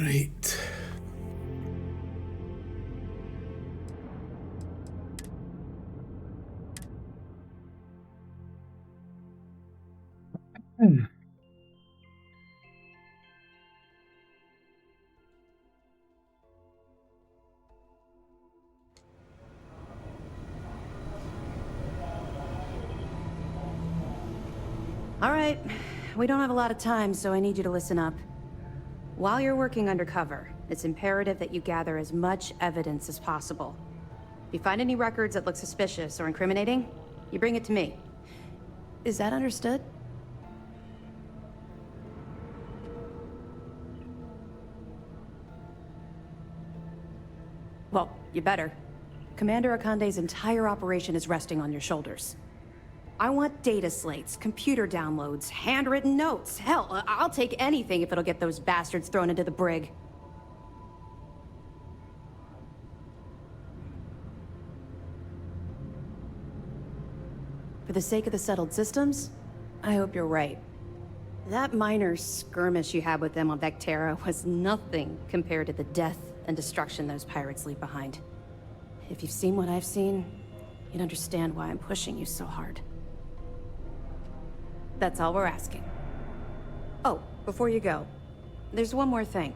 Right. All right, we don't have a lot of time, so I need you to listen up. While you're working undercover, it's imperative that you gather as much evidence as possible. If you find any records that look suspicious or incriminating, you bring it to me. Is that understood? Well, you better. Commander Akande's entire operation is resting on your shoulders. I want data slates, computer downloads, handwritten notes. Hell, I'll take anything if it'll get those bastards thrown into the brig. For the sake of the settled systems, I hope you're right. That minor skirmish you had with them on Vectera was nothing compared to the death and destruction those pirates leave behind. If you've seen what I've seen, you'd understand why I'm pushing you so hard. That's all we're asking. Oh, before you go, there's one more thing.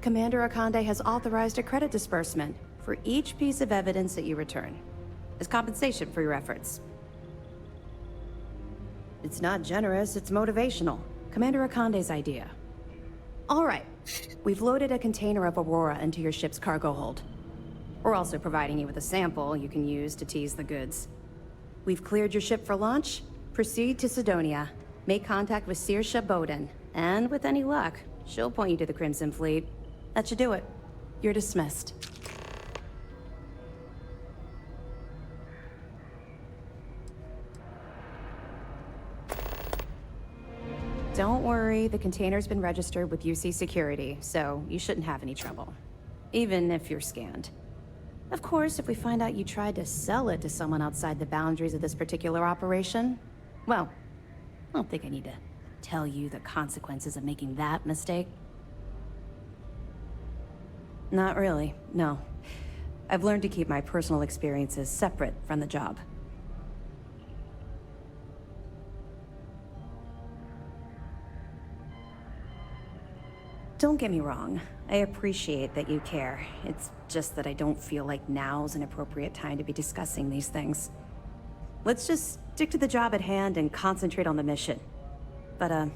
Commander Akande has authorized a credit disbursement for each piece of evidence that you return, as compensation for your efforts. It's not generous, it's motivational. Commander Akande's idea. All right, we've loaded a container of Aurora into your ship's cargo hold. We're also providing you with a sample you can use to tease the goods. We've cleared your ship for launch. Proceed to Sidonia. Make contact with Saoirse Bowden. And with any luck, she'll point you to the Crimson Fleet. That should do it. You're dismissed. Don't worry, the container's been registered with UC Security, so you shouldn't have any trouble. Even if you're scanned. Of course, if we find out you tried to sell it to someone outside the boundaries of this particular operation, well, I don't think I need to tell you the consequences of making that mistake. Not really, no. I've learned to keep my personal experiences separate from the job. Don't get me wrong. I appreciate that you care. It's just that I don't feel like now's an appropriate time to be discussing these things. Let's just stick to the job at hand and concentrate on the mission. But,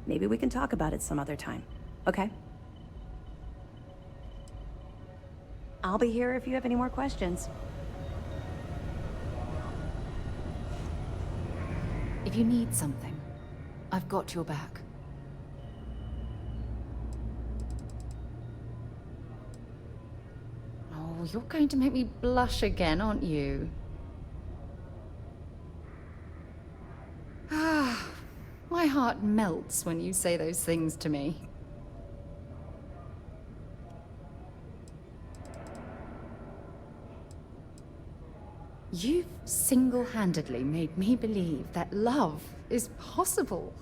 maybe we can talk about it some other time, okay? I'll be here if you have any more questions. If you need something, I've got your back. Oh, you're going to make me blush again, aren't you? Ah, my heart melts when you say those things to me. You've single-handedly made me believe that love is possible.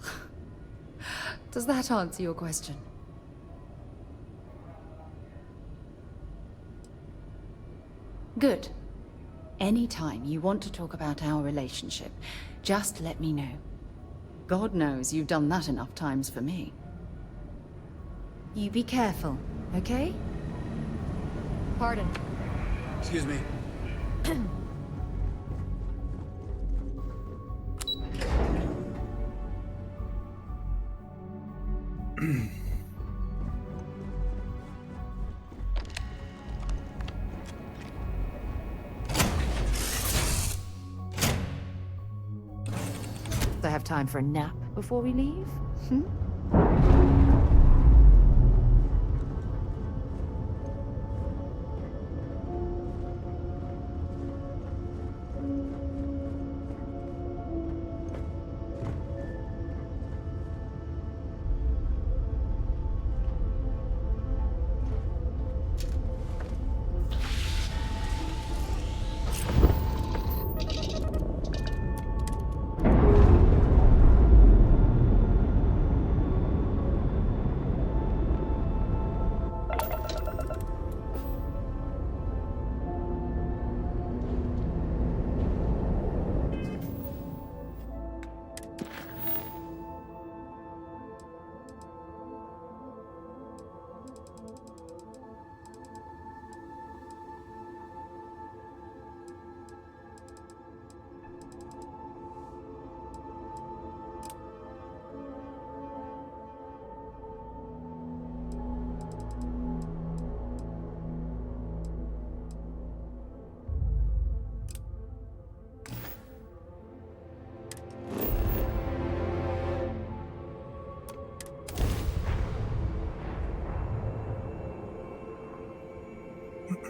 Does that answer your question? Good. Anytime you want to talk about our relationship, just let me know. God knows you've done that enough times for me. You be careful, okay? Pardon. Excuse me. Do I have time for a nap before we leave? Hmm?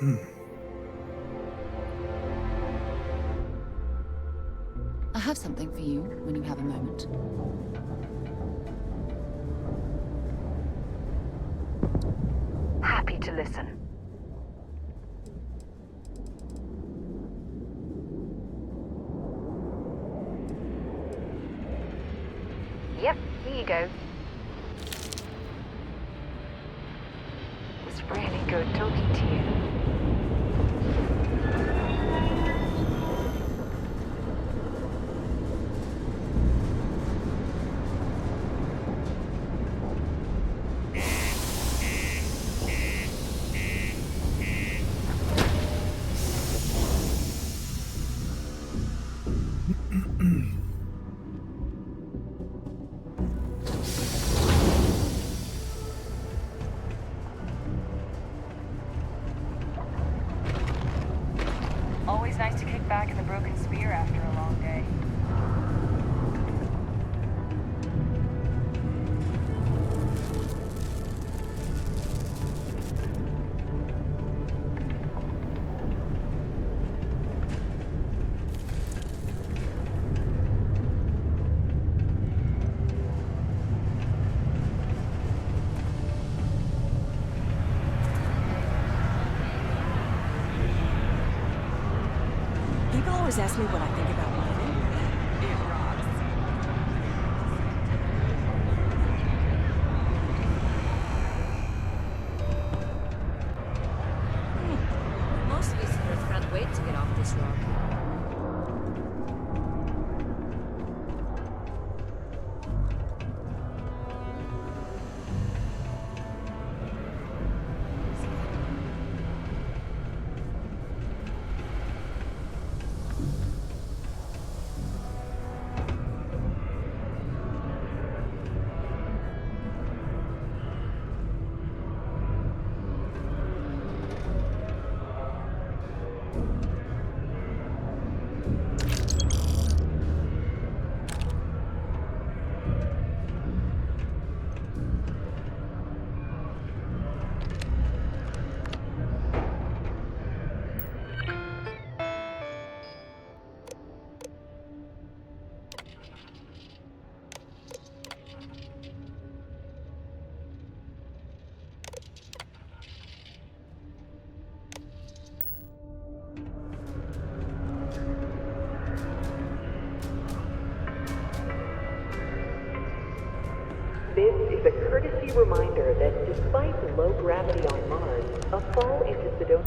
I have something for you when you have a moment. Happy to listen. Yep, here you go. It was really good talking to you. Always nice to kick back in the broken spear after a long day. People always ask me what I think about mining. It rocks. Most visitors can't wait to get off this rock. This is a courtesy reminder that despite the low gravity on Mars, a fall into Sedona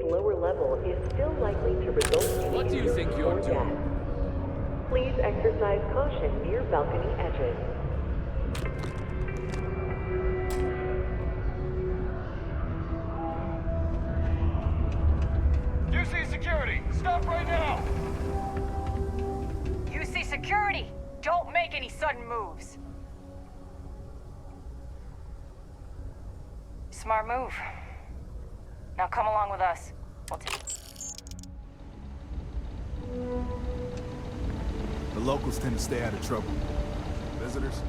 lower level is still likely to result in What do you think injury you're or doing? death. Please exercise caution near balcony edges. You see security! Stop right now! You see security! Don't make any sudden moves! Smart move. Now come along with us. We'll take... The locals tend to stay out of trouble. Visitors?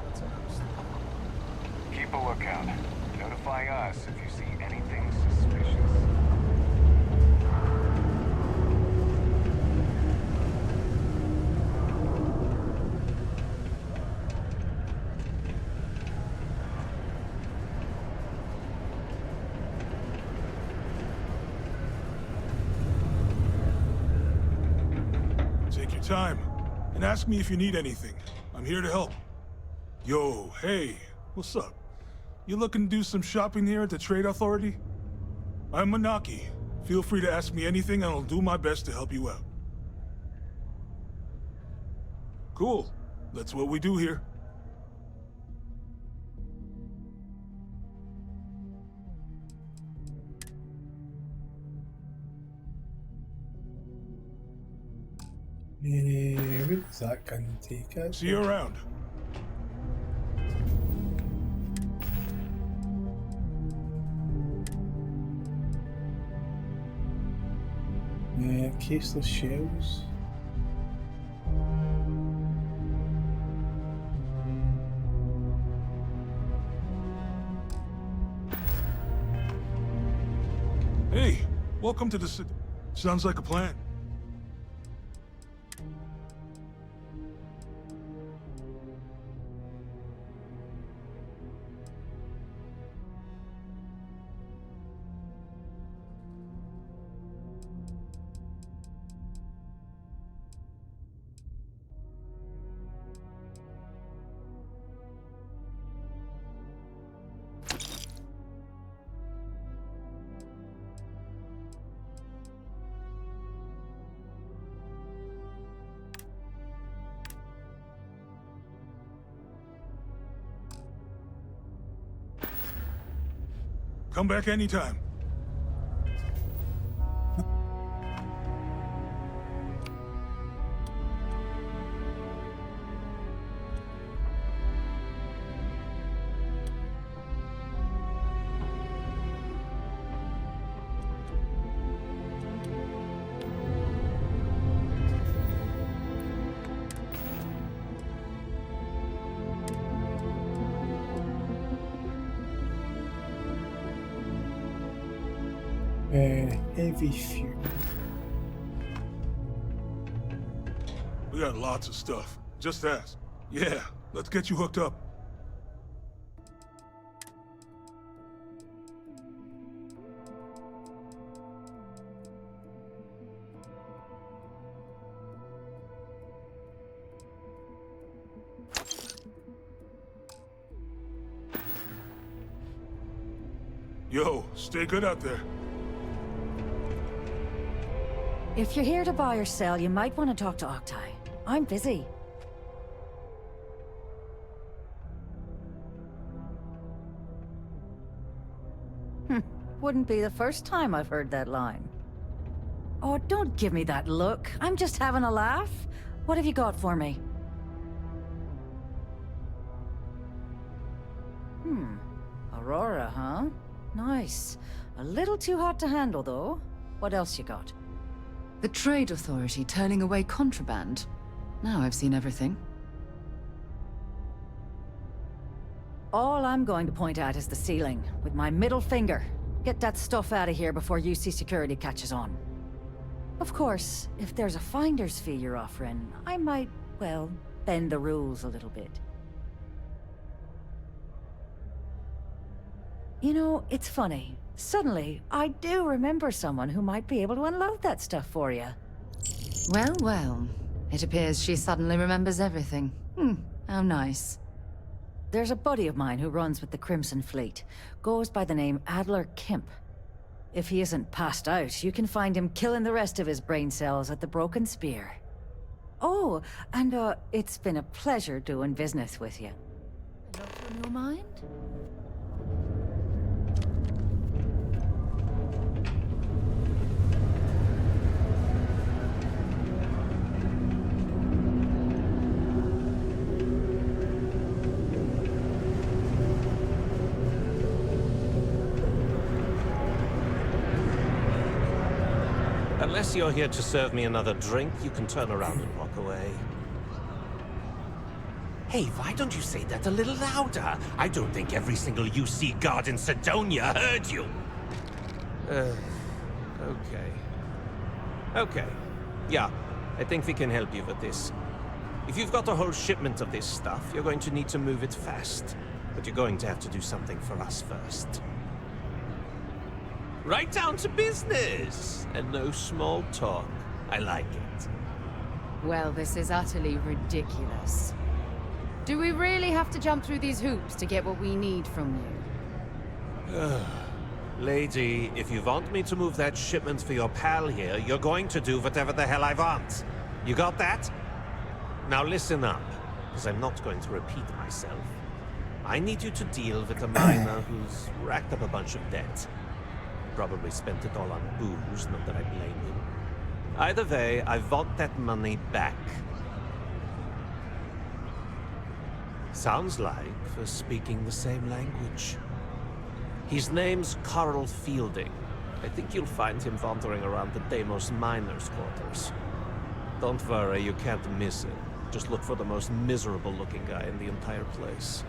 That's another story. Keep a lookout. Notify us if you see anything suspicious. Take your time, and ask me if you need anything. I'm here to help. Yo, hey, what's up? You looking to do some shopping here at the Trade Authority? I'm Manaki. Feel free to ask me anything, and I'll do my best to help you out. Cool. That's what we do here. Wie gesagt, kann die See you around. caseless shells. Hey, welcome to the city. Sounds like a plan. Come back anytime. Heavy fuel. We got lots of stuff. Just ask. Yeah, let's get you hooked up. Yo, stay good out there. If you're here to buy or sell, you might want to talk to Octai. I'm busy. Wouldn't be the first time I've heard that line. Oh, don't give me that look. I'm just having a laugh. What have you got for me? Aurora, huh? Nice. A little too hot to handle, though. What else you got? The Trade Authority turning away contraband. Now I've seen everything. All I'm going to point at is the ceiling, with my middle finger. Get that stuff out of here before UC security catches on. Of course, if there's a finder's fee you're offering, I might, well, bend the rules a little bit. You know, it's funny. Suddenly, I do remember someone who might be able to unload that stuff for you. Well, well. It appears she suddenly remembers everything. How nice. There's a buddy of mine who runs with the Crimson Fleet. Goes by the name Adler Kemp. If he isn't passed out, you can find him killing the rest of his brain cells at the Broken Spear. Oh, and it's been a pleasure doing business with you. Not on your mind? Unless you're here to serve me another drink, you can turn around and walk away. Hey, why don't you say that a little louder? I don't think every single UC guard in Sidonia heard you. Okay. Okay. Yeah, I think we can help you with this. If you've got a whole shipment of this stuff, you're going to need to move it fast. But you're going to have to do something for us first. Right down to business! And no small talk. I like it. Well, this is utterly ridiculous. Do we really have to jump through these hoops to get what we need from you? Lady, if you want me to move that shipment for your pal here, you're going to do whatever the hell I want. You got that? Now listen up, because I'm not going to repeat myself. I need you to deal with a miner who's racked up a bunch of debt. Probably spent it all on booze, not that I blame him. Either way, I want that money back. Sounds like we're speaking the same language. His name's Carl Fielding. I think you'll find him wandering around the Deimos miners' quarters. Don't worry, you can't miss it. Just look for the most miserable-looking guy in the entire place.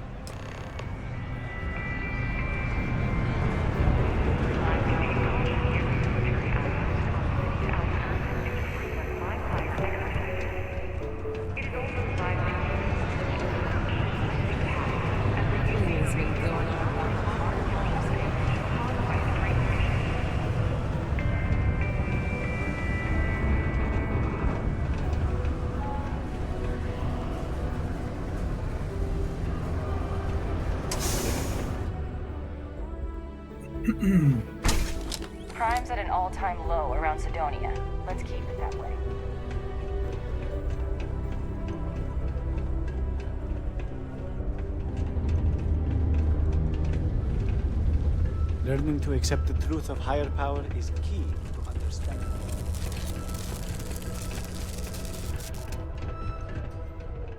Crime's at an all-time low around Sidonia. Let's keep it that way. Learning to accept the truth of higher power is key to understanding.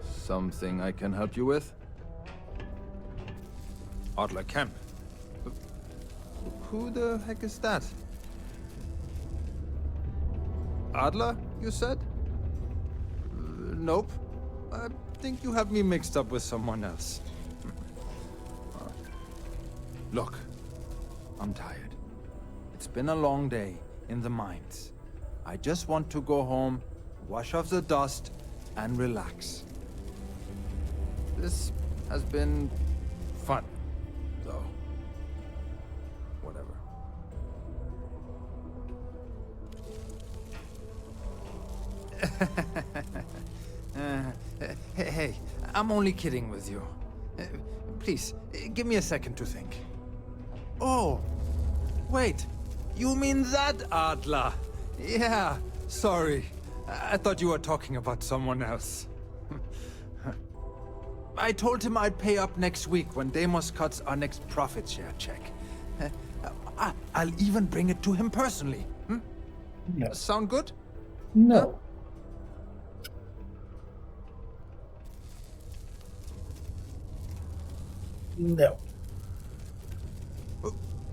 Something I can help you with? Adler Kemp. Who the heck is that? Adler, you said? Nope. I think you have me mixed up with someone else. Look, I'm tired. It's been a long day in the mines. I just want to go home, wash off the dust, and relax. This has been fun, though. Whatever. Hey, I'm only kidding with you. Please, give me a second to think. Oh, wait. You mean that Adler? Yeah, sorry. I thought you were talking about someone else. I told him I'd pay up next week when Deimos cuts our next profit share check. I'll even bring it to him personally. No. Sound good? No. No.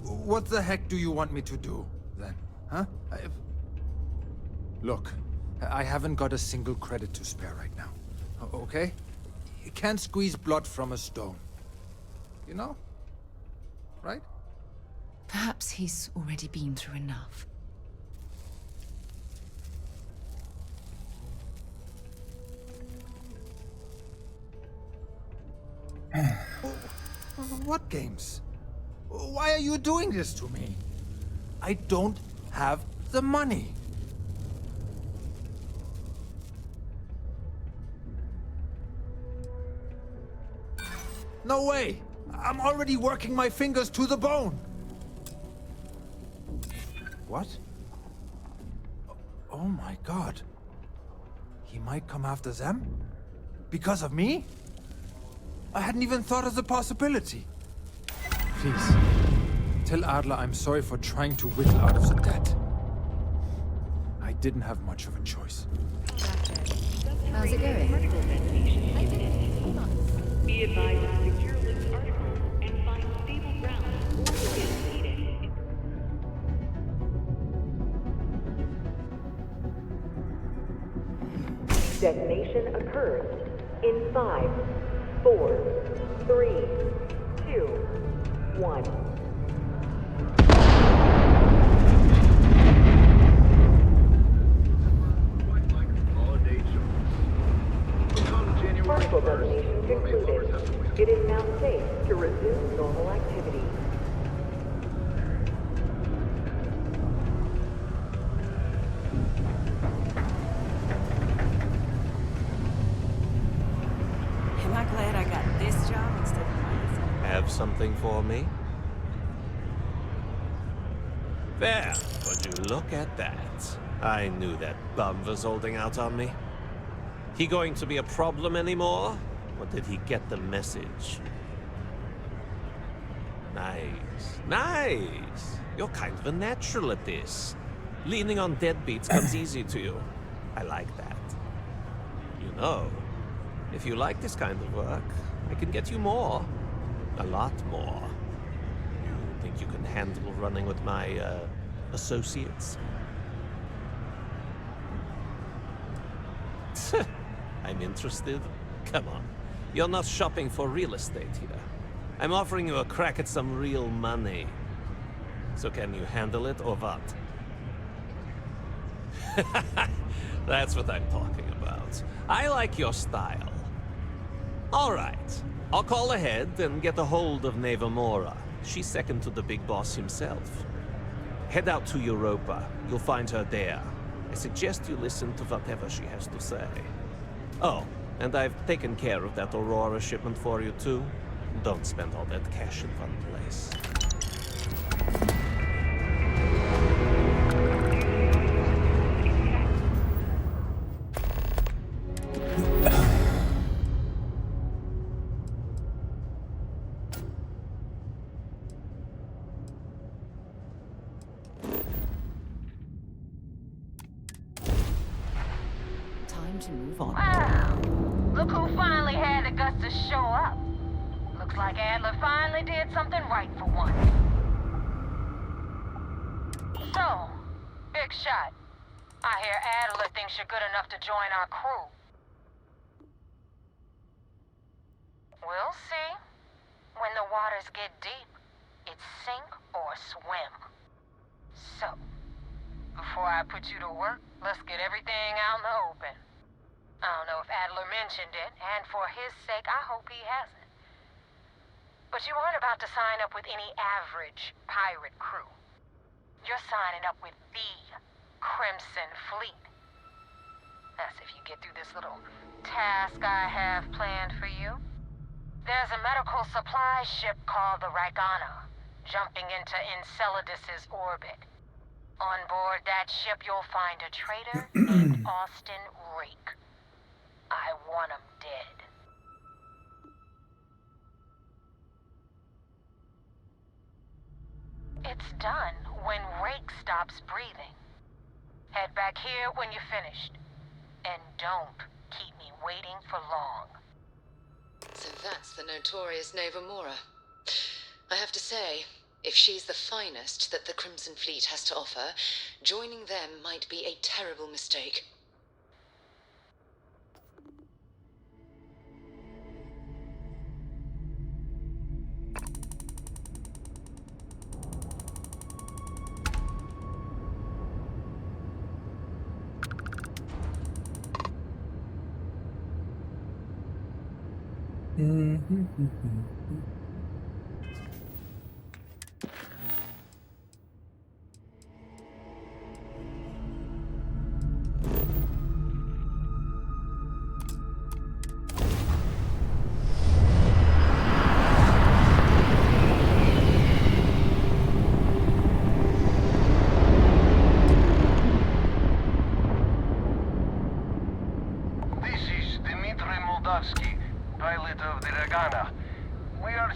What the heck do you want me to do, then? Huh? Look, I haven't got a single credit to spare right now. Okay? You can't squeeze blood from a stone. You know? Right? Perhaps he's already been through enough. What games? Why are you doing this to me? I don't have the money. No way! I'm already working my fingers to the bone! What? Oh my god. He might come after them? Because of me? I hadn't even thought of the possibility. Please, tell Adler I'm sorry for trying to wiggle out of the debt. I didn't have much of a choice. How's it going? Be advised to secure this article and find stable ground or begin feeding. Detonation occurs in 5, 4, 3, 2, 1. Partial detonation concluded. It is now safe to resume normal activity. Am I glad I got this job instead of mine? Have something for me? There, would you look at that? I knew that bum was holding out on me. He going to be a problem anymore? Or did he get the message? Nice. Nice! You're kind of a natural at this. Leaning on deadbeats comes easy to you. I like that. You know, if you like this kind of work, I can get you more. A lot more. You think you can handle running with my, associates? I'm interested? Come on. You're not shopping for real estate here. I'm offering you a crack at some real money. So can you handle it or what? That's what I'm talking about. I like your style. All right. I'll call ahead and get a hold of Nevamora. She's second to the big boss himself. Head out to Europa. You'll find her there. I suggest you listen to whatever she has to say. Oh, and I've taken care of that Aurora shipment for you too. Don't spend all that cash in one place. Time to move on. Wow! Look who finally had the guts to show up. Looks like Adler finally did something right for once. So, big shot. I hear Adler thinks you're good enough to join our crew. We'll see. When the waters get deep, it's sink or swim. So, before I put you to work, let's get everything out in the open. I don't know if Adler mentioned it, and for his sake, I hope he hasn't. But you aren't about to sign up with any average pirate crew. You're signing up with the Crimson Fleet. That's if you get through this little task I have planned for you. There's a medical supply ship called the Ragana, jumping into Enceladus's orbit. On board that ship, you'll find a traitor named Austin Reek. I want him dead. It's done when Rake stops breathing. Head back here when you're finished. And don't keep me waiting for long. So that's the notorious Nevamora. I have to say, if she's the finest that the Crimson Fleet has to offer, joining them might be a terrible mistake. Pilot of the Ragana. We are...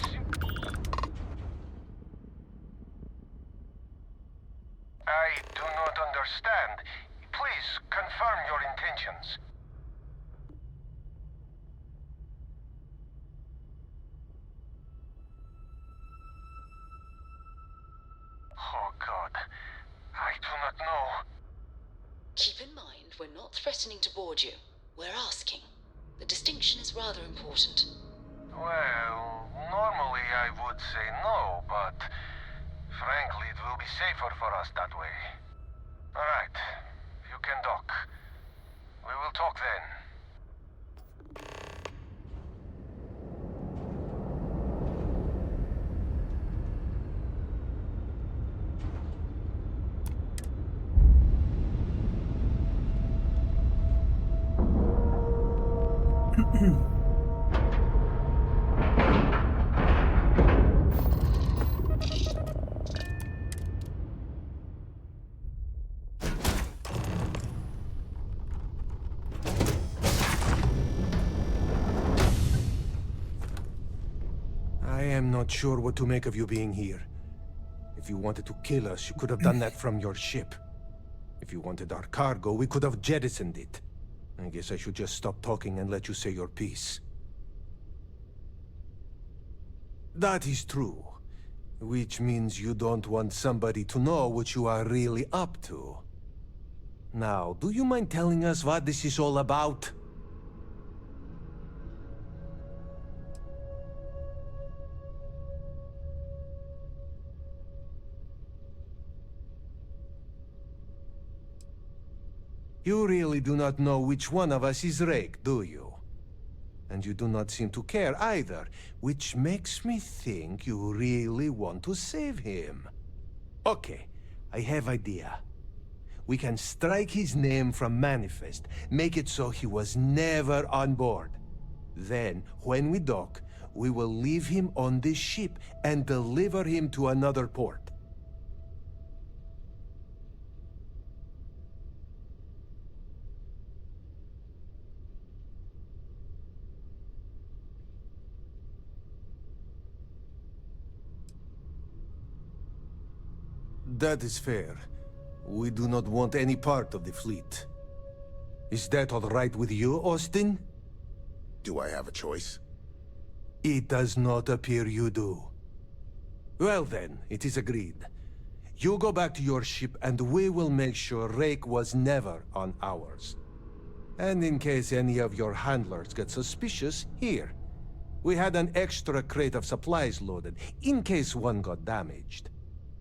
I do not understand. Please, confirm your intentions. Oh, God. I do not know. Keep in mind, we're not threatening to board you. We're asking. The distinction is rather important. Well, normally I would say no, but frankly, it will be safer for us that way. All right, you can dock. We will talk then. I am not sure what to make of you being here. If you wanted to kill us, you could have done that from your ship. If you wanted our cargo, we could have jettisoned it. I guess I should just stop talking and let you say your piece. That is true. Which means you don't want somebody to know what you are really up to. Now, do you mind telling us what this is all about? You really do not know which one of us is Rake, do you? And you do not seem to care either, which makes me think you really want to save him. Okay, I have idea. We can strike his name from Manifest, make it so he was never on board. Then, when we dock, we will leave him on this ship and deliver him to another port. That is fair. We do not want any part of the fleet. Is that all right with you, Austin? Do I have a choice? It does not appear you do. Well then, it is agreed. You go back to your ship and we will make sure Rake was never on ours. And in case any of your handlers get suspicious, here. We had an extra crate of supplies loaded, in case one got damaged.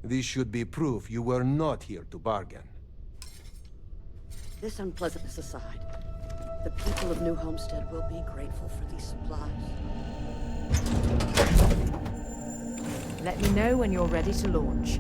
This should be proof you were not here to bargain. This unpleasantness aside, the people of New Homestead will be grateful for these supplies. Let me know when you're ready to launch.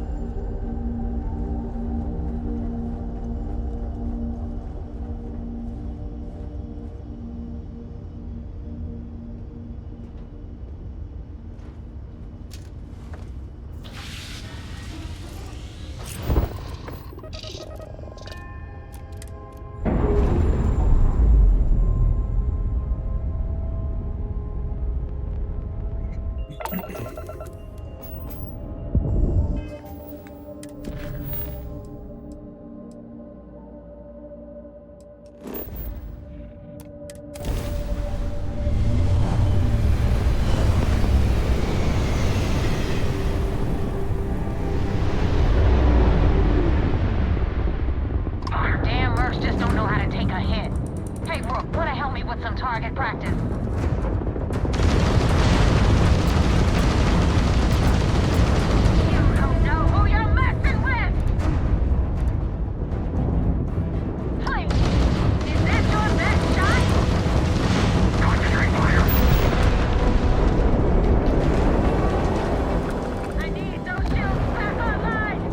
Damn mercs just don't know how to take a hit. Hey, Rook, wanna help me with some target practice? You don't know who you're messing with! Please, is this your best shot? Concentrate fire! I need those shields back online!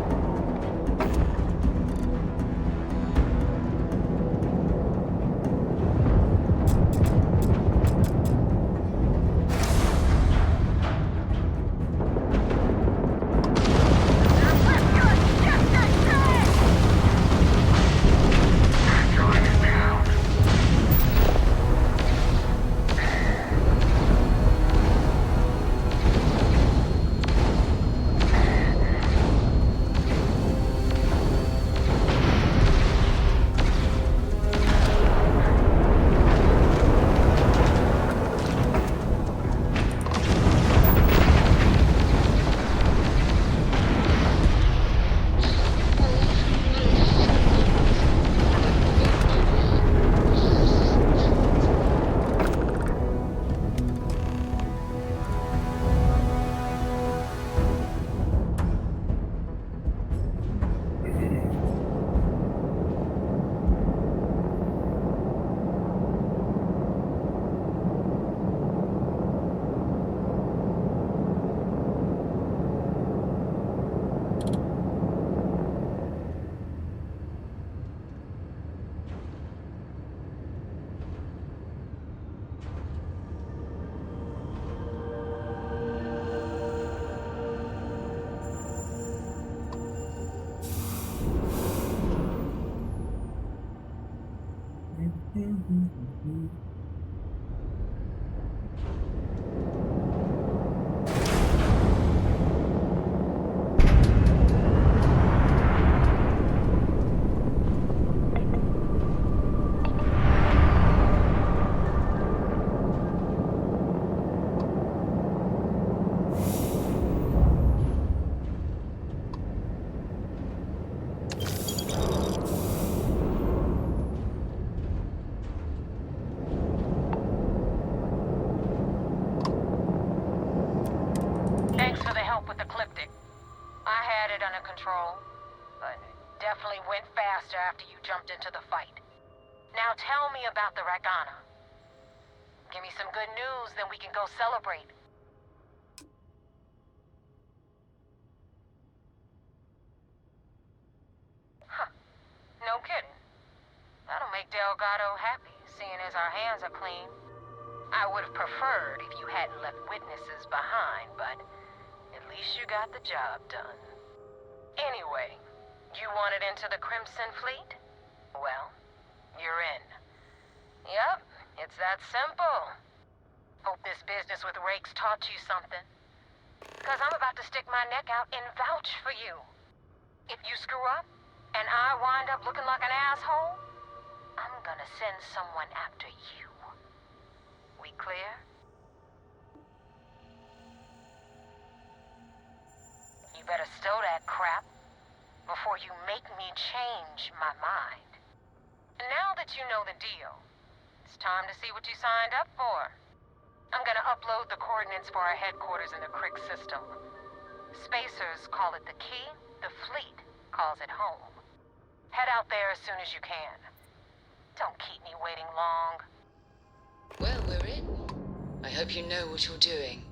had it under control, but it definitely went faster after you jumped into the fight. Now tell me about the Ragana. Give me some good news, then we can go celebrate. Huh. No kidding. That'll make Delgado happy, seeing as our hands are clean. I would have preferred if you hadn't left witnesses behind, but at least you got the job done. Anyway, you wanted into the Crimson Fleet? Well, you're in. Yep, it's that simple. Hope this business with Rakes taught you something. Because I'm about to stick my neck out and vouch for you. If you screw up, and I wind up looking like an asshole, I'm gonna send someone after you. We clear? You better stow that crap before you make me change my mind. And now that you know the deal, it's time to see what you signed up for. I'm gonna upload the coordinates for our headquarters in the Crick system. Spacers call it the key, the fleet calls it home. Head out there as soon as you can. Don't keep me waiting long. Well, we're in. I hope you know what you're doing.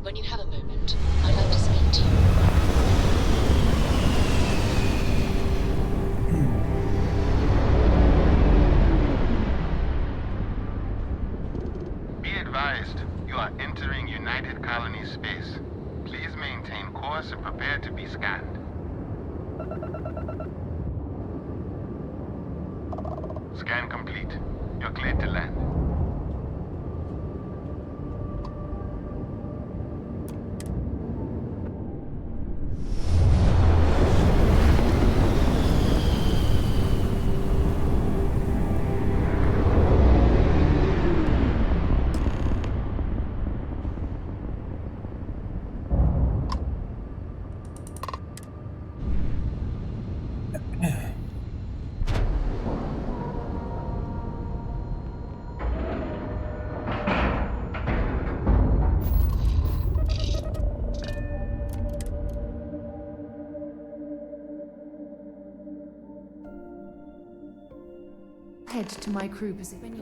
When you have a moment, I'd like to speak to you. Be advised, you are entering United Colony space. Please maintain course and prepare to be scanned. Scan complete. You're cleared to land. Head to my crew position.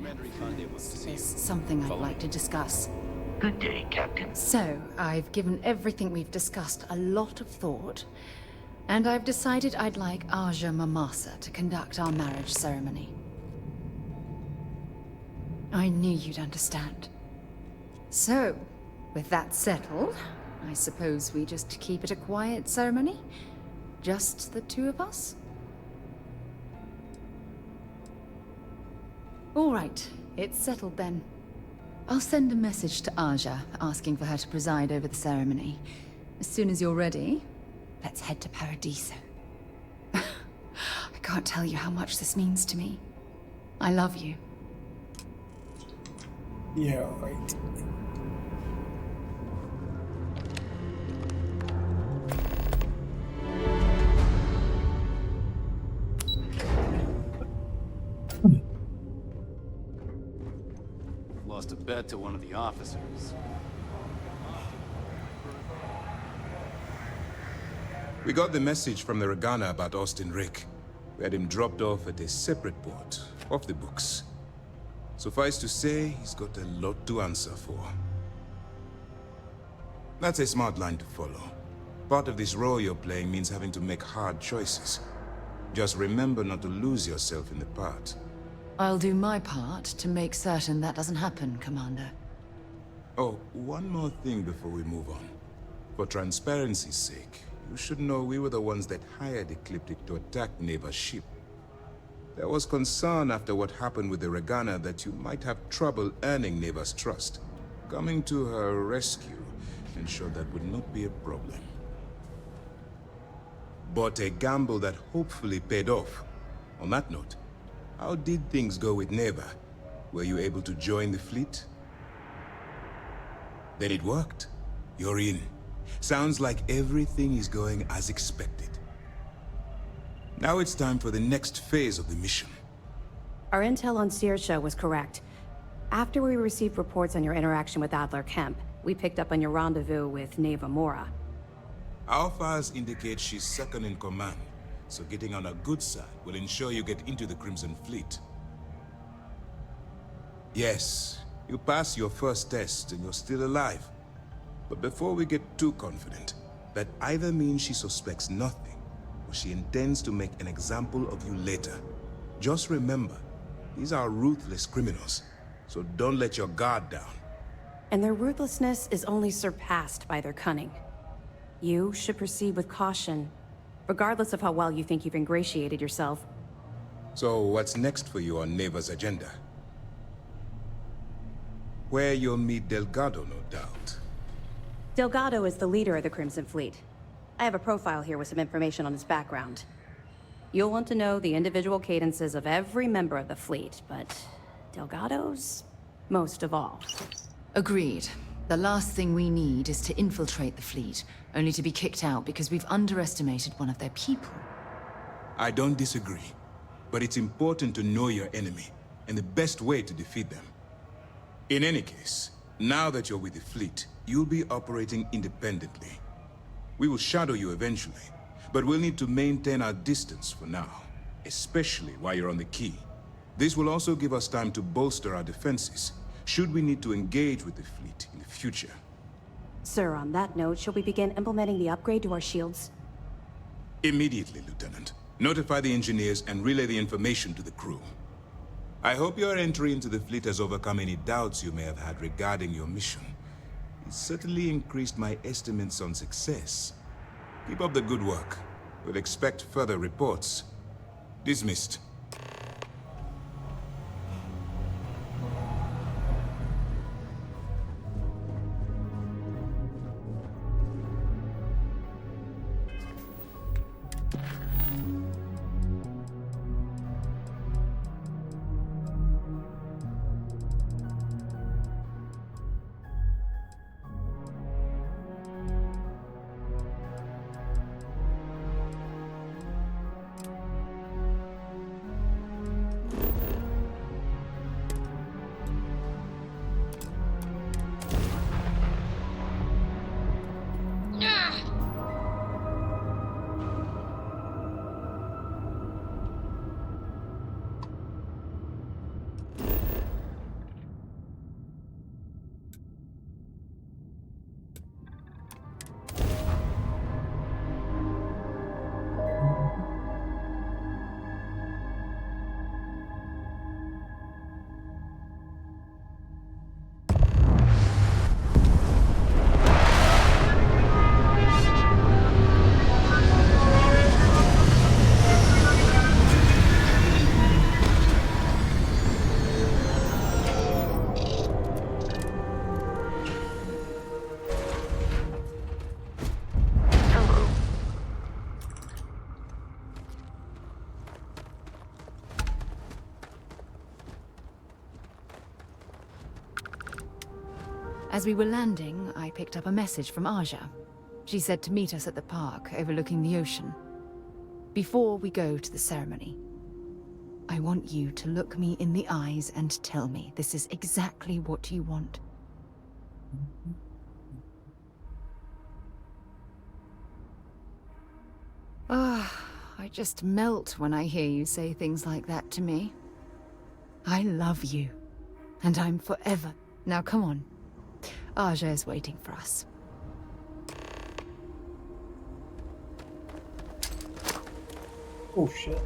There's something I'd like to discuss. Good day, Captain. So, I've given everything we've discussed a lot of thought, and I've decided I'd like Aja Mamasa to conduct our marriage ceremony. I knew you'd understand. So, with that settled, I suppose we just keep it a quiet ceremony? Just the two of us? All right, it's settled then. I'll send a message to Aja, asking for her to preside over the ceremony. As soon as you're ready, let's head to Paradiso. I can't tell you how much this means to me. I love you. Yeah, right. Lost a bet to one of the officers. We got the message from the Ragana about Austin Rick. We had him dropped off at a separate port, off the books. Suffice to say, he's got a lot to answer for. That's a smart line to follow. Part of this role you're playing means having to make hard choices. Just remember not to lose yourself in the part. I'll do my part to make certain that doesn't happen, Commander. Oh, one more thing before we move on. For transparency's sake, you should know we were the ones that hired Ecliptic to attack Neva's ship. There was concern after what happened with the Ragana that you might have trouble earning Neva's trust. Coming to her rescue ensured that would not be a problem. But a gamble that hopefully paid off. On that note, how did things go with Neva? Were you able to join the fleet? Then it worked. You're in. Sounds like everything is going as expected. Now it's time for the next phase of the mission. Our intel on Saoirse was correct. After we received reports on your interaction with Adler Kemp, we picked up on your rendezvous with Neva Mora. Our files indicate she's second in command, so getting on her good side will ensure you get into the Crimson Fleet. Yes, you passed your first test and you're still alive. But before we get too confident, that either means she suspects nothing, or she intends to make an example of you later. Just remember, these are ruthless criminals, so don't let your guard down. And their ruthlessness is only surpassed by their cunning. You should proceed with caution, regardless of how well you think you've ingratiated yourself. So what's next for you on Neva's agenda? Where you'll meet Delgado, no doubt. Delgado is the leader of the Crimson Fleet. I have a profile here with some information on his background. You'll want to know the individual cadences of every member of the fleet, but Delgado's most of all. Agreed. The last thing we need is to infiltrate the fleet, only to be kicked out because we've underestimated one of their people. I don't disagree, but it's important to know your enemy, and the best way to defeat them. In any case, now that you're with the fleet, you'll be operating independently. We will shadow you eventually, but we'll need to maintain our distance for now, especially while you're on the key. This will also give us time to bolster our defenses, should we need to engage with the fleet in the future. Sir, on that note, shall we begin implementing the upgrade to our shields? Immediately, Lieutenant. Notify the engineers and relay the information to the crew. I hope your entry into the fleet has overcome any doubts you may have had regarding your mission. It certainly increased my estimates on success. Keep up the good work. We'll expect further reports. Dismissed. As we were landing, I picked up a message from Aja. She said to meet us at the park overlooking the ocean. Before we go to the ceremony, I want you to look me in the eyes and tell me this is exactly what you want. I just melt when I hear you say things like that to me. I love you, and I'm forever. Now come on. Aja is waiting for us. Oh shit.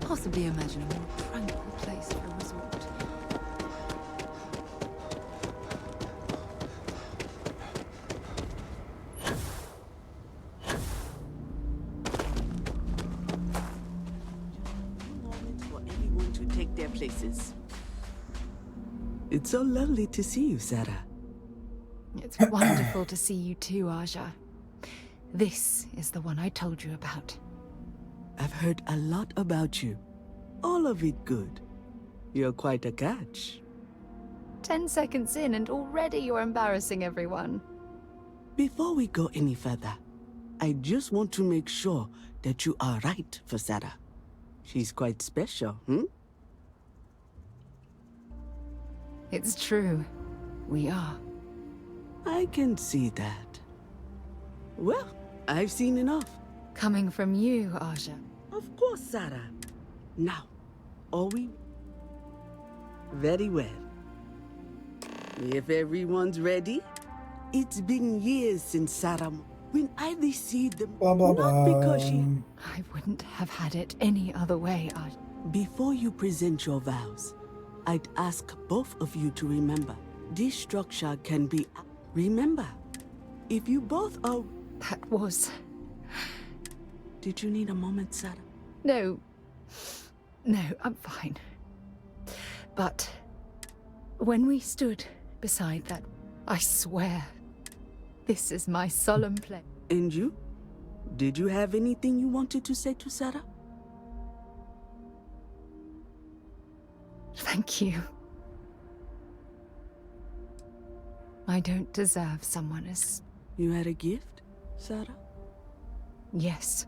Possibly imagine a more tranquil place for a resort. faces. It's so lovely to see you, Sarah. It's wonderful to see you too, Aja. This is the one I told you about. I've heard a lot about you. All of it good. You're quite a catch. 10 seconds in and already you're embarrassing everyone. Before we go any further, I just want to make sure that you are right for Sarah. She's quite special, It's true. We are. I can see that. Well, I've seen enough. Coming from you, Aja. Of course, Sarah. Now, are we? Very well. If everyone's ready, it's been years since Sarah. When I received them, not because she... I wouldn't have had it any other way, Aja. Before you present your vows, I'd ask both of you to remember, this structure can be... Remember, if you both are... That was... Did you need a moment, Sarah? No. No, I'm fine. But when we stood beside that, I swear, this is my solemn pledge. And you? Did you have anything you wanted to say to Sarah? Thank you. I don't deserve someone as... You had a gift, Sarah? Yes.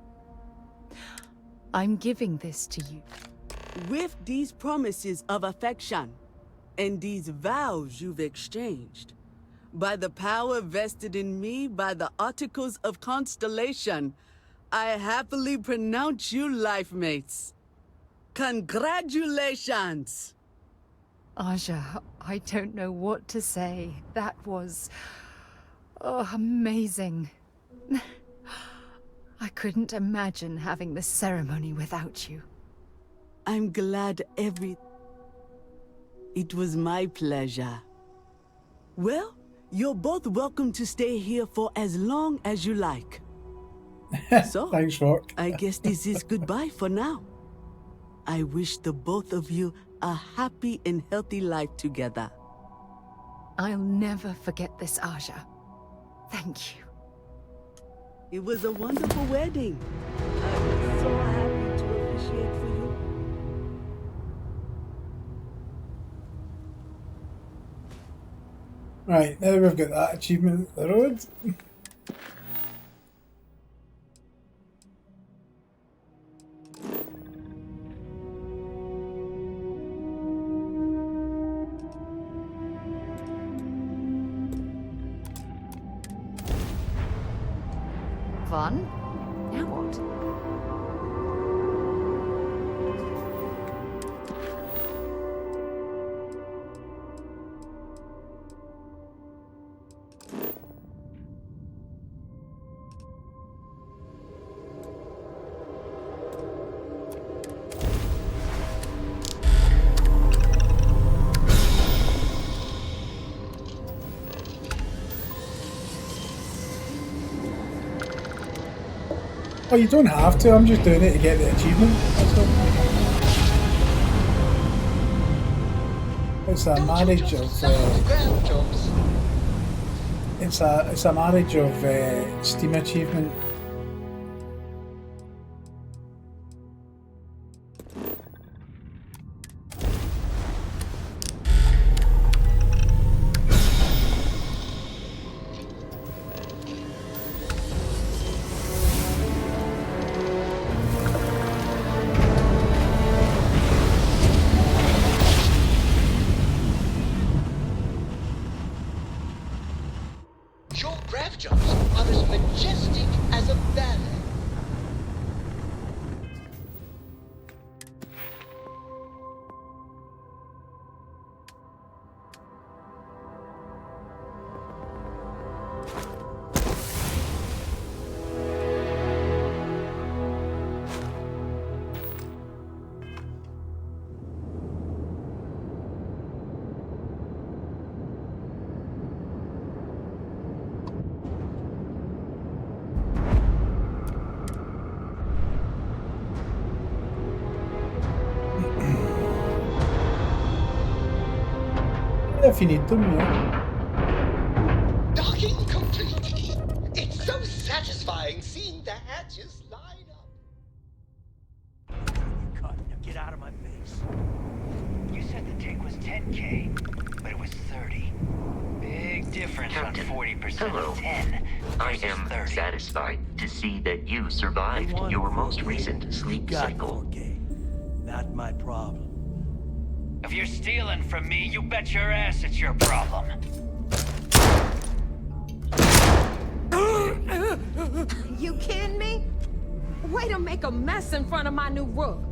I'm giving this to you. With these promises of affection, and these vows you've exchanged, by the power vested in me by the Articles of Constellation, I happily pronounce you life mates. Congratulations! Aja, I don't know what to say. That was... oh, amazing. I couldn't imagine having the ceremony without you. I'm glad It was my pleasure. Well, you're both welcome to stay here for as long as you like. So, thanks, Rock. I guess this is goodbye for now. I wish the both of you a happy and healthy life together. I'll never forget this, Aja. Thank you. It was a wonderful wedding. I'm so happy to officiate for you. Right, now we've got that achievement at the road. Fun? Now what? Oh, you don't have to, I'm just doing it to get the achievement. That's all. It's a marriage of... It's a marriage of Steam achievement. Your grav jumps are as majestic as a ballet. If you need them, yeah. Docking complete! It's so satisfying seeing the hatches line up. Cut. Now get out of my face. You said the take was 10K, but it was 30. Big difference Captain, on 40% hello. of 10 I versus am 30. satisfied to see that you survived your most recent sleep cycle. Not my problem. If you're stealing from me, you bet your ass it's your problem. You kidding me? Way to make a mess in front of my new rook.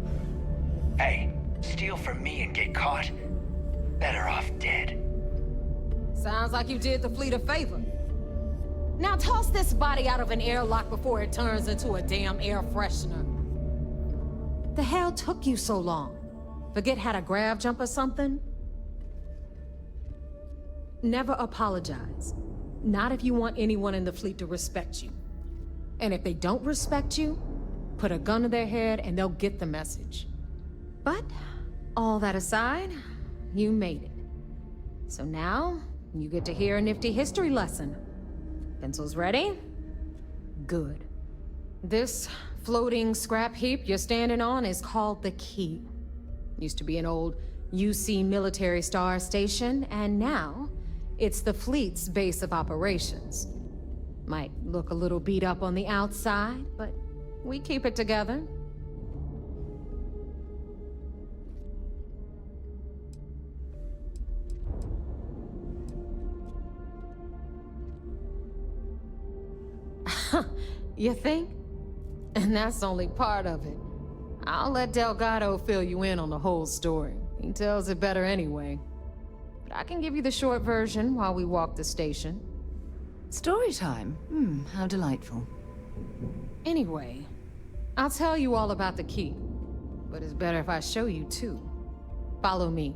Hey, steal from me and get caught. Better off dead. Sounds like you did the fleet a favor. Now toss this body out of an airlock before it turns into a damn air freshener. The hell took you so long? Forget how to grav jump or something? Never apologize. Not if you want anyone in the fleet to respect you. And if they don't respect you, put a gun to their head and they'll get the message. But, all that aside, you made it. So now, you get to hear a nifty history lesson. Pencils ready? Good. This floating scrap heap you're standing on is called the Key. Used to be an old UC military star station, and now it's the fleet's base of operations. Might look a little beat up on the outside, but we keep it together. You think? And that's only part of it. I'll let Delgado fill you in on the whole story. He tells it better anyway. But I can give you the short version while we walk the station. Story time? How delightful. Anyway, I'll tell you all about the Key. But it's better if I show you too. Follow me.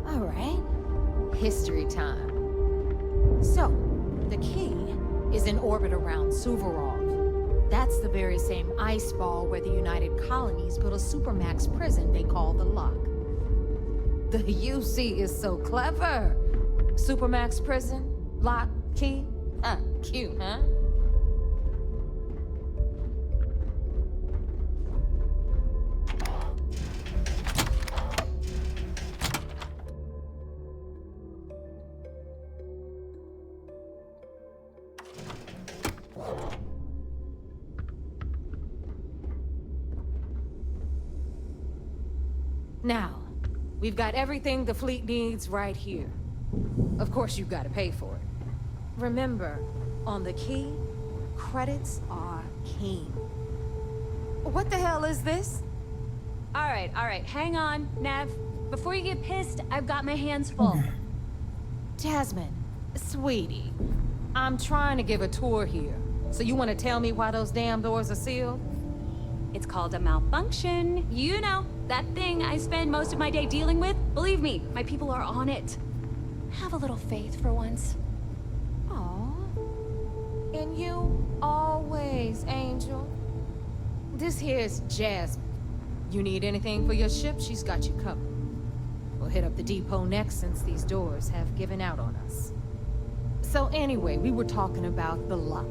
All right. History time. So, the Key is in orbit around Suvorov. That's the very same ice ball where the United Colonies built a supermax prison they call the Lock. The UC is so clever. Supermax prison, Lock, Key. Cute, huh? Now, we've got everything the fleet needs right here. Of course, you've got to pay for it. Remember, on the Key, credits are king. What the hell is this? All right, hang on, Nev. Before you get pissed, I've got my hands full. Jasmine, sweetie, I'm trying to give a tour here. So you want to tell me why those damn doors are sealed? It's called a malfunction. You know, that thing I spend most of my day dealing with. Believe me, my people are on it. Have a little faith for once. Aw. And you always, Angel. This here's Jasmine. You need anything for your ship, she's got you covered. We'll hit up the depot next since these doors have given out on us. So anyway, we were talking about the Lock.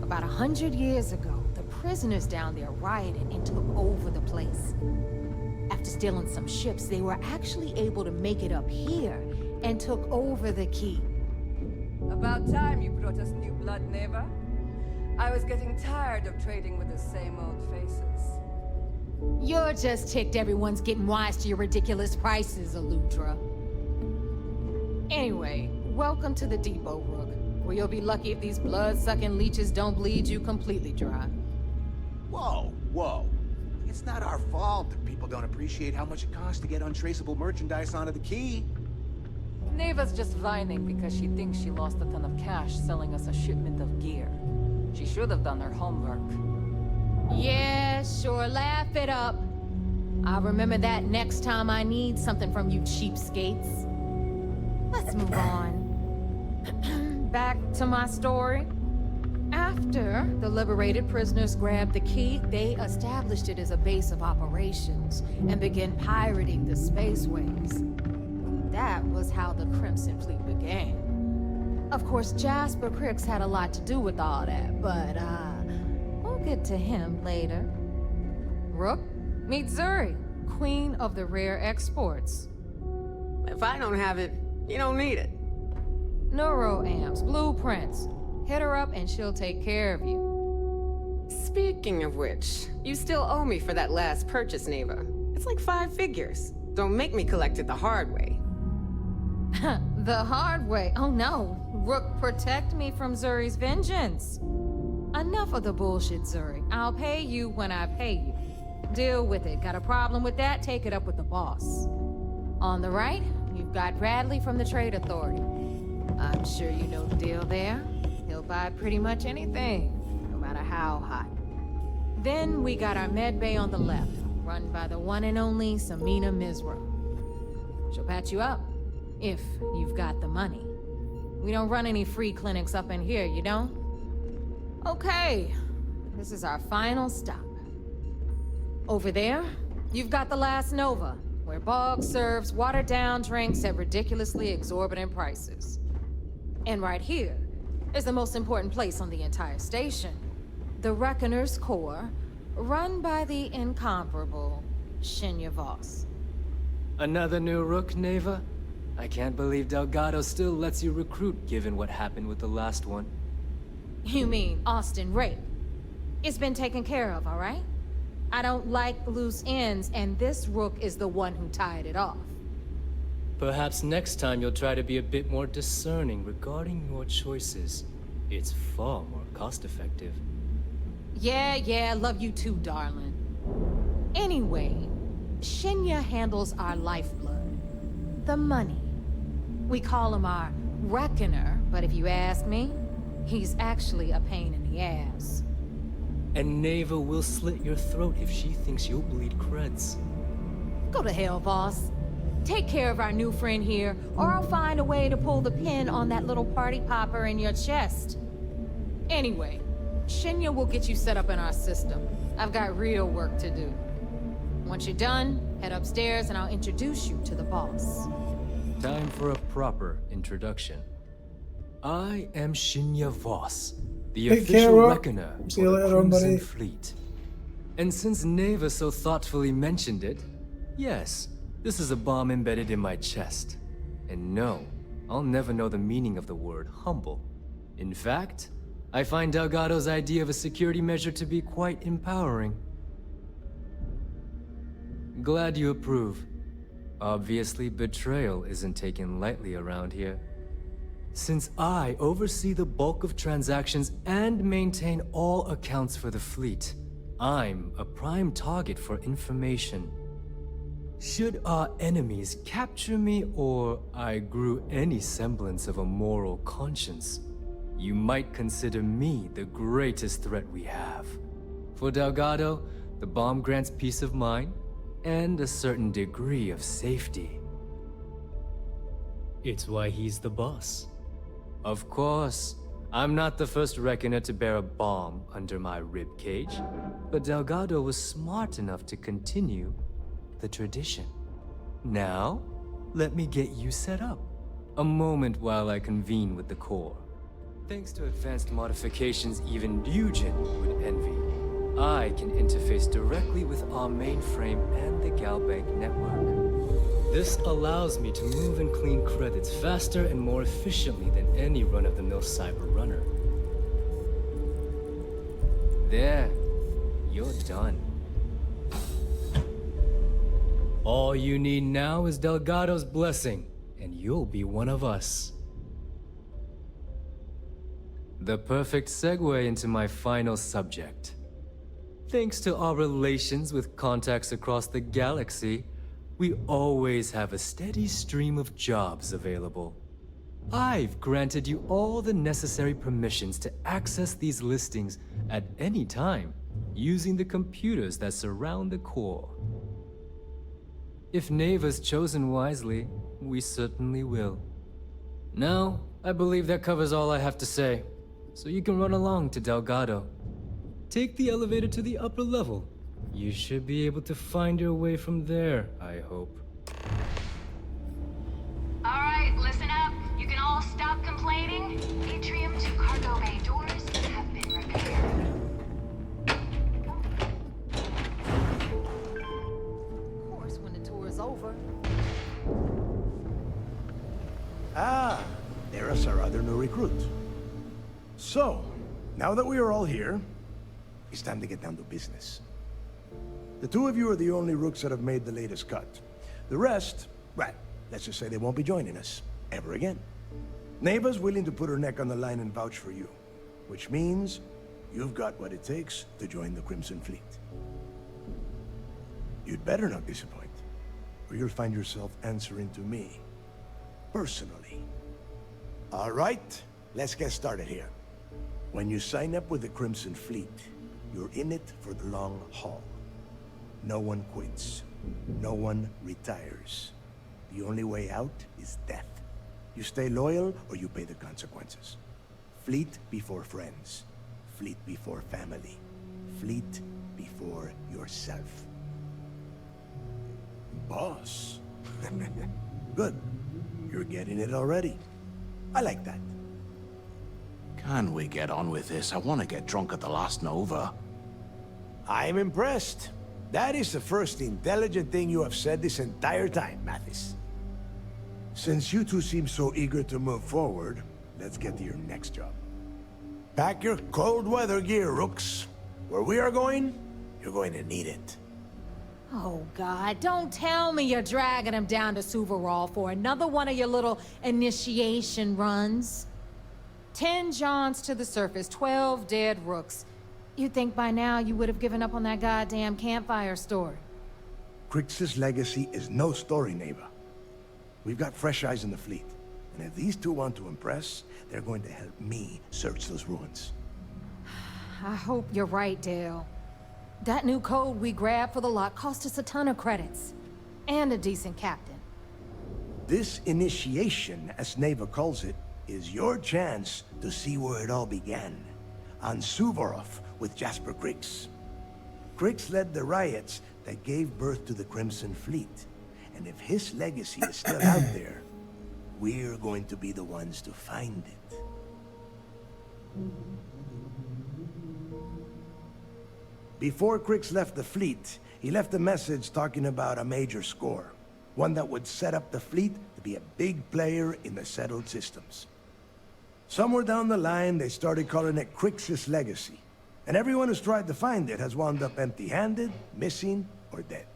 About 100 years ago, the prisoners down there rioted and took over the place. After stealing some ships, they were actually able to make it up here and took over the Key. About time you brought us new blood, Neva. I was getting tired of trading with the same old faces. You're just ticked everyone's getting wise to your ridiculous prices, Aludra. Anyway, welcome to the depot, Rook, where you'll be lucky if these blood-sucking leeches don't bleed you completely dry. Whoa, whoa. It's not our fault that people don't appreciate how much it costs to get untraceable merchandise onto the Key. Neva's just whining because she thinks she lost a ton of cash selling us a shipment of gear. She should have done her homework. Yeah, sure, laugh it up. I'll remember that next time I need something from you cheapskates. Let's move on. Back to my story. After the liberated prisoners grabbed the key, they established it as a base of operations and began pirating the spaceways. That was how the Crimson Fleet began. Of course, Jasper Cricks had a lot to do with all that, but, we'll get to him later. Rook, meet Zuri, Queen of the Rare Exports. If I don't have it, you don't need it. Neuroamps, blueprints. Hit her up and she'll take care of you. Speaking of which, you still owe me for that last purchase, Neva. It's like 5 figures. Don't make me collect it the hard way. The hard way? Oh no. Rook, protect me from Zuri's vengeance. Enough of the bullshit, Zuri. I'll pay you when I pay you. Deal with it. Got a problem with that? Take it up with the boss. On the right, you've got Bradley from the Trade Authority. I'm sure you know the deal there. He'll buy pretty much anything, no matter how hot. Then we got our med bay on the left, run by the one and only Samina Mizra. She'll patch you up, if you've got the money. We don't run any free clinics up in here, you don't? Okay, this is our final stop. Over there, you've got the Last Nova, where Bog serves watered-down drinks at ridiculously exorbitant prices. And right here is the most important place on the entire station. The Reckoner's Core, run by the incomparable Shinya Voss. Another new Rook, Neva? I can't believe Delgado still lets you recruit given what happened with the last one. You mean Austin Rape? It's been taken care of, all right? I don't like loose ends, and this Rook is the one who tied it off. Perhaps next time you'll try to be a bit more discerning regarding your choices. It's far more cost-effective. Yeah, love you too, darling. Anyway, Shinya handles our lifeblood. The money. We call him our Reckoner, but if you ask me, he's actually a pain in the ass. And Neva will slit your throat if she thinks you'll bleed creds. Go to hell, boss. Take care of our new friend here, or I'll find a way to pull the pin on that little party popper in your chest. Anyway, Shinya will get you set up in our system. I've got real work to do. Once you're done, head upstairs and I'll introduce you to the boss. Time for a proper introduction. I am Shinya Voss, the official reckoner See you for the later on, Crimson buddy. Fleet. And since Neva so thoughtfully mentioned it, yes, this is a bomb embedded in my chest. And no, I'll never know the meaning of the word humble. In fact, I find Delgado's idea of a security measure to be quite empowering. Glad you approve. Obviously, betrayal isn't taken lightly around here. Since I oversee the bulk of transactions and maintain all accounts for the fleet, I'm a prime target for information. Should our enemies capture me or I grew any semblance of a moral conscience, you might consider me the greatest threat we have. For Delgado, the bomb grants peace of mind and a certain degree of safety. It's why he's the boss. Of course, I'm not the first reckoner to bear a bomb under my ribcage, but Delgado was smart enough to continue the tradition. Now, let me get you set up. A moment while I convene with the core. Thanks to advanced modifications even Bugin would envy, I can interface directly with our mainframe and the Galbank network. This allows me to move and clean credits faster and more efficiently than any run-of-the-mill cyber runner. There, you're done. All you need now is Delgado's blessing, and you'll be one of us. The perfect segue into my final subject. Thanks to our relations with contacts across the galaxy, we always have a steady stream of jobs available. I've granted you all the necessary permissions to access these listings at any time, using the computers that surround the core. If Neva's chosen wisely, we certainly will. Now, I believe that covers all I have to say. so you can run along to Delgado. Take the elevator to the upper level. You should be able to find your way from there, I hope. Alright, listen up. You can all stop complaining. Atrium to cargo bay doors have been repaired. Of course, when the tour is over. Ah, there's our other new recruit. So, now that we are all here, it's time to get down to business. The two of you are the only rooks that have made the latest cut. The rest, well, let's just say they won't be joining us ever again. Neva's willing to put her neck on the line and vouch for you, which means you've got what it takes to join the Crimson Fleet. You'd better not disappoint, or you'll find yourself answering to me, personally. All right, let's get started here. When you sign up with the Crimson Fleet, you're in it for the long haul. No one quits. No one retires. The only way out is death. You stay loyal or you pay the consequences. Fleet before friends. Fleet before family. Fleet before yourself. Boss. Good. You're getting it already. I like that. Can we get on with this? I want to get drunk at the last Nova. I'm impressed. That is the first intelligent thing you have said this entire time, Mathis. Since you two seem so eager to move forward, let's get to your next job. Pack your cold weather gear, Rooks. Where we are going, you're going to need it. Oh, God, don't tell me you're dragging him down to Suvarol for another one of your little initiation runs. 10 Johns to the surface, 12 dead Rooks. You'd think by now you would have given up on that goddamn campfire story. Crix's legacy is no story, Neva. We've got fresh eyes in the fleet. And if these two want to impress, they're going to help me search those ruins. I hope you're right, Dale. That new code we grabbed for the lot cost us a ton of credits. And a decent captain. This initiation, as Neva calls it, is your chance to see where it all began. On Suvorov with Jasper Crix. Crix led the riots that gave birth to the Crimson Fleet. And if his legacy is still out there, we're going to be the ones to find it. Before Crix left the fleet, he left a message talking about a major score. One that would set up the fleet to be a big player in the settled systems. Somewhere down the line, they started calling it Crix's legacy. And everyone who's tried to find it has wound up empty-handed, missing, or dead.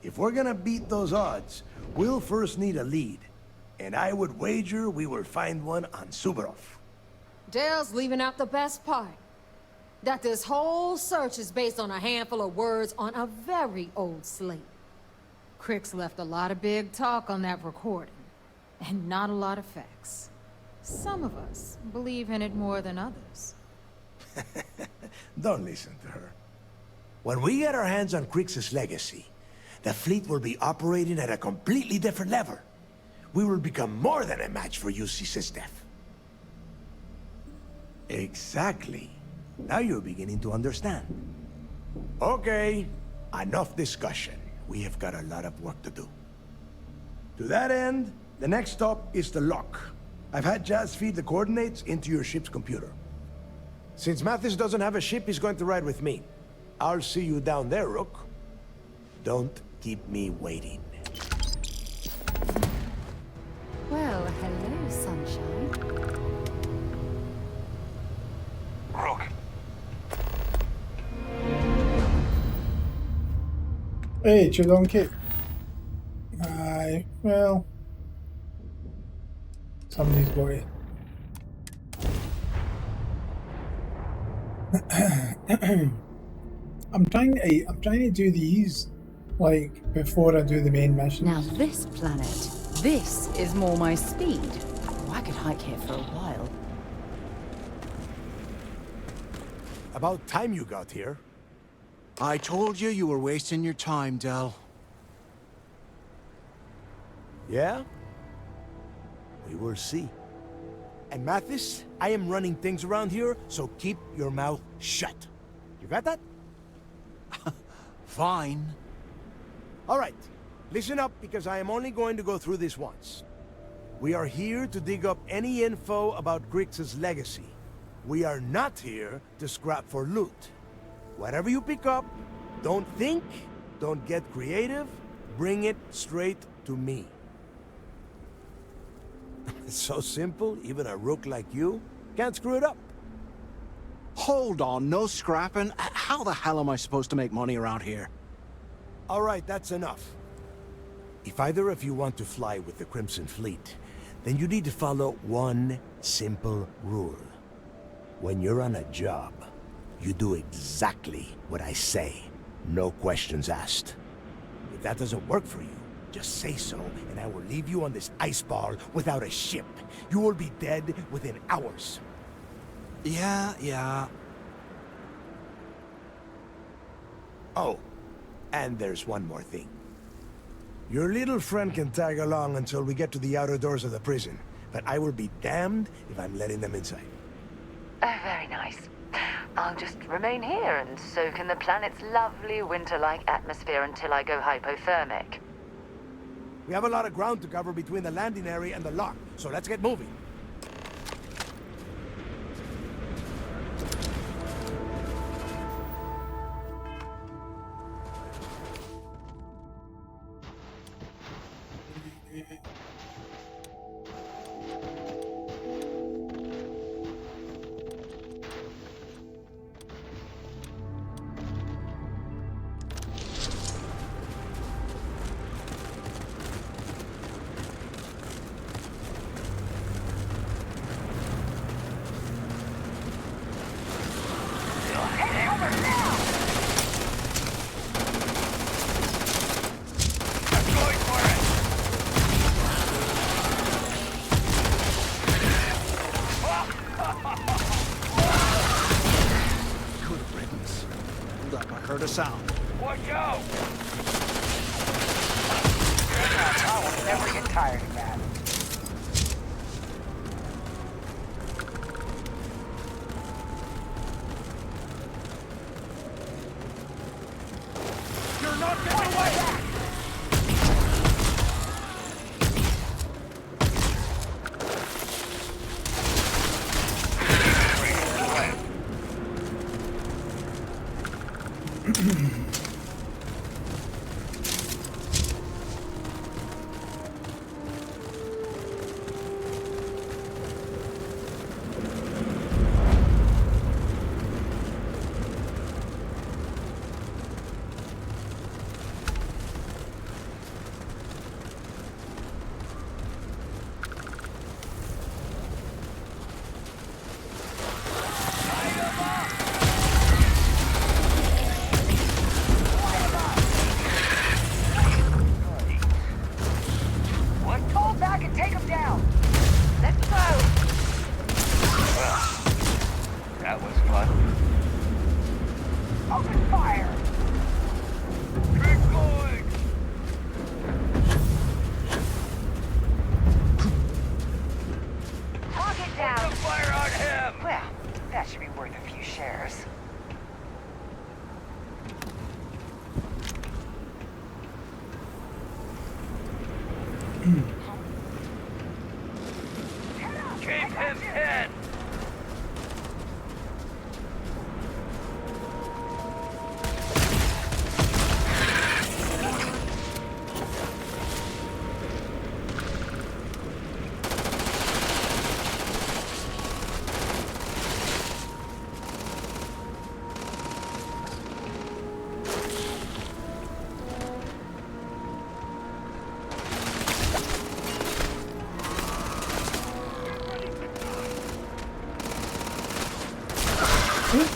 If we're gonna beat those odds, we'll first need a lead. And I would wager we will find one on Suvorov. Dale's leaving out the best part. That this whole search is based on a handful of words on a very old slate. Crix left a lot of big talk on that recording, and not a lot of facts. Some of us believe in it more than others. Don't listen to her. When we get our hands on Crix's legacy, the fleet will be operating at a completely different level. We will become more than a match for UC Sysdef. Exactly. Now you're beginning to understand. Okay, enough discussion. We have got a lot of work to do. To that end, the next stop is the lock. I've had Jazz feed the coordinates into your ship's computer. Since Mathis doesn't have a ship, he's going to ride with me. I'll see you down there, Rook. Don't keep me waiting. Well, hello, sunshine. Rook. Hey, Chudonki. Aye, well... Somebody's got it. I'm trying to do these like before I do the main mission. Now this planet, this is more my speed. Oh, I could hike here for a while. About time you got here. I told you you were wasting your time, Del. Yeah? We will see. And Mathis, I am running things around here, so keep your mouth shut. You got that? Fine. All right. Listen up, because I am only going to go through this once. We are here to dig up any info about Grix's legacy. We are not here to scrap for loot. Whatever you pick up, don't think, don't get creative, bring it straight to me. It's so simple, even a rook like you can't screw it up. Hold on, no scrapping? How the hell am I supposed to make money around here? All right, that's enough. If either of you want to fly with the Crimson Fleet, then you need to follow one simple rule. When you're on a job, you do exactly what I say. No questions asked. If that doesn't work for you, just say so, and I will leave you on this ice ball without a ship. You will be dead within hours. Yeah. Oh, and there's one more thing. Your little friend can tag along until we get to the outer doors of the prison, but I will be damned if I'm letting them inside. Oh, very nice. I'll just remain here and soak in the planet's lovely winter-like atmosphere until I go hypothermic. We have a lot of ground to cover between the landing area and the lock, so let's get moving. Heard a sound. Watch out! I will never get tired of that. You're not getting away!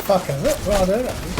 Fuck is it? Well, there it is.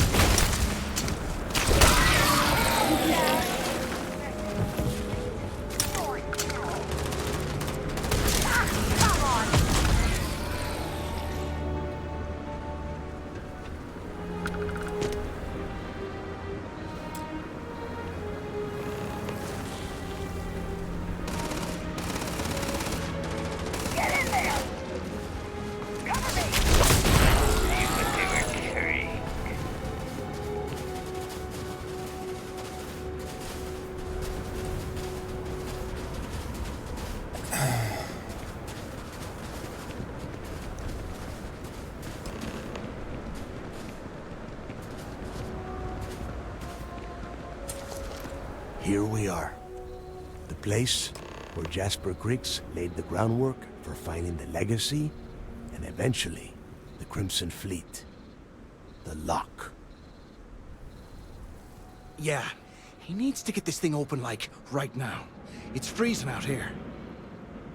The place where Jasper Griggs laid the groundwork for finding the Legacy, and eventually, the Crimson Fleet. The lock. Yeah, he needs to get this thing open, like, right now. It's freezing out here.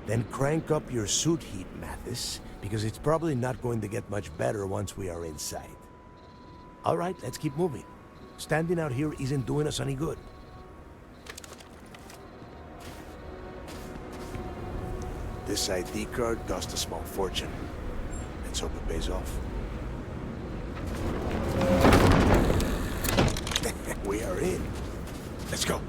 Then crank up your suit heat, Mathis, because it's probably not going to get much better once we are inside. All right, let's keep moving. Standing out here isn't doing us any good. This ID card cost a small fortune. Let's hope it pays off. We are in. Let's go.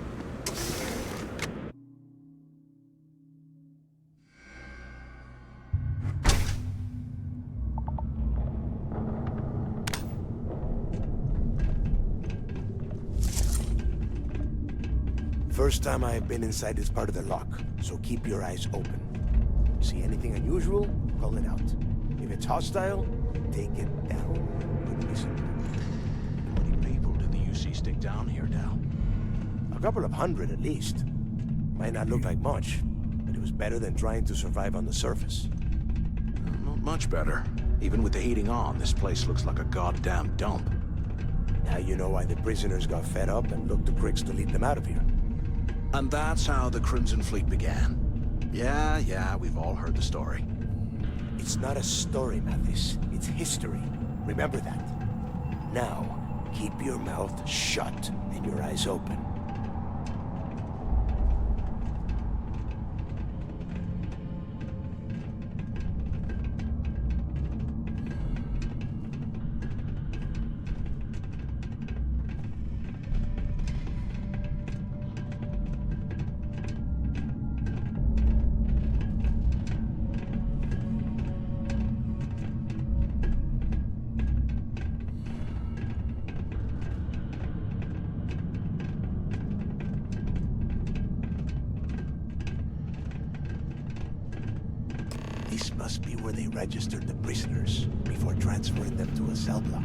First time I have been inside this part of the lock, so keep your eyes open. See anything unusual, call it out. If it's hostile, take it down. Good reason. How many people did the UC stick down here, Dal? A couple of hundred at least. Might not look like much, but it was better than trying to survive on the surface. Not much better. Even with the heating on, this place looks like a goddamn dump. Now you know why the prisoners got fed up and looked to Griggs to lead them out of here. And that's how the Crimson Fleet began. Yeah, we've all heard the story. It's not a story, Mathis. It's history. Remember that. Now, keep your mouth shut and your eyes open. This must be where they registered the prisoners before transferring them to a cell block.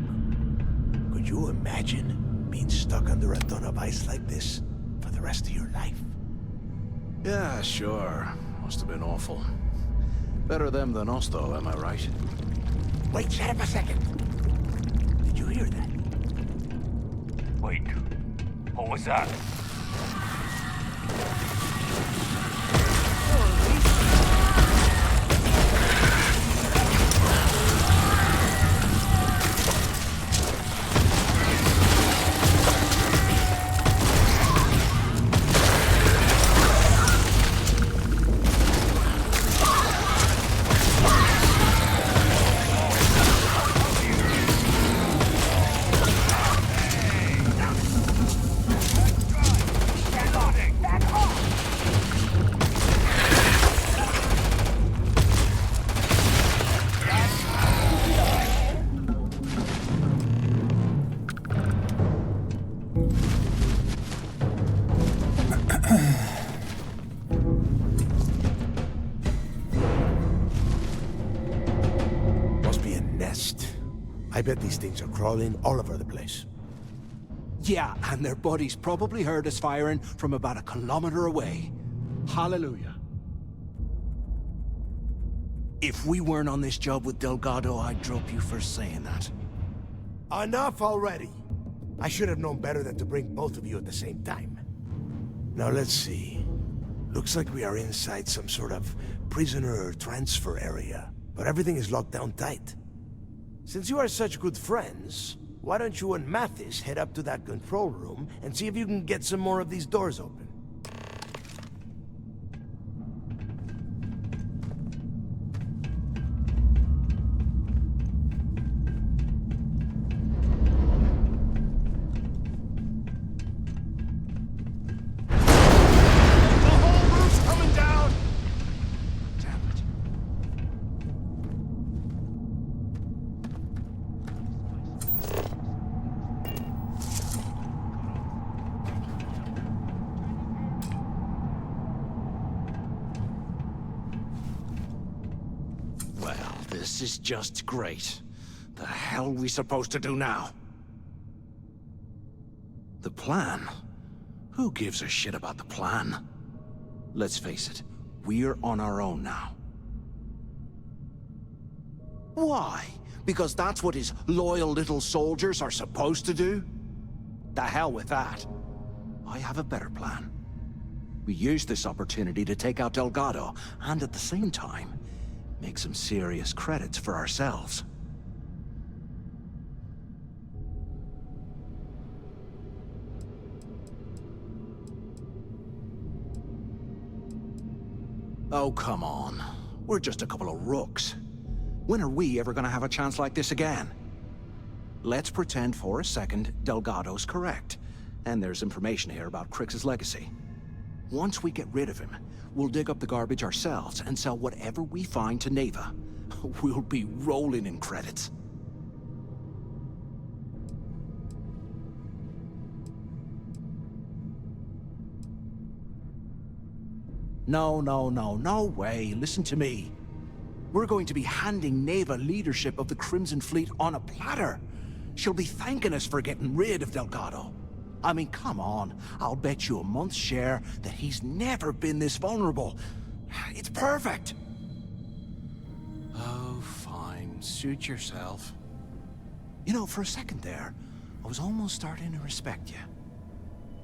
Could you imagine being stuck under a ton of ice like this for the rest of your life? Yeah, sure. Must have been awful. Better them than us, though, am I right? Wait, shut up a second. Did you hear that? Wait, what was that? I bet these things are crawling all over the place. Yeah, and their buddies probably heard us firing from about a kilometer away. Hallelujah. If we weren't on this job with Delgado, I'd drop you for saying that. Enough already! I should have known better than to bring both of you at the same time. Now let's see. Looks like we are inside some sort of prisoner transfer area, but everything is locked down tight. Since you are such good friends, why don't you and Mathis head up to that control room and see if you can get some more of these doors open? This is just great. The hell are we supposed to do now? The plan? Who gives a shit about the plan? Let's face it, we're on our own now. Why? Because that's what his loyal little soldiers are supposed to do? The hell with that. I have a better plan. We use this opportunity to take out Delgado, and at the same time, make some serious credits for ourselves. Oh, come on. We're just a couple of rooks. When are we ever gonna have a chance like this again? Let's pretend for a second Delgado's correct, and there's information here about Crix's legacy. Once we get rid of him, we'll dig up the garbage ourselves and sell whatever we find to Neva. We'll be rolling in credits. No way. Listen to me. We're going to be handing Neva leadership of the Crimson Fleet on a platter. She'll be thanking us for getting rid of Delgado. I mean, come on. I'll bet you a month's share that he's never been this vulnerable. It's perfect. Oh, fine. Suit yourself. You know, for a second there, I was almost starting to respect you.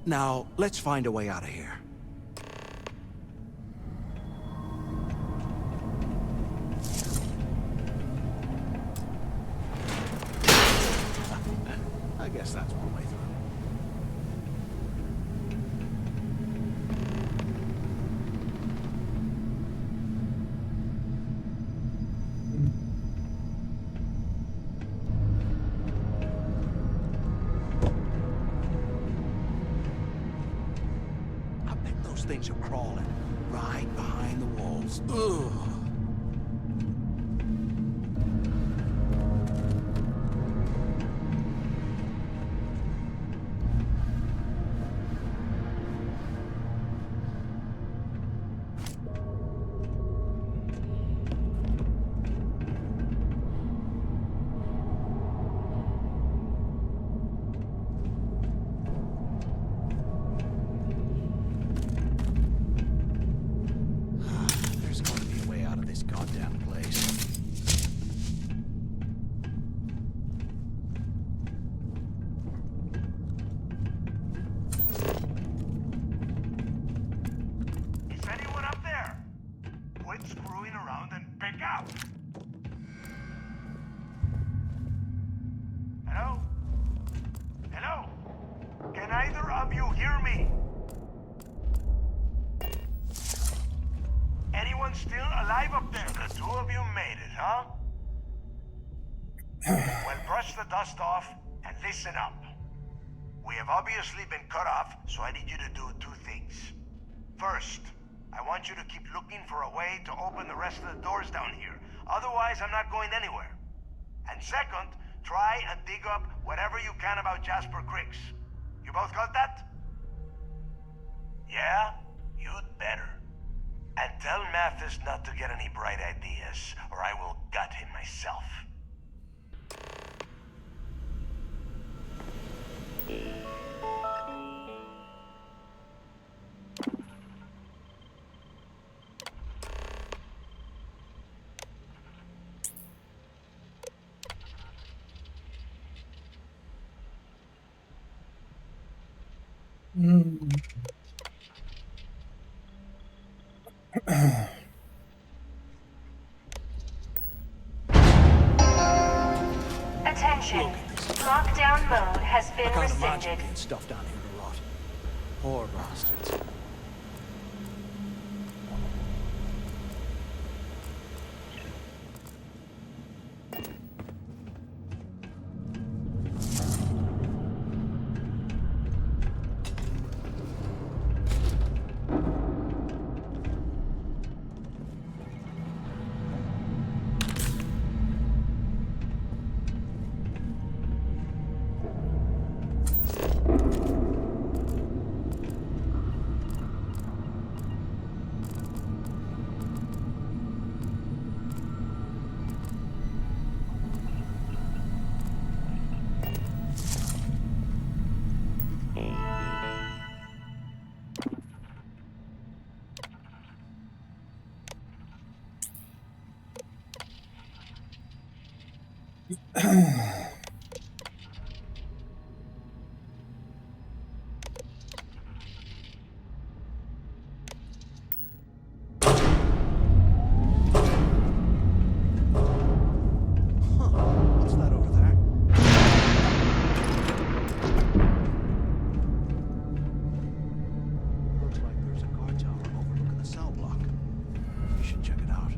Now, let's find a way out of here. I guess that's one way through. I bet those things are crawling right behind the walls. Ugh. Dust off and listen up. We have obviously been cut off, so I need you to do two things. First, I want you to keep looking for a way to open the rest of the doors down here. Otherwise, I'm not going anywhere. And second, try and dig up whatever you can about Jasper Crix. You both got that? Yeah? You'd better. And tell Mathis not to get any bright ideas, or I will gut him myself. Attention. Lockdown mode has been rescinded. Stuff down here to rot. Poor bastards. What's that over there? Looks like there's a guard tower overlooking the cell block. We should check it out.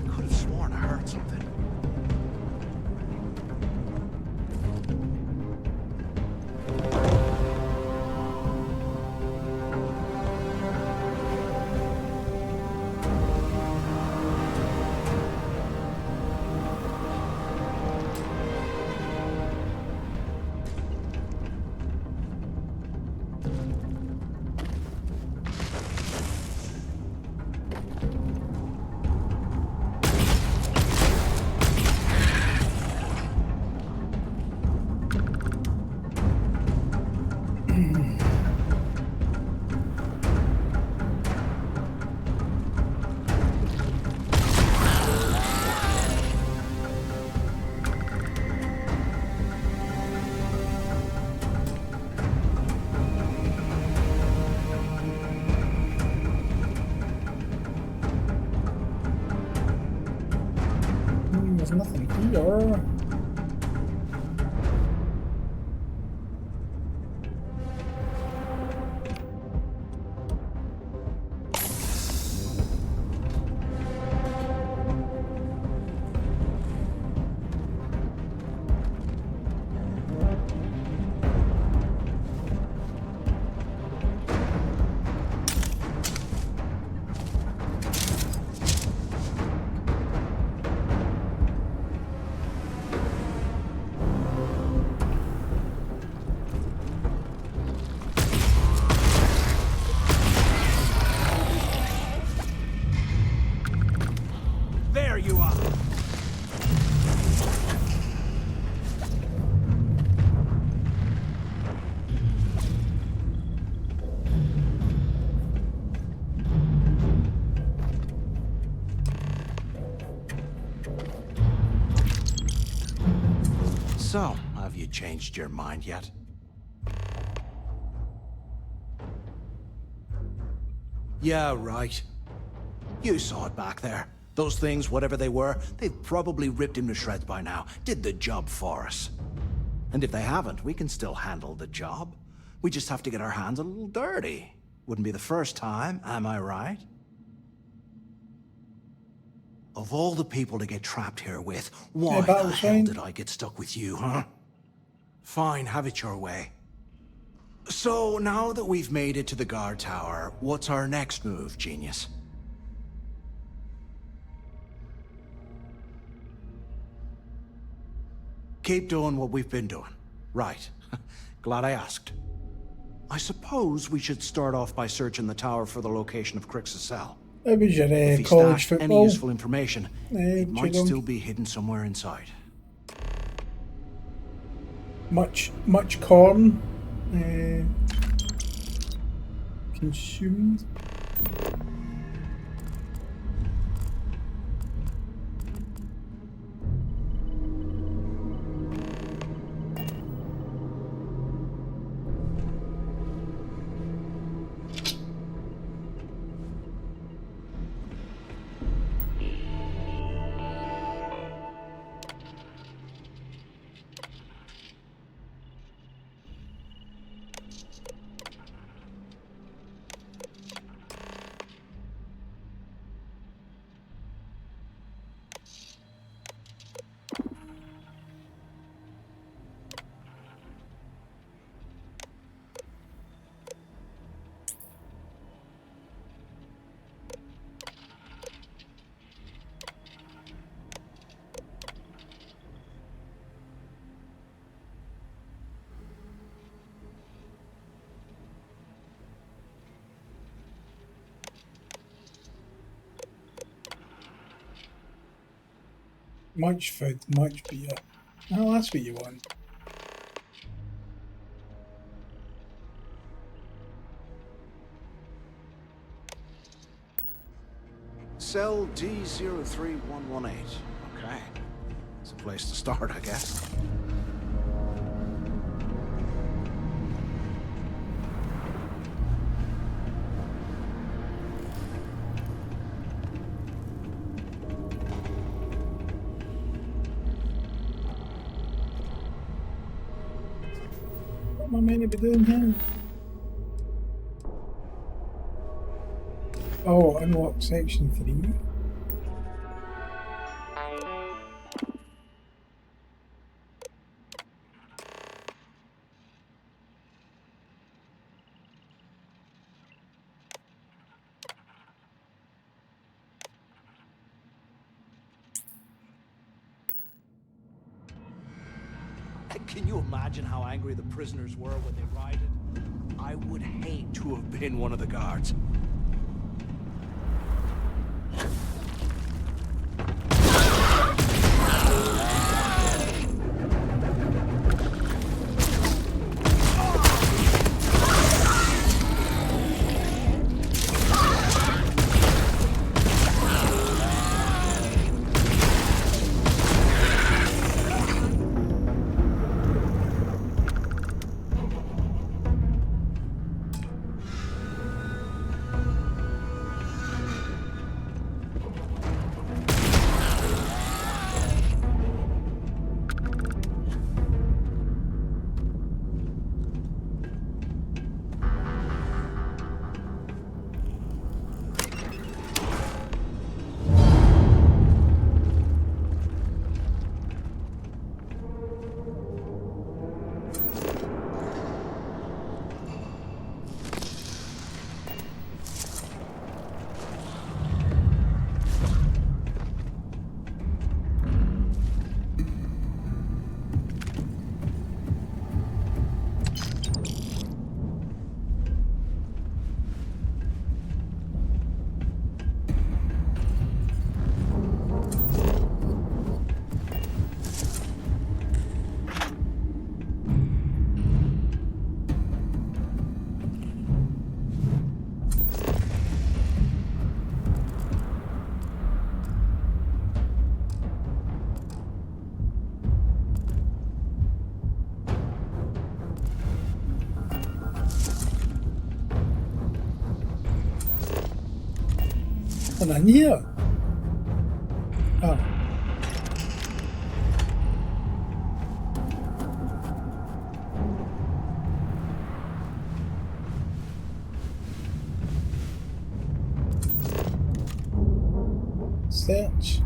Could have sworn I heard something. There's nothing here. There you are. So, have you changed your mind yet? Yeah, right. You saw it back there. Those things, whatever they were, they've probably ripped him to shreds by now. Did the job for us. And if they haven't, we can still handle the job. We just have to get our hands a little dirty. Wouldn't be the first time, am I right? Of all the people to get trapped here with, why the hell did I get stuck with you, huh? Fine, have it your way. So, now that we've made it to the guard tower, what's our next move, genius? Keep doing what we've been doing. Right. Glad I asked. I suppose we should start off by searching the tower for the location of Crix's cell. It was your If he college stashed any football. useful information, it might still be hidden somewhere inside. Much corn consumed. Much food, much beer. Oh, that's what you want. Cell D03118. Okay. It's a place to start, I guess. What am I meant to be doing here? Oh, unlock section 3. Can you imagine how angry the prisoners were when they rioted? I would hate to have been one of the guards. And in here. Oh. Search.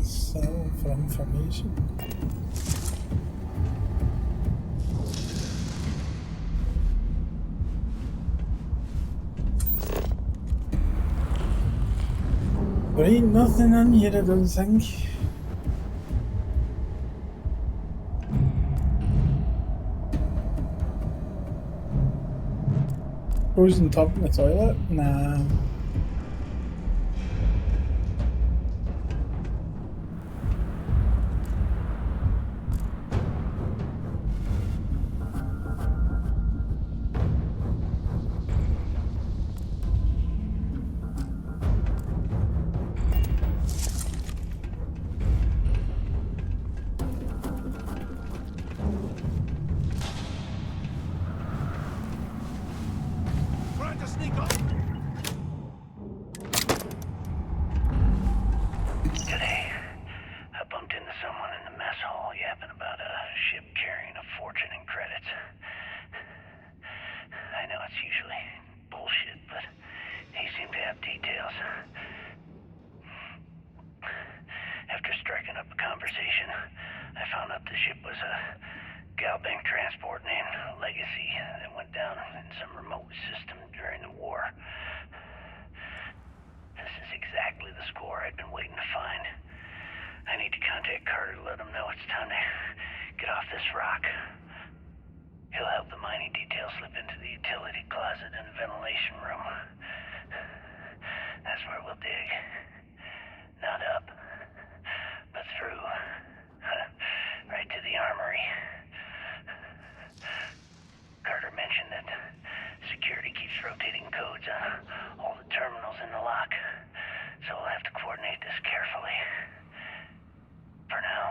Cell for information. There ain't nothing in here, I don't think. Frozen tub in the toilet? Nah. Today, I bumped into someone in the mess hall yapping about a ship carrying a fortune in credits. I know it's usually bullshit, but he seemed to have details. After striking up a conversation, I found out the ship was a Galbank transport named Legacy that went down in some remote system during the war. This is exactly the score I'd been waiting to find. I need to contact Carter to let him know it's time to get off this rock. He'll help the mining detail slip into the utility closet in the ventilation room. That's where we'll dig. Not up, but through. Right to the armory. Carter mentioned that security keeps rotating codes on all the terminals in the lock, so we'll have to coordinate this carefully. For now,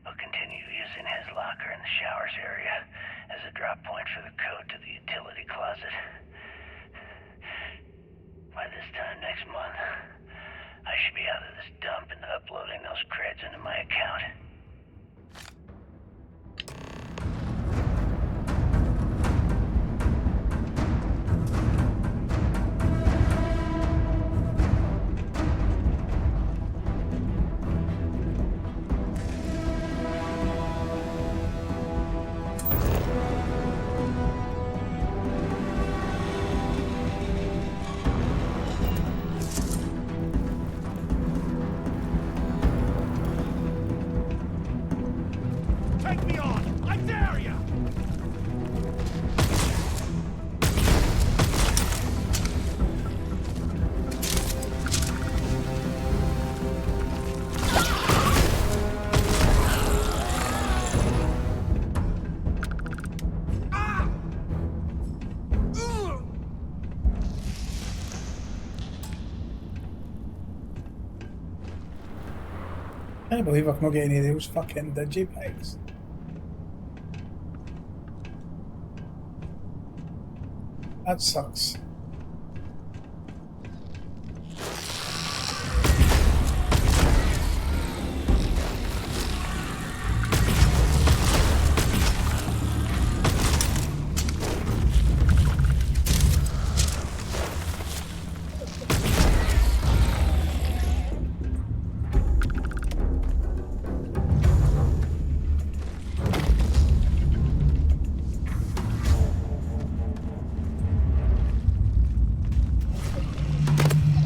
we'll continue using his locker in the showers area as a drop point for the code to the utility closet. By this time next month, I should be out of this dump and uploading those creds into my account. Take me on! I dare ya! I can't believe I've not got any of those fucking digipegs. That sucks.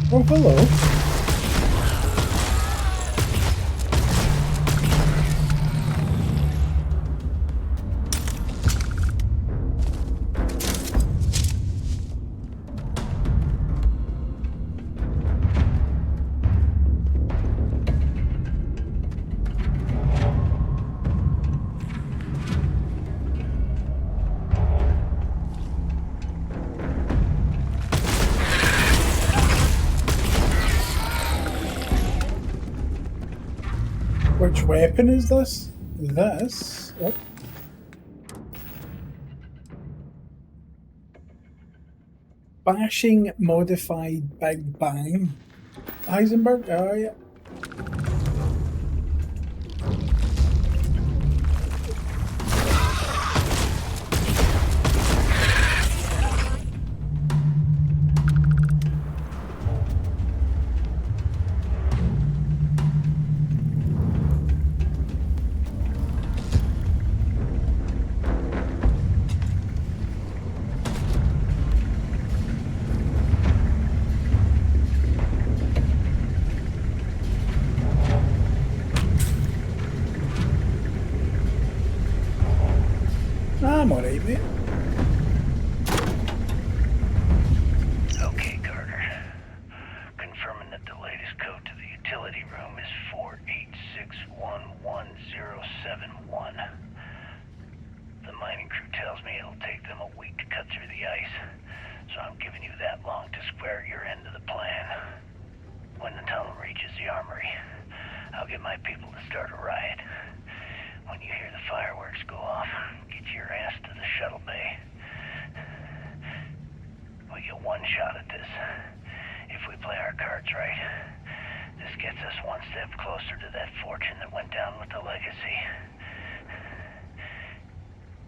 Oh, hello. Which weapon is this? This? Oh. Bashing modified Big Bang. Heisenberg? Oh, yeah. I'm alright, mate. Okay, Carter. Confirming that the latest code to the utility room is 486111071. The mining crew tells me it'll take them a week to cut through the ice, so I'm giving you that long to square your end of the plan. When the tunnel reaches the armory, I'll get my people to start a riot. When you hear the fireworks go off, get your ass to the shuttle bay. We get one shot at this. If we play our cards right, this gets us one step closer to that fortune that went down with the legacy.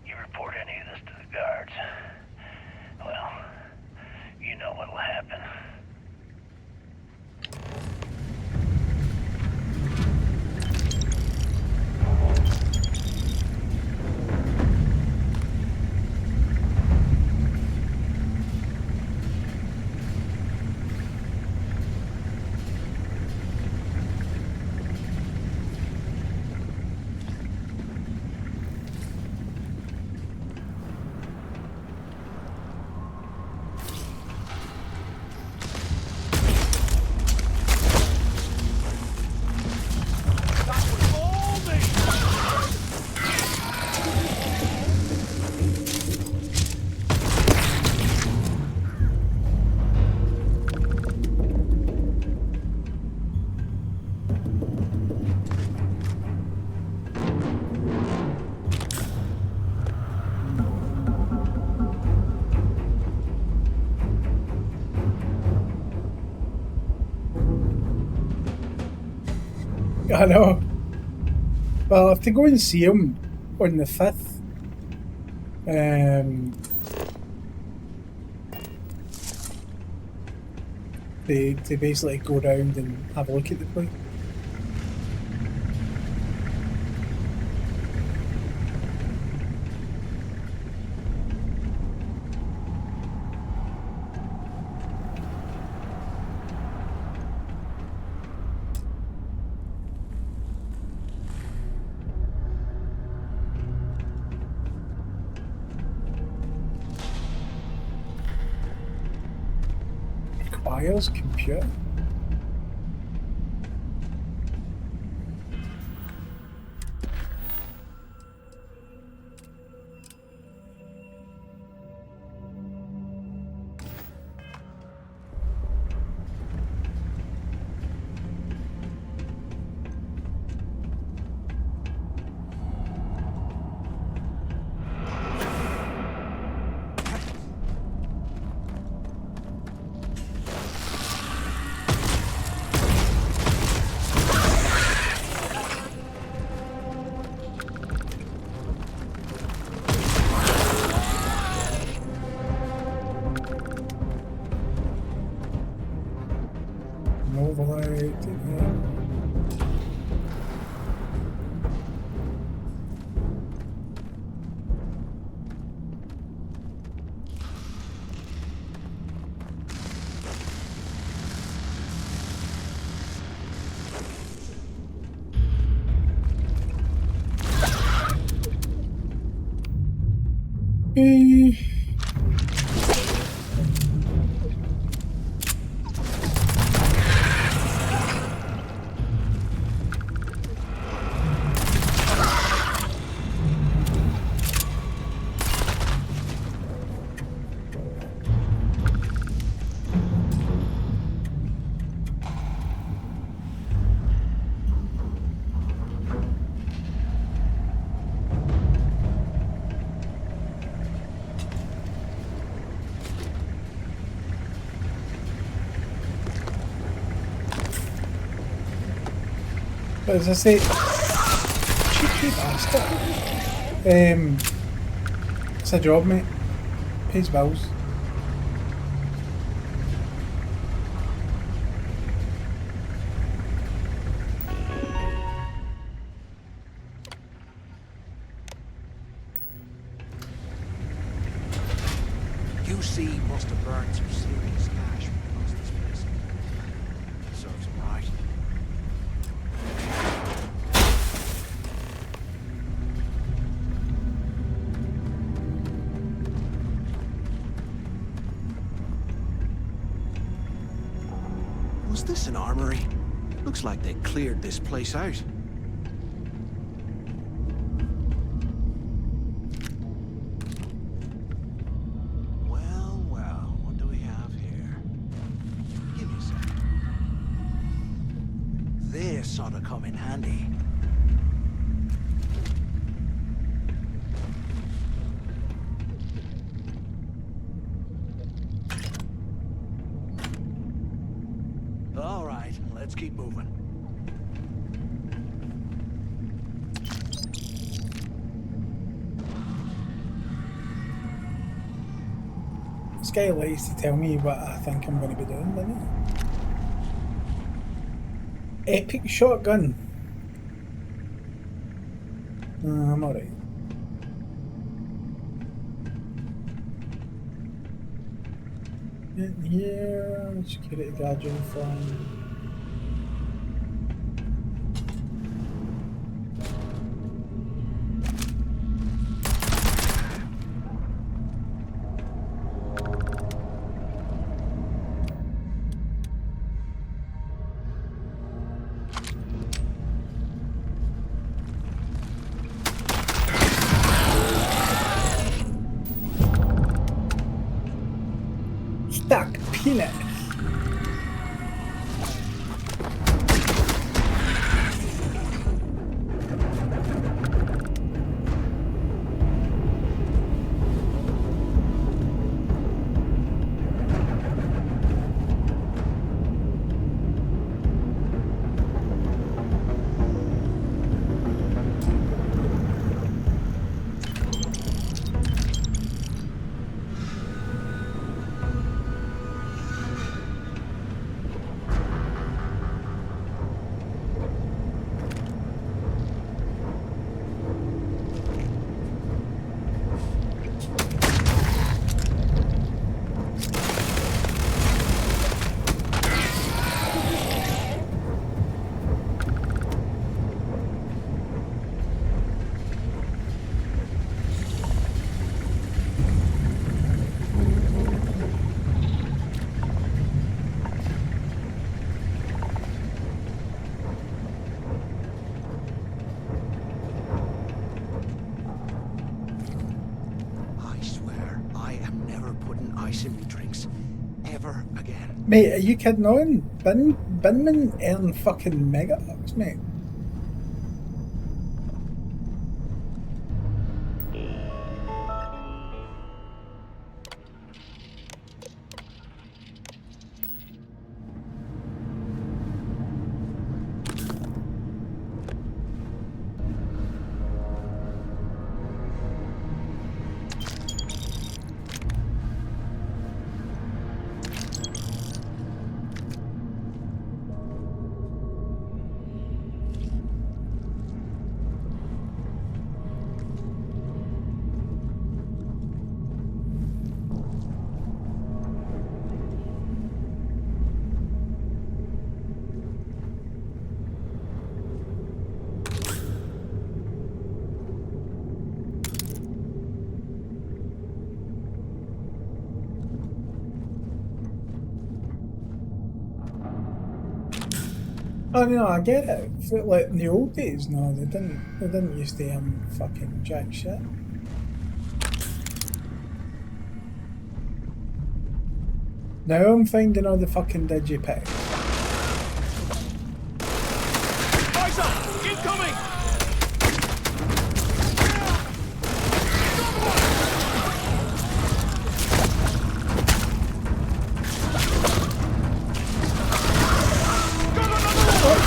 You report any of this to the guards, well, you know what'll happen. I know. Well, I have to go and see him on the 5th. To basically go round and have a look at the place. Requires computer. But as I say, cheeky bastard. It's a job, mate. Pays bills. QC must have burned some serious cash when he lost this place. Serves him right. Was this an armory? Looks like they cleared this place out. Well, well, what do we have here? Give me a second. This ought to come in handy. All right, let's keep moving. This guy likes to tell me what I think I'm going to be doing, doesn't he? Epic shotgun. I'm alright. In here, security guard uniform. Stuck peanut. putting ice in me drinks ever again. Mate, are you kidding on? Binman earn fucking megabucks, mate. Oh no, I get it. Like in the old days, no, they didn't used to fucking jack shit. Now I'm finding all the fucking digipacks. Eyes up! Incoming!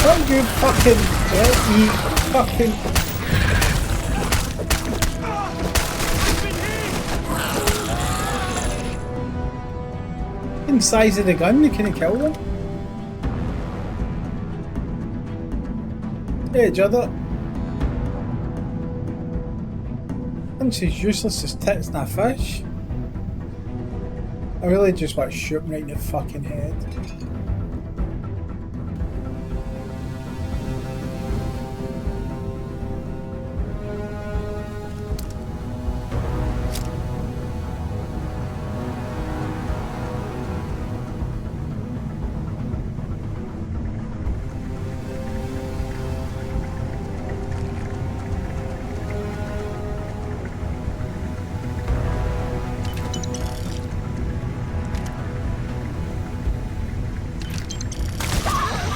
Don't you fucking let me fucking... In size of the gun, you can't kill them. Hey, Judder. Thinks he's useless as tits in a fish. I really just want to shoot him right in the fucking head.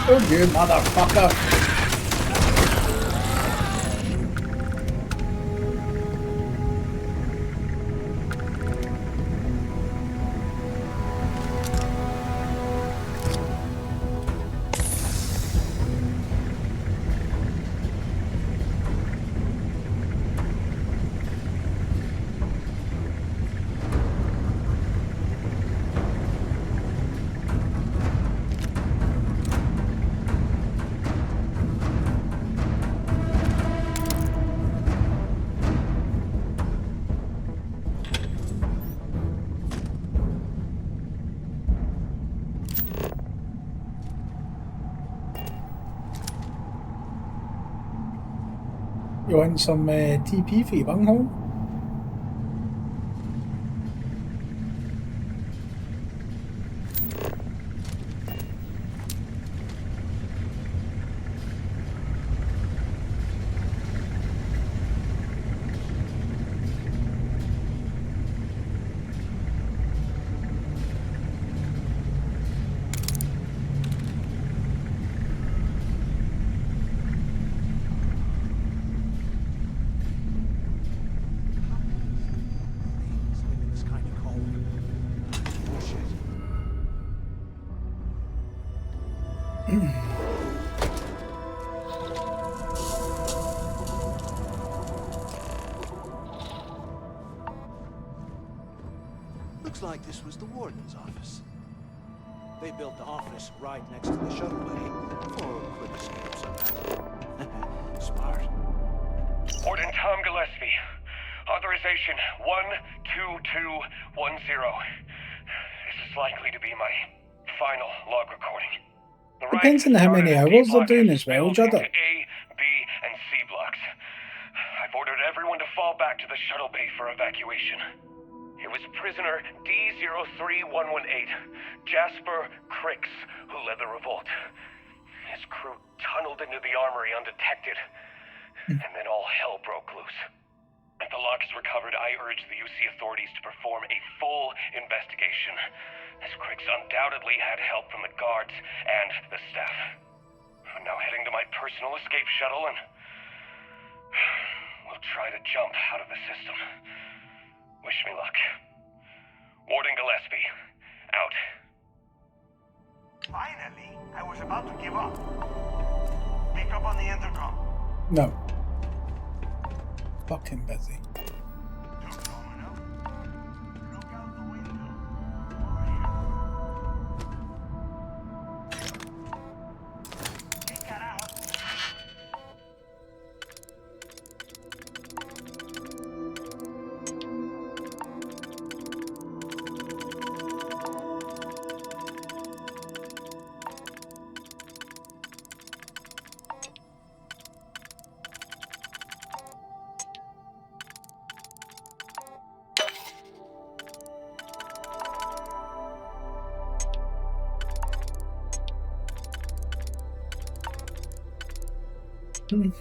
Oh, you motherfucker! You want some TP for your bunghole? Looks like this was the warden's office. They built the office right next to the shuttle bay for quick escapes and that. Smart. Warden Tom Gillespie. Authorization 12210. This is likely to be my final log recording. The Depends on how many hours they're doing as well, Judder. A, B, and C blocks. I've ordered everyone to fall back to the shuttle bay for evacuation. It was prisoner D03118, Jasper Crix, who led the revolt. His crew tunneled into the armory undetected, and then all hell broke loose. The lock is recovered. uncovered, I urge the UC authorities to perform a full investigation, as Crix undoubtedly had help from the guards and the staff. I'm now heading to my personal escape shuttle and we'll try to jump out of the system. Wish me luck. Warden Gillespie, out. Finally, I was about to give up. Pick up on the intercom. No. Fucking busy. Quit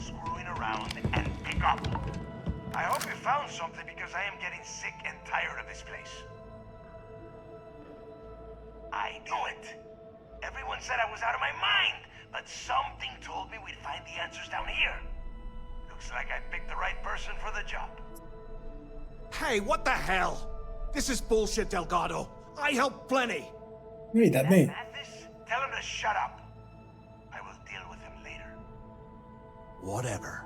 screwing around and pick up. I hope you found something because I am getting sick and tired of this place. I knew it. Everyone said I was out of my mind, but something told me we'd find the answers down here. Looks like I picked the right person for the job. Hey, what the hell? This is bullshit, Delgado. I helped plenty. No, he didn't. Mathis, tell him to shut up. I will deal with him later. Whatever.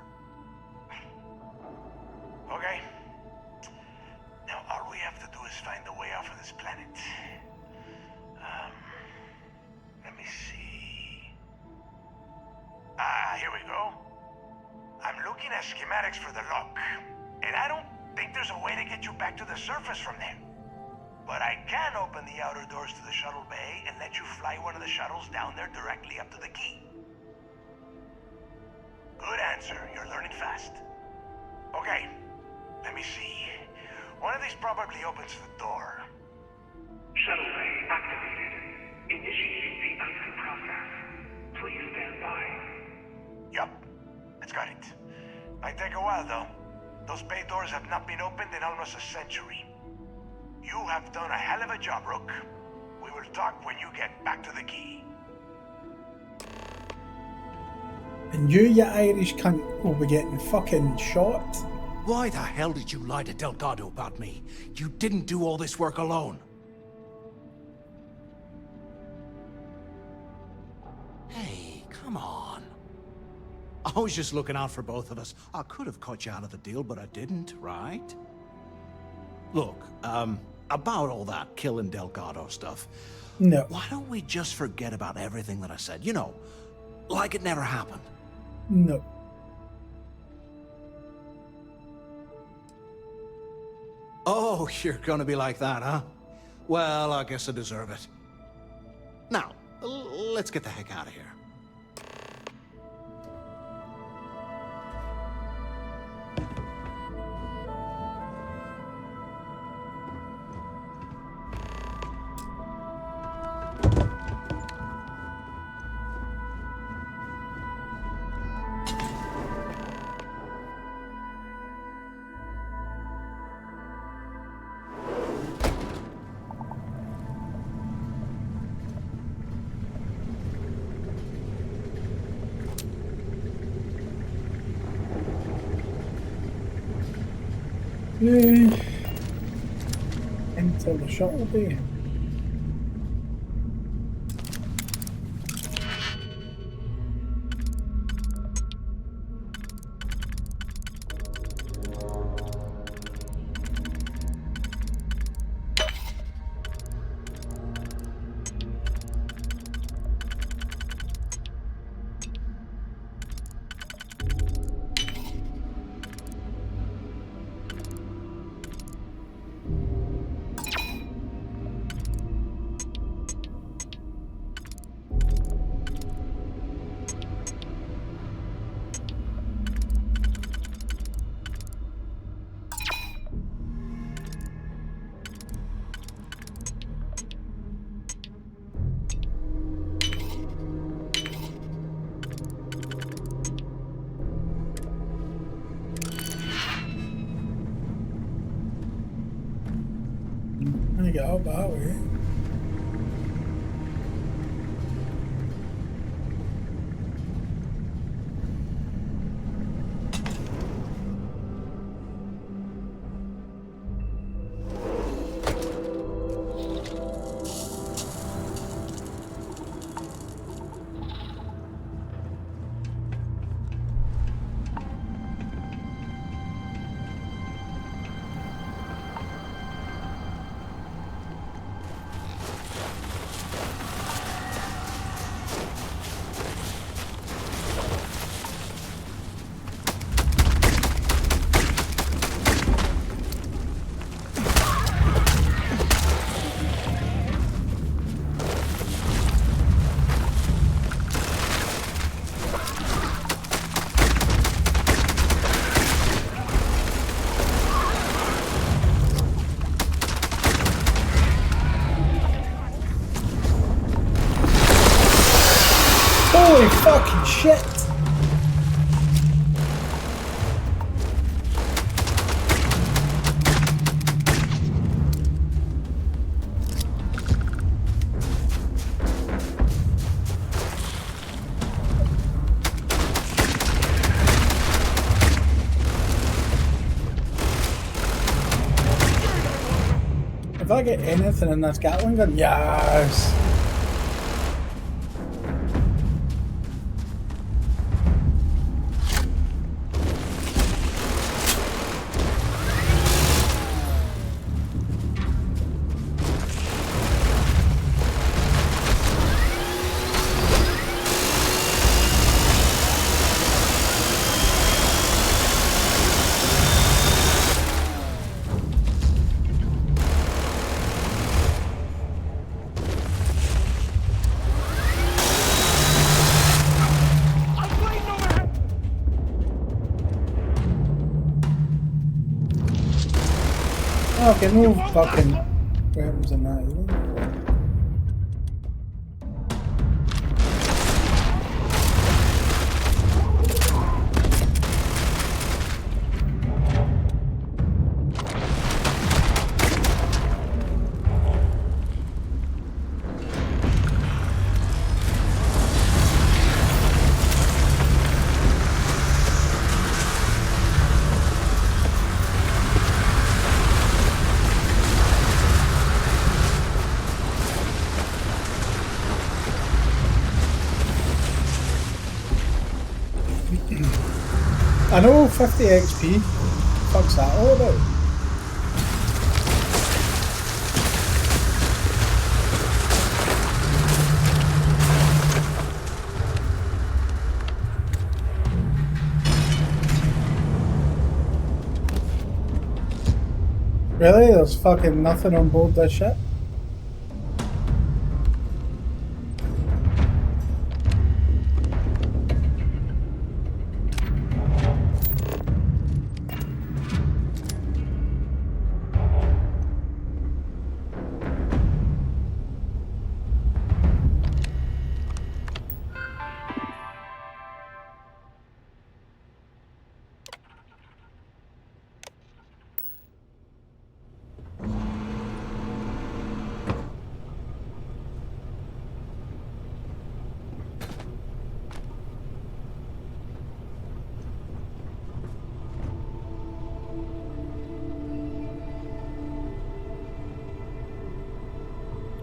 Okay. Now all we have to do is find a way off of this planet. Let me see. Here we go. I'm looking at schematics for the lock, and I don't think there's a way to get you back to the surface from there. But I can open the outer doors to the shuttle bay and let you fly one of the shuttles down there directly up to the key. Good answer. You're learning fast. Okay, let me see. One of these probably opens the door. Shuttle bay activated. Initiating the exit process. Please stand by. Yup, it's got it. Might take a while though. Those bay doors have not been opened in almost a century. You have done a hell of a job, Rook. We will talk when you get back to the key. And you Irish cunt, will be getting fucking shot. Why the hell did you lie to Delgado about me? You didn't do all this work alone. Hey, come on. I was just looking out for both of us. I could have cut you out of the deal, but I didn't, right? Look, about all that killing Delgado stuff. No. Why don't we just forget about everything that I said? You know, like it never happened. No. Oh, you're gonna be like that, huh? Well, I guess I deserve it. Now, let's get the heck out of here. Until the shuttle bay. I'm gonna get up that way. Holy fucking shit! If I get anything in this Gatling gun, yes! Okay, no fucking weapons in that either. I know 50 XP. Fuck's that all about? Really? There's fucking nothing on board this ship?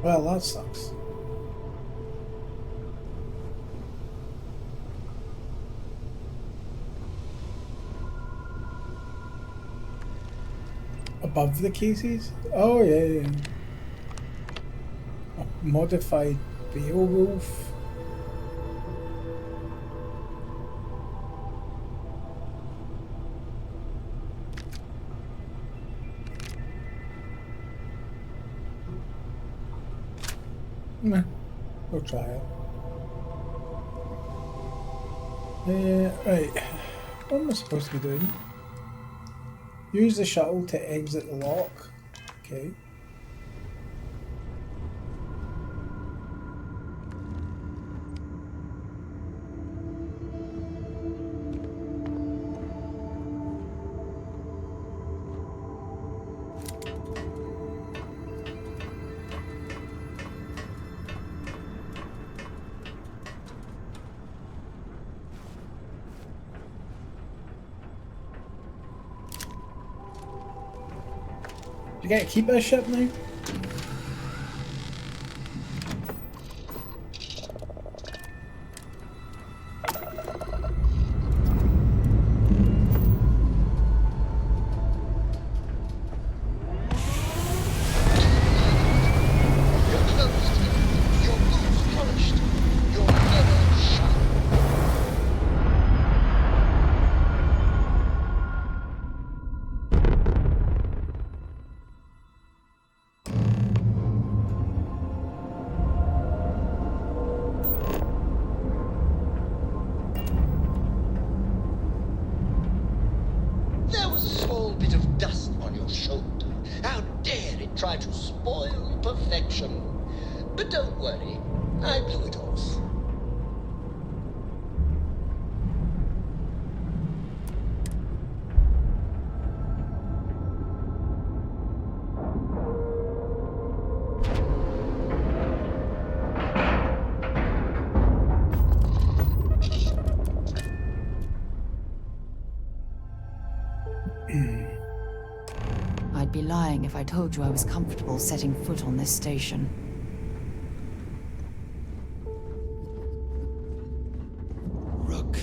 Well, that sucks. Above the cases? Oh yeah. A modified Beowulf. Nah, we'll try it. Right. What am I supposed to be doing? Use the shuttle to exit the lock. Okay. you get to keep this ship now? There was a small bit of dust on your shoulder. How dare it try to spoil perfection? But don't worry, I blew it off. I'd be lying if I told you I was comfortable setting foot on this station. Rook.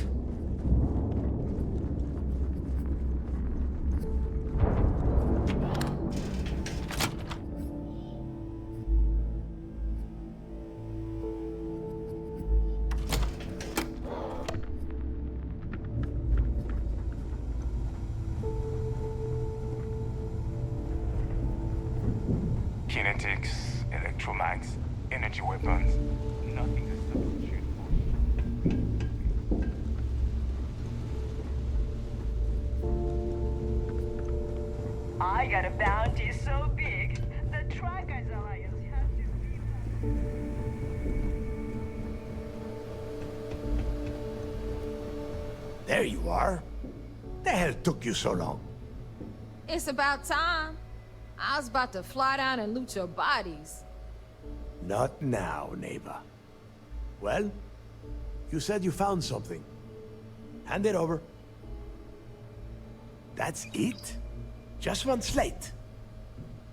Kinetics, electromags, energy weapons. Nothing to substitute for. I got a bounty so big, the Trackers Alliance has to be... There you are. The hell took you so long? It's about time. I was about to fly down and loot your bodies. Not now, neighbor. Well, you said you found something. Hand it over. That's it? Just one slate?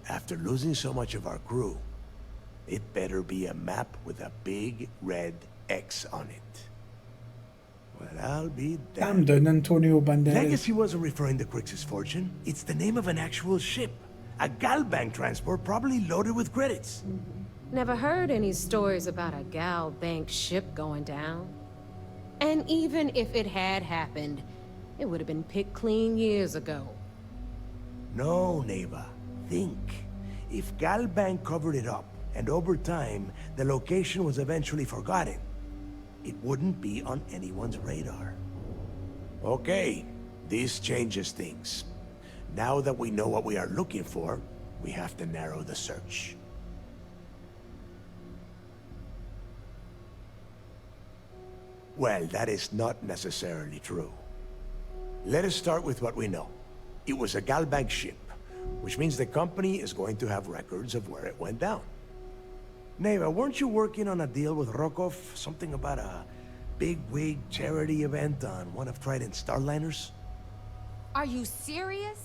After losing so much of our crew, it better be a map with a big red X on it. Well, I'll be damned. Calm down, Antonio Banderas. Legacy wasn't referring to Crix's fortune. It's the name of an actual ship. A Galbank transport probably loaded with credits. Never heard any stories about a Gal Bank ship going down. And even if it had happened, it would have been picked clean years ago. No, neighbor. Think. If Galbank covered it up, and over time, the location was eventually forgotten, it wouldn't be on anyone's radar. Okay, this changes things. Now that we know what we are looking for, we have to narrow the search. Well, that is not necessarily true. Let us start with what we know. It was a Galbank ship, which means the company is going to have records of where it went down. Neva, weren't you working on a deal with Rokov? Something about a big-wig charity event on one of Trident's Starliners? Are you serious?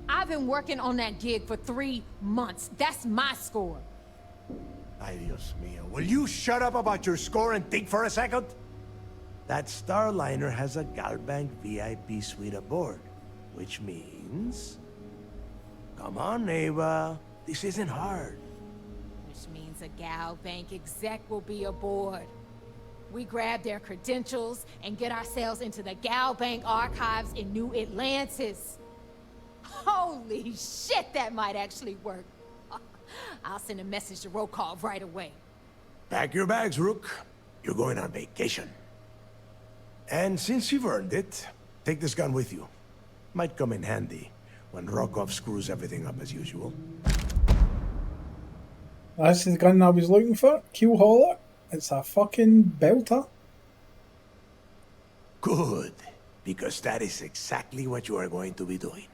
I've been working on that gig for 3 months. That's my score. Ay, Dios mío. Will you shut up about your score and think for a second? That Starliner has a Galbank VIP suite aboard, which means... Come on, Neva. This isn't hard. Which means a Gal Bank exec will be aboard. We grab their credentials and get ourselves into the Gal Bank archives in New Atlantis. Holy shit, that might actually work. I'll send a message to Rokov right away. Pack your bags, Rook. You're going on vacation. And since you've earned it, take this gun with you. Might come in handy when Rokov screws everything up as usual. That's the gun I was looking for. Kill Hauler. It's a fucking belter. Good, because that is exactly what you are going to be doing.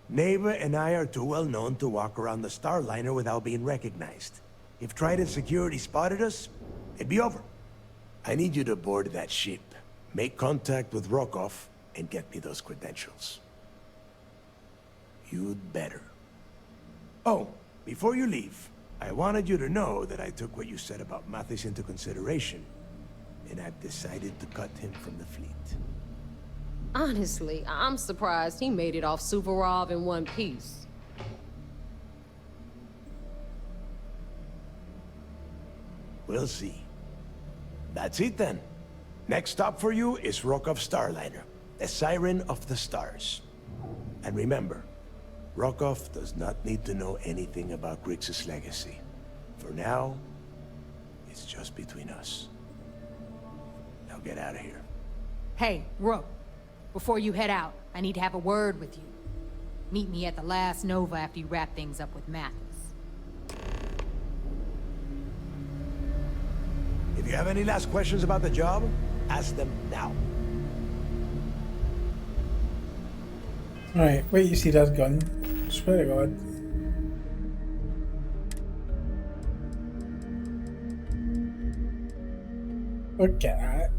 Neva and I are too well known to walk around the Starliner without being recognized. If Trident security spotted us, it'd be over. I need you to board that ship, make contact with Rokov, and get me those credentials. You'd better. Oh, before you leave, I wanted you to know that I took what you said about Mathis into consideration, and I've decided to cut him from the fleet. Honestly, I'm surprised he made it off Suvorov in one piece. We'll see. That's it then. Next stop for you is Rokov Starliner, the Siren of the Stars. And remember, Rokov does not need to know anything about Grixis' legacy. For now, it's just between us. Now get out of here. Hey, Rook. Before you head out, I need to have a word with you. Meet me at the last Nova after you wrap things up with Mathis. If you have any last questions about the job, ask them now. Right, wait, you see that gun? Swear to God. Look at that.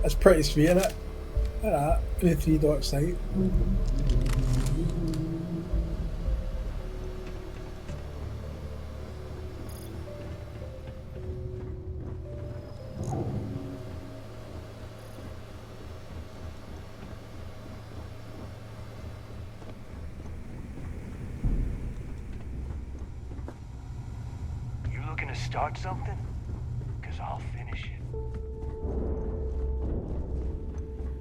That's pretty sweet, isn't it? Look at that, with the 3-dot sight. You looking to start something? Because I'll finish it.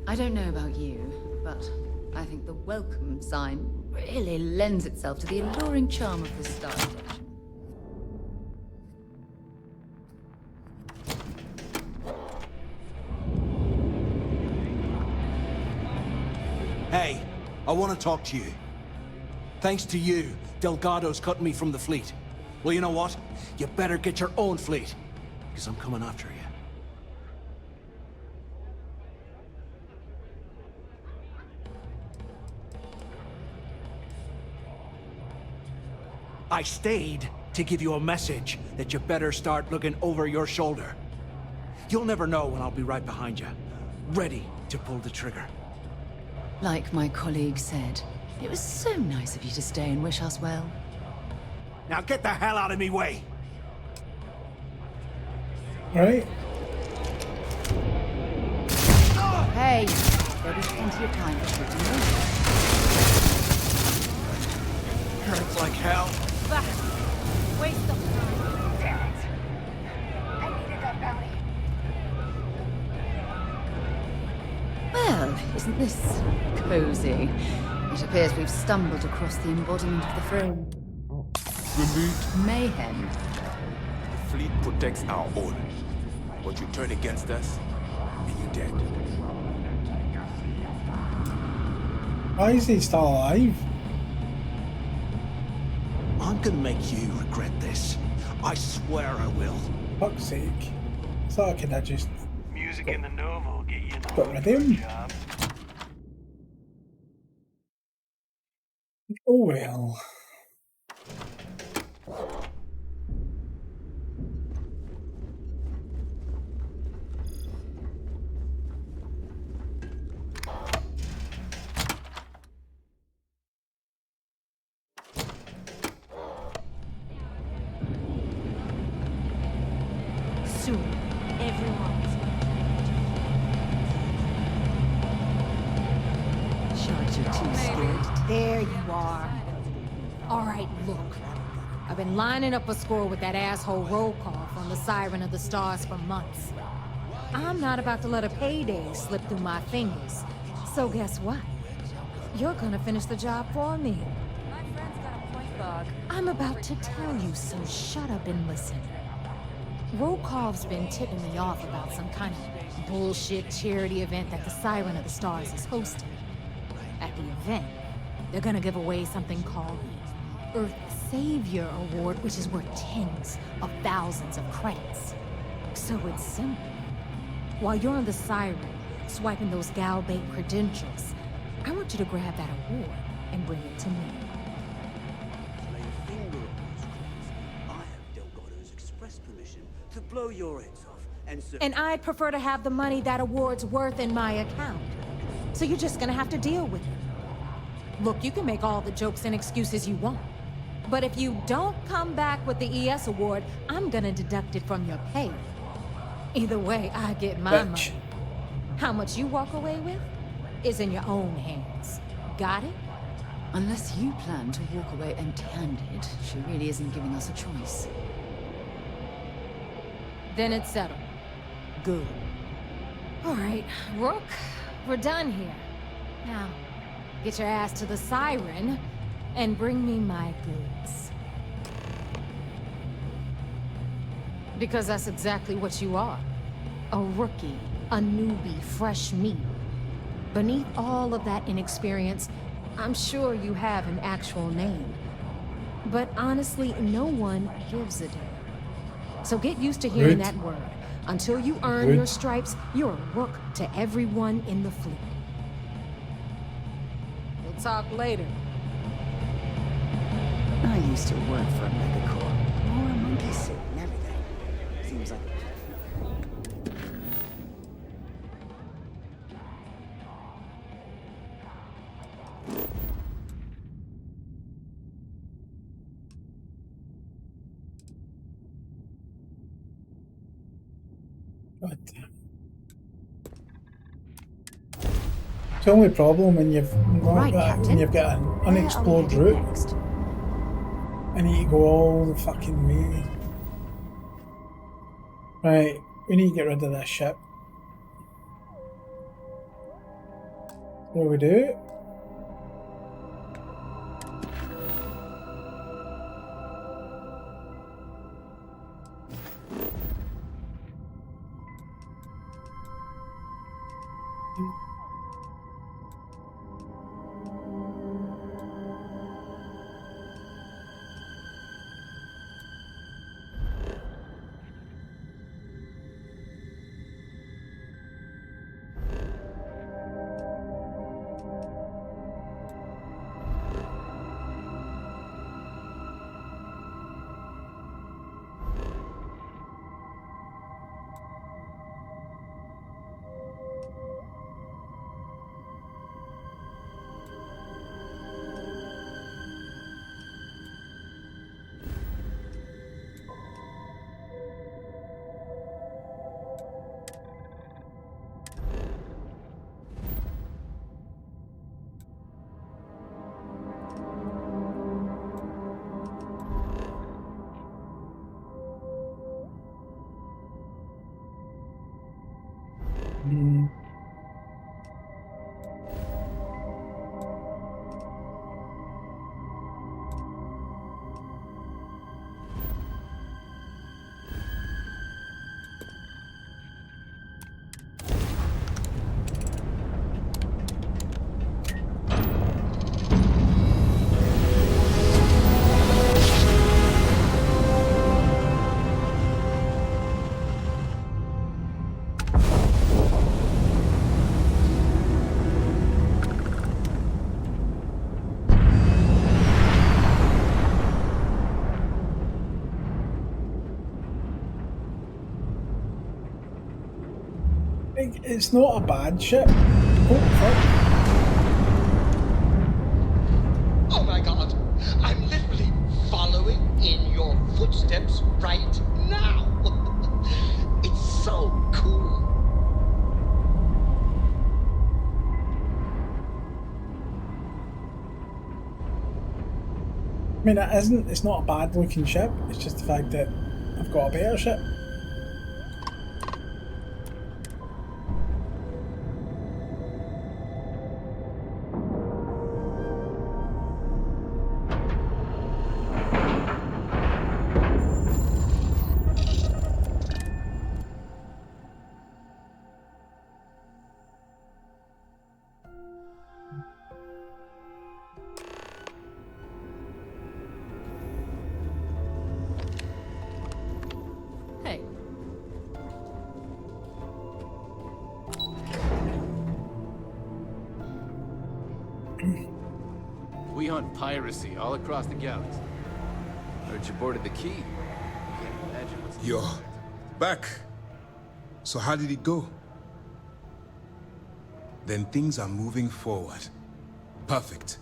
I don't know about you, but I think the welcome sign really lends itself to the alluring charm of this star station. Hey, I want to talk to you. Thanks to you, Delgado's cutting me from the fleet. Well, you know what? You better get your own fleet, because I'm coming after you. I stayed to give you a message that you better start looking over your shoulder. You'll never know when I'll be right behind you, ready to pull the trigger. Like my colleague said, it was so nice of you to stay and wish us well. Now get the hell out of me way! Right? Hey, there'll be plenty of time for shooting later. Hurts like hell. Back! Waste of time. Damn it. I needed that bounty. Well, isn't this cozy? It appears we've stumbled across the embodiment of the throne. Mayhem. The fleet protects our own. But you turn against us, and you're dead. Why is he still alive? I'm gonna make you regret this. I swear I will. Fuck's sake. I thought I could have just Music in the Nova will get you in the got rid of him. job. Oh well. everyone's. Sharks are too scared. There you are. All right, look. I've been lining up a score with that asshole roll call from the Siren of the Stars for months. I'm not about to let a payday slip through my fingers. So guess what? You're gonna finish the job for me. My friend's got a point, Bog. I'm about to tell you, so shut up and listen. Rokov's been tipping me off about some kind of bullshit charity event that the Siren of the Stars is hosting. At the event, they're gonna give away something called the Earth Savior Award, which is worth tens of thousands of credits. So it's simple. While you're on the Siren, swiping those Galbait credentials, I want you to grab that award and bring it to me. Lay a finger on those crimes. I have Delgado's express permission to blow your heads off And I'd prefer to have the money that award's worth in my account. So you're just gonna have to deal with it. Look, you can make all the jokes and excuses you want. But if you don't come back with the ES award, I'm gonna deduct it from your pay. Either way, I get my money. How much you walk away with is in your own hands. Got it? Unless you plan to walk away empty-handed, she really isn't giving us a choice. Then it's settled. Good. All right, Rook, we're done here. Now, get your ass to the Siren and bring me my goods. Because that's exactly what you are. A rookie, a newbie, fresh meat. Beneath all of that inexperience, I'm sure you have an actual name. But honestly, no one gives a damn. So get used to hearing that word. Until you earn your stripes, you're a rook to everyone in the fleet. We'll talk later. I used to work for a megacorp. Or a monkey suit and everything. Seems like... God damn. It's the only problem when you've not when you've got an unexplored route. I need to go all the fucking way. Right, we need to get rid of this ship. What do we do? It's not a bad ship. Oh, fuck. Oh my god, I'm literally following in your footsteps right now. It's so cool. I mean, it's not a bad looking ship, it's just the fact that I've got a better ship. We hunt piracy all across the galaxy. Heard you boarded the Key. Can't imagine what's... You're back. So how did it go? Then things are moving forward. Perfect.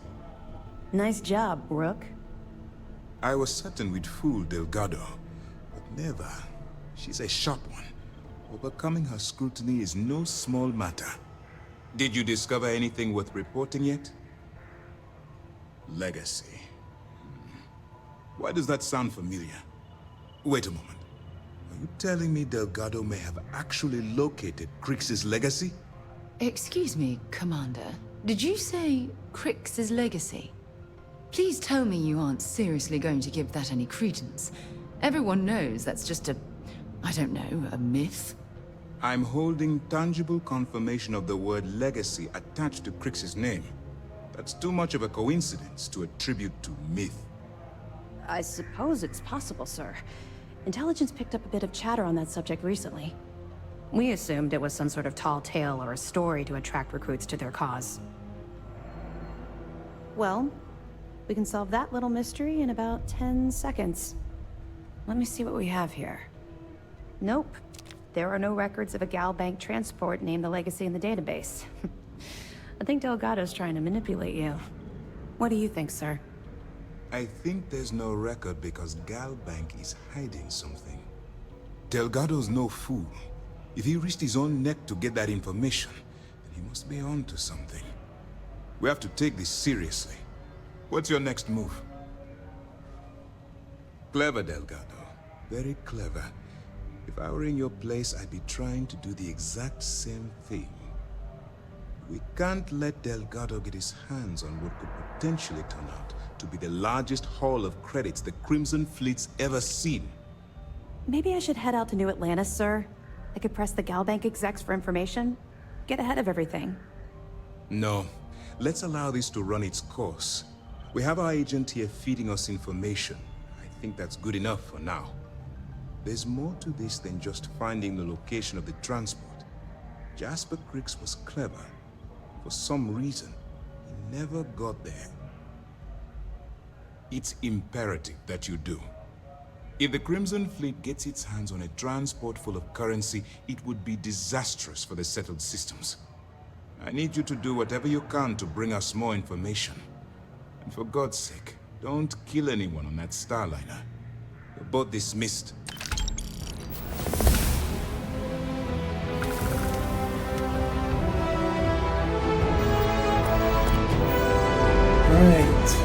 Nice job, Rook. I was certain we'd fool Delgado, but never. She's a sharp one. Overcoming her scrutiny is no small matter. Did you discover anything worth reporting yet? Legacy. Why does that sound familiar? Wait a moment. Are you telling me Delgado may have actually located Crix's legacy? Excuse me, Commander. Did you say Crix's legacy? Please tell me you aren't seriously going to give that any credence. Everyone knows that's just a... I don't know, a myth. I'm holding tangible confirmation of the word legacy attached to Crix's name. That's too much of a coincidence to attribute to myth. I suppose it's possible, sir. Intelligence picked up a bit of chatter on that subject recently. We assumed it was some sort of tall tale or a story to attract recruits to their cause. Well, we can solve that little mystery in about 10 seconds. Let me see what we have here. Nope. There are no records of a Galbank transport named the Legacy in the database. I think Delgado's trying to manipulate you. What do you think, sir? I think there's no record because Galbank is hiding something. Delgado's no fool. If he risked his own neck to get that information, then he must be on to something. We have to take this seriously. What's your next move? Clever, Delgado. Very clever. If I were in your place, I'd be trying to do the exact same thing. We can't let Delgado get his hands on what could potentially turn out to be the largest haul of credits the Crimson Fleet's ever seen. Maybe I should head out to New Atlantis, sir. I could press the Galbank execs for information. Get ahead of everything. No. Let's allow this to run its course. We have our agent here feeding us information. I think that's good enough for now. There's more to this than just finding the location of the transport. Jasper Crix was clever. For some reason, he never got there. It's imperative that you do. If the Crimson Fleet gets its hands on a transport full of currency, it would be disastrous for the settled systems. I need you to do whatever you can to bring us more information. And for God's sake, don't kill anyone on that Starliner. You're both dismissed. Right.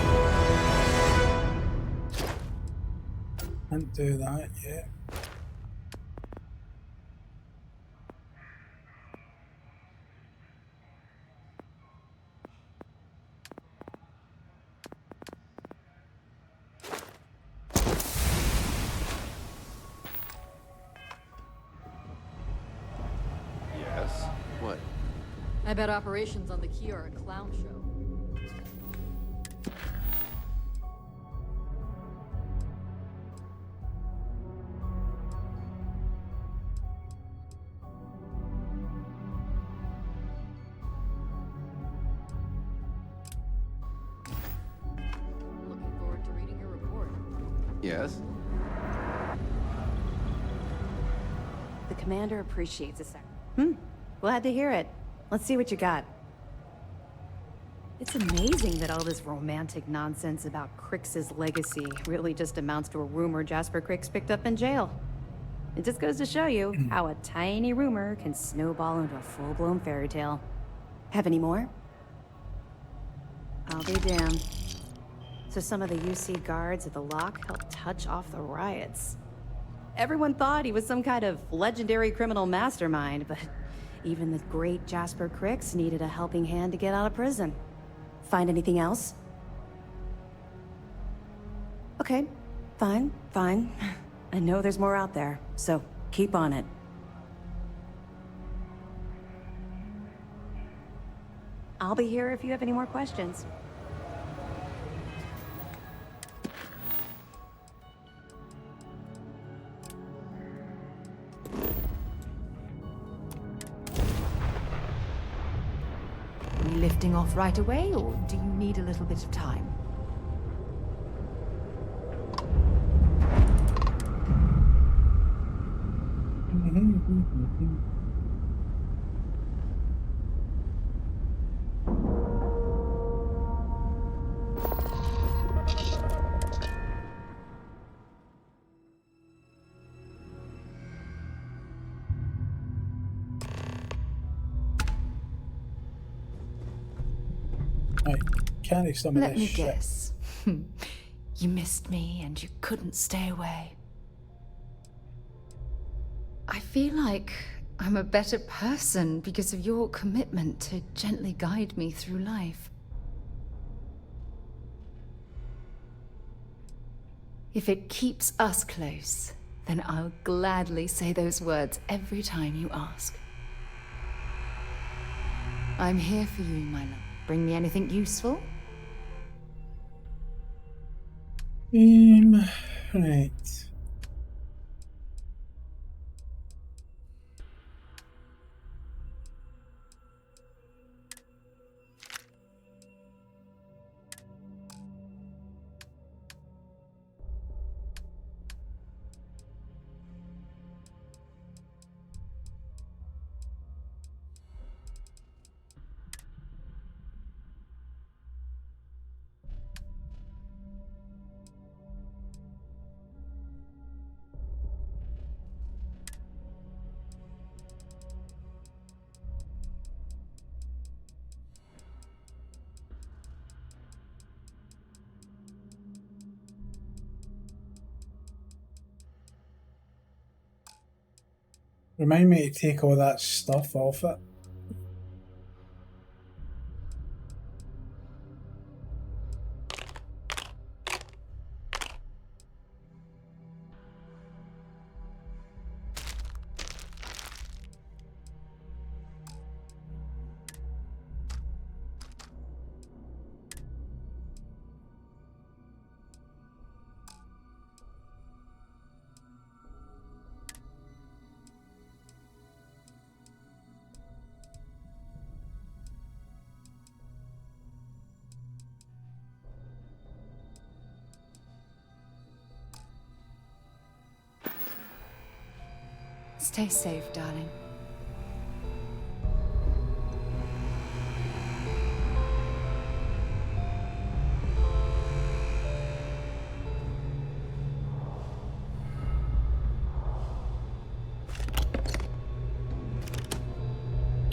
Can't do that yet. Yes? What? I bet operations on the Key are a clown show. Looking forward to reading your report. Yes? The commander appreciates a sec. Glad to hear it. Let's see what you got. It's amazing that all this romantic nonsense about Crix's legacy really just amounts to a rumor Jasper Crix picked up in jail. It just goes to show you how a tiny rumor can snowball into a full-blown fairy tale. Have any more? I'll be damned. So some of the UC guards at the lock helped touch off the riots. Everyone thought he was some kind of legendary criminal mastermind, but even the great Jasper Cricks needed a helping hand to get out of prison. Find anything else? Okay, fine. I know there's more out there, so keep on it. I'll be here if you have any more questions. Are you lifting off right away, or do you need a little bit of time? Carry some of Let this me shit. guess. You missed me and you couldn't stay away. I feel like I'm a better person because of your commitment to gently guide me through life. If it keeps us close, then I'll gladly say those words every time you ask. I'm here for you, my love. Bring me anything useful? Right. Remind me to take all that stuff off it. Stay safe, darling.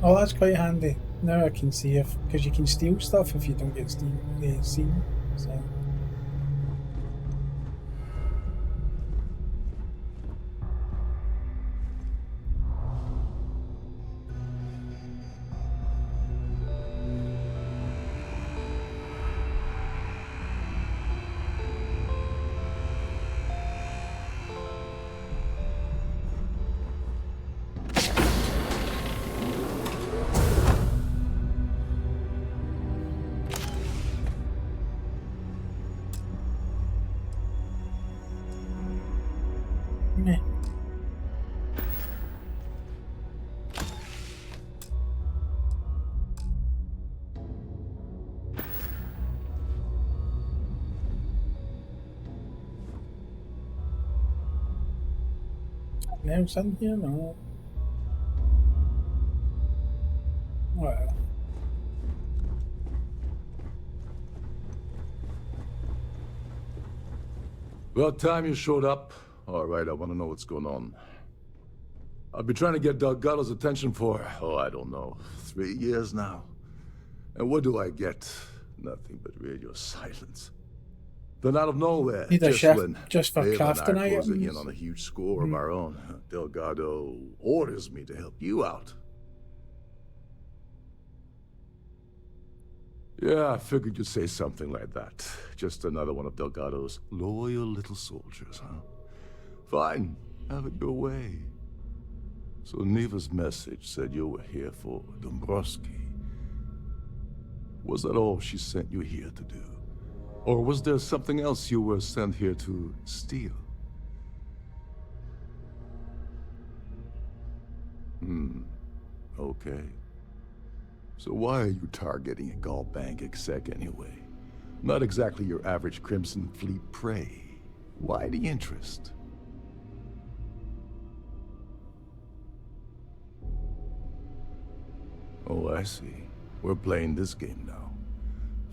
Oh, that's quite handy. Now I can see if, because you can steal stuff if you don't get seen. So. Else in here? No. Well. About time you showed up. All right, I want to know what's going on. I've been trying to get Delgado's attention for, oh, I don't know, 3 years now. And what do I get? Nothing but radio silence. Then out of nowhere, Need a just chef when just for Dave and I crafting are closing in items. on a huge score of our own, Delgado orders me to help you out. Yeah, I figured you'd say something like that. Just another one of Delgado's loyal little soldiers, huh? Fine, have it your way. So Neva's message said you were here for Dombrowski. Was that all she sent you here to do? Or was there something else you were sent here to steal? Okay. So why are you targeting a Gallbank exec anyway? Not exactly your average Crimson Fleet prey. Why the interest? Oh, I see. We're playing this game now.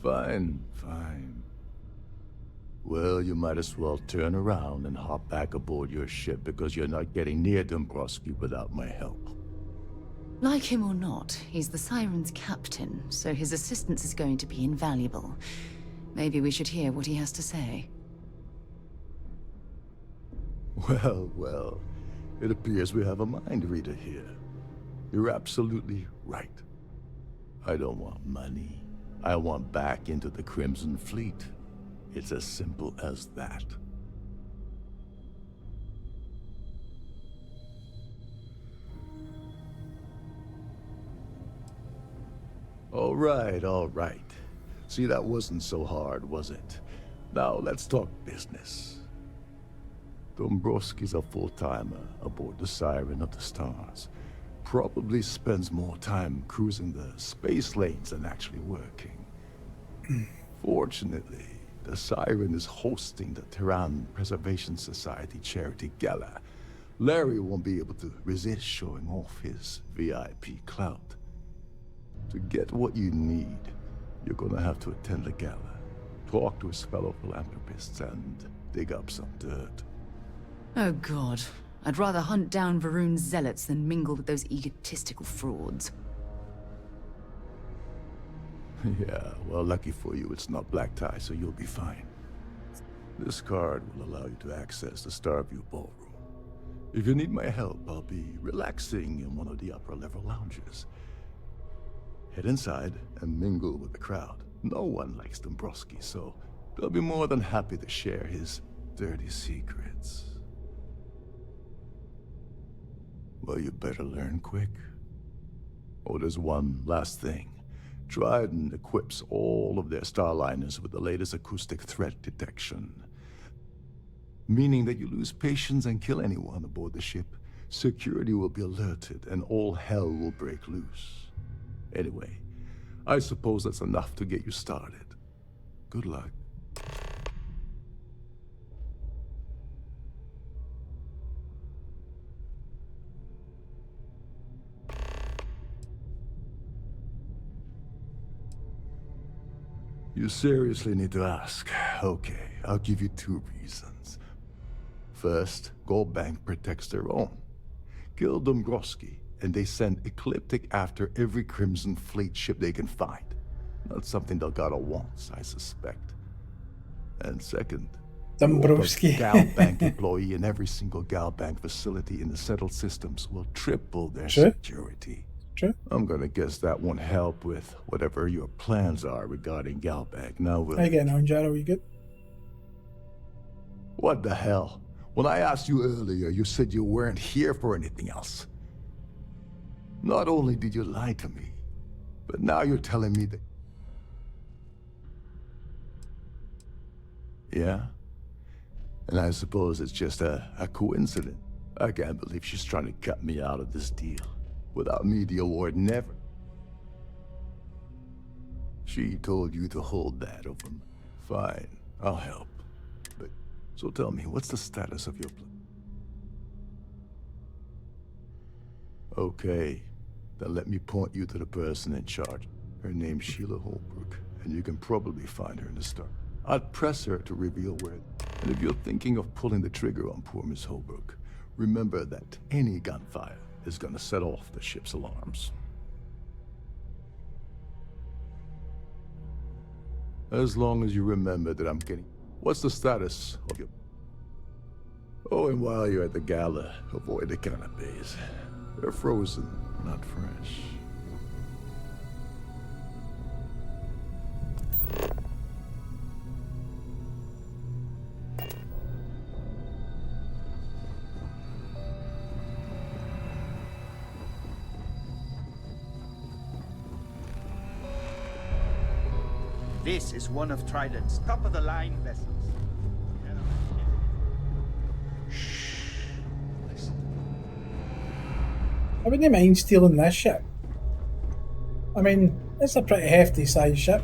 Fine, fine. Well, you might as well turn around and hop back aboard your ship because you're not getting near Dombrowski without my help. Like him or not, he's the Siren's captain, so his assistance is going to be invaluable. Maybe we should hear what he has to say. Well, well. It appears we have a mind reader here. You're absolutely right. I don't want money. I want back into the Crimson Fleet. It's as simple as that. All right, all right. See, that wasn't so hard, was it? Now, let's talk business. Dombrowski's a full-timer aboard the Siren of the Stars. Probably spends more time cruising the space lanes than actually working. Fortunately, the Siren is hosting the Tehran Preservation Society charity gala. Larry won't be able to resist showing off his VIP clout. To get what you need, you're gonna have to attend the gala, talk to his fellow philanthropists, and dig up some dirt. Oh god. I'd rather hunt down Varun's zealots than mingle with those egotistical frauds. Yeah, well, lucky for you, it's not black tie, so you'll be fine. This card will allow you to access the Starfield ballroom. If you need my help, I'll be relaxing in one of the upper-level lounges. Head inside and mingle with the crowd. No one likes Dombrowski, so they'll be more than happy to share his dirty secrets. Well, you better learn quick. Oh, there's one last thing. Trident equips all of their starliners with the latest acoustic threat detection. Meaning that you lose patience and kill anyone aboard the ship, security will be alerted and all hell will break loose. Anyway, I suppose that's enough to get you started. Good luck. You seriously need to ask. Okay, I'll give you 2 reasons. First, Gallbank protects their own. Kill Dombrowski, and they send Ecliptic after every Crimson Fleet ship they can find. Not something Delgado wants, I suspect. And second, Dombrowski. Gallbank employee in every single Gallbank facility in the settled systems will triple their security. True. I'm gonna guess that won't help with whatever your plans are regarding Gallbank. Now, will How you getting on, Jaro? You good? What the hell? When I asked you earlier, you said you weren't here for anything else. Not only did you lie to me, but now you're telling me that... Yeah? And I suppose it's just a coincidence. I can't believe she's trying to cut me out of this deal. Without me, the award never... She told you to hold that over me. Fine, I'll help. But, so tell me, what's the status of your plan? Okay, then let me point you to the person in charge. Her name's Sheila Holbrook, and you can probably find her in the start. I'd press her to reveal where... And if you're thinking of pulling the trigger on poor Miss Holbrook, remember that any gunfire is gonna set off the ship's alarms. As long as you remember that I'm getting... What's the status of your... Oh, and while you're at the gala, avoid the canapes. They're frozen, not fresh. This is one of Trident's top-of-the-line vessels. I wouldn't mind stealing this ship. I mean, it's a pretty hefty size ship.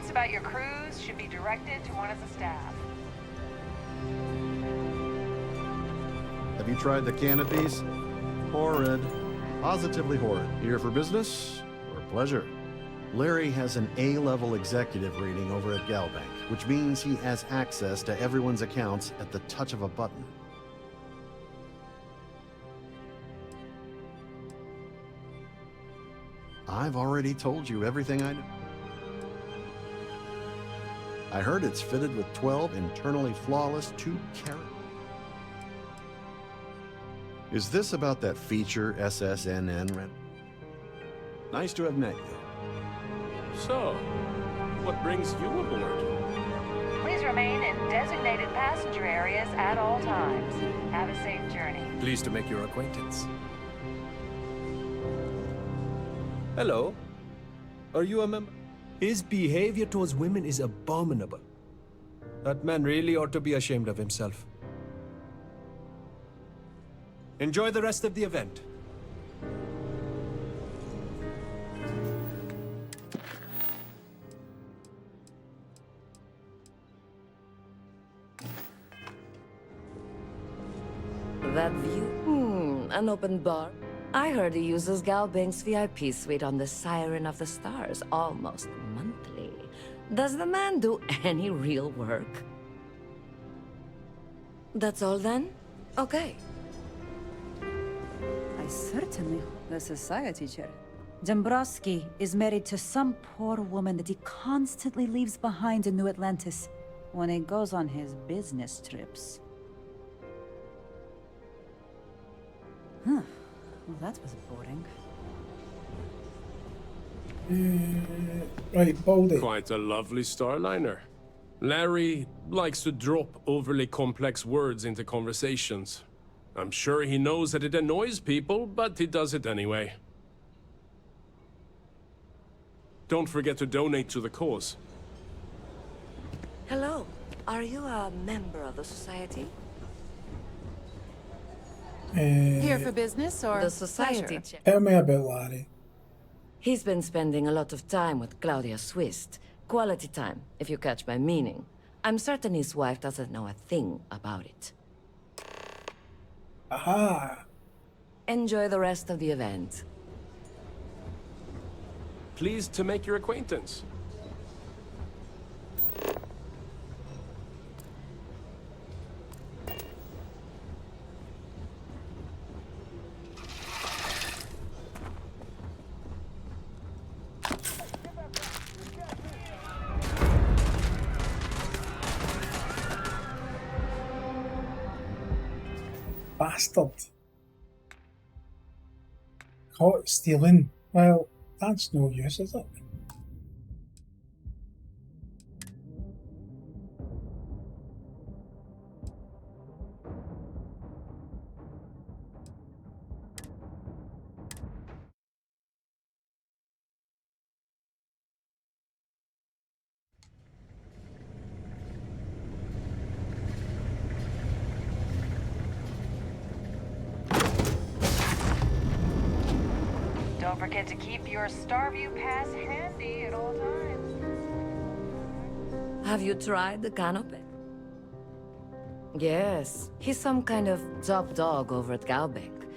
About your crews should be directed to one of the staff. Have you tried the canopies? Horrid. Positively horrid. Here for business or pleasure? Larry has an A-level executive rating over at Galbank, which means he has access to everyone's accounts at the touch of a button. I've already told you everything I know. I heard it's fitted with 12 internally flawless 2-carat. Is this about that feature SSNN rent? Nice to have met you. So, what brings you aboard? Please remain in designated passenger areas at all times. Have a safe journey. Pleased to make your acquaintance. Hello. Are you a member? His behavior towards women is abominable. That man really ought to be ashamed of himself. Enjoy the rest of the event. That view? An open bar? I heard he uses Galbank's VIP suite on the Siren of the Stars almost monthly. Does the man do any real work? That's all then? Okay. I certainly... The society chair. Dombrowski is married to some poor woman that he constantly leaves behind in New Atlantis when he goes on his business trips. Huh. Well, that was boring. Right, Baldy. Quite a lovely starliner. Larry likes to drop overly complex words into conversations. I'm sure he knows that it annoys people, but he does it anyway. Don't forget to donate to the cause. Hello. Are you a member of the society? Here for business or the society? Tell me about Larry. He's been spending a lot of time with Claudia Swist. Quality time, if you catch my meaning. I'm certain his wife doesn't know a thing about it. Aha! Enjoy the rest of the event. Pleased to make your acquaintance. Bastard. Caught stealing. Well, that's no use, is it? forget to keep your Starview pass handy at all times. Have you tried the canopy? Yes, he's some kind of top dog over at Galbank.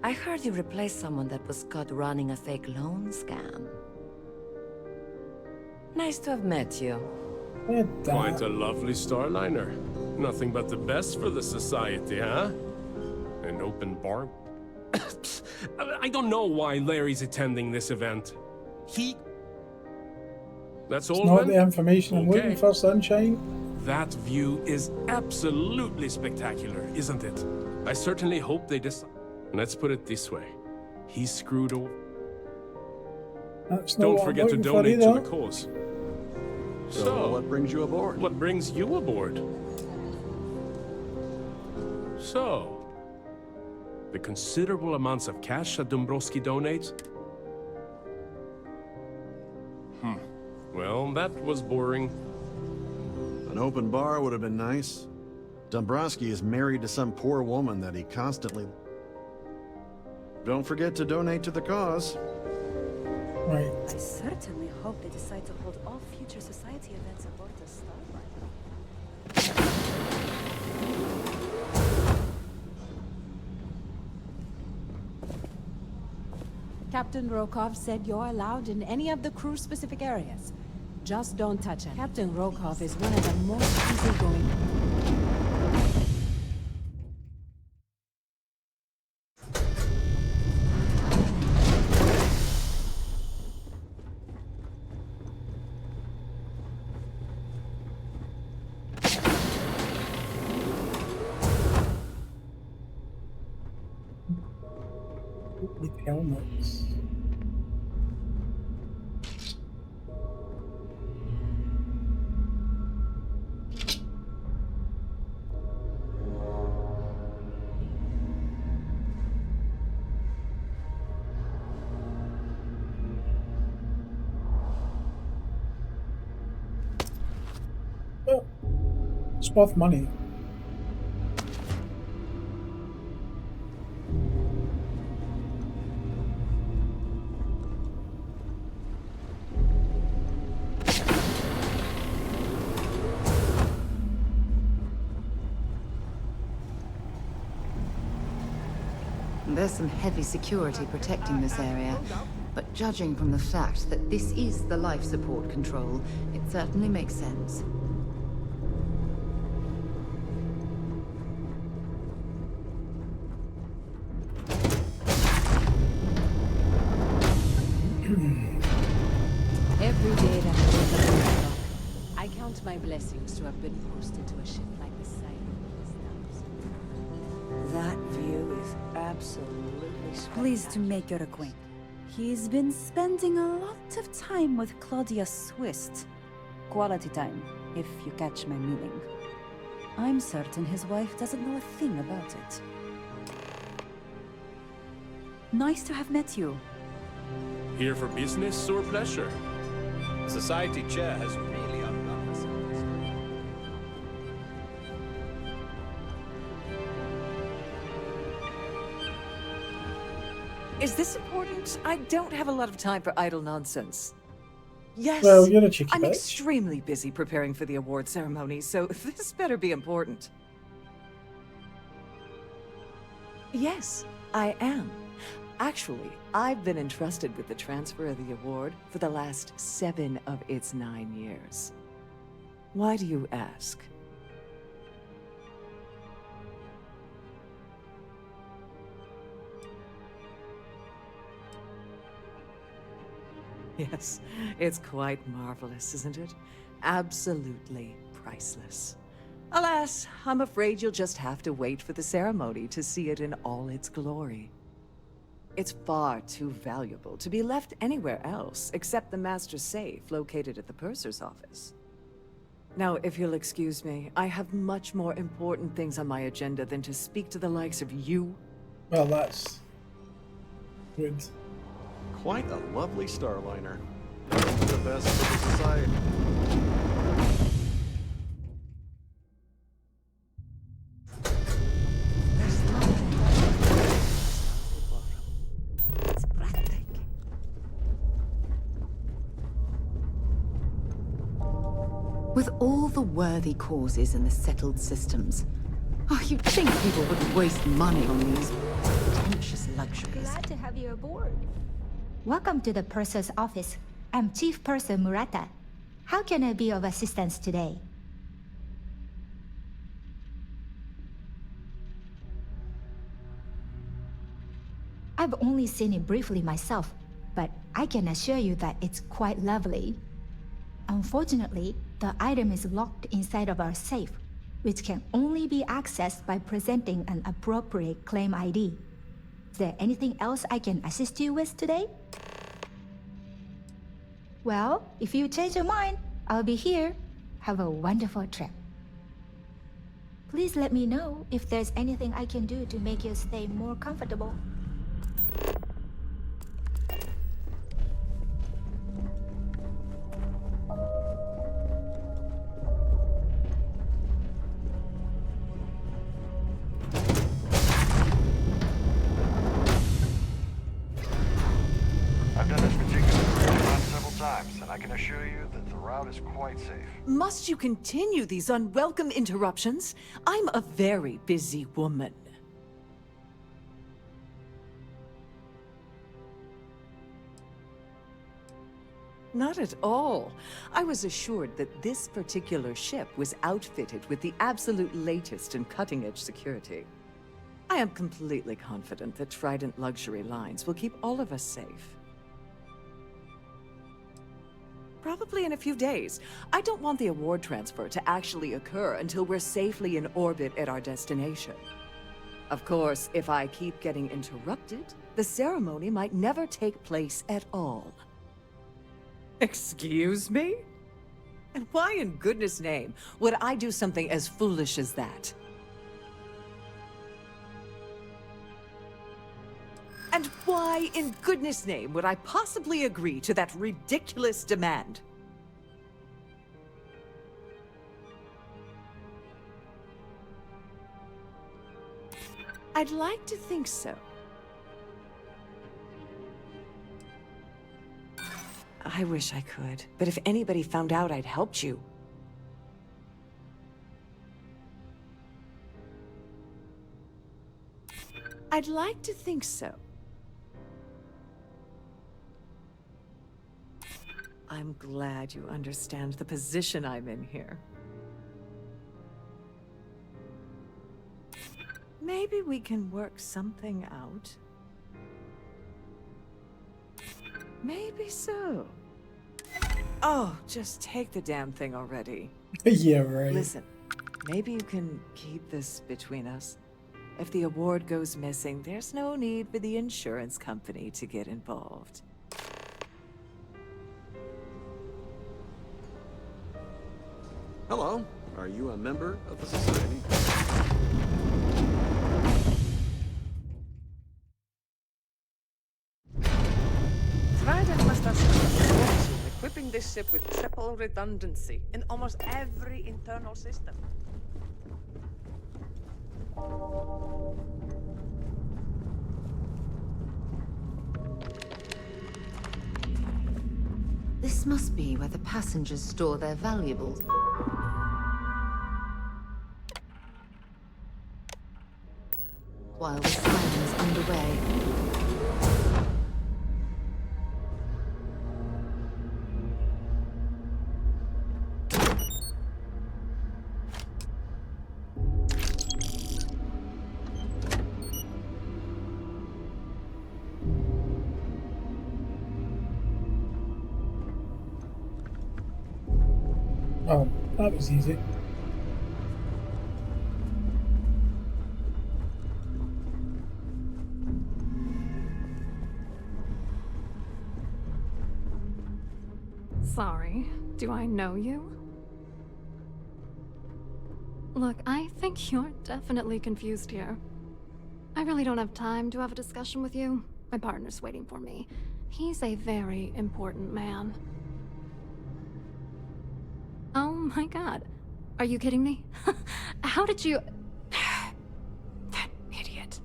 I heard you replaced someone that was caught running a fake loan scam. Nice to have met you. Quite a lovely Starliner. Nothing but the best for the society, huh? An open bar. I don't know why Larry's attending this event. That's all. It's not the information I'm looking for, Sunshine. That view is absolutely spectacular, isn't it? I certainly hope they decide. Let's put it this way. He's screwed over. Don't forget to donate to the cause. So, what brings you aboard? What brings you aboard? So, the considerable amounts of cash that Dombrowski donates? Well, that was boring. An open bar would have been nice. Dombrowski is married to some poor woman that he constantly... Don't forget to donate to the cause. Right. I certainly hope they decide to hold all future society events aboard the Starliner. Captain Rokov said you're allowed in any of the crew-specific areas. Just don't touch it. Captain Rokov is one of the most easygoing... With helmets. Oh, it's worth money. There's some heavy security protecting this area, but judging from the fact that this is the life support control, it certainly makes sense. Every day that I wake up in the clock, I count my blessings to have been posted to a ship like the Siren of the Stars. That view is absolutely spectacular. Pleased to make your acquaintance. He's been spending a lot of time with Claudia Swist. Quality time, if you catch my meaning. I'm certain his wife doesn't know a thing about it. Nice to have met you. Here for business or pleasure? Society chair has really outdone herself. Is this important? I don't have a lot of time for idle nonsense. Yes, Well, you're a cheeky I'm bitch. extremely busy preparing for the award ceremony, so this better be important. Yes, I am. Actually, I've been entrusted with the transfer of the award for the last 7 of its 9 years. Why do you ask? Yes, it's quite marvelous, isn't it? Absolutely priceless. Alas, I'm afraid you'll just have to wait for the ceremony to see it in all its glory. It's far too valuable to be left anywhere else except the master's safe located at the purser's office. Now, if you'll excuse me, I have much more important things on my agenda than to speak to the likes of you. Well, that's good. Quite a lovely Starliner. The best for the society. It's breathtaking. With all the worthy causes and the settled systems, you'd think people wouldn't waste money on these pretentious luxuries. Glad to have you aboard. Welcome to the Purser's office. I'm Chief Purser Murata. How can I be of assistance today? I've only seen it briefly myself, but I can assure you that it's quite lovely. Unfortunately, the item is locked inside of our safe, which can only be accessed by presenting an appropriate claim ID. Is there anything else I can assist you with today? Well, if you change your mind, I'll be here. Have a wonderful trip. Please let me know if there's anything I can do to make your stay more comfortable. I've done this particular run several times, and I can assure you that the route is quite safe. Must you continue these unwelcome interruptions? I'm a very busy woman. Not at all. I was assured that this particular ship was outfitted with the absolute latest in cutting-edge security. I am completely confident that Trident Luxury Lines will keep all of us safe. Probably in a few days. I don't want the award transfer to actually occur until we're safely in orbit at our destination. Of course, if I keep getting interrupted, the ceremony might never take place at all. Excuse me? And why in goodness name would I do something as foolish as that? And why in goodness name would I possibly agree to that ridiculous demand? I'd like to think so. I wish I could, but if anybody found out I'd helped you. I'd like to think so. I'm glad you understand the position I'm in here. Maybe we can work something out. Maybe so. Oh, just take the damn thing already. Yeah, right. Listen, maybe you can keep this between us. If the award goes missing, there's no need for the insurance company to get involved. Hello. Are you a member of the society? Trident must have some equipping this ship with triple redundancy in almost every internal system. This must be where the passengers store their valuables. While the siren is underway. Oh, that was easy. Sorry, do I know you? Look, I think you're definitely confused here. I really don't have time to have a discussion with you. My partner's waiting for me. He's a very important man. Oh my god. Are you kidding me? How did you... That idiot.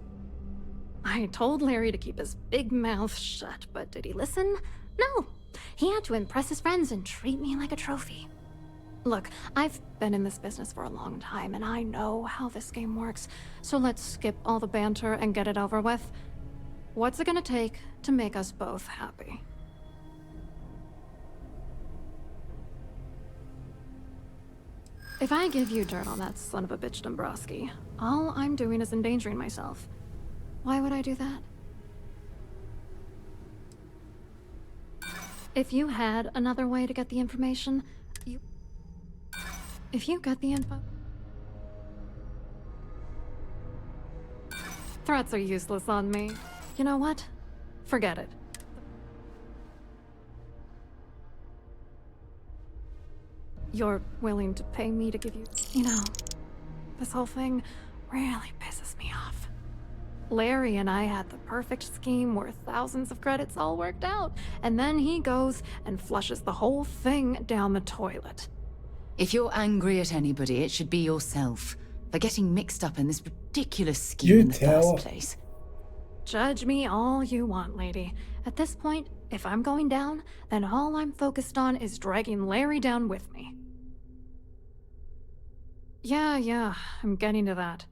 I told Larry to keep his big mouth shut, but did he listen? No. He had to impress his friends and treat me like a trophy. Look, I've been in this business for a long time, and I know how this game works. So let's skip all the banter and get it over with. What's it gonna take to make us both happy? If I give you dirt on that son of a bitch Dombrowski, all I'm doing is endangering myself. Why would I do that? If you had another way to get the information, if you get the info... Threats are useless on me. You know what? Forget it. You're willing to pay me to give you... You know, this whole thing really pisses me off. Larry and I had the perfect scheme where thousands of credits all worked out, and then he goes and flushes the whole thing down the toilet. If you're angry at anybody, it should be yourself for getting mixed up in this ridiculous scheme You in the tell. first place. Judge me all you want, lady. At this point, if I'm going down, then all I'm focused on is dragging Larry down with me. Yeah, I'm getting to that.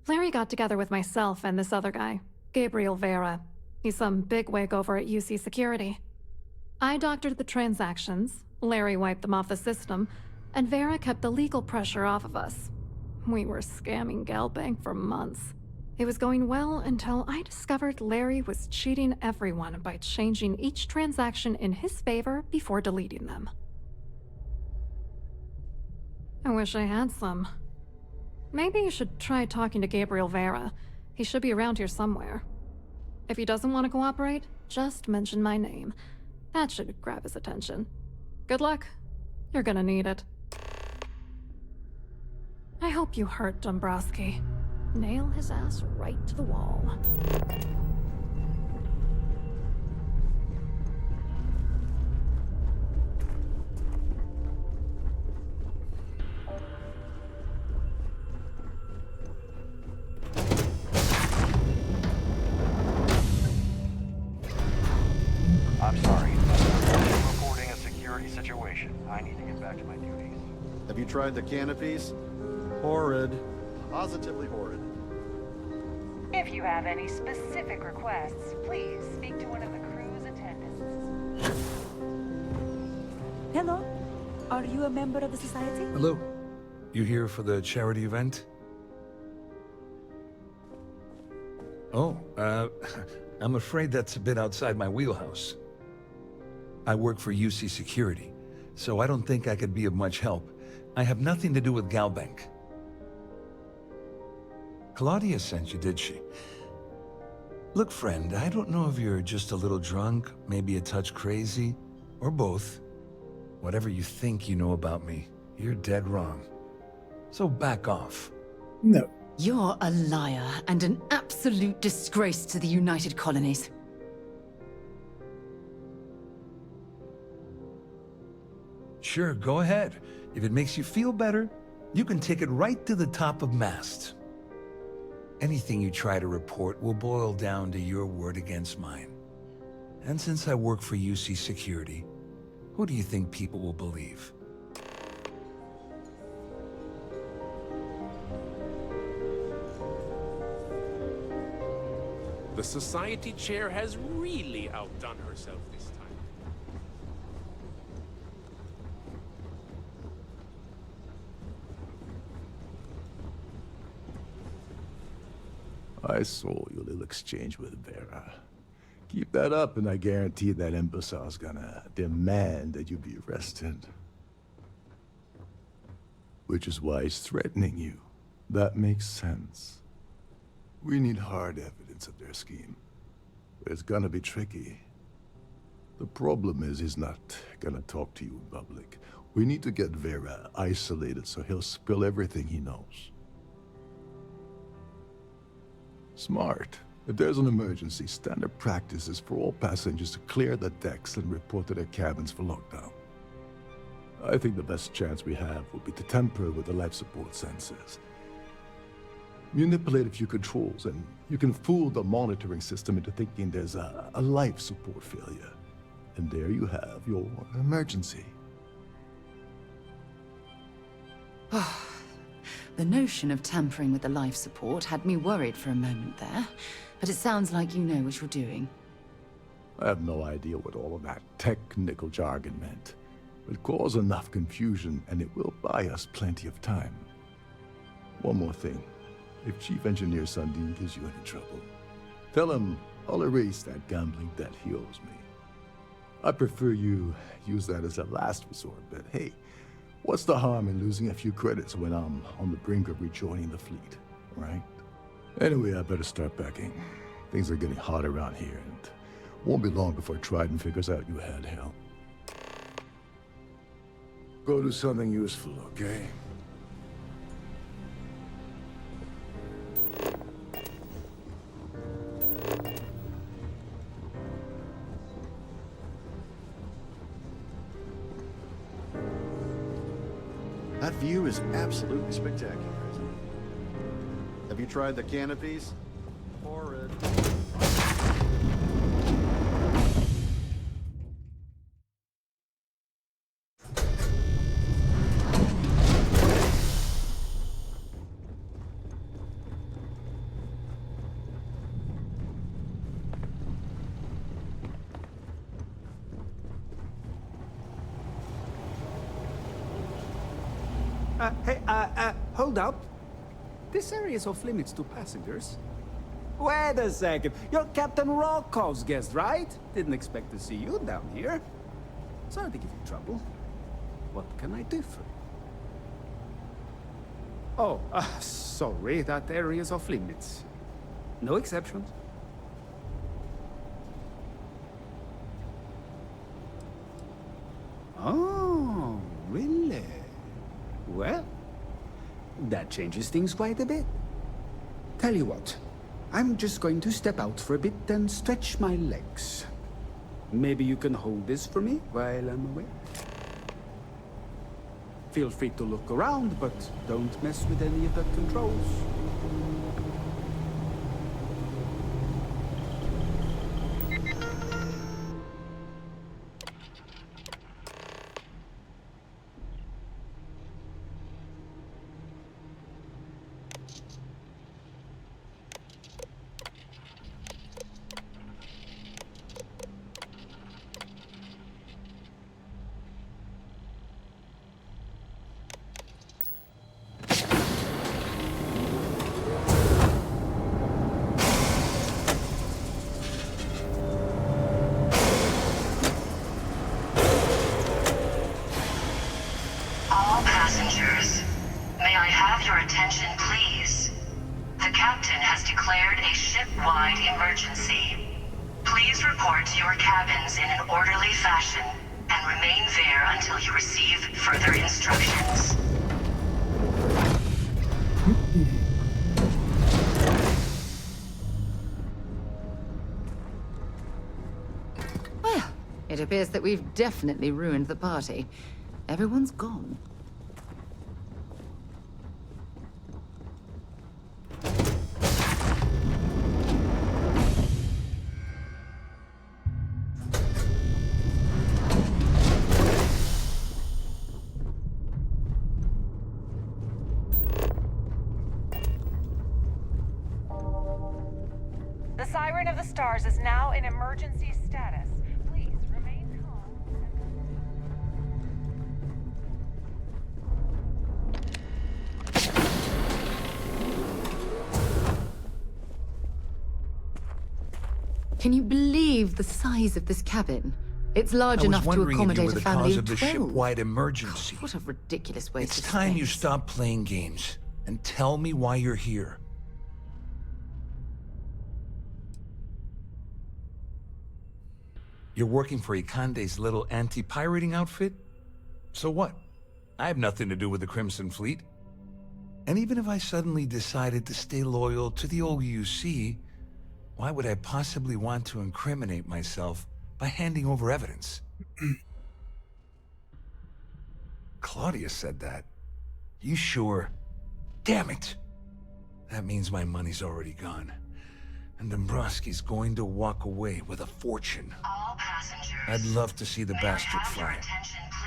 Larry got together with myself and this other guy, Gabriel Vera. He's some bigwig over at UC Security. I doctored the transactions, Larry wiped them off the system, and Vera kept the legal pressure off of us. We were scamming Galbank for months. It was going well until I discovered Larry was cheating everyone by changing each transaction in his favor before deleting them. I wish I had some. Maybe you should try talking to Gabriel Vera. He should be around here somewhere. If he doesn't want to cooperate, just mention my name. That should grab his attention. Good luck. You're gonna need it. I hope you hurt Dombrowski. Nail his ass right to the wall. I'm sorry. I'm reporting a security situation. I need to get back to my duties. Have you tried the canopies? Horrid. Positively horrid. If you have any specific requests, please speak to one of the crew's attendants. Hello? Are you a member of the society? Hello. You here for the charity event? Oh, I'm afraid that's a bit outside my wheelhouse. I work for UC Security, so I don't think I could be of much help. I have nothing to do with Galbank. Claudia sent you, did she? Look, friend, I don't know if you're just a little drunk, maybe a touch crazy, or both. Whatever you think you know about me, you're dead wrong. So back off. No. You're a liar and an absolute disgrace to the United Colonies. Sure, go ahead. If it makes you feel better, you can take it right to the top of mast. Anything you try to report will boil down to your word against mine. And since I work for UC Security, who do you think people will believe? The society chair has really outdone herself this time. I saw your little exchange with Vera. Keep that up and I guarantee that imbecile's gonna demand that you be arrested. Which is why he's threatening you. That makes sense. We need hard evidence of their scheme. But it's gonna be tricky. The problem is he's not gonna talk to you in public. We need to get Vera isolated so he'll spill everything he knows. Smart. If there's an emergency, standard practice is for all passengers to clear the decks and report to their cabins for lockdown. I think the best chance we have would be to tamper with the life support sensors. Manipulate a few controls, and you can fool the monitoring system into thinking there's a life support failure. And there you have your emergency. The notion of tampering with the life support had me worried for a moment there, but it sounds like you know what you're doing. I have no idea what all of that technical jargon meant, but cause enough confusion and it will buy us plenty of time. One more thing. If Chief Engineer Sundin gives you any trouble, tell him I'll erase that gambling debt he owes me. I prefer you use that as a last resort, but hey, what's the harm in losing a few credits when I'm on the brink of rejoining the fleet, right? Anyway, I better start packing. Things are getting hot around here, and won't be long before Trident figures out you had help. Go do something useful, okay? That view is absolutely spectacular, isn't it? Have you tried the canopies? Horrid. Hold up. This area is off limits to passengers. Wait a second. You're Captain Rokov's guest, right? Didn't expect to see you down here. Sorry to give you trouble. What can I do for you? Oh, sorry. That area is off limits. No exceptions. Oh, really? Well, that changes things quite a bit. Tell you what, I'm just going to step out for a bit and stretch my legs. Maybe you can hold this for me while I'm away? Feel free to look around, but don't mess with any of the controls. All passengers, may I have your attention, please? The captain has declared a ship-wide emergency. Please report to your cabins in an orderly fashion and remain there until you receive further instructions. Well, it appears that we've definitely ruined the party. Everyone's gone. The Siren of the Stars is now in emergency status. Please remain calm. Can you believe the size of this cabin? It's large enough to accommodate a family of 12. the ship-wide emergency. What a ridiculous waste It's of time you space. stop playing games and tell me why you're here. You're working for Ikande's little anti-pirating outfit? So what? I have nothing to do with the Crimson Fleet. And even if I suddenly decided to stay loyal to the old UC, why would I possibly want to incriminate myself by handing over evidence? Claudia said that. You sure? Damn it! That means my money's already gone. And Dombrowski's going to walk away with a fortune. I'd love to see the bastard fly.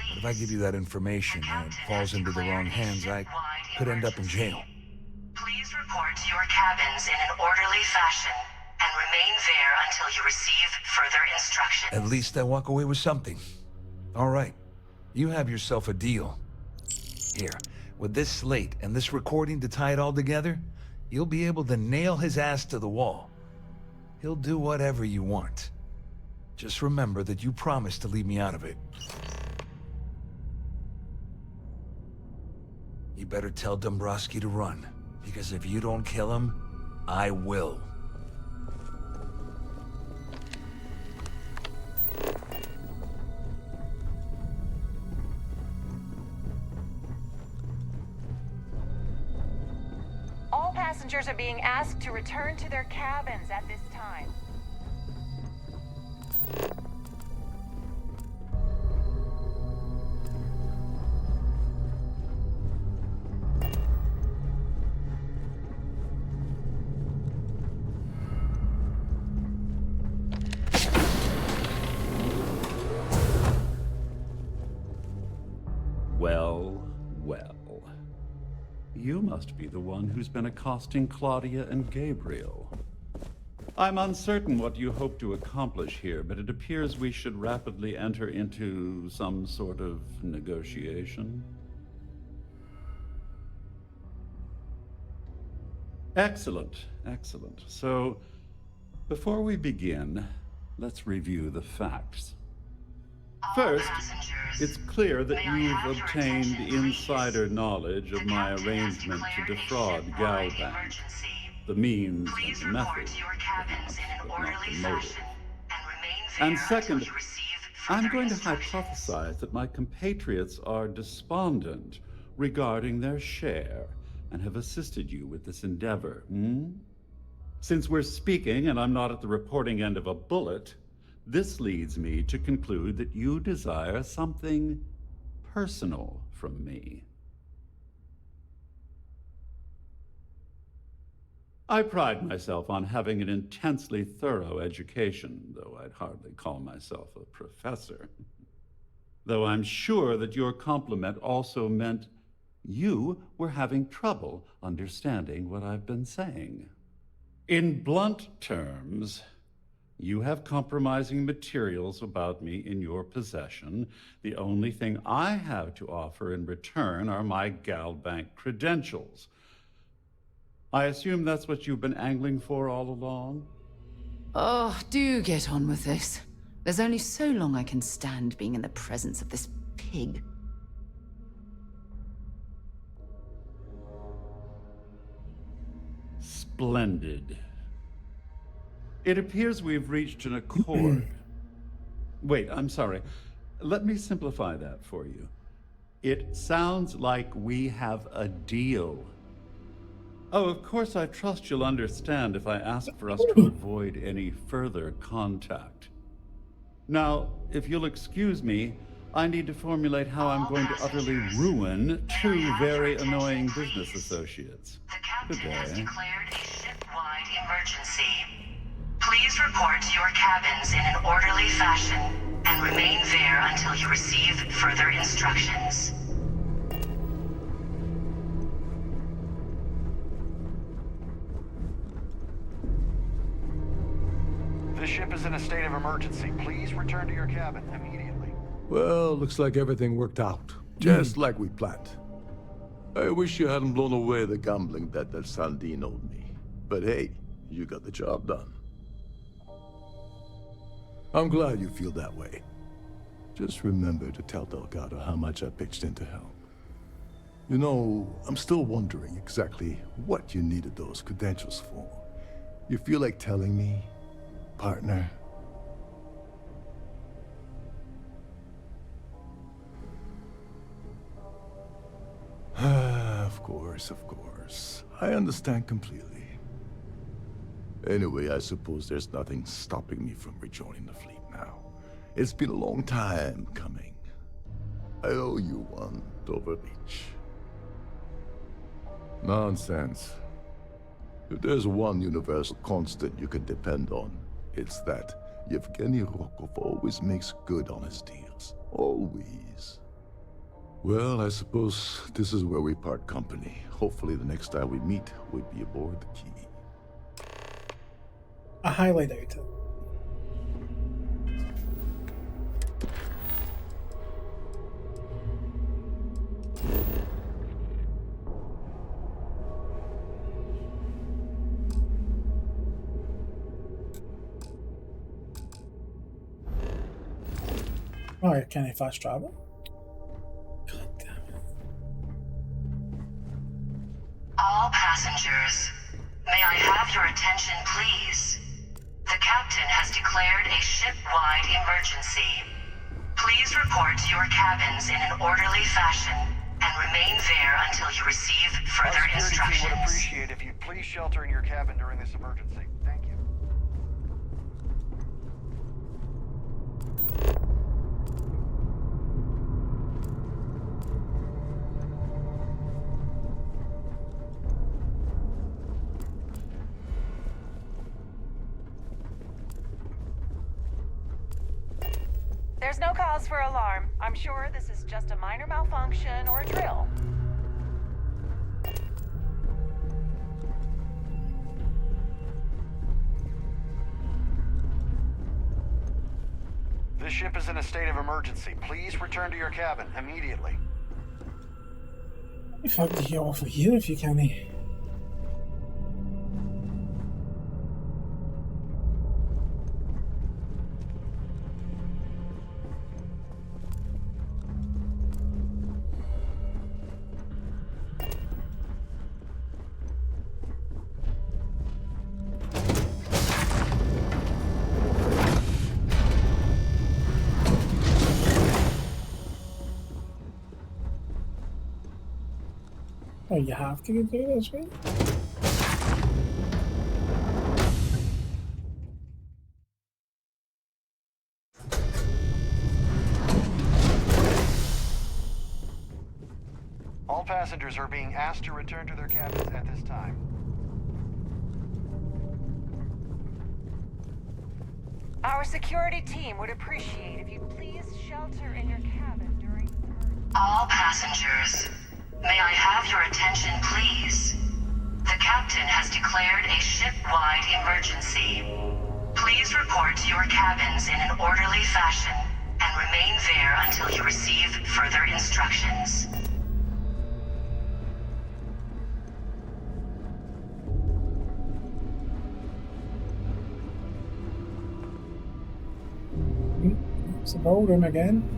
But if I give you that information and it falls into the wrong hands, I could end up in jail. Please report to your cabins in an orderly fashion and remain there until you receive further instructions. At least I walk away with something. All right, you have yourself a deal. Here, with this slate and this recording to tie it all together, you'll be able to nail his ass to the wall. He'll do whatever you want. Just remember that you promised to leave me out of it. You better tell Dombrowski to run, because if you don't kill him, I will. All passengers are being asked to return to their cabins at this time. Well, well. You must be the one who's been accosting Claudia and Gabriel. I'm uncertain what you hope to accomplish here, but it appears we should rapidly enter into some sort of negotiation. Excellent, excellent. So, before we begin, let's review the facts. First, it's clear that you've obtained insider knowledge of my arrangement to defraud Galbank. The means and the method, perhaps, but not the motive. And second, I'm going to hypothesize that my compatriots are despondent regarding their share and have assisted you with this endeavor, Since we're speaking and I'm not at the reporting end of a bullet, this leads me to conclude that you desire something personal from me. I pride myself on having an intensely thorough education, though I'd hardly call myself a professor. Though I'm sure that your compliment also meant you were having trouble understanding what I've been saying. In blunt terms, you have compromising materials about me in your possession. The only thing I have to offer in return are my Galbank credentials. I assume that's what you've been angling for all along? Oh, do get on with this. There's only so long I can stand being in the presence of this pig. Splendid. It appears we've reached an accord. Wait, I'm sorry. Let me simplify that for you. It sounds like we have a deal. Oh, of course, I trust you'll understand if I ask for us to avoid any further contact. Now, if you'll excuse me, I need to formulate how I'm going to utterly ruin two very annoying business associates. Good day. Emergency. Please report to your cabins in an orderly fashion and remain there until you receive further instructions. This ship is in a state of emergency. Please return to your cabin immediately. Well, looks like everything worked out. Just like we planned. I wish you hadn't blown away the gambling debt that Sandine owed me. But hey, you got the job done. I'm glad you feel that way. Just remember to tell Delgado how much I pitched in to help. You know, I'm still wondering exactly what you needed those credentials for. You feel like telling me, partner? Of course. I understand completely. Anyway, I suppose there's nothing stopping me from rejoining the fleet now. It's been a long time coming. I owe you one, Dover Beach. Nonsense. If there's one universal constant you can depend on, it's that Yevgeny Rokov always makes good on his deals. Always. Well, I suppose this is where we part company. Hopefully the next time we meet, we'll be aboard the Key. I highly doubt it. Oh, can I fast travel? God damn it. All passengers, may I have your attention, please? The captain has declared a ship-wide emergency. Please report to your cabins in an orderly fashion and remain there until you receive further Our security team would instructions. appreciate if you'd please shelter in your cabin during this emergency. Thank you. There's no cause for alarm. I'm sure this is just a minor malfunction or a drill. This ship is in a state of emergency. Please return to your cabin immediately. If I have to get off of here if you can. Oh, you have to get through this way? All passengers are being asked to return to their cabins at this time. Our security team would appreciate if you'd please shelter in your cabin during the emergency. All passengers, may I have your attention, please? The captain has declared a ship-wide emergency. Please report to your cabins in an orderly fashion and remain there until you receive further instructions. It's the ballroom again.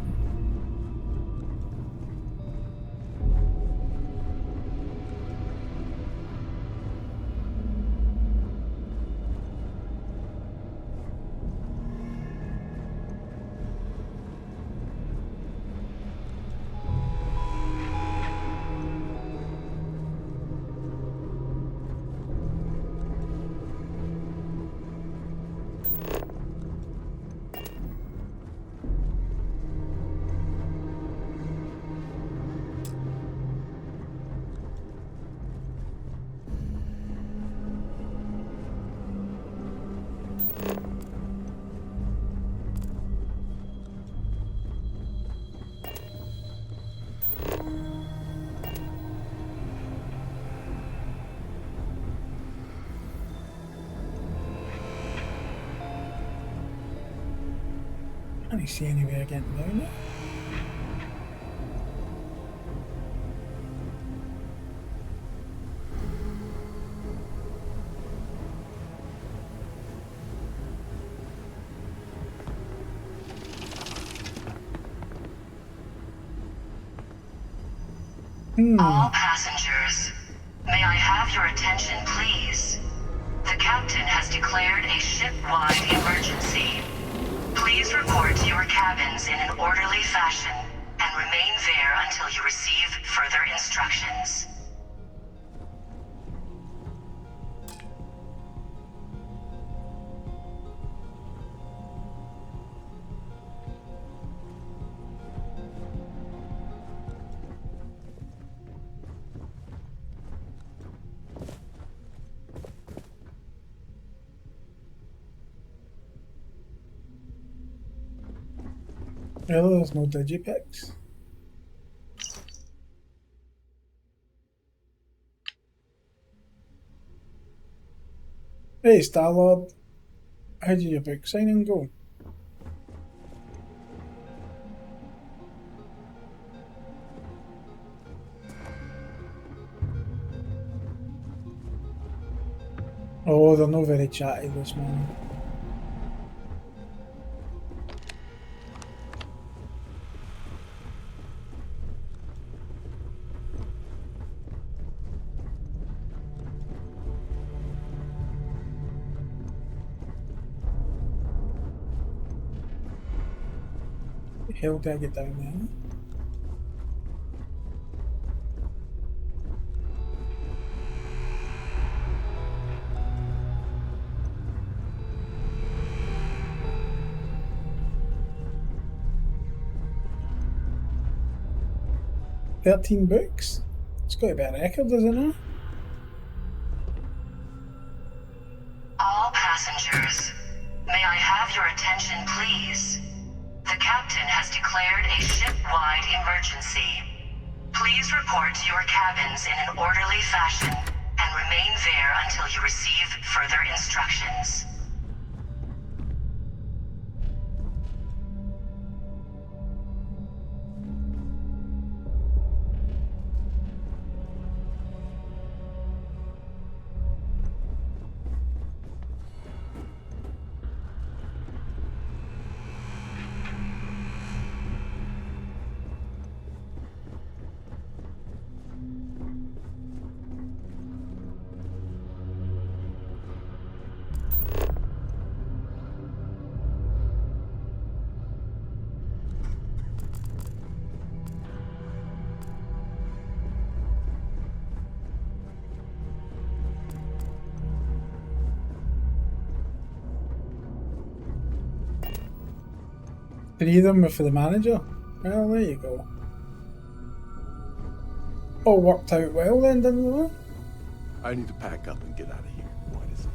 Can I see any way of getting down there? All passengers, may I have your attention, please? The captain has declared a ship-wide emergency. Please report to your cabins in an orderly fashion and remain there until you receive further instructions. Really, there's no digipicks. Hey, Star-Lord. How did your book signing go? Oh, they're not very chatty this morning. The hell did I get down there? $13. It's got to be a record, isn't it? All passengers, may I have your attention, please? The captain has declared a ship-wide emergency. Please report to your cabins in an orderly fashion and remain there until you receive further instructions. Three of them were for the manager. Well, there you go. All worked out well then, didn't it? I need to pack up and get out of here. What is it?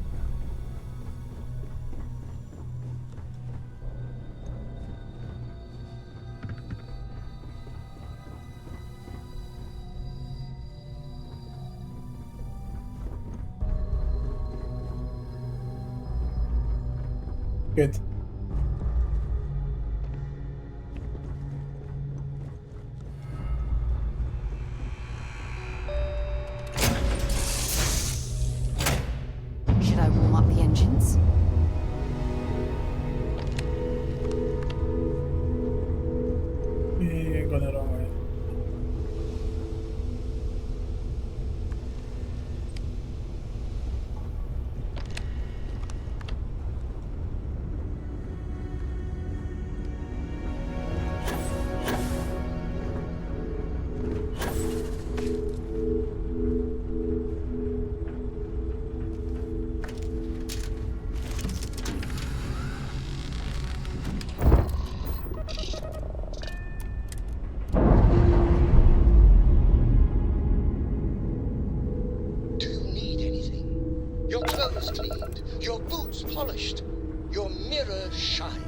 Good. Should I warm up the engines? Yeah, going the wrong way. Your clothes cleaned, your boots polished, your mirror shined.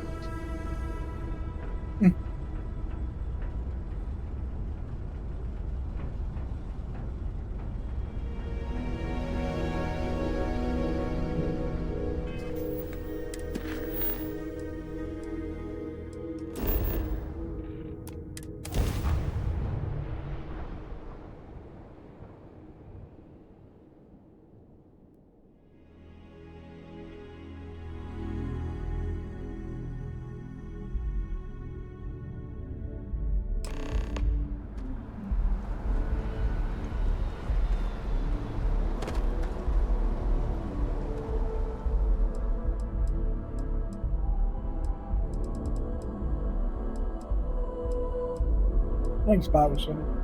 Thanks, Battlesman.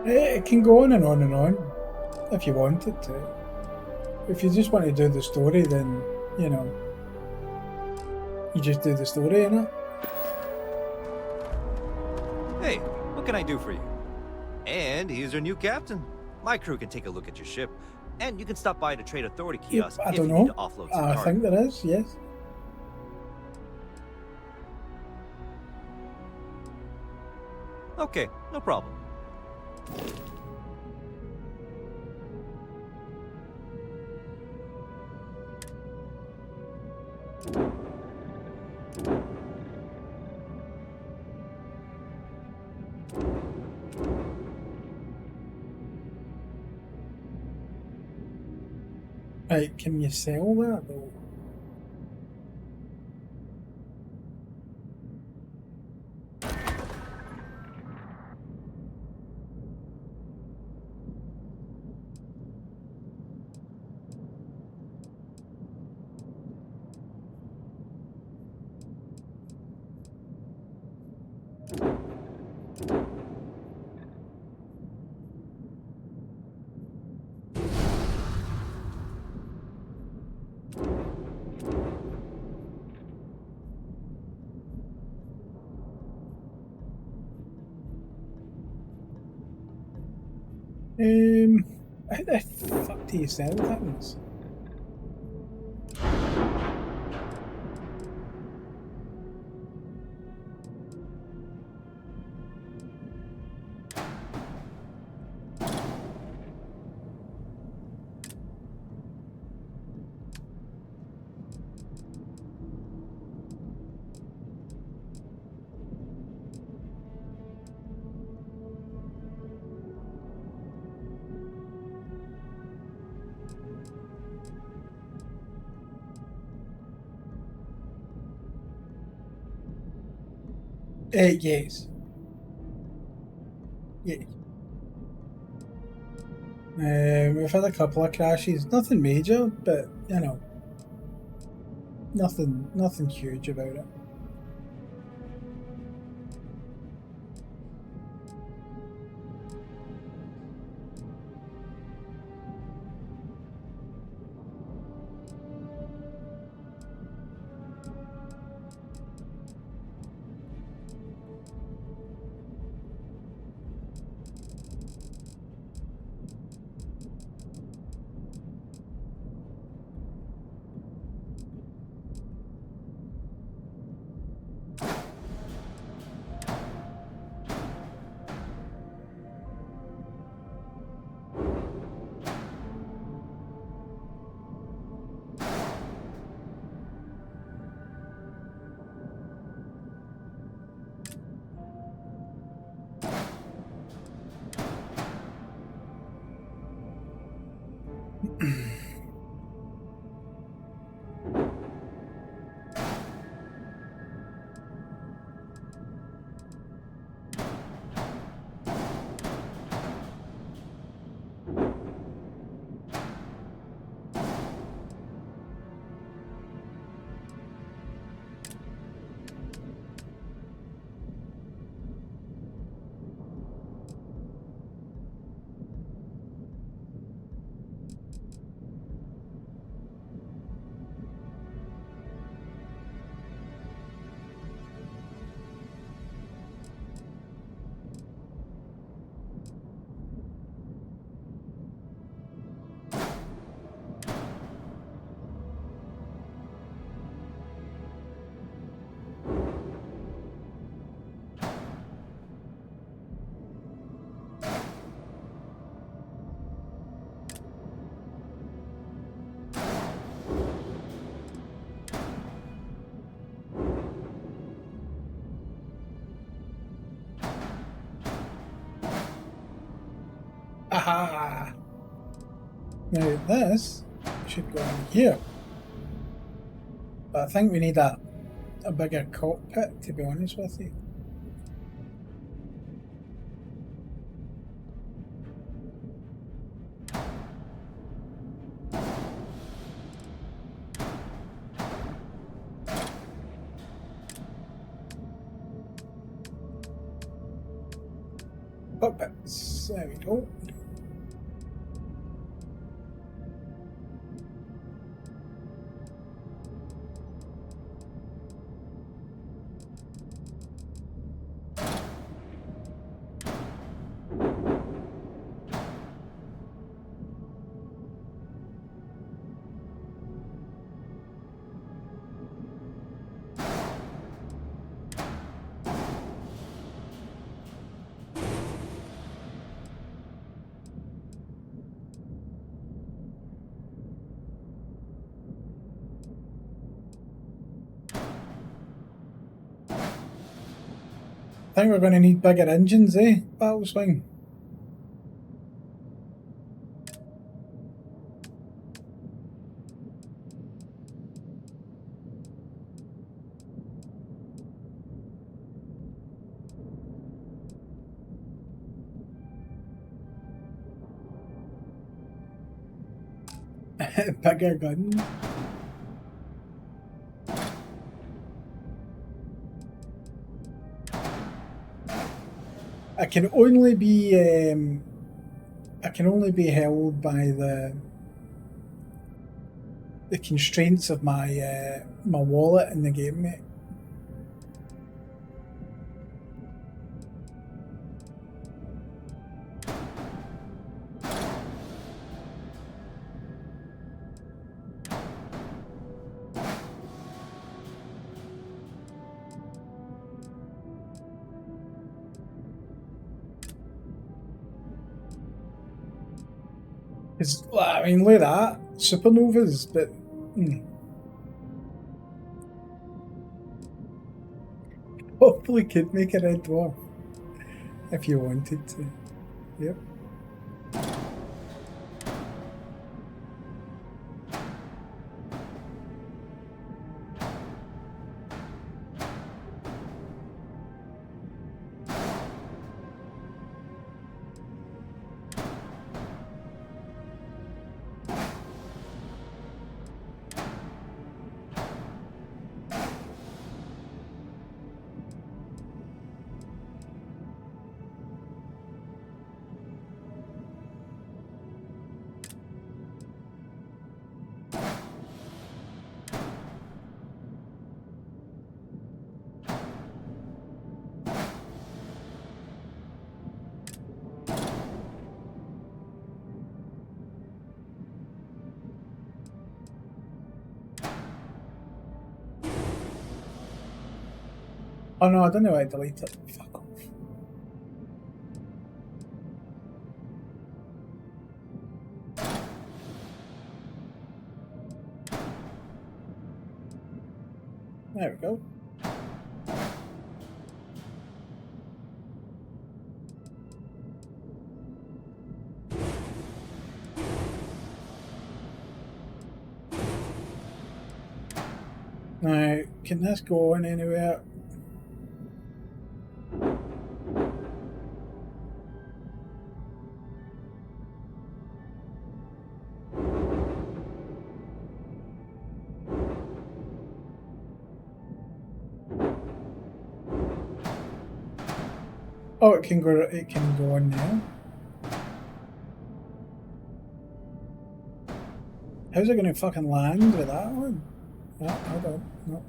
It can go on and on and on, if you want it to. If you just want to do the story, then, you know, you just do the story, innit? Hey, what can I do for you? And he's your new captain. My crew can take a look at your ship, and you can stop by the Trade Authority kiosk I if don't you know. need to offload some I cargo. think there is, yes. Okay, no problem. Right, can you sell that though? How the fuck do you sell things? Yes. Yes. We've had a couple of crashes. Nothing major, but, you know, nothing huge about it. Aha! Now this should go in here. But I think we need a bigger cockpit, to be honest with you. Cockpits. There we go. I think we're going to need bigger engines, eh? Battle Swing. Bigger guns. I can only be held by the constraints of my my wallet in the game, mate. Because I mean, look at that supernovas, but. Hopefully could make a red dwarf if you wanted to. Yep. Oh no, I don't know why I deleted it. Fuck off. There we go. Now, can this go on anywhere? Oh, it can go. It can go on now. How's it going to fucking land with that one? No, I don't. No.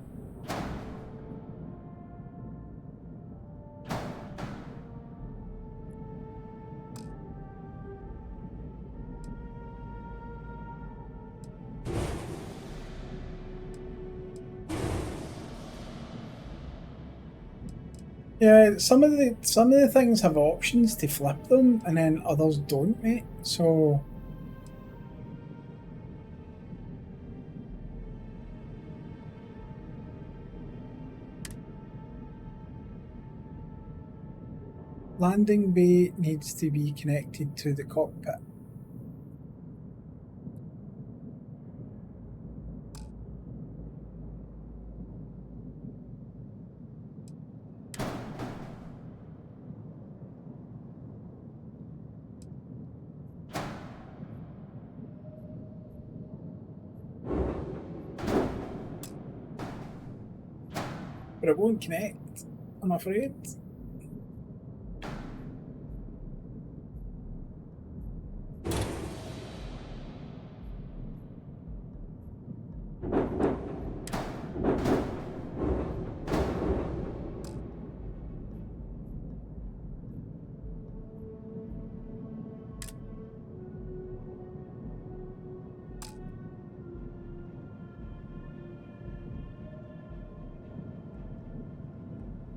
Yeah, some of the things have options to flip them, and then others don't, mate. So landing bay needs to be connected to the cockpit. But it won't connect, I'm afraid.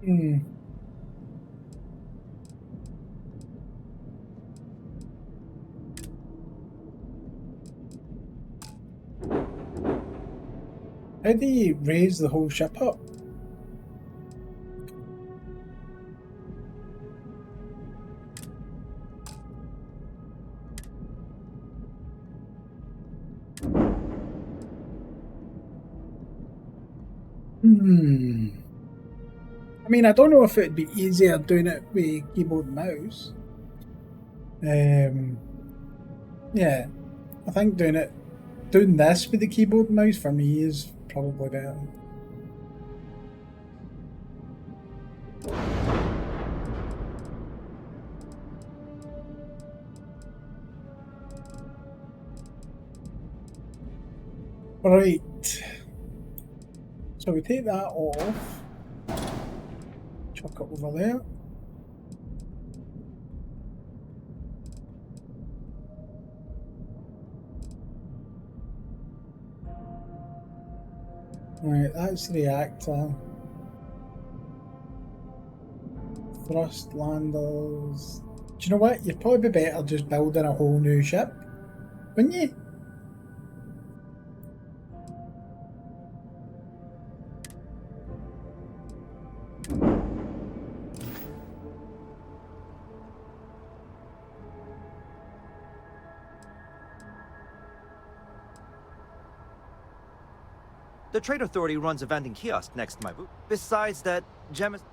Hmm. How do you raise the whole ship up? Hmm. I mean, I don't know if it'd be easier doing it with keyboard and mouse. Yeah, I think doing this with the keyboard and mouse for me is probably better. Right. So we take that off. Chuck it over there. Right, that's the reactor. Thrust landers. Do you know what? You'd probably be better just building a whole new ship, wouldn't you? The Trade Authority runs a vending kiosk next to my booth. Besides that, Gem is...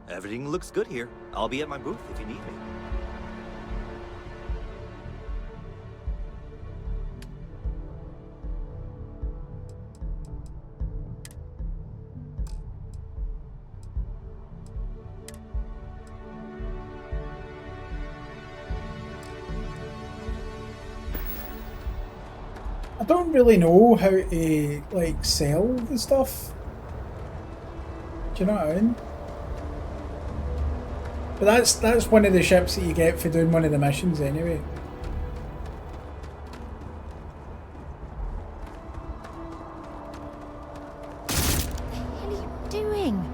Everything looks good here. I'll be at my booth if you need me. I don't really know how to like sell the stuff. Do you know what I mean? But that's one of the ships that you get for doing one of the missions anyway. What are you doing?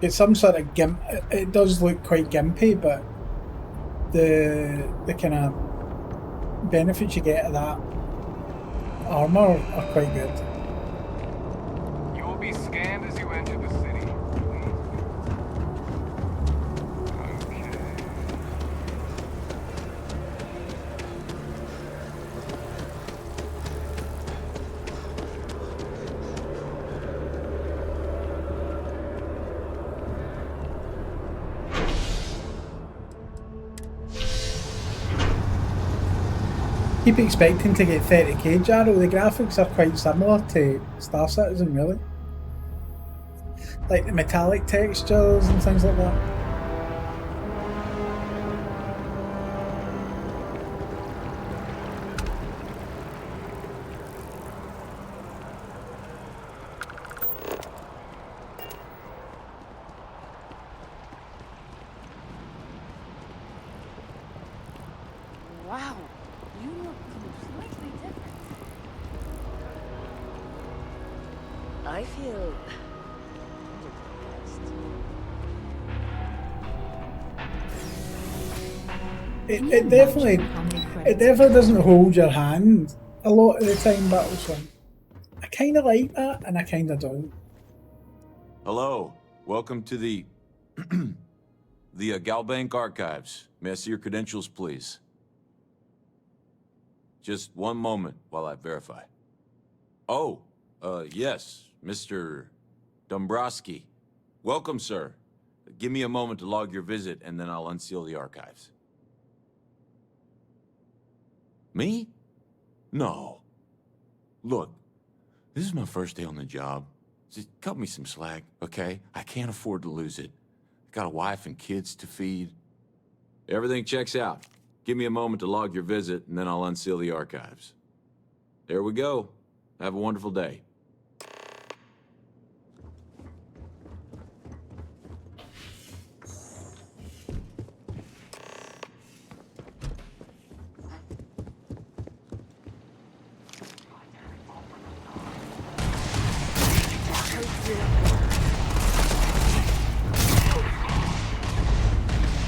It's some sort of gimp. It does look quite gimpy, but the kind of benefits you get of that armor are quite good. You will be scanned as you enter the city. Keep expecting to get 30k, Jarrow. The graphics are quite similar to Star Citizen, really. Like the metallic textures and things like that. Wow, you look completely different. I feel It definitely doesn't hold your hand a lot of the time, Battleswan. I kind of like that, and I kind of don't. Hello, welcome to the the Galbank Archives. May I see your credentials, please? Just one moment while I verify. Oh, yes, Mr. Dombrowski. Welcome, sir. Give me a moment to log your visit, and then I'll unseal the archives. Me? No. Look, this is my first day on the job. Just cut me some slack, okay? I can't afford to lose it. Got a wife and kids to feed. Everything checks out. Give me a moment to log your visit, and then I'll unseal the archives. There we go. Have a wonderful day.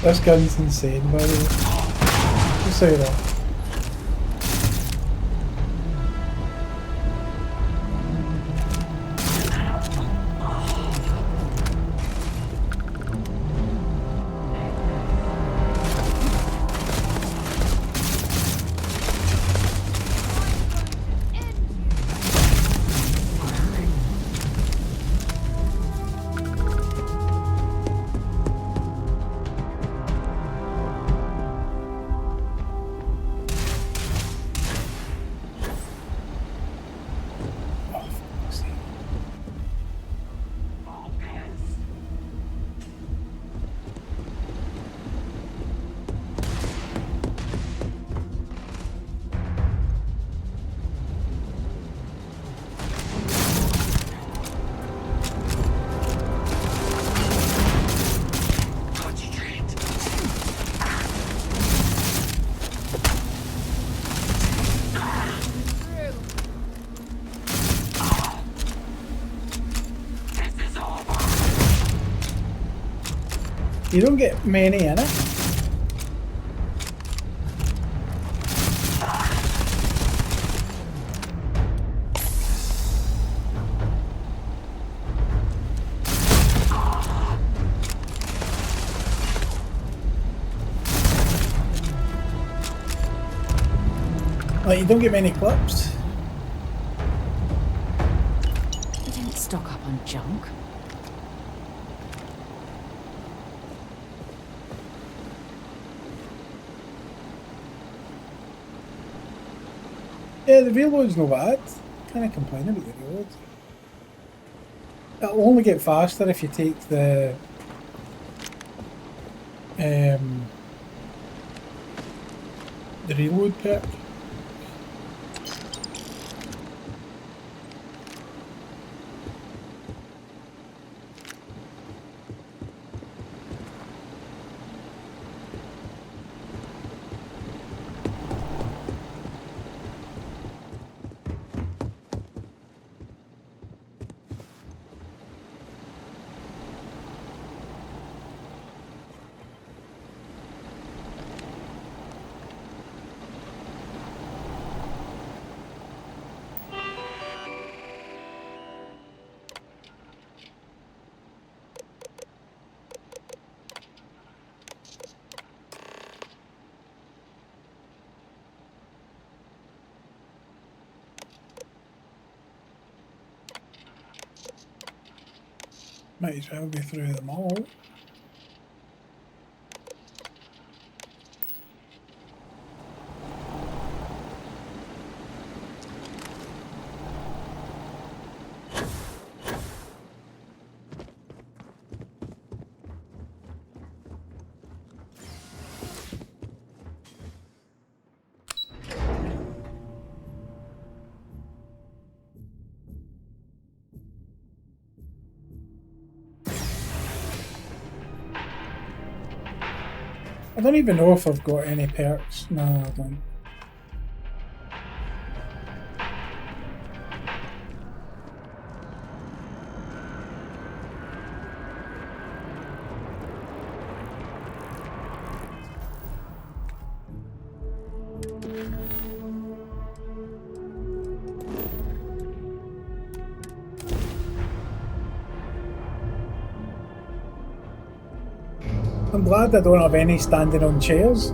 This gun's insane, by the way. Just so you know. You don't get many in it. Like, you don't get many clips. I didn't stock up on junk. Yeah, the reload's no bad. Can't complain about the reload. It'll only get faster if you take the reload perk. Might as well be through them all. I don't even know if I've got any perks. No, I don't. I'm glad I don't have any standing on chairs.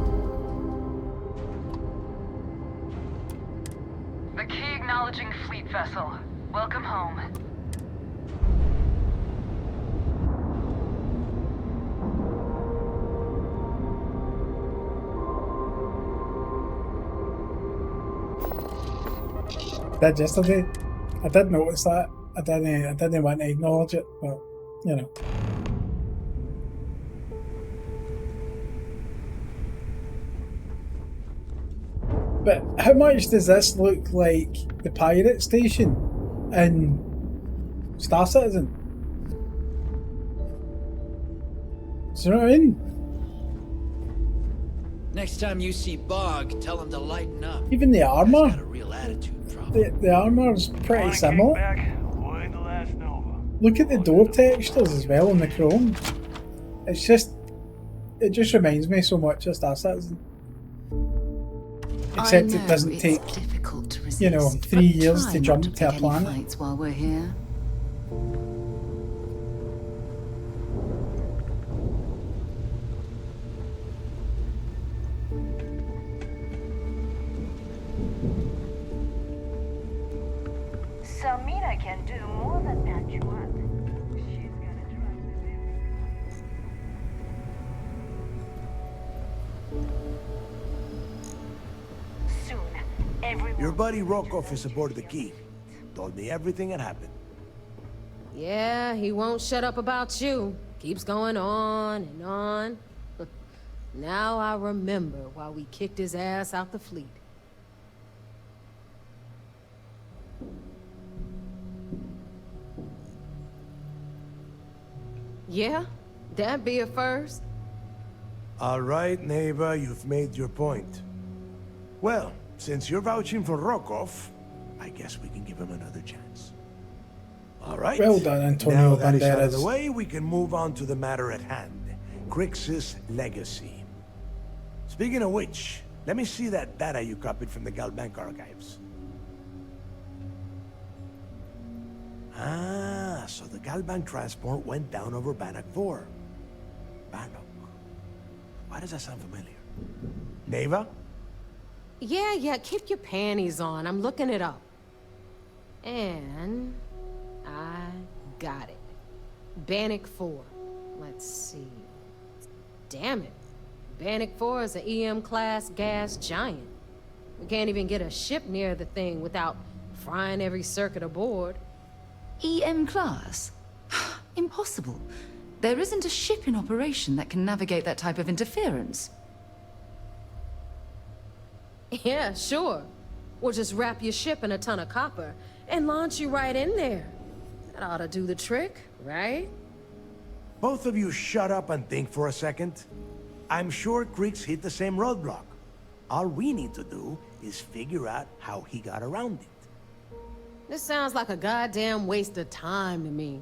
The key acknowledging fleet vessel. Welcome home. Did yesterday. I did notice that. I didn't want to acknowledge it, but you know. But how much does this look like the pirate station in Star Citizen? Do you know what I mean? Next time you see Bog, tell him to lighten up. Even the armor. Got a real attitude problem. The armor's pretty similar. Look at the door textures as well on the chrome. It just reminds me so much of Star Citizen. Except it doesn't take, you know, 3 years to jump to a planet. While we're here. Samina can do more than that you want. She's gonna try. Soon, everyone. Your buddy Rokov is aboard the key. Told me everything that happened. Yeah, he won't shut up about you. Keeps going on and on. Now I remember why we kicked his ass out the fleet. Yeah, that'd be a first. All right, Neva, you've made your point. Well, since you're vouching for Rokov, I guess we can give him another chance. All right. Well done, Antonio Now that is out of Banderas. the way, we can move on to the matter at hand. Crix's legacy. Speaking of which, let me see that data you copied from the Galbank archives. Ah, so the Galbank transport went down over Bannock 4. Bannock. Why does that sound familiar? Neva? Yeah, keep your panties on. I'm looking it up. And I got it. Bannock 4. Let's see. Damn it. Bannock 4 is an EM-class gas giant. We can't even get a ship near the thing without frying every circuit aboard. EM class? Impossible. There isn't a ship in operation that can navigate that type of interference. Yeah, sure. We'll just wrap your ship in a ton of copper and launch you right in there. That ought to do the trick, right? Both of you shut up and think for a second. I'm sure Crix hit the same roadblock. All we need to do is figure out how he got around it. This sounds like a goddamn waste of time to me.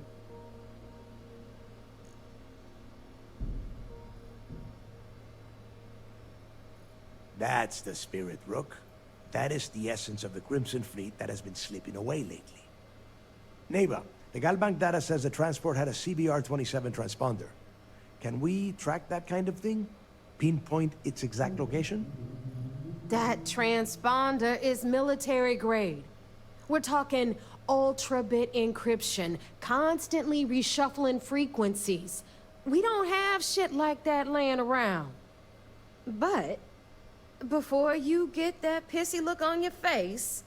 That's the spirit, Rook. That is the essence of the Crimson Fleet that has been slipping away lately. Neva, the Galbank data says the transport had a CBR-27 transponder. Can we track that kind of thing? Pinpoint its exact location? That transponder is military grade. We're talking ultra-bit encryption, constantly reshuffling frequencies. We don't have shit like that laying around. But before you get that pissy look on your face,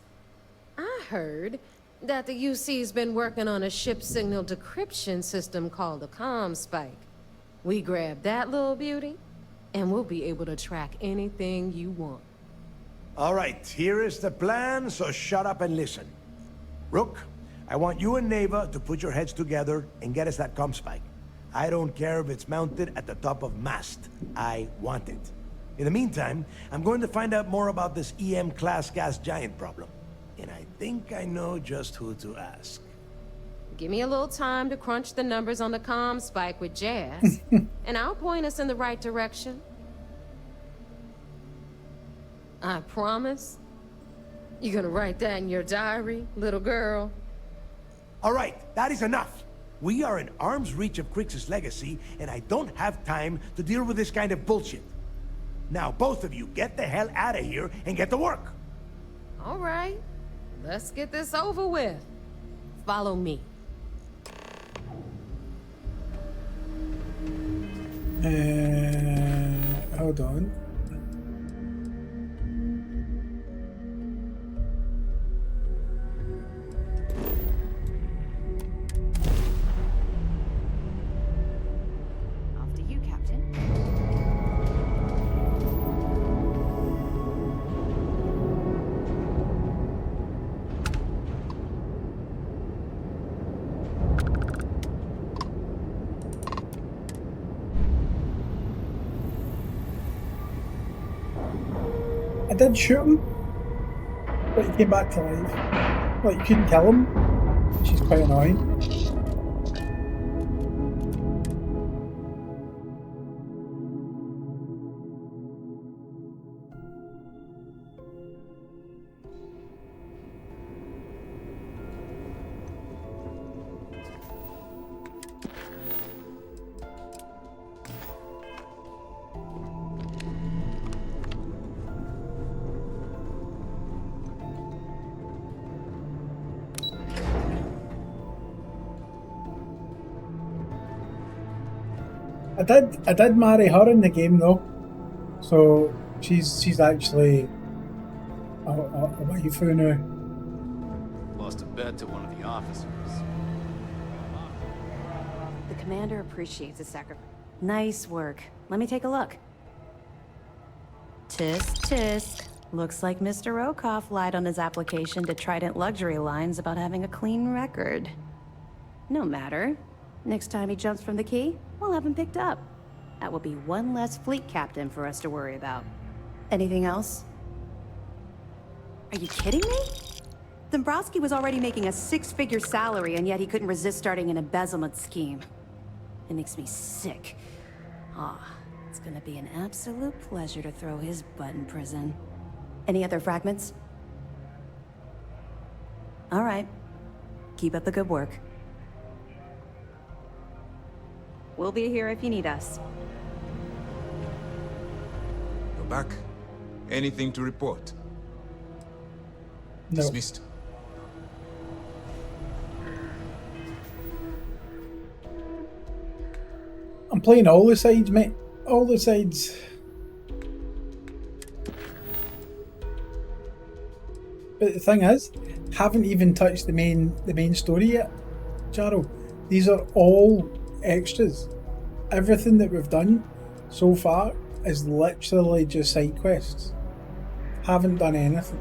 I heard that the UC's been working on a ship signal decryption system called a comm spike. We grab that little beauty, and we'll be able to track anything you want. All right, here is the plan, so shut up and listen. Rook, I want you and Neva to put your heads together and get us that comm spike. I don't care if it's mounted at the top of mast. I want it. In the meantime, I'm going to find out more about this EM-class gas giant problem. And I think I know just who to ask. Give me a little time to crunch the numbers on the comm spike with Jazz, and I'll point us in the right direction. I promise. You gonna write that in your diary, little girl? All right, that is enough. We are in arm's reach of Crix's legacy, and I don't have time to deal with this kind of bullshit. Now, both of you, get the hell out of here and get to work. All right, let's get this over with. Follow me. Hold on. After you, Captain. 1 I did shoot him, but he came back to life. Like, you couldn't kill him, which is quite annoying. I did marry her in the game though, so she's actually a waifu now. Lost a bet to one of the officers. The commander appreciates the sacrifice. Nice work. Let me take a look. Tisk, tisk. Looks like Mr. Rokoff lied on his application to Trident Luxury Lines about having a clean record. No matter. Next time he jumps from the key, we'll have him picked up. That will be one less fleet captain for us to worry about. Anything else? Are you kidding me? Dombrowski was already making a 6-figure salary, and yet he couldn't resist starting an embezzlement scheme. It makes me sick. It's gonna be an absolute pleasure to throw his butt in prison. Any other fragments? All right. Keep up the good work. We'll be here if you need us. You're back. Anything to report? No. Dismissed. I'm playing all the sides, mate. All the sides. But the thing is, haven't even touched the main story yet, Jaro. These are all extras. Everything that we've done so far is literally just side quests. Haven't done anything.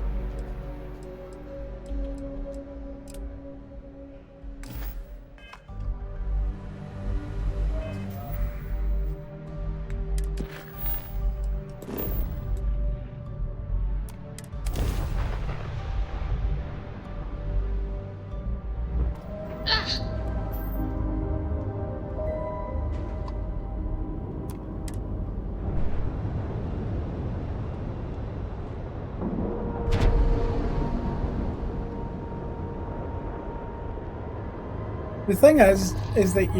The thing is that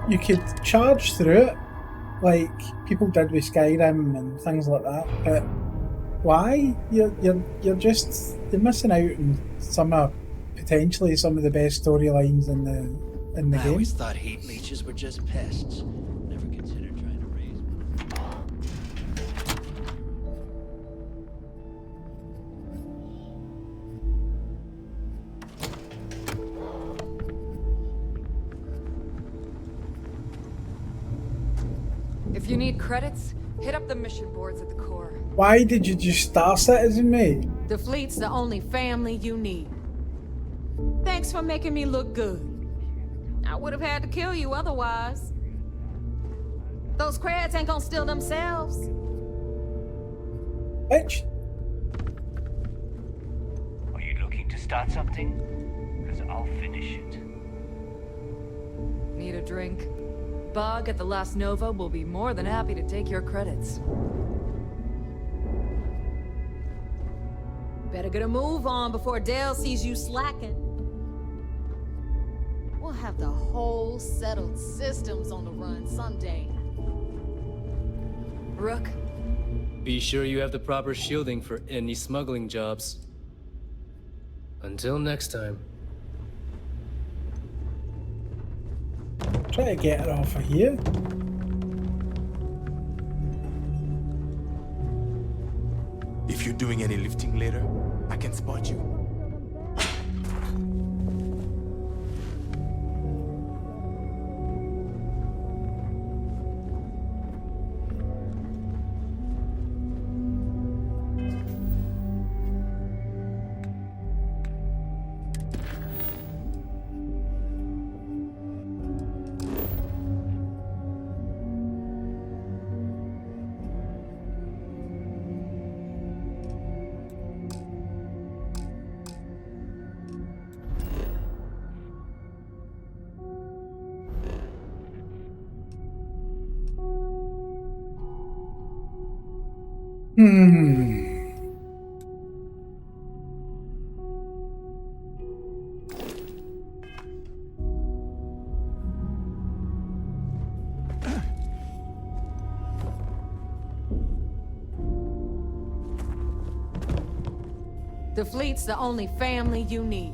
you could charge through it, like people did with Skyrim and things like that. But why? You're missing out on potentially some of the best storylines in the game. I always thought heat leeches were just pests. Never considered trying to raise one. If you need credits, hit up the mission boards at the core. Why did you just Star Citizen me? The fleet's the only family you need. Thanks for making me look good. I would have had to kill you otherwise. Those creds ain't gonna steal themselves. Bitch. Are you looking to start something? Because I'll finish it. Need a drink? Bog at the Last Nova will be more than happy to take your credits. Better get a move on before Dale sees you slacking. We'll have the whole settled systems on the run someday. Rook? Be sure you have the proper shielding for any smuggling jobs. Until next time. Try to get her off of here. If you're doing any lifting later, I can spot you. Hmm. The fleet's the only family you need.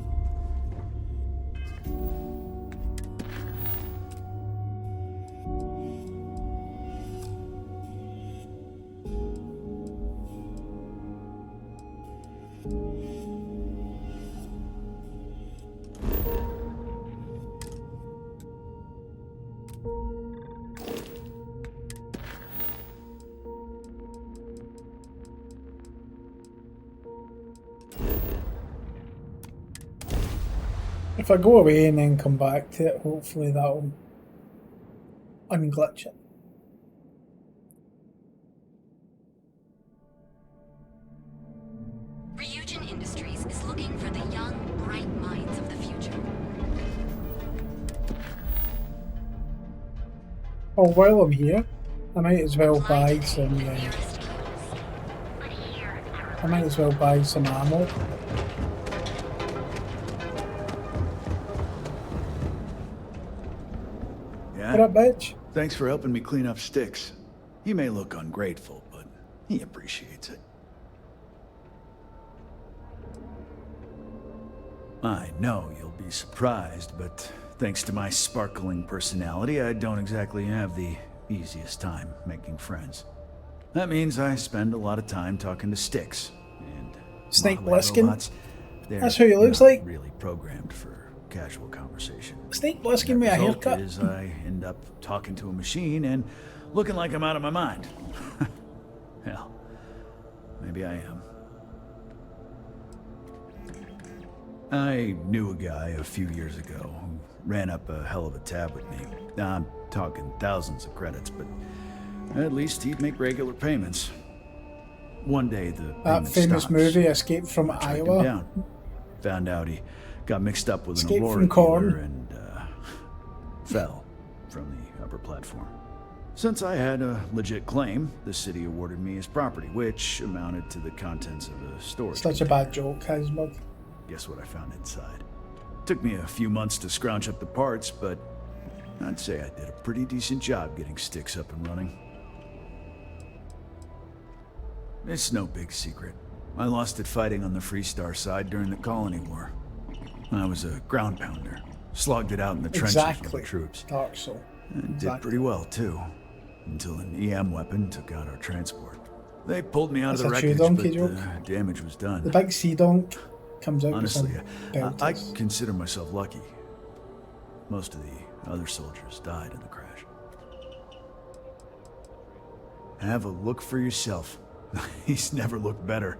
If I go away and then come back to it, hopefully that'll unglitch it. Ryujin Industries is looking for the young, bright minds of the future. Oh, while I'm here, I might as well buy some. I might as well buy some ammo. Yeah? What up, bitch? Thanks for helping me clean up Styx. He may look ungrateful, but he appreciates it. I know you'll be surprised, but thanks to my sparkling personality, I don't exactly have the easiest time making friends. That means I spend a lot of time talking to Styx, and Snake modeling Plissken? robots, they're That's who he looks not like? really programmed for casual conversation. Snake Plissken with a Result haircut. is I end up talking to a machine and looking like I'm out of my mind. Hell, maybe I am. I knew a guy a few years ago who ran up a hell of a tab with me. I'm talking thousands of credits, but at least he'd make regular payments. One day the That payments famous stopped, movie, so Escape from I tracked him Iowa. down. Found out he got mixed up with Escape an Aurora from Corn. dealer and fell from the upper platform. Since I had a legit claim, the city awarded me his property, which amounted to the contents of a storage. Such a bad joke, Heisberg. Guess what I found inside? Took me a few months to scrounge up the parts, but I'd say I did a pretty decent job getting Styx up and running. It's no big secret. I lost it fighting on the Freestar side during the Colony War. I was a ground pounder. Slogged it out in the trenches with the troops. Dark Soul. And did pretty well, too. Until an EM weapon took out our transport. They pulled me out That's of the a true wreckage, donkey but joke. the damage was done. The big sea donk comes out Honestly, with some I belters. consider myself lucky. Most of the other soldiers died in the crash. Have a look for yourself. He's never looked better.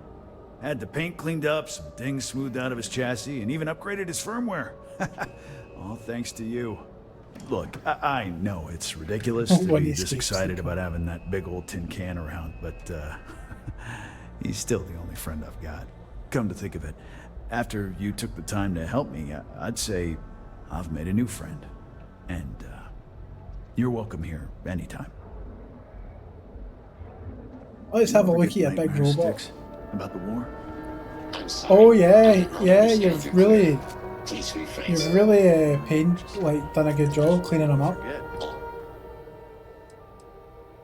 Had the paint cleaned up, some things smoothed out of his chassis, and even upgraded his firmware. All thanks to you. Look, I know it's ridiculous to When be he this escapes excited about having that big old tin can around, but he's still the only friend I've got. Come to think of it, after you took the time to help me, I'd say I've made a new friend. And you're welcome here anytime. Let's have a Ever look at get your big nightmares, robot. Styx, about the war? Oh yeah, yeah, you've really done a good job cleaning them up.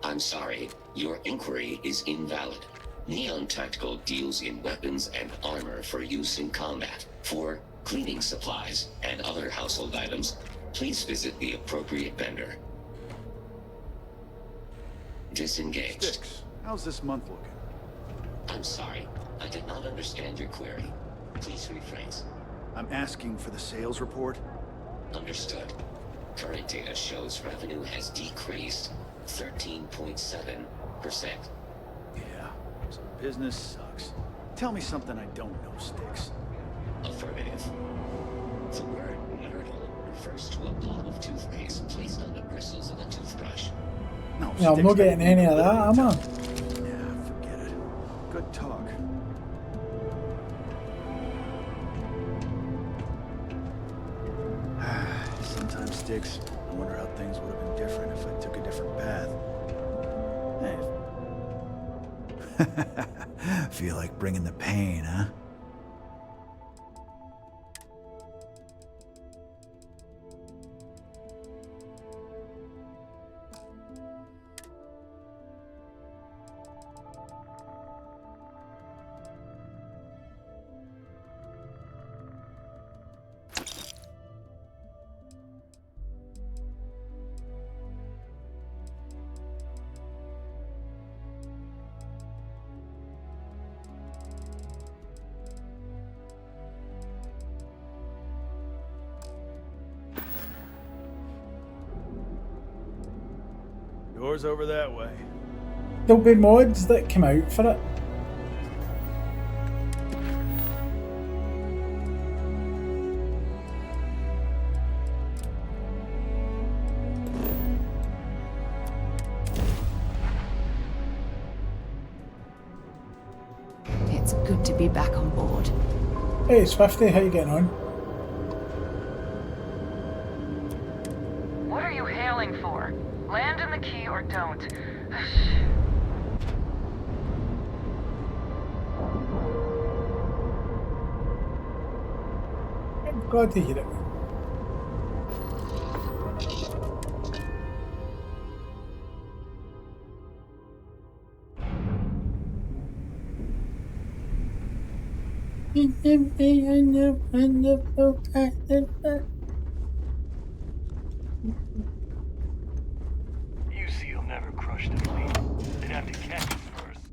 I'm sorry, your inquiry is invalid. Neon Tactical deals in weapons and armor for use in combat. For cleaning supplies and other household items, please visit the appropriate vendor. Disengaged. Styx, how's this month looking? I'm sorry, I did not understand your query. Please rephrase. I'm asking for the sales report. Understood. Current data shows revenue has decreased 13.7%. Yeah, so business sucks. Tell me something I don't know, Styx. Affirmative. The word myrtle refers to a blob of toothpaste placed on the bristles of a toothbrush. No, Yeah, I'm not getting any of that, am I? Yeah, forget it. Good talk. Sometimes, Styx, I wonder how things would have been different if I took a different path. Feel like bringing the pain, huh? Yours over that way. There'll be mods that come out for it. It's good to be back on board. Hey, Swifty, how you getting on? What are you hailing for? Land in the key or don't. I'm glad to hear it. You see, you'll never crush the fleet. They'd have to catch us first.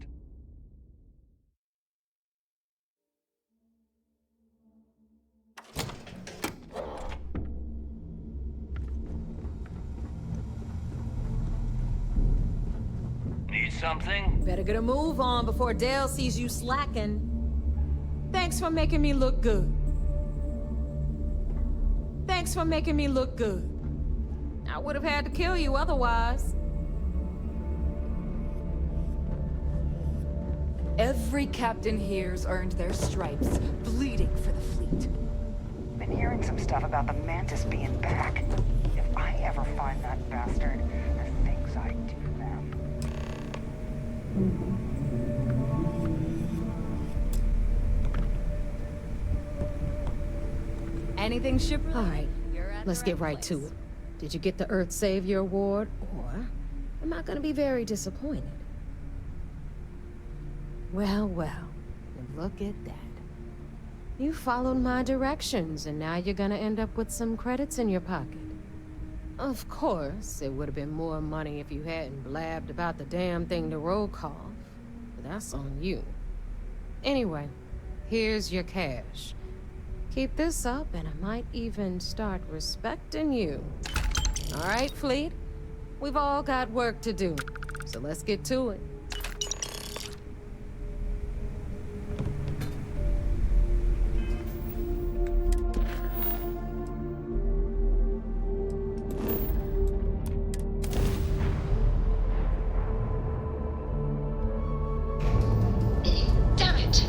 Need something? Better get a move on before Dale sees you slacking. Thanks for making me look good. Thanks for making me look good. I would have had to kill you otherwise. Every captain here's earned their stripes, bleeding for the fleet. Been hearing some stuff about the Mantis being back. If I ever find that bastard, the things I do to them. Anything, shipper? All right, let's get right to it. Did you get the Earth Savior Award, or am I gonna be very disappointed? Well, well, and look at that. You followed my directions, and now you're gonna end up with some credits in your pocket. Of course, it would have been more money if you hadn't blabbed about the damn thing to roll call, but that's on you. Anyway, here's your cash. Keep this up, and I might even start respecting you. All right, Fleet? We've all got work to do, so let's get to it. Damn it!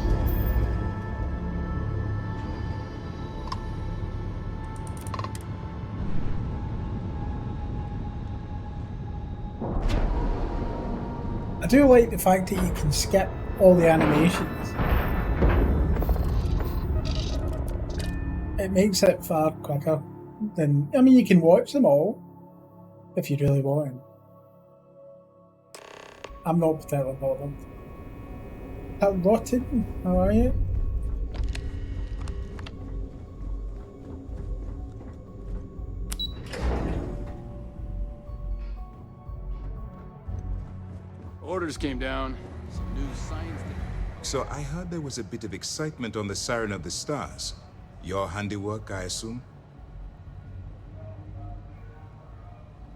I do like the fact that you can skip all the animations. It makes it far quicker than... I mean, you can watch them all if you really want. I'm not particularly bothered. Rotten, how are you? Orders came down. Some new science. So I heard there was a bit of excitement on the Siren of the Stars. Your handiwork, I assume?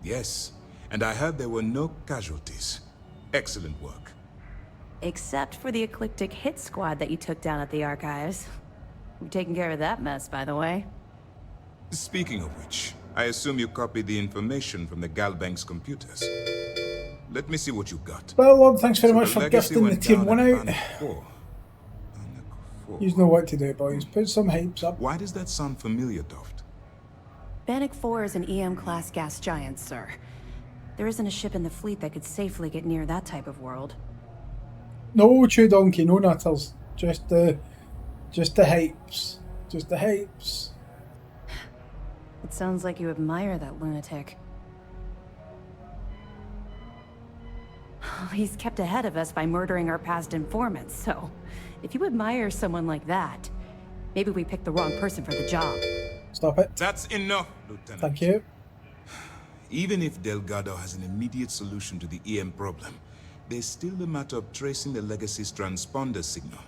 Yes, and I heard there were no casualties. Excellent work. Except for the eclectic hit squad that you took down at the archives. We've taken care of that mess, by the way. Speaking of which, I assume you copied the information from the Galbank's computers. Let me see what you got. Well, Lord, thanks very So much the for legacy gifting the went tier down 1 at out. Bannock 4. You know what to do, boys. Put some hypes up. Why does that sound familiar, Doft? Bannock 4 is an EM-class gas giant, sir. There isn't a ship in the fleet that could safely get near that type of world. No chew donkey, no nutters. Just the hypes. Just the hypes. It sounds like you admire that lunatic. He's kept ahead of us by murdering our past informants, so if you admire someone like that, maybe we picked the wrong person for the job. Stop it. That's enough, Lieutenant. Thank you. Even if Delgado has an immediate solution to the EM problem, there's still the matter of tracing the Legacy's transponder signal.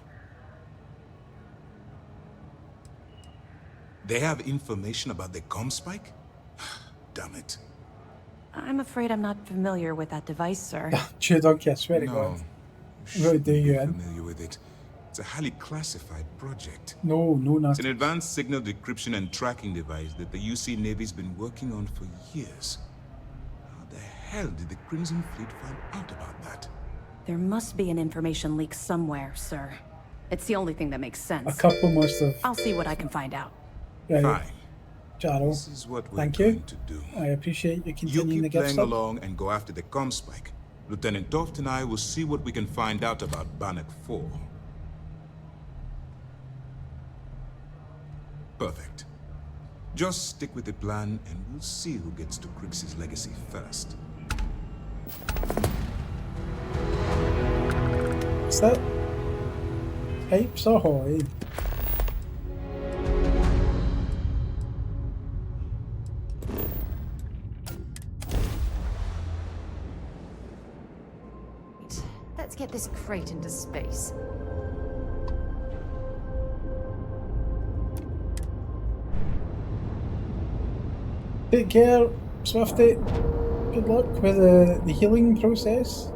They have information about the comm spike? Damn it. I'm afraid I'm not familiar with that device, sir. Chew donkey, I swear to God. Really do you in? Familiar with it. It's a highly classified project. No, not. It's an advanced signal decryption and tracking device that the UC Navy's been working on for years. How the hell did the Crimson Fleet find out about that? There must be an information leak somewhere, sir. It's the only thing that makes sense. A couple must have. I'll see what I can find out. Right. Fine. Jaro, this is what we're thank going you. to do. I appreciate you You continuing the keep gift playing sub. along and go after the comm spike. Lieutenant Toft and I will see what we can find out about Bannock 4. Perfect. Just stick with the plan and we'll see who gets to Crix's legacy first. What's that? Hypes ahoy. Let's get this crate into space. Take care, Swifty. Good luck with the healing process.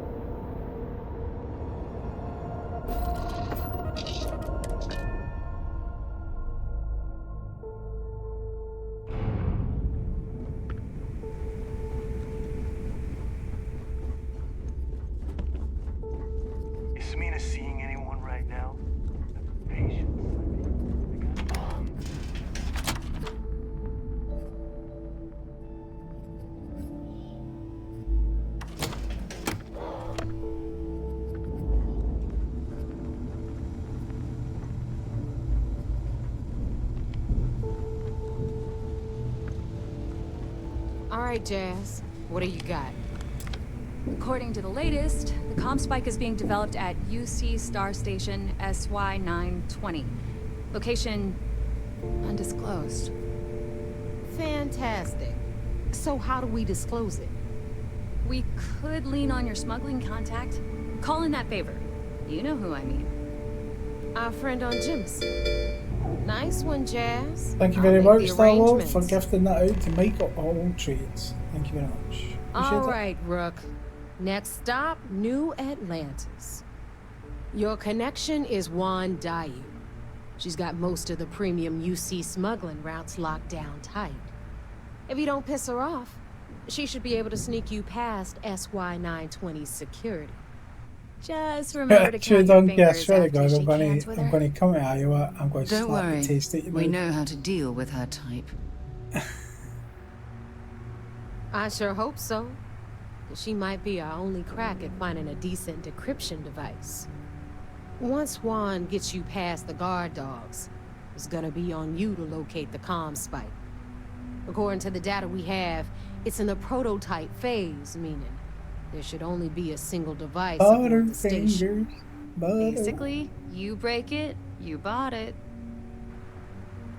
Is Samina seeing anyone right now? Patience. All right, Jazz. What do you got? According to the latest, the comm spike is being developed at UC Star Station SY-920. Location undisclosed. Fantastic. So how do we disclose it? We could lean on your smuggling contact. Call in that favor. You know who I mean. Our friend on Jimson. Nice one, Jazz. Thank you I'll very make much, the Starlord, arrangements. for gifting that out to Michael All Trades. Thank you very much. Appreciate All it. right, Rook. Next stop, New Atlantis. Your connection is Juan Dayu. She's got most of the premium UC smuggling routes locked down tight. If you don't piss her off, she should be able to sneak you past SY-920's security. Just remember to Chew count your donkey, I fingers swear to after God, you I'm shake hands with her. going to come to Iowa. I'm going to Don't slap worry. the taste out your We mouth. know how to deal with her type. I sure hope so. She might be our only crack at finding a decent decryption device. Once Juan gets you past the guard dogs, it's gonna be on you to locate the comm spike. According to the data we have, it's in the prototype phase, meaning there should only be a single device aboard the station. Basically, you break it, you bought it.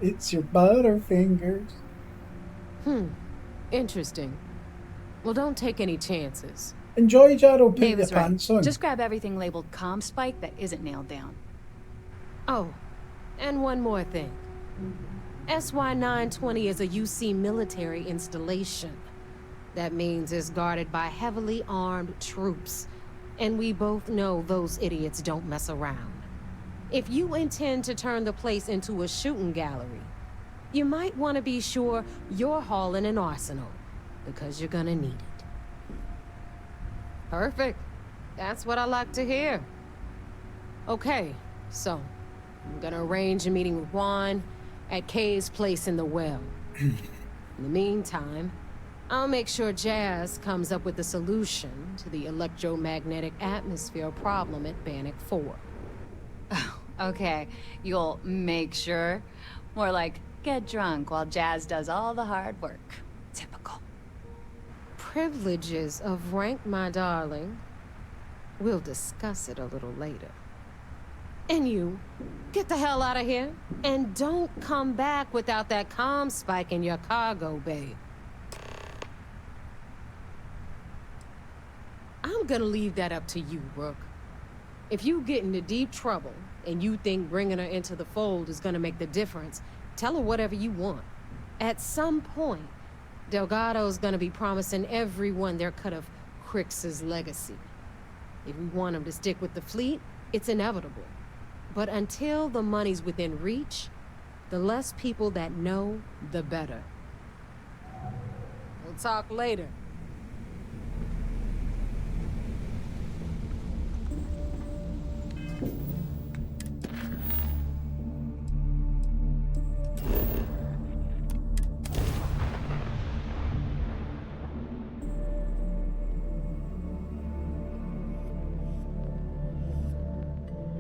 It's your butterfingers. Interesting. Well, don't take any chances. Enjoy, Jaro. Put Dave your was right. pants on. Just grab everything labeled comm spike that isn't nailed down. Oh, and one more thing. SY-920 is a UC military installation. That means it's guarded by heavily armed troops. And we both know those idiots don't mess around. If you intend to turn the place into a shooting gallery, you might want to be sure you're hauling an arsenal, because you're gonna need it. Perfect. That's what I like to hear. Okay, so I'm gonna arrange a meeting with Juan at Kay's place in the well. In the meantime, I'll make sure Jazz comes up with the solution to the electromagnetic atmosphere problem at Bannock 4. Okay, you'll make sure. More like, get drunk while Jazz does all the hard work. Typical. Privileges of rank, my darling. We'll discuss it a little later. And you, get the hell out of here. And don't come back without that comm spike in your cargo bay. I'm gonna leave that up to you, Rook. If you get into deep trouble, and you think bringing her into the fold is gonna make the difference, tell her whatever you want. At some point, Delgado's gonna be promising everyone their cut of Crix's legacy. If we want him to stick with the fleet, it's inevitable. But until the money's within reach, the less people that know, the better. We'll talk later.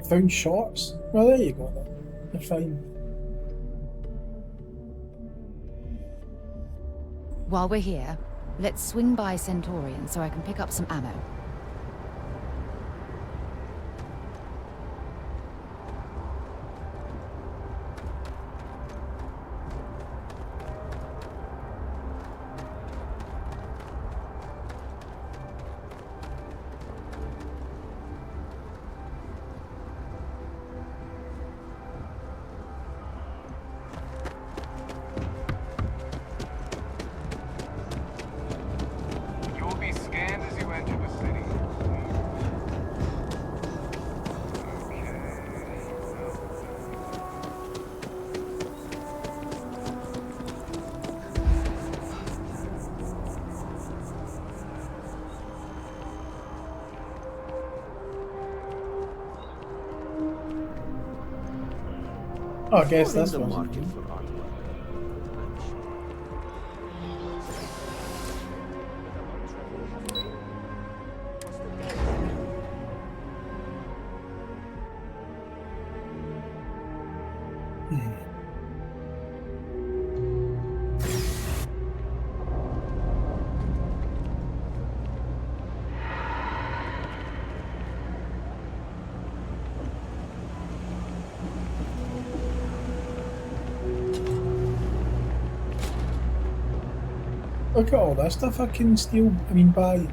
Found shots? Well, there you go then. They're fine. While we're here, let's swing by Centaurian so I can pick up some ammo. Oh, I guess that's the what market for artwork. Look at all this stuff I can steal, buy.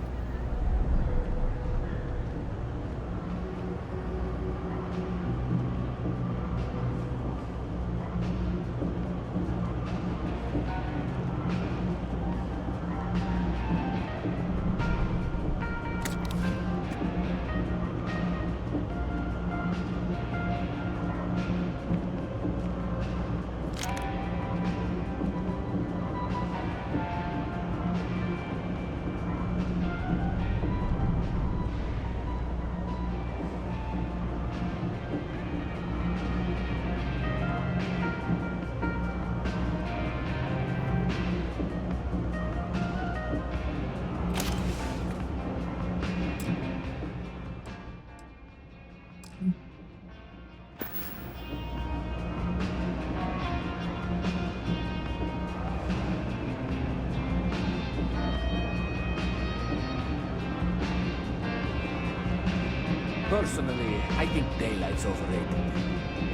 Personally, I think daylight's overrated.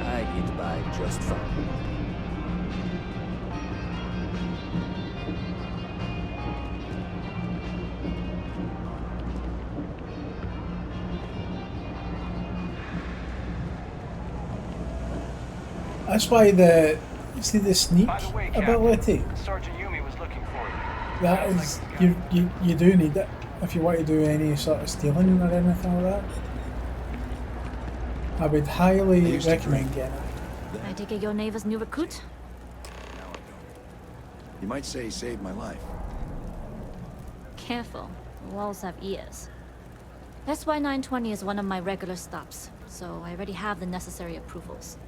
I get by just fine. That's why the sneak By the way, Captain, ability. Sergeant Yumi was looking for you. That is you do need it if you want to do any sort of stealing or anything like that. I would highly recommend getting it. I take it you're Neva's new recruit? No, I don't. You might say he saved my life. Careful. Walls have ears. SY-920 is one of my regular stops, so I already have the necessary approvals.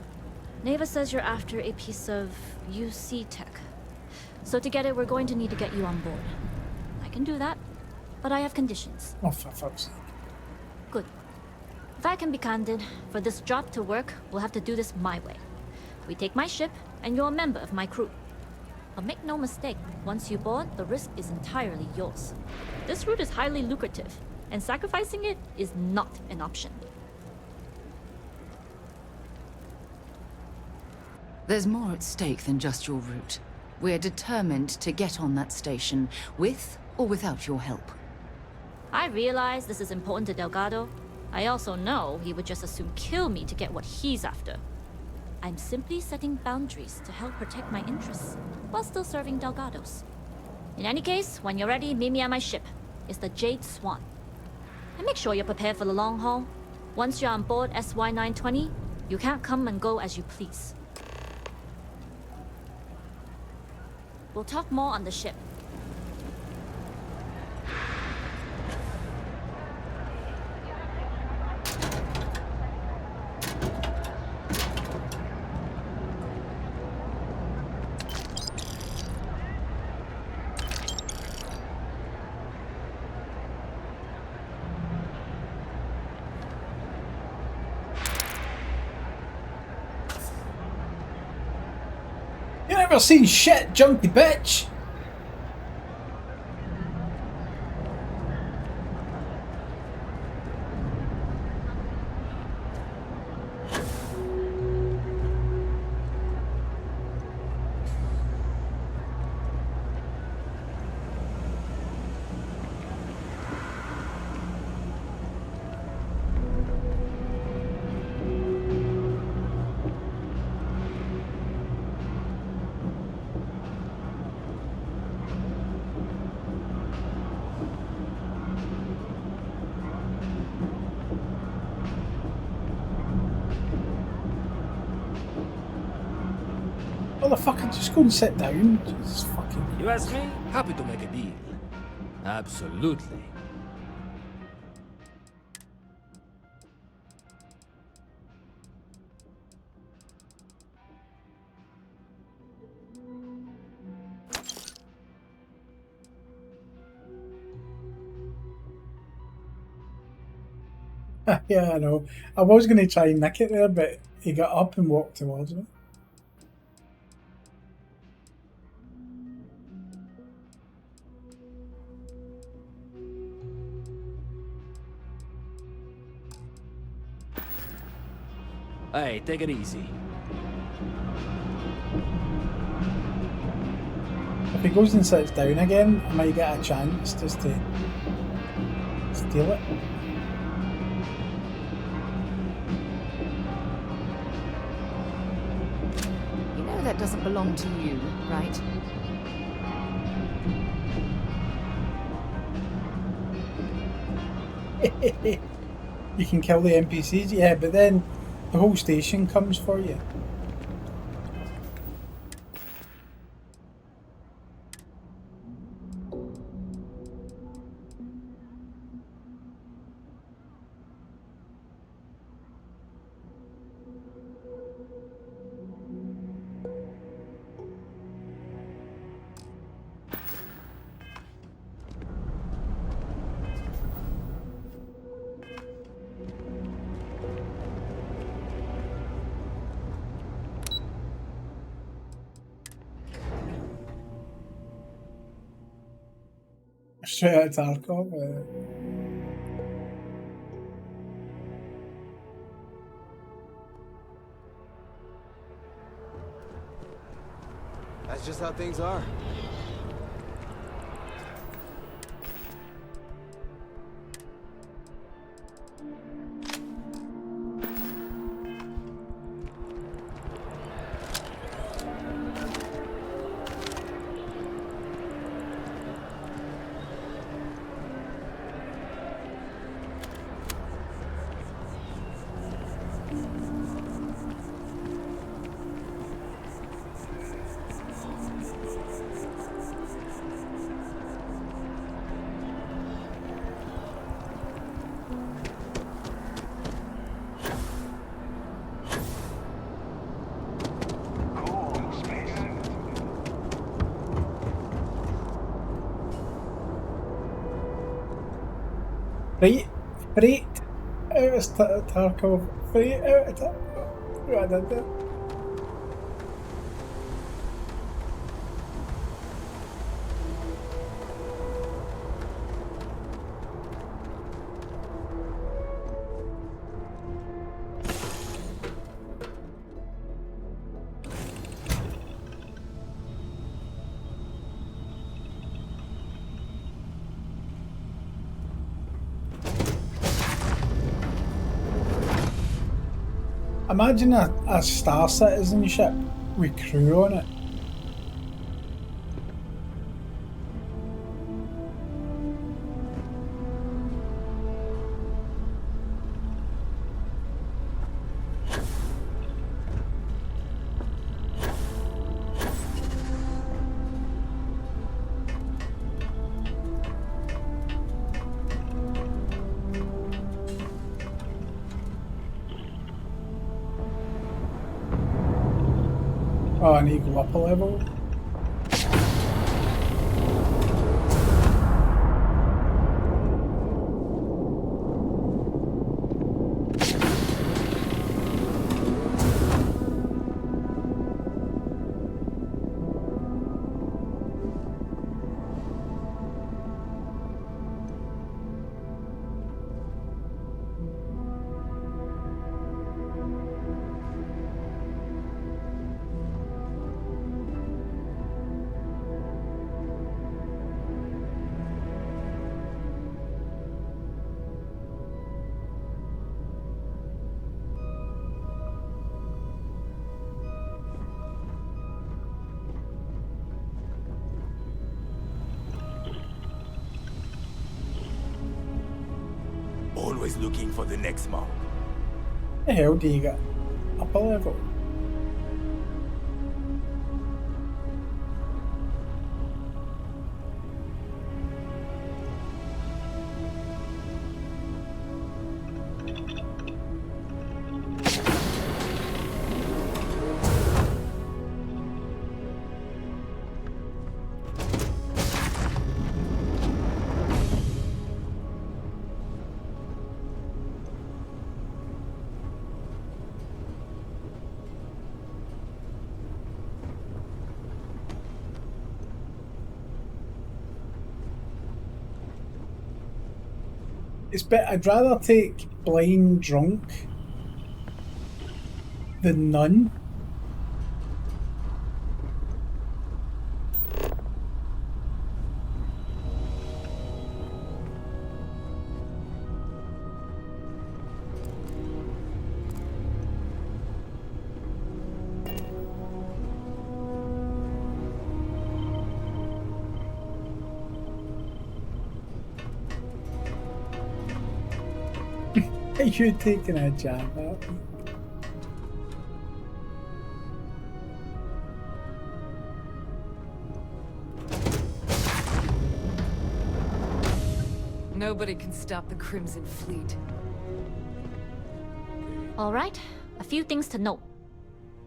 Neva says you're after a piece of UC tech. So to get it, we're going to need to get you on board. can do that, but I have conditions. Oh, for fuck's sake. Good. If I can be candid, for this job to work, we'll have to do this my way. We take my ship, and you're a member of my crew. But make no mistake, once you board, the risk is entirely yours. This route is highly lucrative, and sacrificing it is not an option. There's more at stake than just your route. We're determined to get on that station, with or without your help. I realize this is important to Delgado. I also know he would just as soon kill me to get what he's after. I'm simply setting boundaries to help protect my interests, while still serving Delgado's. In any case, when you're ready, meet me at my ship. It's the Jade Swan. And make sure you're prepared for the long haul. Once you're on board SY-920, you can't come and go as you please. We'll talk more on the ship. You never seen shit, junky bitch! Motherfucker, just go and sit down. Jesus fucking. You ask me? Happy to make a deal. Absolutely. Yeah, I know. I was going to try and nick it there, but he got up and walked towards me. Hey, take it easy. If he goes and sits down again, I might get a chance just to steal it. You know that doesn't belong to you, right? You can kill the NPCs, yeah, but then the whole station comes for you. Straight out of Tarkov. That's just how things are. Right, out of Tarkov, right out of Tarkov. What I did there. Imagine a Star Citizen ship with crew on it. Oh, I need to go up a level. Always looking for the next mark. The hell do you get up a level? I'd rather take blind drunk than none. Are you taking a jab at me? Nobody can stop the Crimson Fleet. Alright, a few things to note.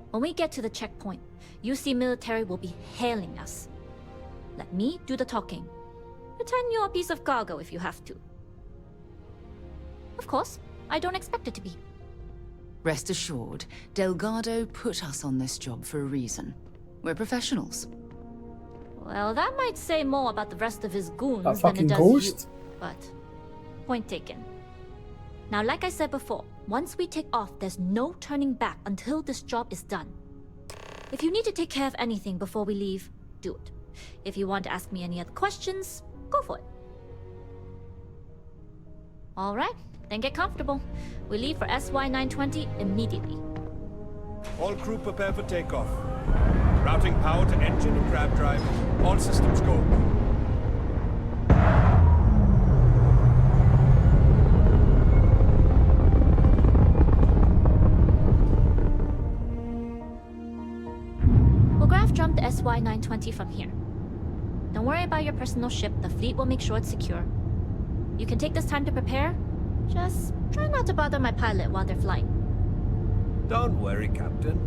When we get to the checkpoint, UC military will be hailing us. Let me do the talking. Pretend you're a piece of cargo if you have to. Of course, I don't expect it to be. Rest assured, Delgado put us on this job for a reason. We're professionals. Well, that might say more about the rest of his goons That than it fucking does ghost. you. But, point taken. Now, like I said before, once we take off, there's no turning back until this job is done. If you need to take care of anything before we leave, do it. If you want to ask me any other questions, go for it. Alright, then get comfortable. We leave for SY-920 immediately. All crew prepare for takeoff. Routing power to engine and crab drive. All systems go. We'll graph jump the SY-920 from here. Don't worry about your personal ship. The fleet will make sure it's secure. You can take this time to prepare. Just try not to bother my pilot while they're flying. Don't worry, Captain.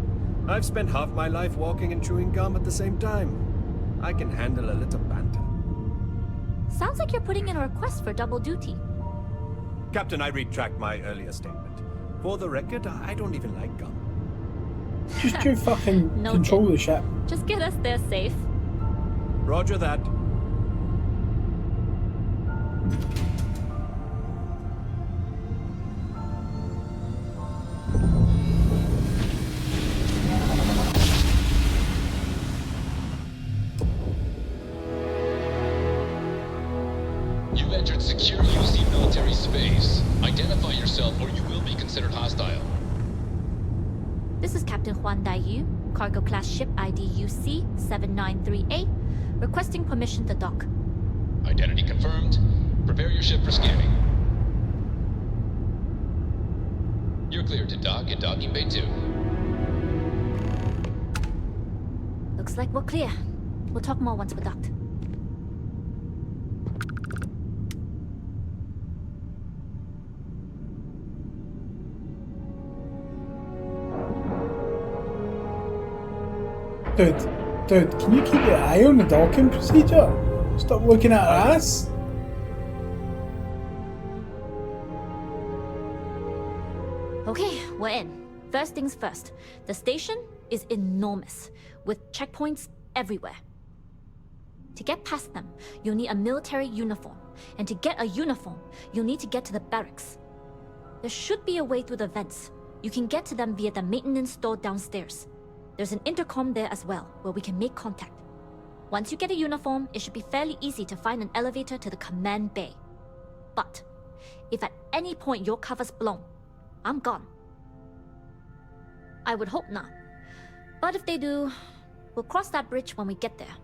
I've spent half my life walking and chewing gum at the same time. I can handle a little banter. Sounds like you're putting in a request for double duty. Captain, I retract my earlier statement. For the record, I don't even like gum. Just you fucking Noted. control the ship. Just get us there safe. Roger that. You've entered secure UC military space. Identify yourself or you will be considered hostile. This is Captain Huan Daiyu, cargo class ship ID UC 793A, requesting permission to dock. Identity confirmed. Prepare your ship for scanning. You're cleared to dock at docking bay 2. Looks like we're clear. We'll talk more once we're docked. Dude, can you keep your eye on the docking procedure? Stop looking at her ass. Okay, we're in. First things first. The station is enormous, with checkpoints everywhere. To get past them, you'll need a military uniform. And to get a uniform, you'll need to get to the barracks. There should be a way through the vents. You can get to them via the maintenance store downstairs. There's an intercom there as well, where we can make contact. Once you get a uniform, it should be fairly easy to find an elevator to the command bay. But, if at any point your cover's blown, I'm gone. I would hope not. But if they do, we'll cross that bridge when we get there.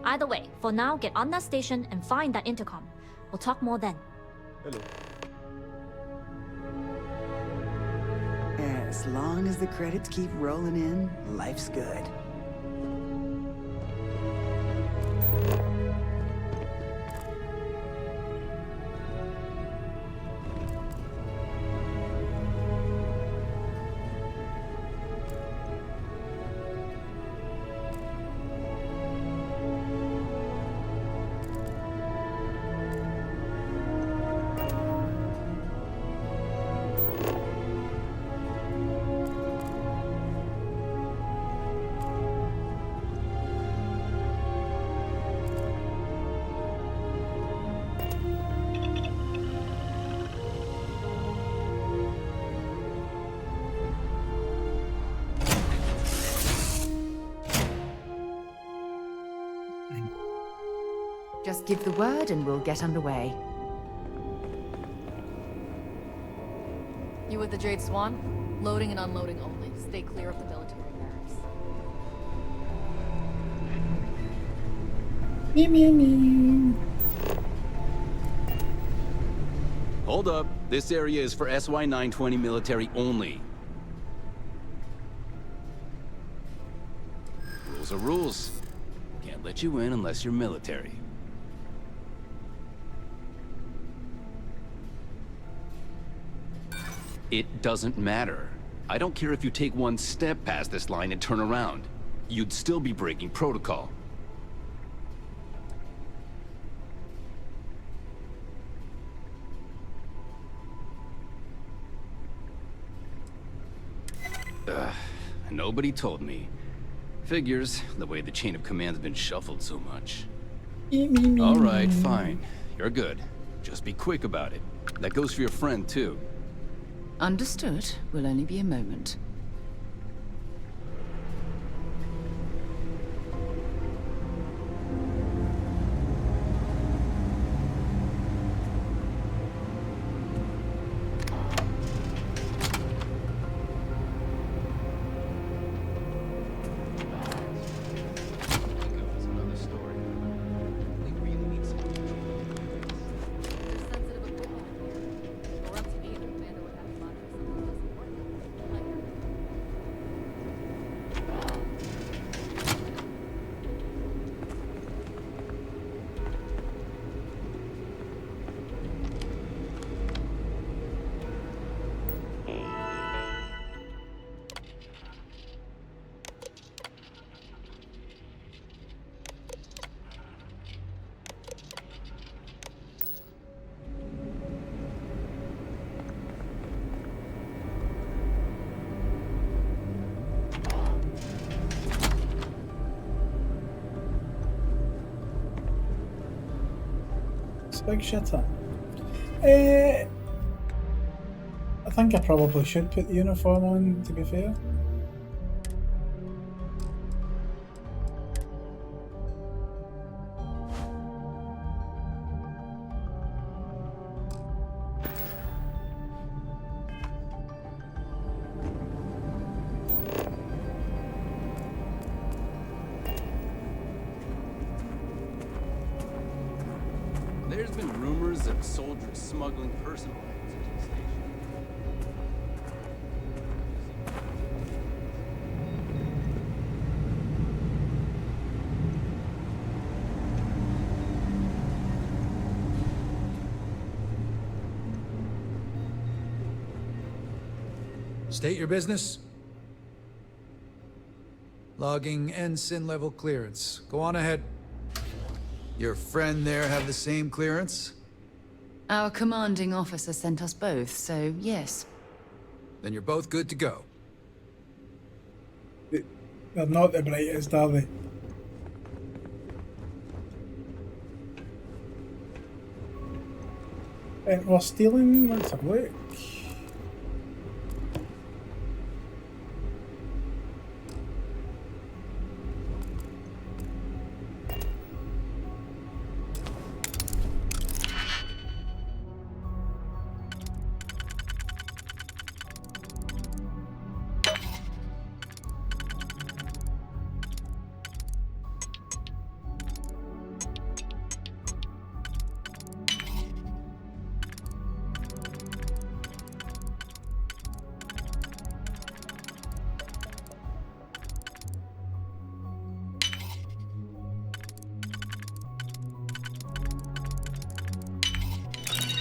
Either way, for now, get on that station and find that intercom. We'll talk more then. Hello. As long as the credits keep rolling in, life's good. Just give the word and we'll get underway. You with the Jade Swan? Loading and unloading only. Stay clear of the military barracks. Me, me, me. Hold up. This area is for SY-920 military only. Rules are rules. Can't let you in unless you're military. It doesn't matter. I don't care if you take one step past this line and turn around. You'd still be breaking protocol. Nobody told me. Figures, the way the chain of command's been shuffled so much. All right, fine. You're good. Just be quick about it. That goes for your friend, too. Understood. Will only be a moment. big shitter. I think I probably should put the uniform on, to be fair. There's been rumors of soldiers smuggling personal items into the station. State your business. Logging ensign level clearance. Go on ahead. Your friend there have the same clearance? Our commanding officer sent us both, so yes. Then you're both good to go. They're not the brightest, are they? We're stealing, let's have a look.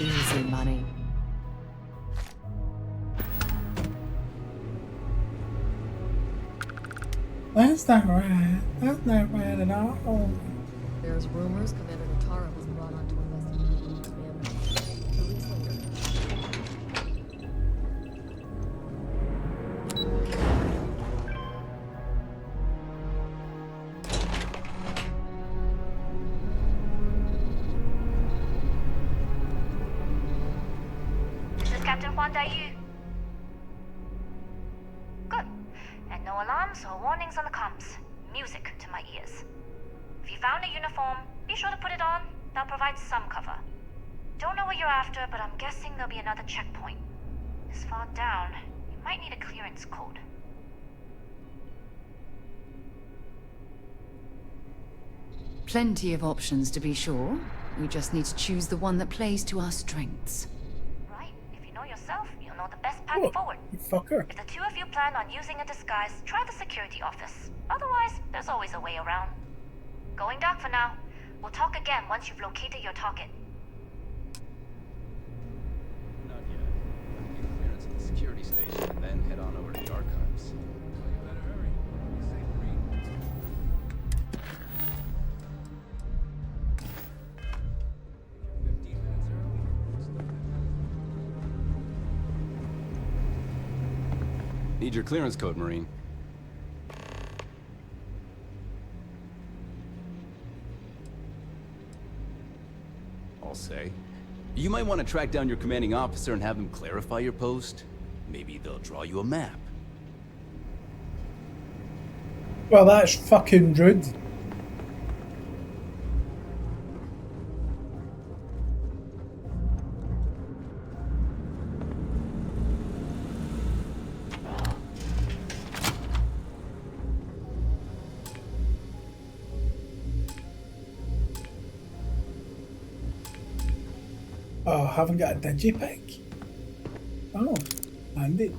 Easy money. That's not right. That's not right at all. There's rumors Commander Natara was brought on to investigate the command. 2 weeks later. This is Captain Huan Daiyu. Good. And no alarms or warnings on the comms. Music to my ears. If you found a uniform, be sure to put it on. That'll provide some cover. Don't know what you're after, but I'm guessing there'll be another checkpoint. This far down, you might need a clearance code. Plenty of options to be sure. We just need to choose the one that plays to our strengths. Right. If you know yourself, you'll know the best path forward. You fucker. If the two of you plan on using a disguise, try the security office. Otherwise, there's always a way around. Going dark for now. We'll talk again once you've located your target. Not yet. I'll get clearance at the security station and then head on over to the archives. So you better hurry. Be safe, Marine. Need your clearance code, Marine. I'll say. You might want to track down your commanding officer and have him clarify your post. Maybe they'll draw you a map. Well, that's fucking rude. Oh, I haven't got a digipick. Oh, handy.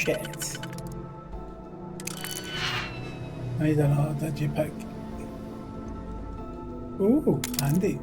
Shit. I need another digipick. Ooh, handy.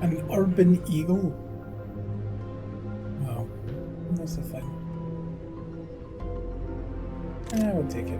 An urban eagle. Wow, that's the thing. I will take it.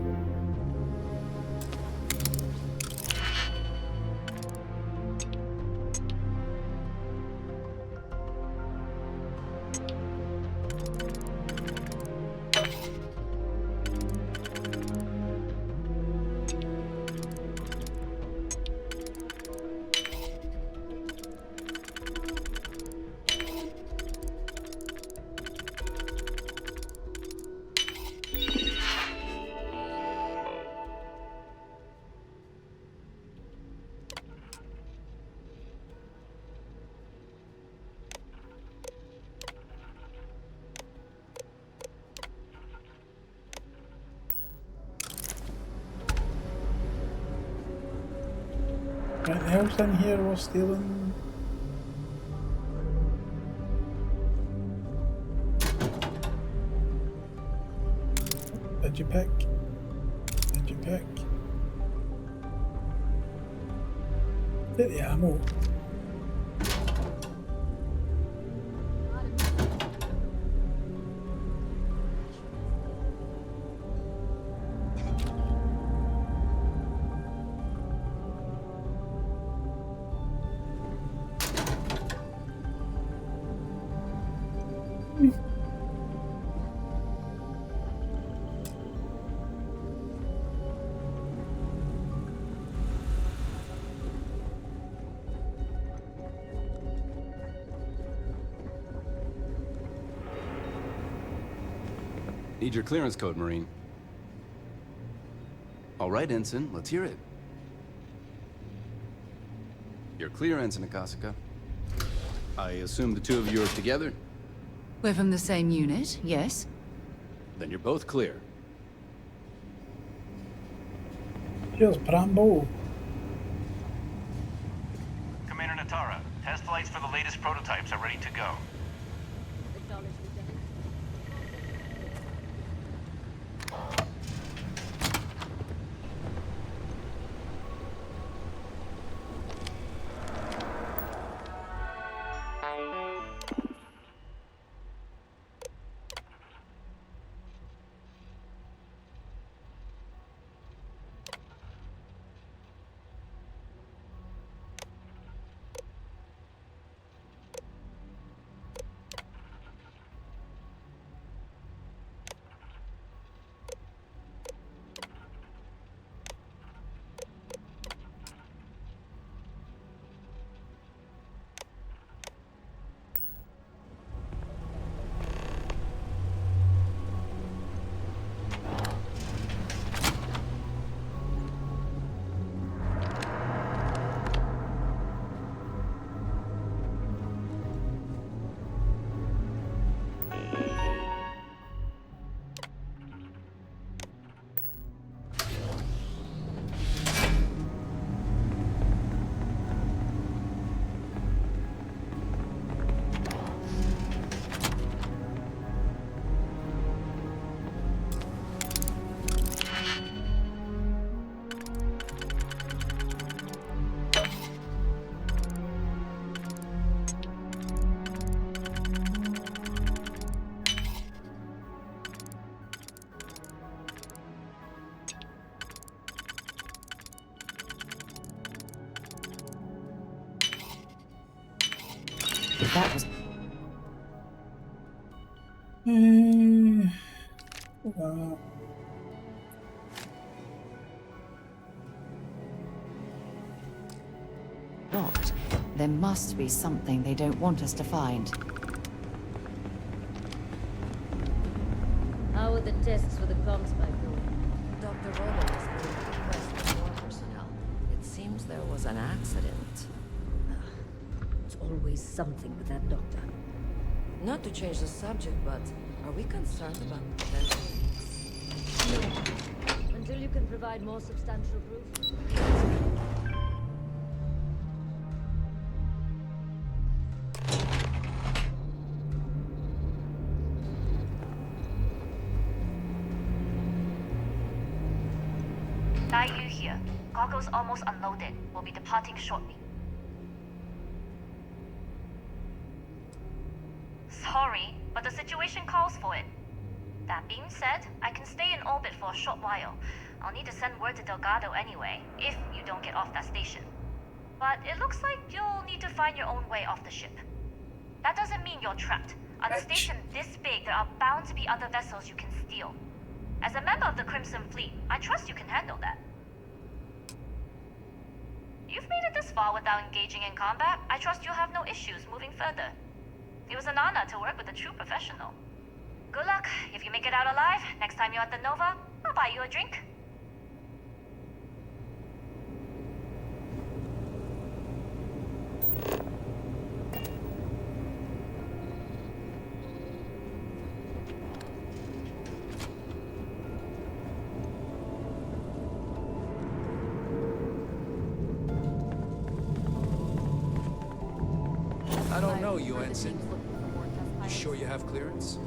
Anything else in here we're stealing? Digipick. Digipick. Get the ammo. Need your clearance code, Marine. All right, Ensign, let's hear it. You're clear, Ensign Akasaka. I assume the two of you are together? We're from the same unit, yes? Then you're both clear. Cheers, Brambo. Commander Natara, test flights for the latest prototypes are ready to go. That was... Locked. There must be something they don't want us to find. the tests for the comms pipeline. Dr. Roman is going to request for more personnel. It seems there was an accident. It's always something with that doctor. Not to change the subject, but are we concerned about potential leaks? No. Until you can provide more substantial proof. Yu here. Goggles almost unloaded. We'll be departing shortly. Sorry, but the situation calls for it. That being said, I can stay in orbit for a short while. I'll need to send word to Delgado anyway, if you don't get off that station. But it looks like you'll need to find your own way off the ship. That doesn't mean you're trapped. On a station this big, there are bound to be other vessels you can steal. As a member of the Crimson Fleet, I trust you can handle that. You've made it this far without engaging in combat. I trust you'll have no issues moving further. It was an honor to work with a true professional. Good luck. If you make it out alive, next time you're at the Nova, I'll buy you a drink. I don't know you, Ensign. You sure you have clearance?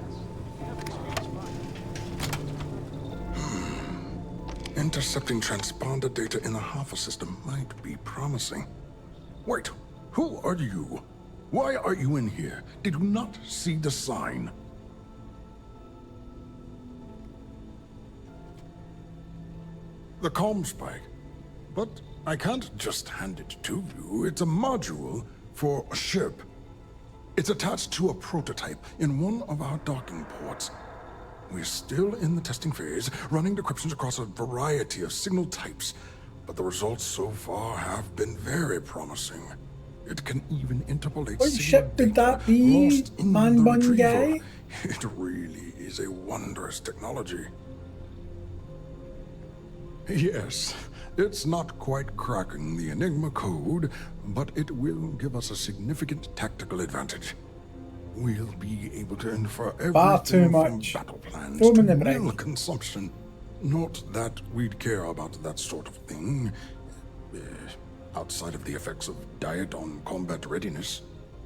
Intercepting transponder data in the Alpha system might be promising. Wait, who are you? Why are you in here? Did you not see the sign? The comm spike. But I can't just hand it to you. It's a module for a ship. It's attached to a prototype in one of our docking ports. We're still in the testing phase, running decryptions across a variety of signal types, but the results so far have been very promising. It can even interpolate What signal ship did data that be, lost in man the bun retriever. guy? It really is a wondrous technology. Yes, it's not quite cracking the Enigma code, but it will give us a significant tactical advantage. We'll be able to infer Far too everything from much. battle plans Throw 'em to in the break. meal consumption. Not that we'd care about that sort of thing, outside of the effects of diet on combat readiness.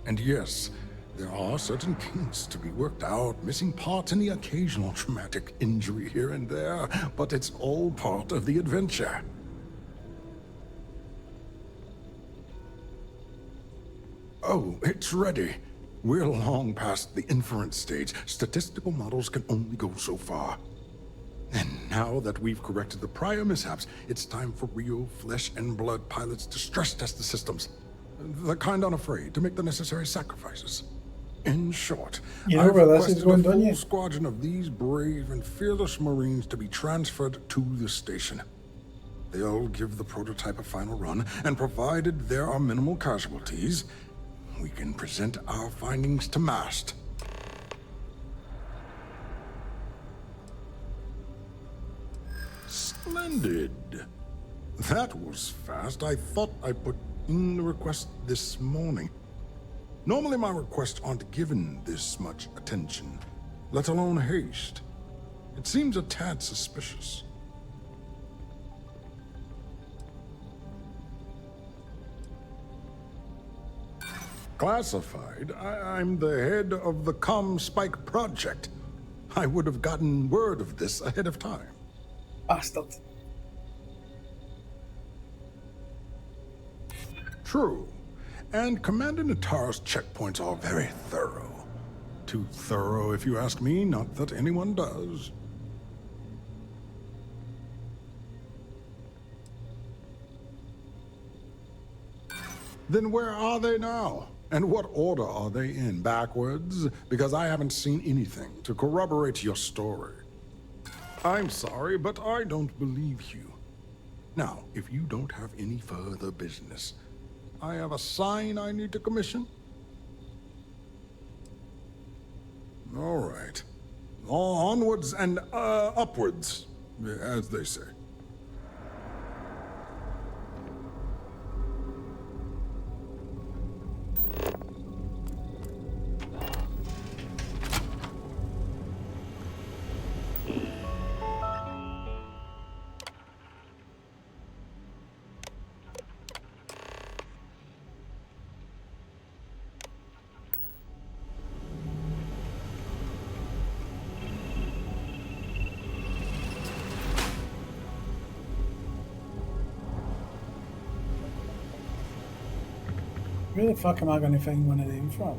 And yes, there are certain kinks to be worked out, missing parts and the occasional traumatic injury here and there, but it's all part of the adventure. Oh, it's ready. We're long past the inference stage. Statistical models can only go so far. And now that we've corrected the prior mishaps, it's time for real flesh and blood pilots to stress test the systems. The kind unafraid to make the necessary sacrifices. In short, You know I've where this is requested going, a don't full you? squadron of these brave and fearless Marines to be transferred to the station. They'll give the prototype a final run, and provided there are minimal casualties, we can present our findings to MAST. Splendid. That was fast. I thought I put in the request this morning. Normally my requests aren't given this much attention, let alone haste. It seems a tad suspicious. Classified? I'm the head of the Spike project. I would have gotten word of this ahead of time. Bastard. True. And Commander Natara's checkpoints are very thorough. Too thorough, if you ask me, not that anyone does. Then where are they now? And what order are they in? Backwards? Because I haven't seen anything to corroborate your story. I'm sorry, but I don't believe you. Now, if you don't have any further business, I have a sign I need to commission. All right. Onwards and upwards, as they say. Where the fuck am I going to find one of them from?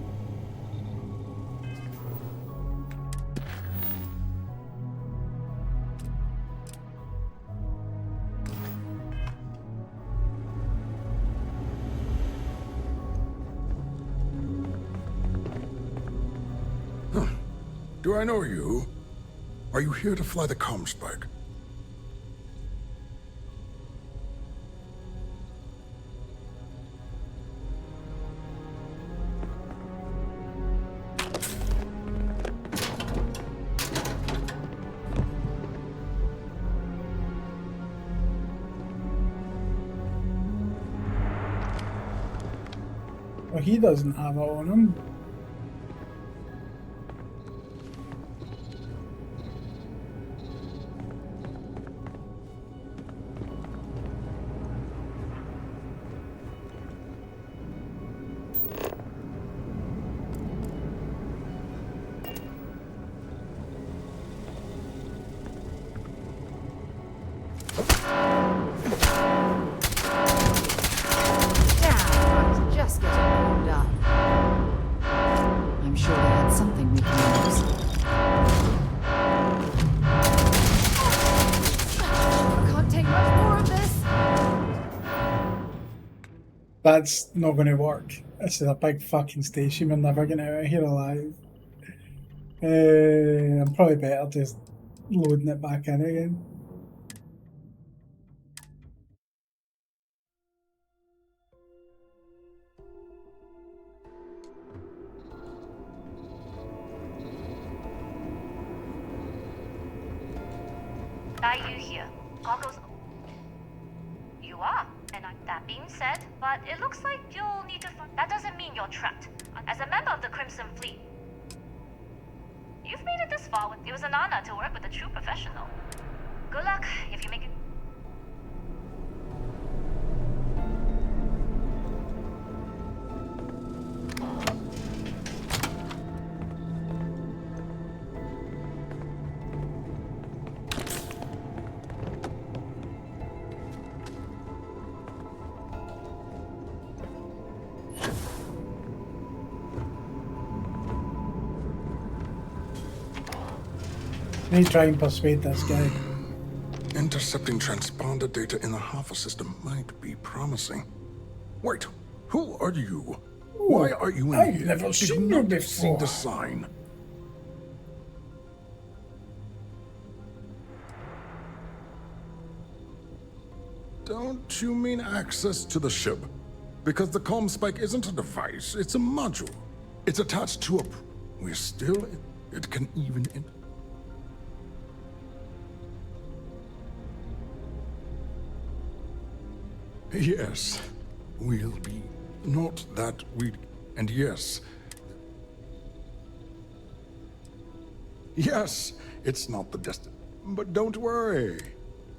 Do I know you? Are you here to fly the comm spike? Well, he doesn't have it on him. Just getting warmed up. I'm sure they had something we can use. I can't take much more of this. That's not going to work. This is a big fucking station. We're never getting out of here alive. I'm probably better just loading it back in again. Are you here? Goggles. You are. And that being said, but it looks like you'll need to. That doesn't mean you're trapped. As a member of the Crimson Fleet, you've made it this far. It was an honor to work with a true professional. Good luck if you make it. I need to try and persuade this guy. Intercepting transponder data in the Alpha system might be promising. Wait, who are you? Why are you in I've here? never Did seen you you not see before. the sign? Don't you mean access to the ship? Because the comm spike isn't a device, it's a module. It's attached to a... We're still... It can even... Yes, we'll be. Not that we... And yes. Yes, it's not the destiny. But don't worry.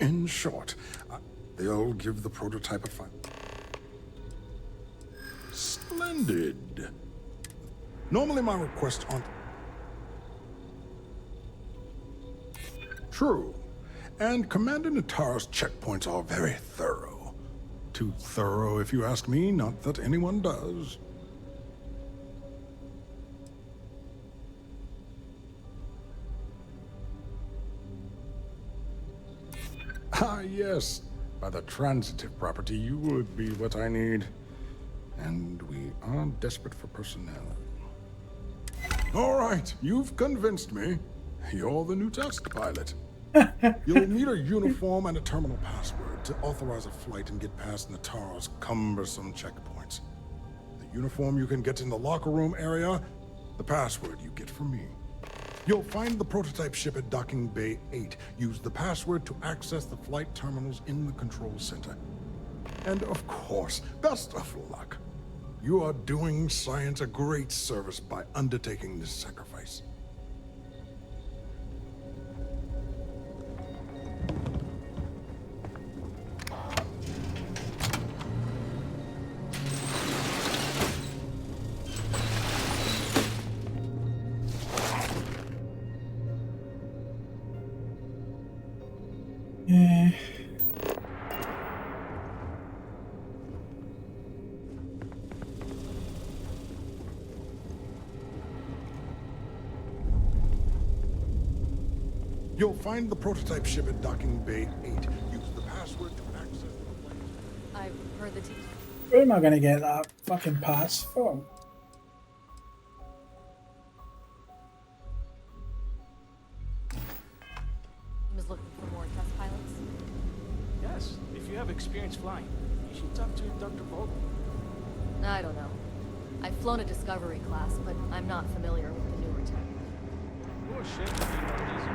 In short, they'll give the prototype a fine. Splendid. Normally my requests aren't... True. And Commander Nataro's checkpoints are very thorough. Too thorough, if you ask me, not that anyone does. Ah, yes. By the transitive property, you would be what I need. And we are desperate for personnel. All right, you've convinced me. You're the new test pilot. You'll need a uniform and a terminal password to authorize a flight and get past Nataro's cumbersome checkpoints. The uniform you can get in the locker room area, the password you get from me. You'll find the prototype ship at Docking Bay 8. Use the password to access the flight terminals in the control center. And of course, best of luck. You are doing science a great service by undertaking this sacrifice. You'll find the prototype ship at Docking Bay 8. Use the password to access the flight. I've heard the team. Where am I going to get that fucking pass from? Was looking for more test pilots? Yes, if you have experience flying, you should talk to Dr. Vogel. I don't know. I've flown a Discovery class, but I'm not familiar with the newer tech. Your ship would be more easy.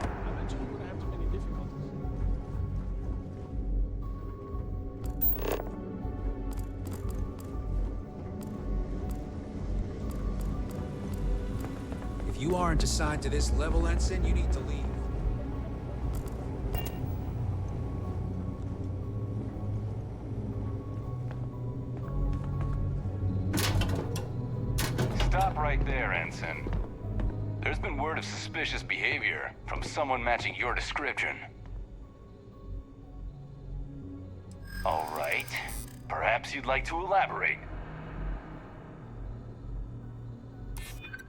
I bet you wouldn't have too many difficulties. If you aren't assigned to this level, Ensign, you need to leave. Stop right there, Ensign. There's been word of suspicious behavior from someone matching your description. All right. Perhaps you'd like to elaborate.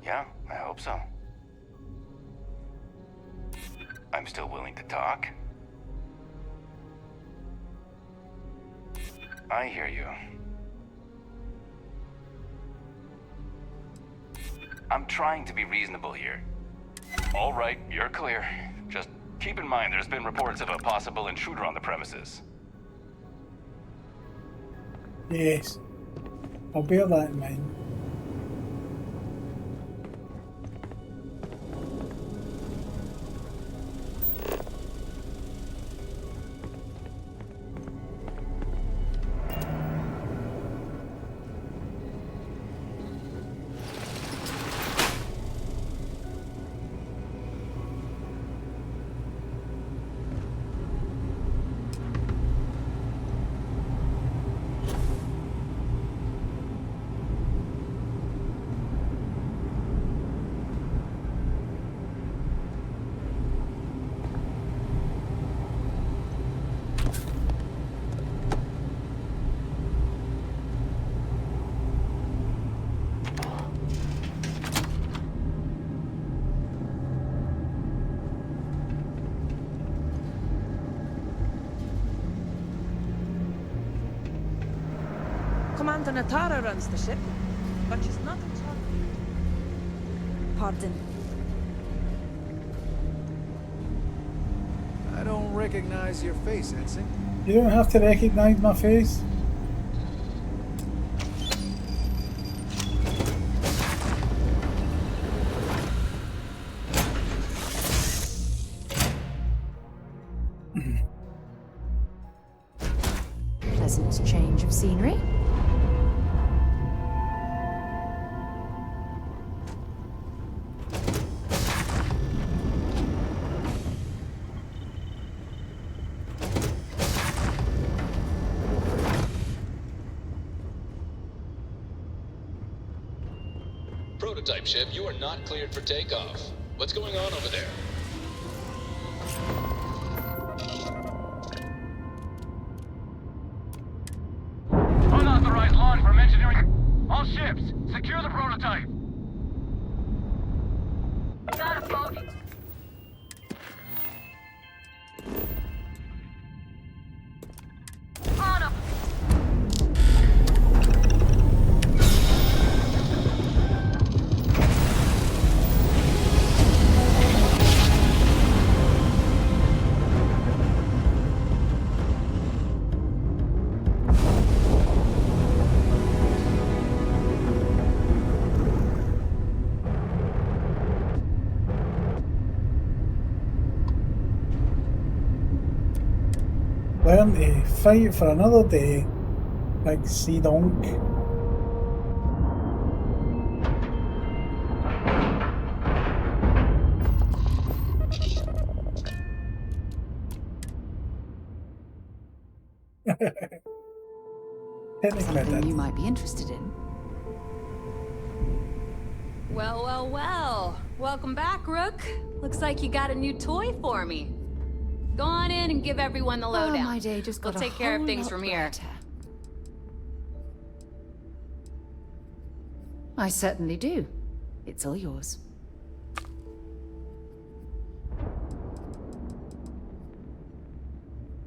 Yeah, I hope so. I'm still willing to talk. I hear you. I'm trying to be reasonable here. All right, you're clear. Just keep in mind there's been reports of a possible intruder on the premises. Yes. I'll bear that in mind. Commander Natara runs the ship, but she's not in charge. Pardon. I don't recognize your face, Ensign. You don't have to recognize my face. Pleasant change of scenery. Prototype ship, you are not cleared for takeoff. What's going on over there? Unauthorized launch from engineering. All ships, secure the prototype. Got a bogey. On up. Learn to fight for another day. Big sea donk. Something you might be interested in. Well, well, well. Welcome back, Rook. Looks like you got a new toy for me. Go on in and give everyone the lowdown. My day just got We'll a take care of whole things lot from here. brighter. I certainly do. It's all yours.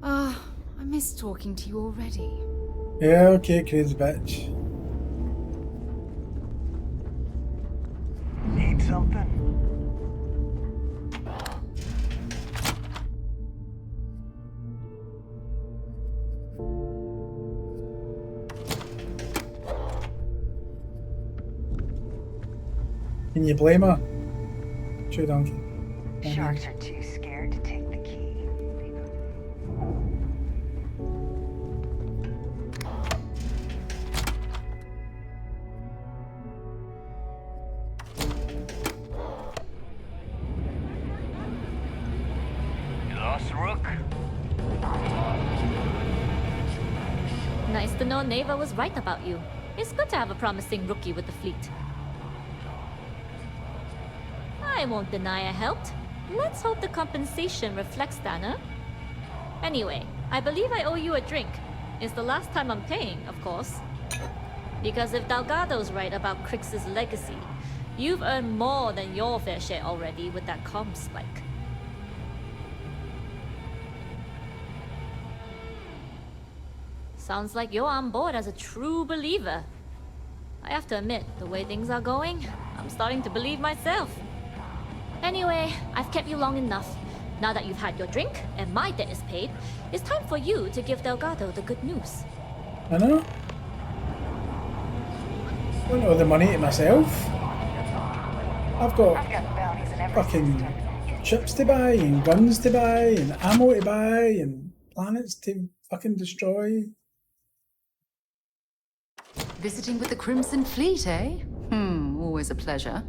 Ah, I miss talking to you already. Yeah, okay, crazy bitch. Need something? Can you blame her? True donkey. Sharks are too scared to take the key. You lost, Rook? Nice to know Neva was right about you. It's good to have a promising rookie with the fleet. I won't deny I helped. Let's hope the compensation reflects that, huh? Anyway, I believe I owe you a drink. It's the last time I'm paying, of course. Because if Delgado's right about Crix's legacy, you've earned more than your fair share already with that comm spike. Sounds like you're on board as a true believer. I have to admit, the way things are going, I'm starting to believe myself. Anyway, I've kept you long enough. Now that you've had your drink and my debt is paid, it's time for you to give Delgado the good news. I know. I don't owe the money to myself. I've got fucking chips to buy, and guns to buy, and ammo to buy, and planets to fucking destroy. Visiting with the Crimson Fleet, eh? Always a pleasure.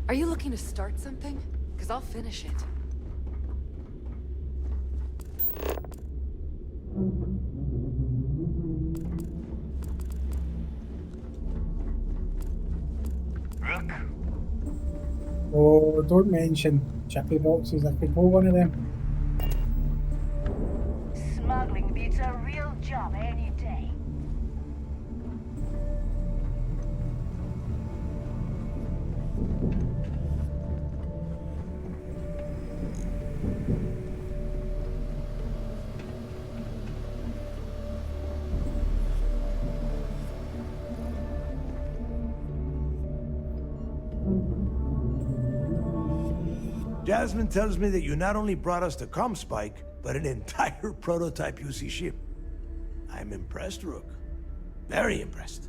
Are you looking to start something? Because I'll finish it. Rook? Oh, don't mention chippy boxes. I could go one of them. Smuggling beats a real job any day. Jasmine tells me that you not only brought us the comm spike, but an entire prototype UC ship. I'm impressed, Rook. Very impressed.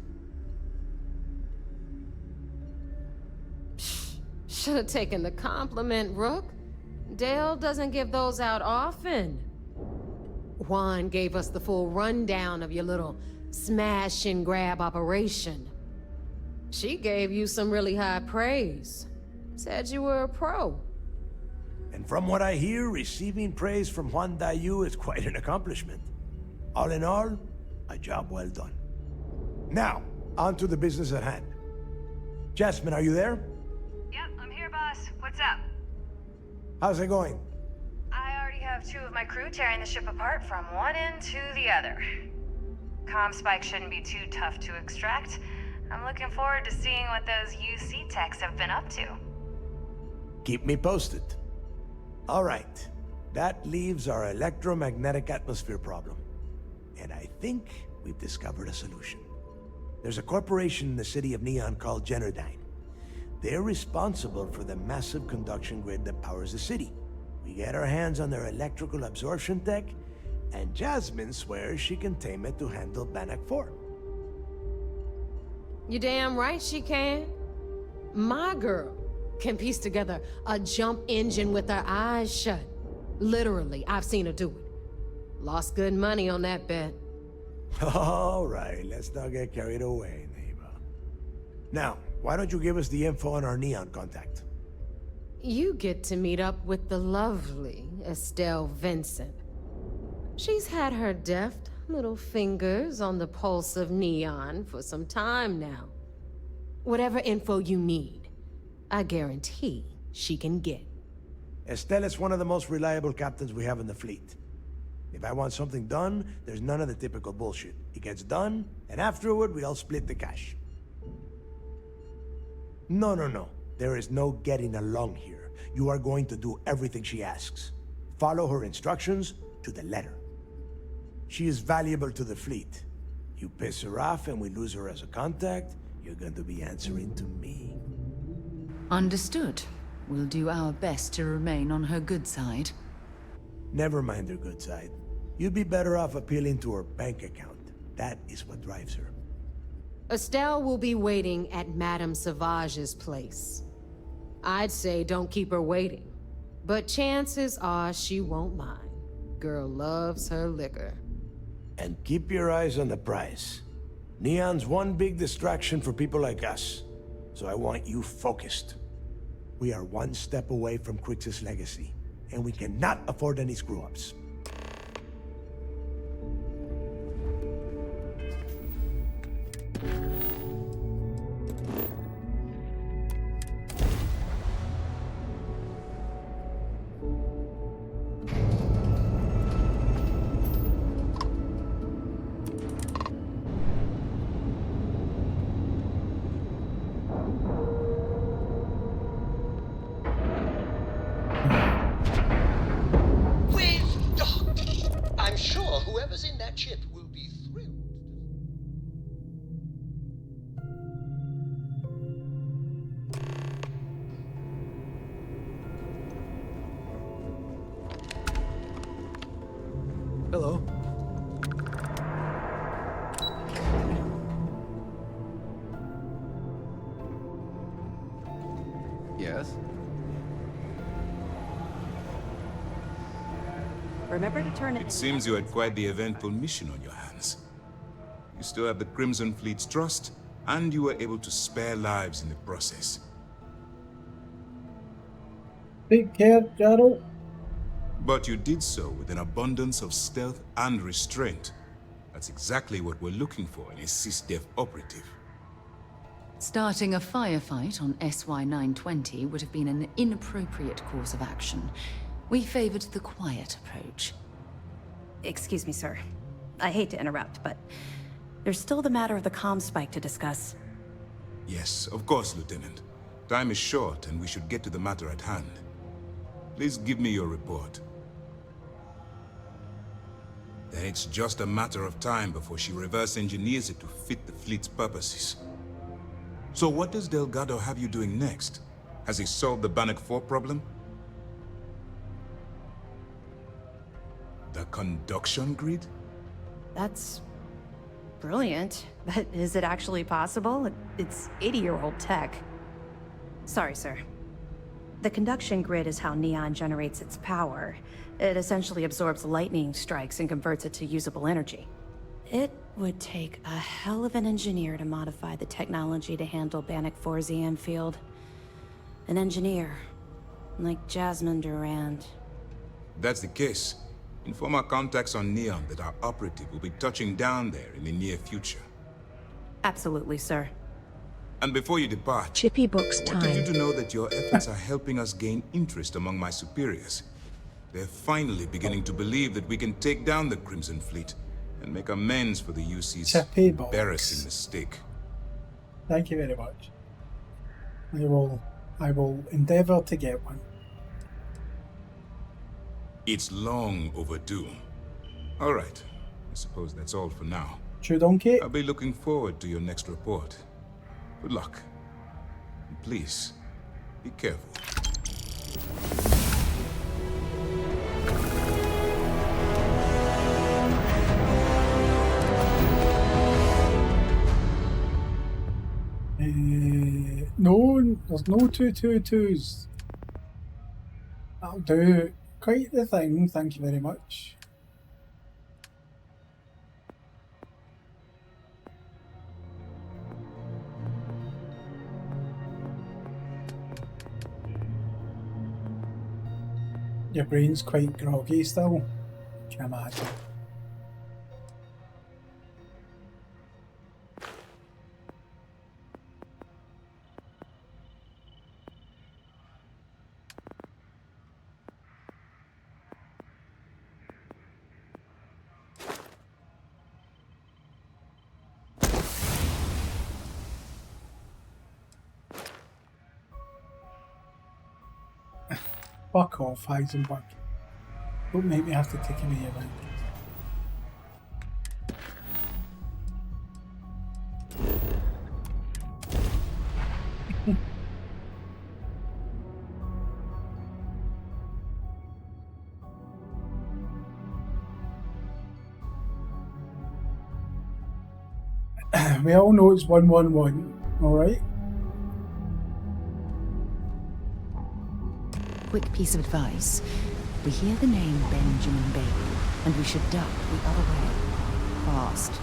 Should have taken the compliment, Rook. Dale doesn't give those out often. Juan gave us the full rundown of your little smash and grab operation. She gave you some really high praise. Said you were a pro. And from what I hear, receiving praise from Juan Dayu is quite an accomplishment. All in all, a job well done. Now, on to the business at hand. Jasmine, are you there? Yep, I'm here, boss. What's up? How's it going? I already have 2 of my crew tearing the ship apart from one end to the other. Comm spike shouldn't be too tough to extract. I'm looking forward to seeing what those UC techs have been up to. Keep me posted. All right. That leaves our electromagnetic atmosphere problem. And I think we've discovered a solution. There's a corporation in the city of Neon called Generdyne. They're responsible for the massive conduction grid that powers the city. We get our hands on their electrical absorption tech, and Jasmine swears she can tame it to handle Bannock 4. You damn right she can. My girl can piece together a jump engine with her eyes shut. Literally, I've seen her do it. Lost good money on that bet. All right, let's not get carried away, neighbor. Now, why don't you give us the info on our Neon contact? You get to meet up with the lovely Estelle Vincent. She's had her deft little fingers on the pulse of Neon for some time now. Whatever info you need, I guarantee she can get. Estelle is one of the most reliable captains we have in the fleet. If I want something done, there's none of the typical bullshit. It gets done, and afterward we all split the cash. No. There is no getting along here. You are going to do everything she asks. Follow her instructions to the letter. She is valuable to the fleet. You piss her off and we lose her as a contact, you're going to be answering to me. Understood. We'll do our best to remain on her good side. Never mind her good side. You'd be better off appealing to her bank account. That is what drives her. Estelle will be waiting at Madame Sauvage's place. I'd say don't keep her waiting, but chances are she won't mind. Girl loves her liquor. And keep your eyes on the prize. Neon's one big distraction for people like us, so I want you focused. We are one step away from Crix's legacy, and we cannot afford any screw-ups. I'm sure whoever's in that chip will be thrilled. Hello. Yes? Remember to turn it. It seems you had quite the eventful mission on your hands. You still have the Crimson Fleet's trust, and you were able to spare lives in the process. Take care, Gerald. But you did so with an abundance of stealth and restraint. That's exactly what we're looking for in a SysDef operative. Starting a firefight on SY-920 would have been an inappropriate course of action. We favored the quiet approach. Excuse me, sir. I hate to interrupt, but there's still the matter of the comm spike to discuss. Yes, of course, Lieutenant. Time is short, and we should get to the matter at hand. Please give me your report. Then it's just a matter of time before she reverse engineers it to fit the fleet's purposes. So what does Delgado have you doing next? Has he solved the Bannock 4 problem? The conduction grid? That's brilliant, but is it actually possible? It's 80-year-old tech. Sorry, sir. The conduction grid is how Neon generates its power. It essentially absorbs lightning strikes and converts it to usable energy. It would take a hell of an engineer to modify the technology to handle Bannock 4's EM field. An engineer, like Jasmine Durand. That's the case. Inform our contacts on Neon that our operative will be touching down there in the near future. Absolutely, sir. And before you depart, Chippy Books I wanted you to know that your efforts are helping us gain interest among my superiors. They're finally beginning to believe that we can take down the Crimson Fleet and make amends for the UC's Chippy Books. embarrassing mistake. Thank you very much. I will endeavour to get one. It's long overdue. All right. I suppose that's all for now. True donkey. I'll be looking forward to your next report. Good luck. And please, be careful. No, There's no 222s. That'll do. Quite the thing, thank you very much. Your brain's quite groggy still, can imagine. Fuck off, Heisenberg. Don't make me have to take away your rank. We all know it's 111, alright? Quick piece of advice. We hear the name Benjamin Bailey, and we should duck the other way. Fast.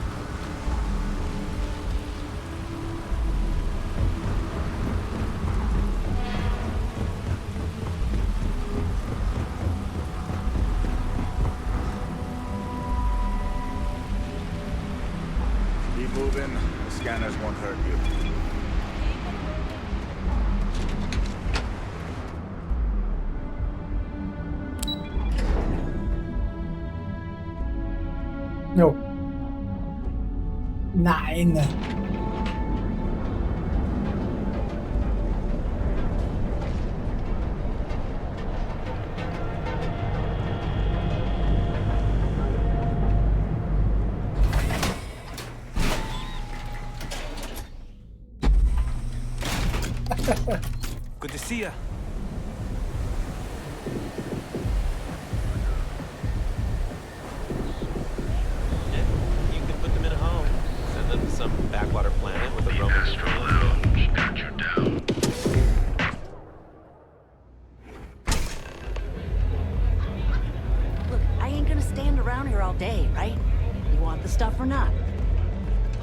Keep moving. The scanners won't hurt you. No. 9. Good to see ya. You can put them in a home. Send them to some backwater planet with a Roman drones got you down. Look, I ain't gonna stand around here all day, right? You want the stuff or not?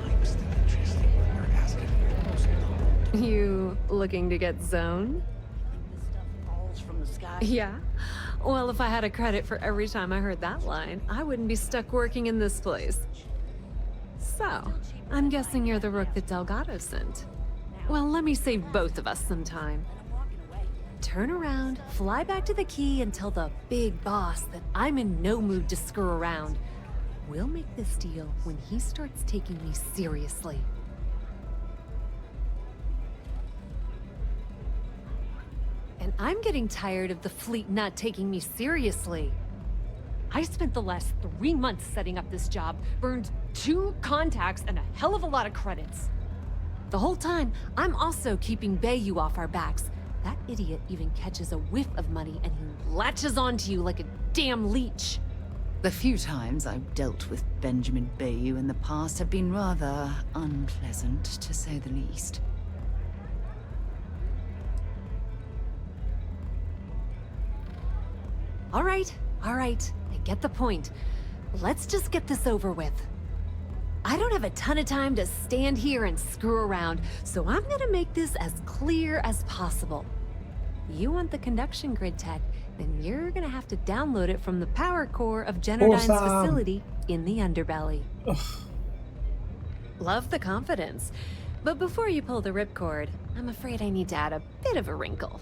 I'm still interested when you're asking me. You looking to get zoned? This stuff falls from the sky. Yeah. Well, if I had a credit for every time I heard that line, I wouldn't be stuck working in this place. So, I'm guessing you're the rook that Delgado sent. Well, let me save both of us some time. Turn around, fly back to the key, and tell the big boss that I'm in no mood to screw around. We'll make this deal when he starts taking me seriously. And I'm getting tired of the fleet not taking me seriously. I spent the last 3 months setting up this job, burned 2 contacts and a hell of a lot of credits. The whole time, I'm also keeping Bayou off our backs. That idiot even catches a whiff of money and he latches onto you like a damn leech. The few times I've dealt with Benjamin Bayou in the past have been rather unpleasant, to say the least. All right. I get the point. Let's just get this over with. I don't have a ton of time to stand here and screw around, so I'm gonna make this as clear as possible. You want the conduction grid tech, then you're gonna have to download it from the power core of Generdyne's facility in the underbelly. Ugh. Love the confidence. But before you pull the ripcord, I'm afraid I need to add a bit of a wrinkle.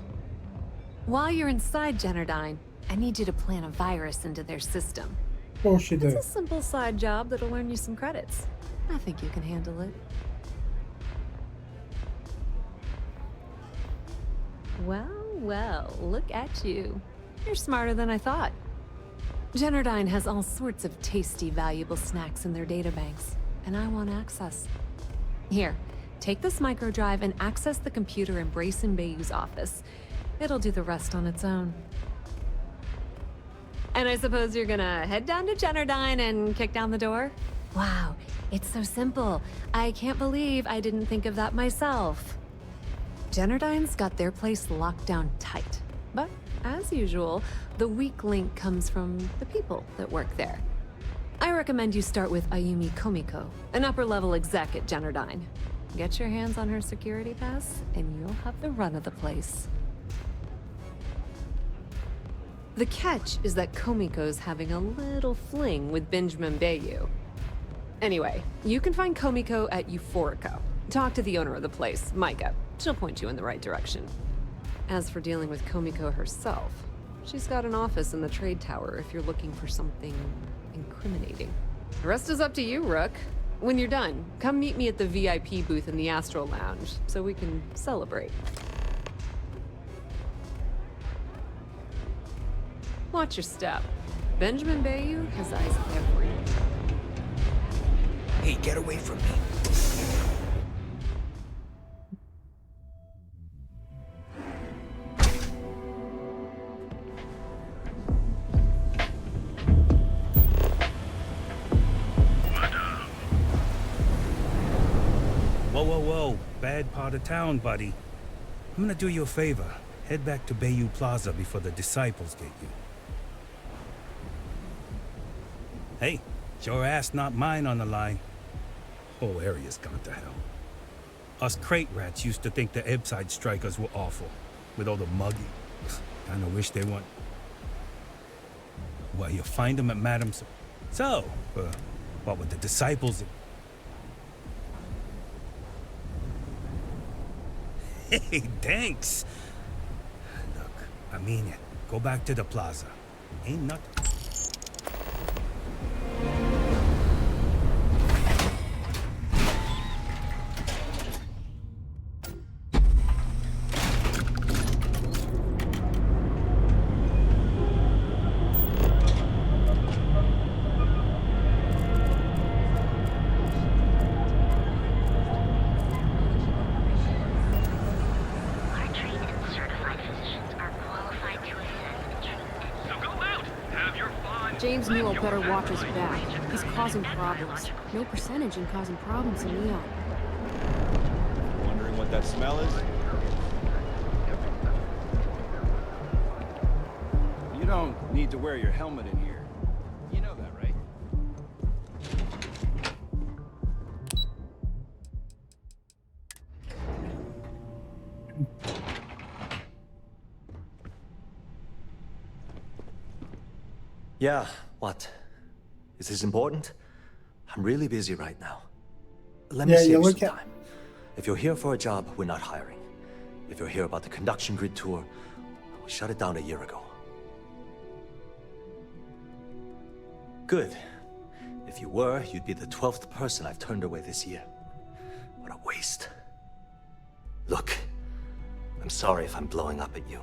While you're inside Generdyne, I need you to plant a virus into their system. Of course you do. It's a simple side job that'll earn you some credits. I think you can handle it. Well, look at you. You're smarter than I thought. Generdyne has all sorts of tasty, valuable snacks in their databanks, and I want access. Here, take this microdrive and access the computer in Brayson Bayou's office. It'll do the rest on its own. And I suppose you're gonna head down to Generdyne and kick down the door? Wow, it's so simple. I can't believe I didn't think of that myself. Generdyne's got their place locked down tight. But, as usual, the weak link comes from the people that work there. I recommend you start with Ayumi Komiko, an upper-level exec at Generdyne. Get your hands on her security pass, and you'll have the run of the place. The catch is that Komiko's having a little fling with Benjamin Bayou. Anyway, you can find Komiko at Euphorico. Talk to the owner of the place, Micah. She'll point you in the right direction. As for dealing with Komiko herself, she's got an office in the trade tower if you're looking for something incriminating. The rest is up to you, Rook. When you're done, come meet me at the VIP booth in the Astral Lounge so we can celebrate. Watch your step. Benjamin Bayou has eyes everywhere. Hey, get away from me. Whoa. Bad part of town, buddy. I'm gonna do you a favor. Head back to Bayou Plaza before the disciples get you. Hey, it's your ass, not mine on the line. Whole area's gone to hell. Us crate rats used to think the Ebside strikers were awful, with all the mugging. Kinda wish they weren't. Well, you'll find them at Madam's. So, what with the disciples? Hey, thanks. Look, I mean it. Go back to the plaza. Ain't nothing. James Newell better watch his back. He's causing problems. No percentage in causing problems in Neon. Wondering what that smell is? You don't need to wear your helmet in here. You know that, right? Yeah, what? Is this important? I'm really busy right now. Let me save you some time. If you're here for a job, we're not hiring. If you're here about the conduction grid tour, we shut it down a year ago. Good. If you were, you'd be the 12th person I've turned away this year. What a waste. Look, I'm sorry if I'm blowing up at you,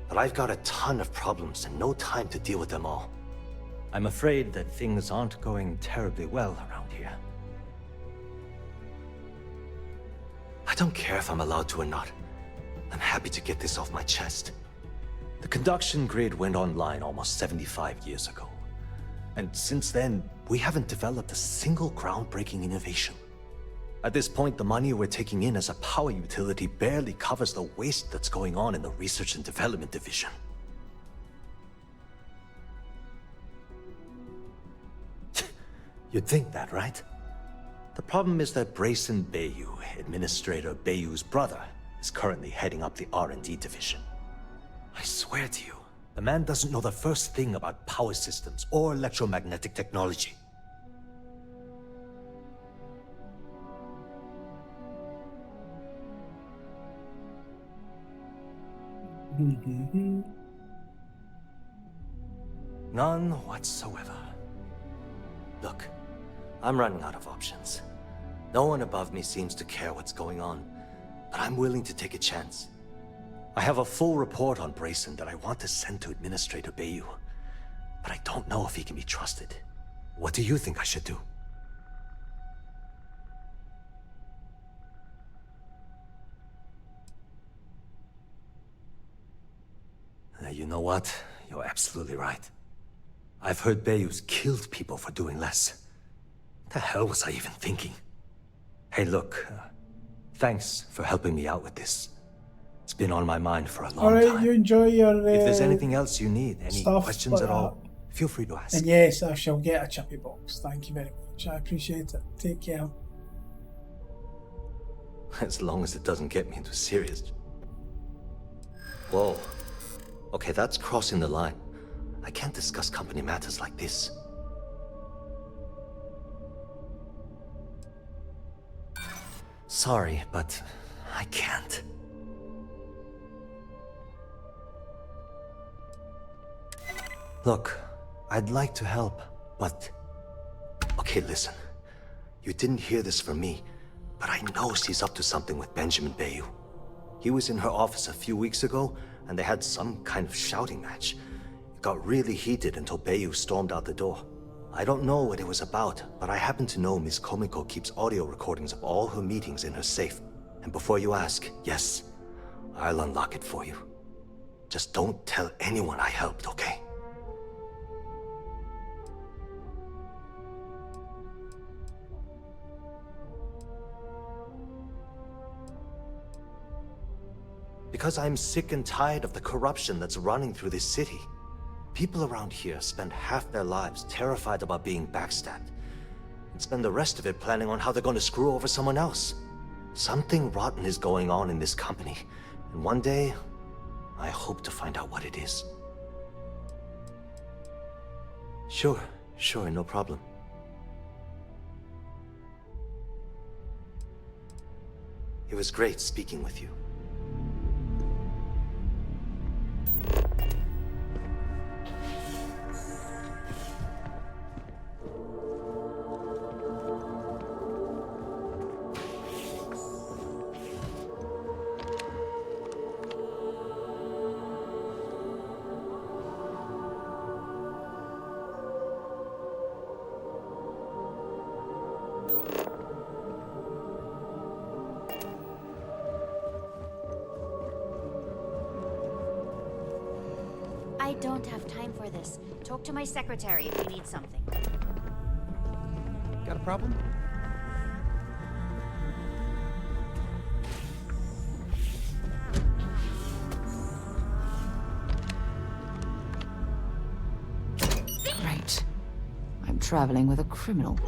but I've got a ton of problems and no time to deal with them all. I'm afraid that things aren't going terribly well around here. I don't care if I'm allowed to or not. I'm happy to get this off my chest. The conduction grid went online almost 75 years ago. And since then, we haven't developed a single groundbreaking innovation. At this point, the money we're taking in as a power utility barely covers the waste that's going on in the research and development division. You'd think that, right? The problem is that Brayson Bayou, Administrator Bayou's brother, is currently heading up the R&D division. I swear to you, the man doesn't know the first thing about power systems or electromagnetic technology. None whatsoever. Look, I'm running out of options. No one above me seems to care what's going on, but I'm willing to take a chance. I have a full report on Brayson that I want to send to Administrator Bayou, but I don't know if he can be trusted. What do you think I should do? You know what? You're absolutely right. I've heard Bayou's killed people for doing less. What the hell was I even thinking? Hey, look, thanks for helping me out with this. It's been on my mind for a long Alright, time. you enjoy your If there's anything else you need, any stuff questions like at all, feel free to ask. And yes, I shall get a chippy box. Thank you very much. I appreciate it. Take care. As long as it doesn't get me into serious... Whoa. Okay, that's crossing the line. I can't discuss company matters like this. Sorry, but I can't. Look, I'd like to help, but... Okay, listen. You didn't hear this from me, but I know she's up to something with Benjamin Bayou. He was in her office a few weeks ago, and they had some kind of shouting match. It got really heated until Bayou stormed out the door. I don't know what it was about, but I happen to know Miss Komiko keeps audio recordings of all her meetings in her safe. And before you ask, yes, I'll unlock it for you. Just don't tell anyone I helped, okay? Because I'm sick and tired of the corruption that's running through this city. People around here spend half their lives terrified about being backstabbed, and spend the rest of it planning on how they're going to screw over someone else. Something rotten is going on in this company, and one day, I hope to find out what it is. Sure, no problem. It was great speaking with you. I don't have time for this. Talk to my secretary if you need something. Got a problem? Great. I'm traveling with a criminal.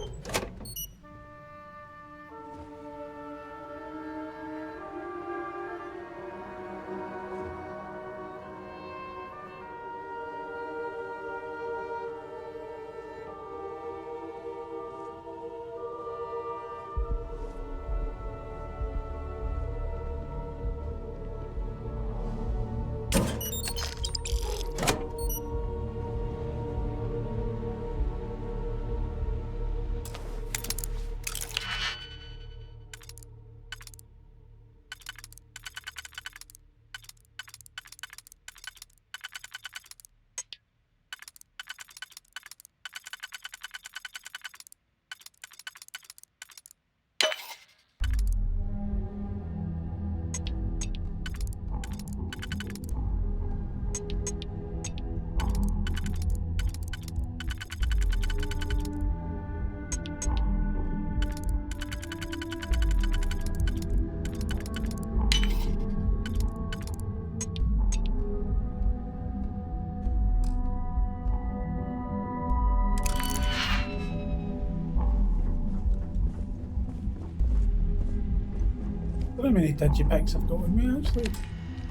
I don't know how many digipacks I've got with me actually.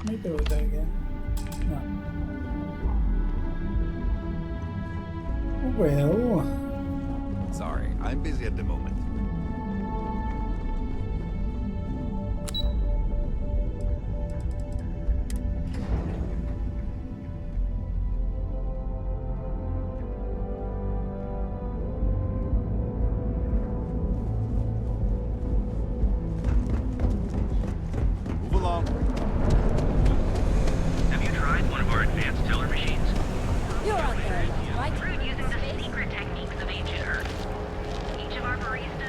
Maybe I'll do again. No. Well. Sorry, I'm busy at the moment. Using the secret techniques of ancient Earth. Each of our baristas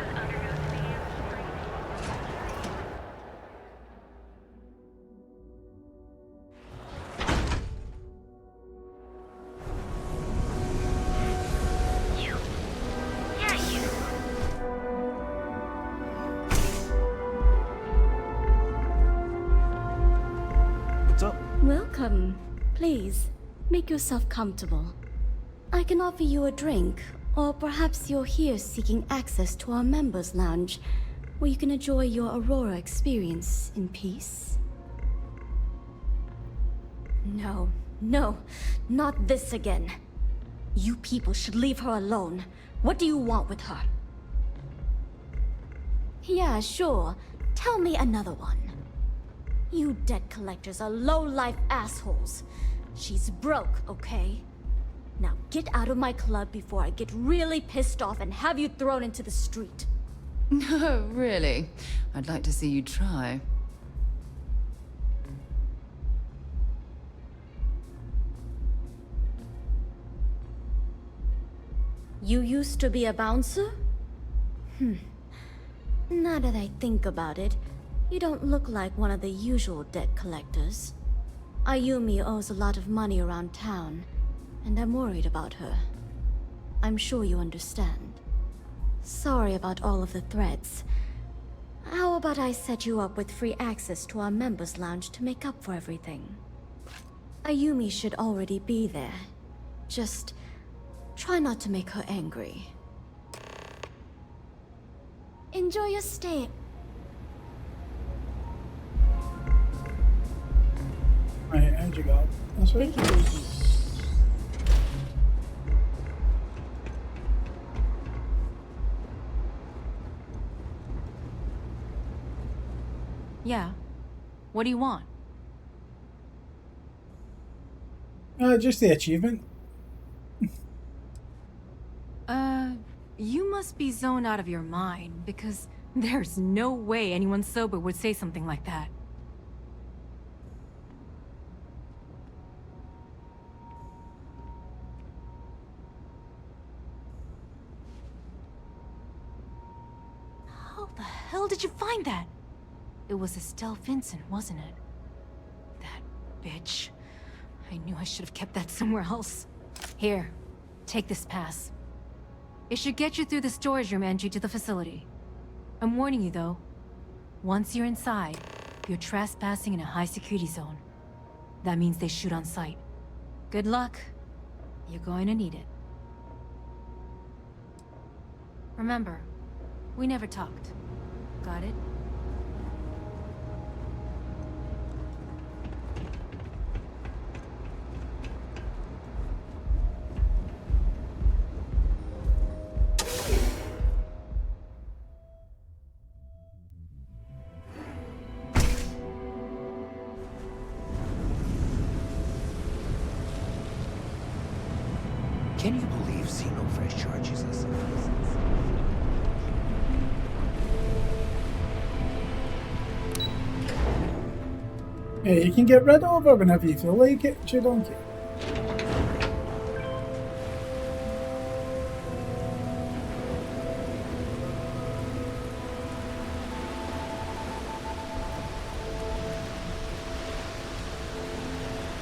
Welcome. Please, make yourself comfortable. I can offer you a drink, or perhaps you're here seeking access to our members' lounge, where you can enjoy your Aurora experience in peace. No, not this again. You people should leave her alone. What do you want with her? Yeah, sure. Tell me another one. You debt collectors are low-life assholes. She's broke, okay? Now get out of my club before I get really pissed off and have you thrown into the street. No, really. I'd like to see you try. You used to be a bouncer? Now that I think about it, you don't look like one of the usual debt collectors. Ayumi owes a lot of money around town, and I'm worried about her. I'm sure you understand. Sorry about all of the threats. How about I set you up with free access to our members' lounge to make up for everything? Ayumi should already be there. Just try not to make her angry. Enjoy your stay. Right, how'd you go? That's right. Thank you. Yeah. What do you want? Just the achievement. You must be zoned out of your mind, because there's no way anyone sober would say something like that. How the hell did you find that? It was Estelle Vincent, wasn't it? That bitch. I knew I should have kept that somewhere else. Here, take this pass. It should get you through the storage room entry to the facility. I'm warning you though. Once you're inside, you're trespassing in a high security zone. That means they shoot on sight. Good luck. You're going to need it. Remember, we never talked. Got it? Can you believe Zeno fresh charges us? Yeah, you can get rid of her whenever you feel like it, don't you?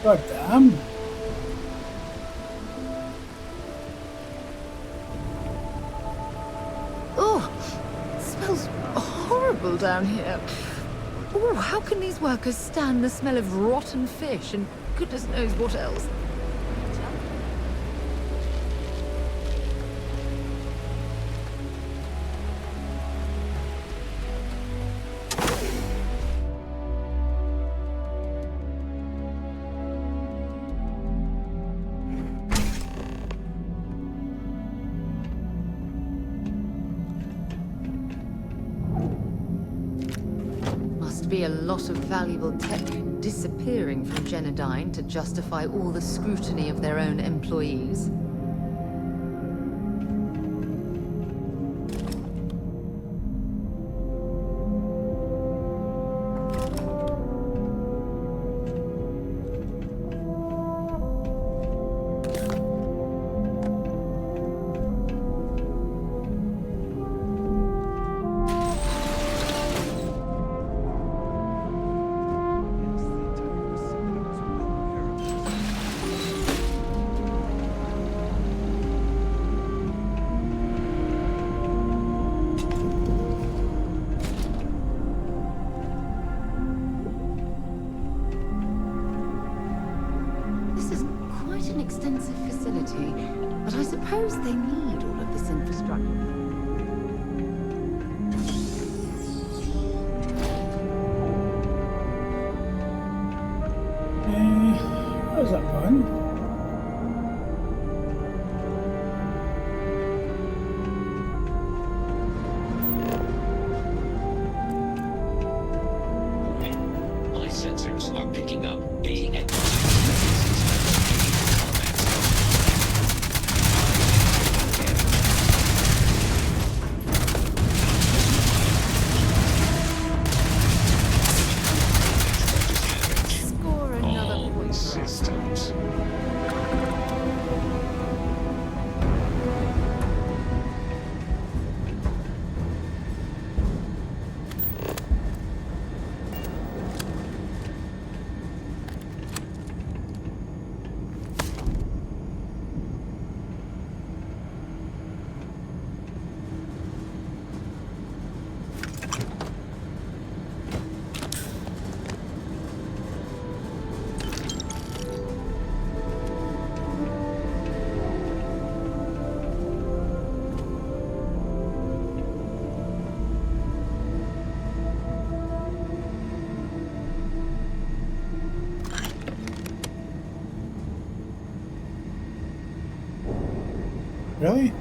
God damn. Oh, it smells horrible down here. Oh, how can these workers stand the smell of rotten fish and goodness knows what else? Be a lot of valuable tech disappearing from Genodyne to justify all the scrutiny of their own employees. an extensive facility, but I suppose they need all of this infrastructure. Where's that going? My sensors are picking up AX. Score another point. Systems. Really?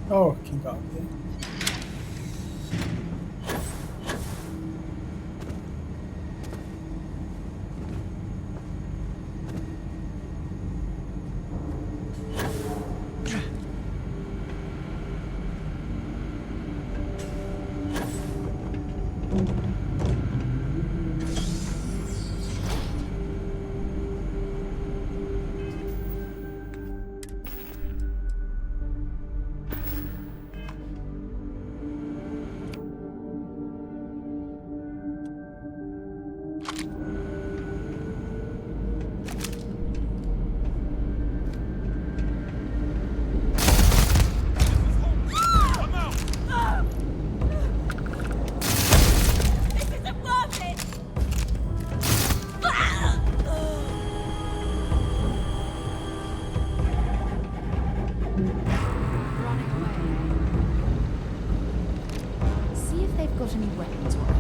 Oh, I can go up there. See if they've got any weapons on them.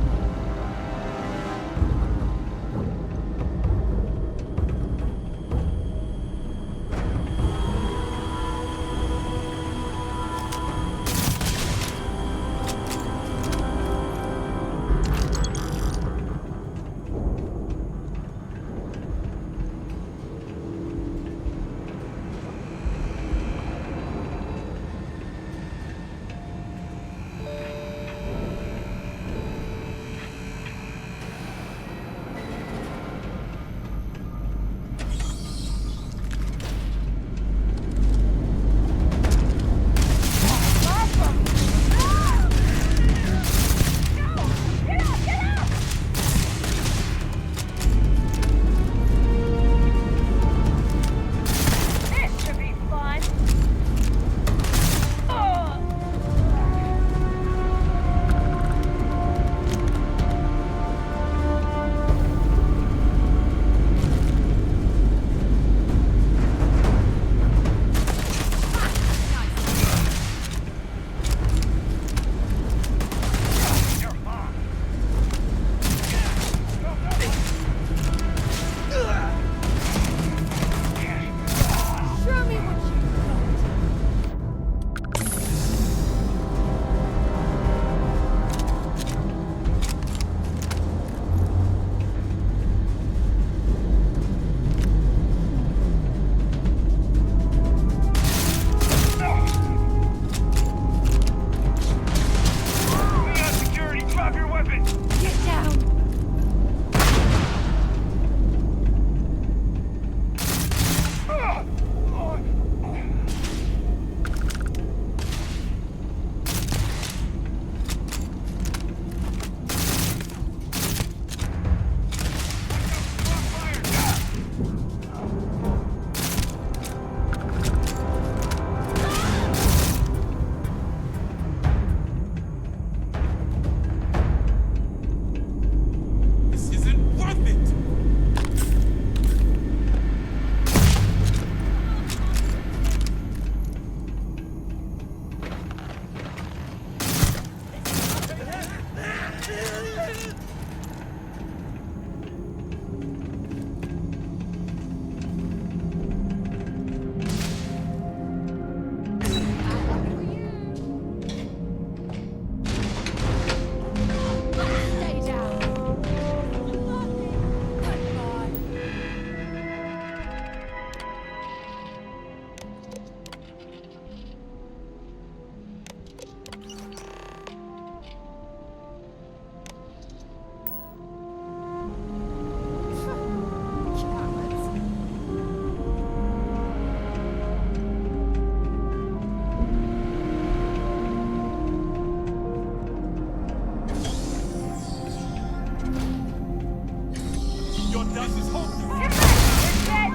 Your dust is hopeless.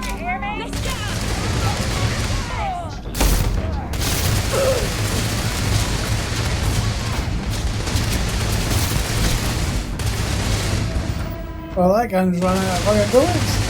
You hear me? Let's go! Well, that gun's running out of fucking bullets.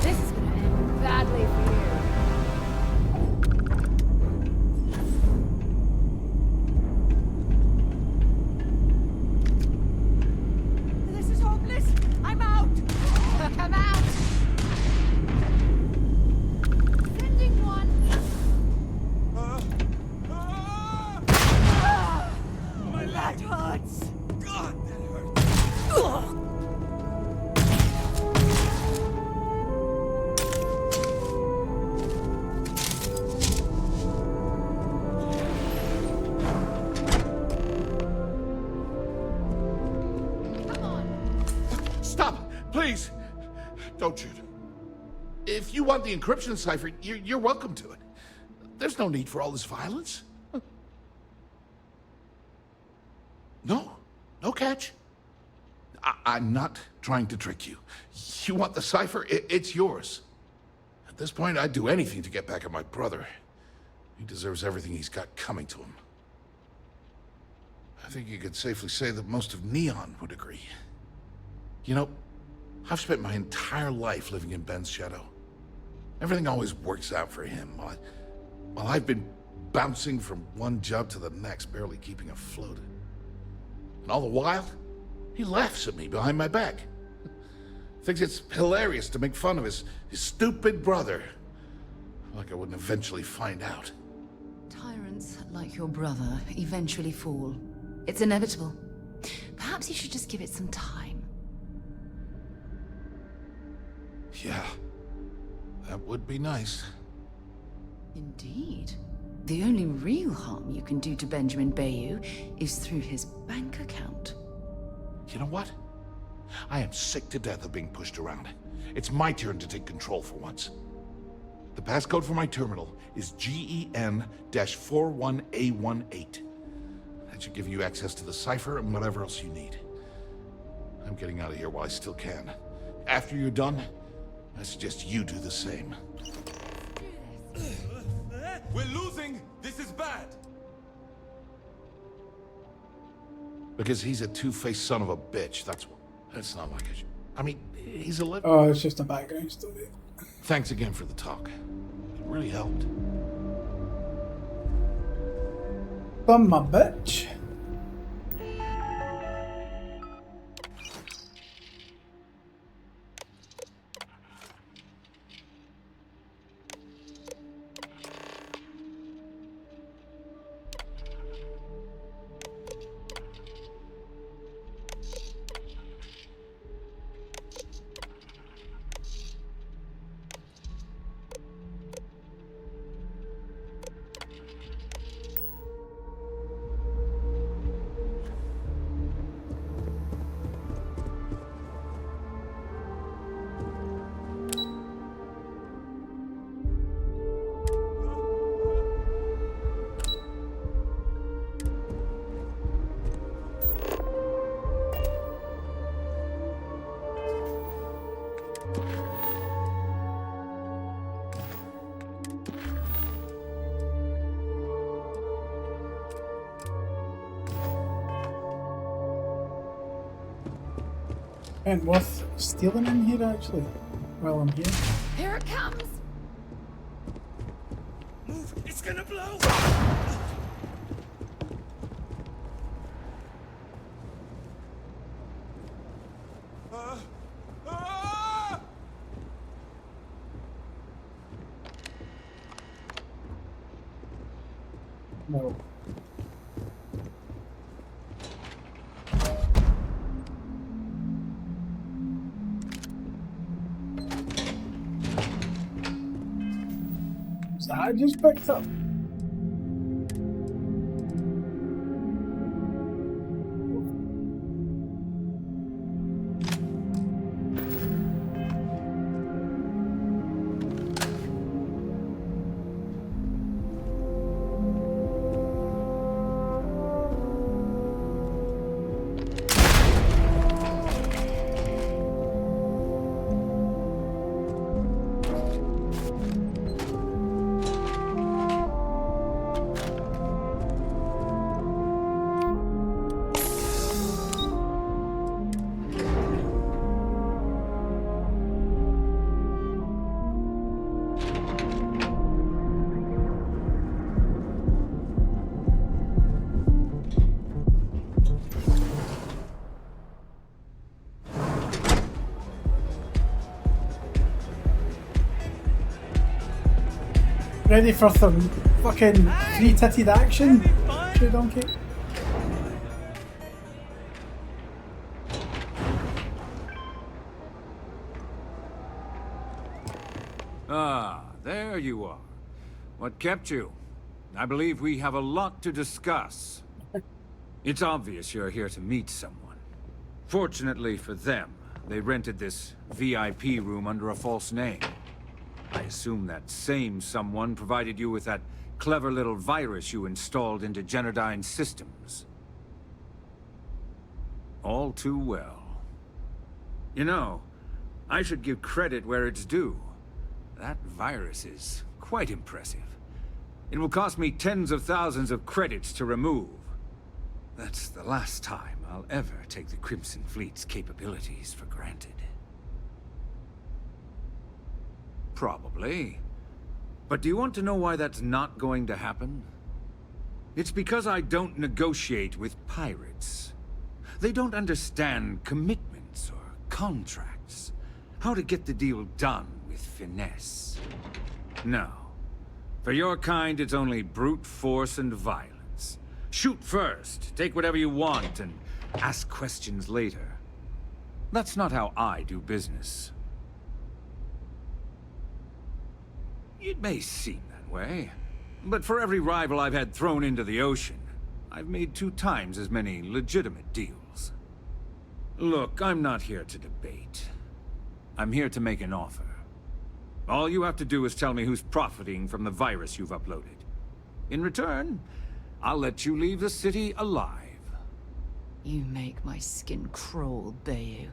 This is gonna end badly for you. This is hopeless. I'm out. I'm out. Sending one. That hurts. God, that hurts. Stop! Please! Don't shoot. If you want the encryption cipher, you're welcome to it. There's no need for all this violence. No catch. I'm not trying to trick you. You want the cipher? It's yours. At this point, I'd do anything to get back at my brother. He deserves everything he's got coming to him. I think you could safely say that most of Neon would agree. You know, I've spent my entire life living in Ben's shadow. Everything always works out for him, while I've been bouncing from one job to the next, barely keeping afloat. And all the while, he laughs at me behind my back. Thinks it's hilarious to make fun of his stupid brother. Like I wouldn't eventually find out. Tyrants like your brother eventually fall. It's inevitable. Perhaps you should just give it some time. Yeah, that would be nice. Indeed. The only real harm you can do to Benjamin Bayou is through his bank account. You know what? I am sick to death of being pushed around. It's my turn to take control for once. The passcode for my terminal is GEN-41A18. That should give you access to the cipher and whatever else you need. I'm getting out of here while I still can. After you're done, I suggest you do the same. We're losing. This is bad. Because he's a two-faced son of a bitch. That's not like I should. I mean, he's a living. Oh, it's just a background story. Thanks again for the talk. It really helped. Done, my bitch. And worth stealing in here actually, while I'm here. Here it comes! Move! It's gonna blow! No. So I just picked up. Ready for some fucking three-titted action, you donkey? Ah, there you are. What kept you? I believe we have a lot to discuss. It's obvious you're here to meet someone. Fortunately for them, they rented this VIP room under a false name. I assume that same someone provided you with that clever little virus you installed into Genodyne's systems. All too well. You know, I should give credit where it's due. That virus is quite impressive. It will cost me tens of thousands of credits to remove. That's the last time I'll ever take the Crimson Fleet's capabilities for granted. Probably. But do you want to know why that's not going to happen? It's because I don't negotiate with pirates. They don't understand commitments or contracts. How to get the deal done with finesse. No. For your kind, it's only brute force and violence. Shoot first, take whatever you want, and ask questions later. That's not how I do business. It may seem that way, but for every rival I've had thrown into the ocean, I've made 2 times as many legitimate deals. Look, I'm not here to debate. I'm here to make an offer. All you have to do is tell me who's profiting from the virus you've uploaded. In return, I'll let you leave the city alive. You make my skin crawl, Bayou.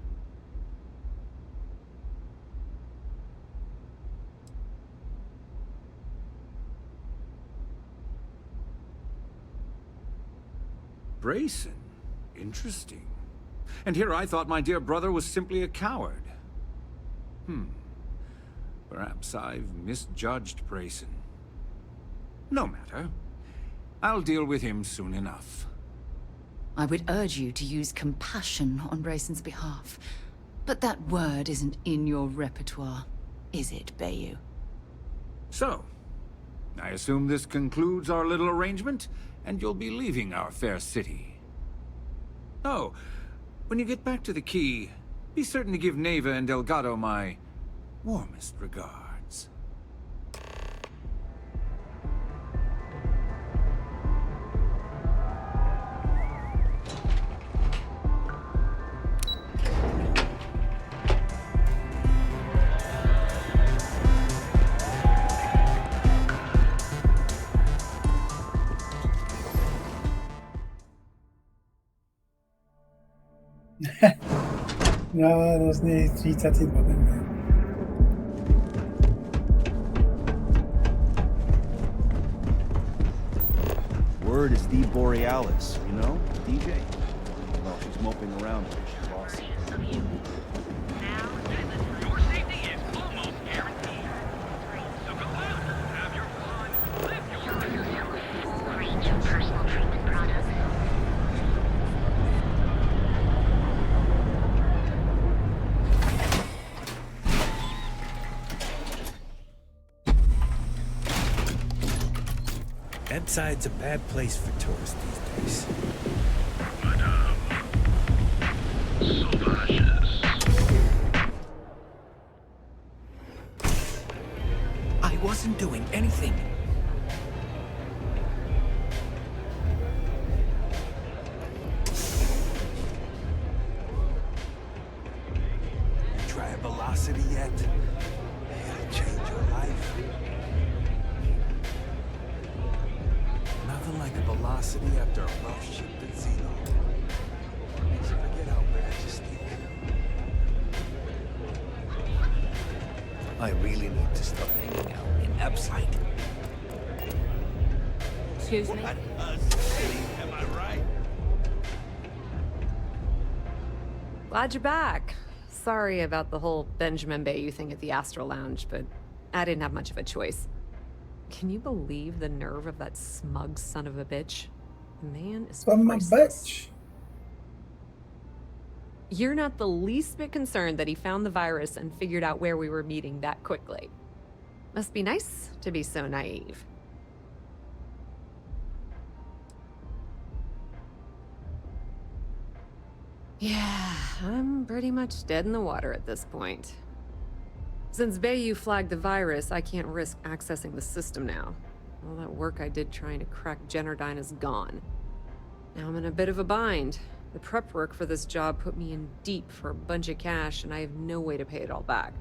Brayson? Interesting. And here I thought my dear brother was simply a coward. Perhaps I've misjudged Brayson. No matter. I'll deal with him soon enough. I would urge you to use compassion on Brayson's behalf. But that word isn't in your repertoire, is it, Bayou? So, I assume this concludes our little arrangement, and you'll be leaving our fair city. Oh, when you get back to the Key, be certain to give Neva and Delgado my warmest regards. No, there's no three-titted women there. Word is Steve Borealis, you know, DJ? Well, she's moping around because she's lost. Your safety is almost guaranteed. So go out, have your fun, live your Full range of personal treatment products. Ebbside's a bad place for tourists these days. I wasn't doing anything. You try velocity yet? It'll change your life. Nothing like a velocity after a rough shift at Zeno. Makes you forget how bad you stink. I really need to stop hanging out in Epside. Excuse me? What a city, am I right? Glad you're back. Sorry about the whole Benjamin Bayou thing at the Astral Lounge, but I didn't have much of a choice. Can you believe the nerve of that smug son of a bitch? The man is priceless. You're not the least bit concerned that he found the virus and figured out where we were meeting that quickly. Must be nice to be so naive. Yeah, I'm pretty much dead in the water at this point. Since Bayou flagged the virus, I can't risk accessing the system now. All that work I did trying to crack Generdyne is gone. Now I'm in a bit of a bind. The prep work for this job put me in deep for a bunch of cash, and I have no way to pay it all back.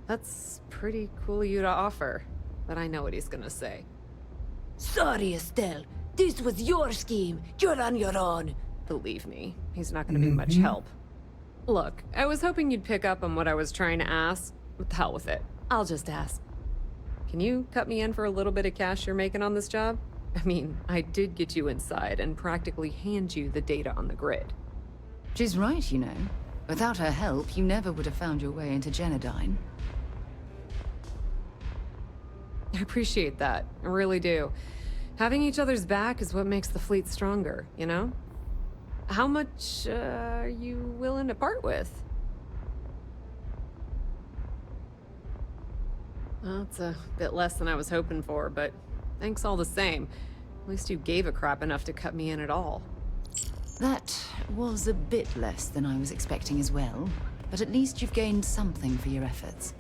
That's pretty cool of you to offer, but I know what he's gonna say. Sorry, Estelle. This was your scheme. You're on your own. Believe me, he's not gonna be much help. Look, I was hoping you'd pick up on what I was trying to ask. What the hell with it? I'll just ask. Can you cut me in for a little bit of cash you're making on this job? I mean, I did get you inside and practically hand you the data on the grid. She's right, you know. Without her help, you never would have found your way into Generdyne. I appreciate that. I really do. Having each other's back is what makes the fleet stronger, you know? How much are you willing to part with? Well, it's a bit less than I was hoping for, but thanks all the same. At least you gave a crap enough to cut me in at all. That was a bit less than I was expecting as well, but at least you've gained something for your efforts.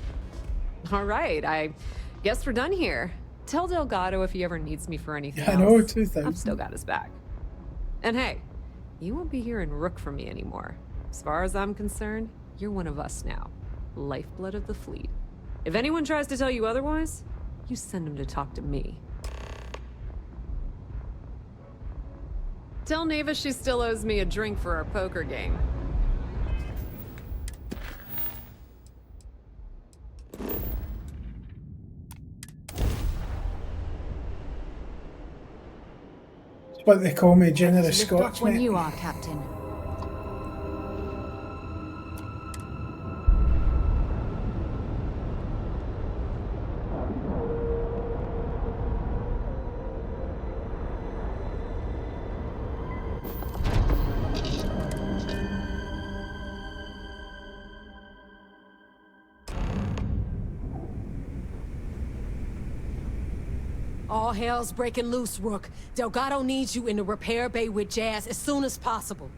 All right, I guess we're done here. Tell Delgado if he ever needs me for anything else. I know, 2000. I've still got his back. And hey, you won't be hearing Rook from me anymore. As far as I'm concerned, you're one of us now. Lifeblood of the fleet. If anyone tries to tell you otherwise, you send them to talk to me. Tell Neva she still owes me a drink for our poker game. It's what they call me, generous Lift off Scotch, when mate. you are, Captain. All hell's breaking loose, Rook. Delgado needs you in the repair bay with Jazz as soon as possible.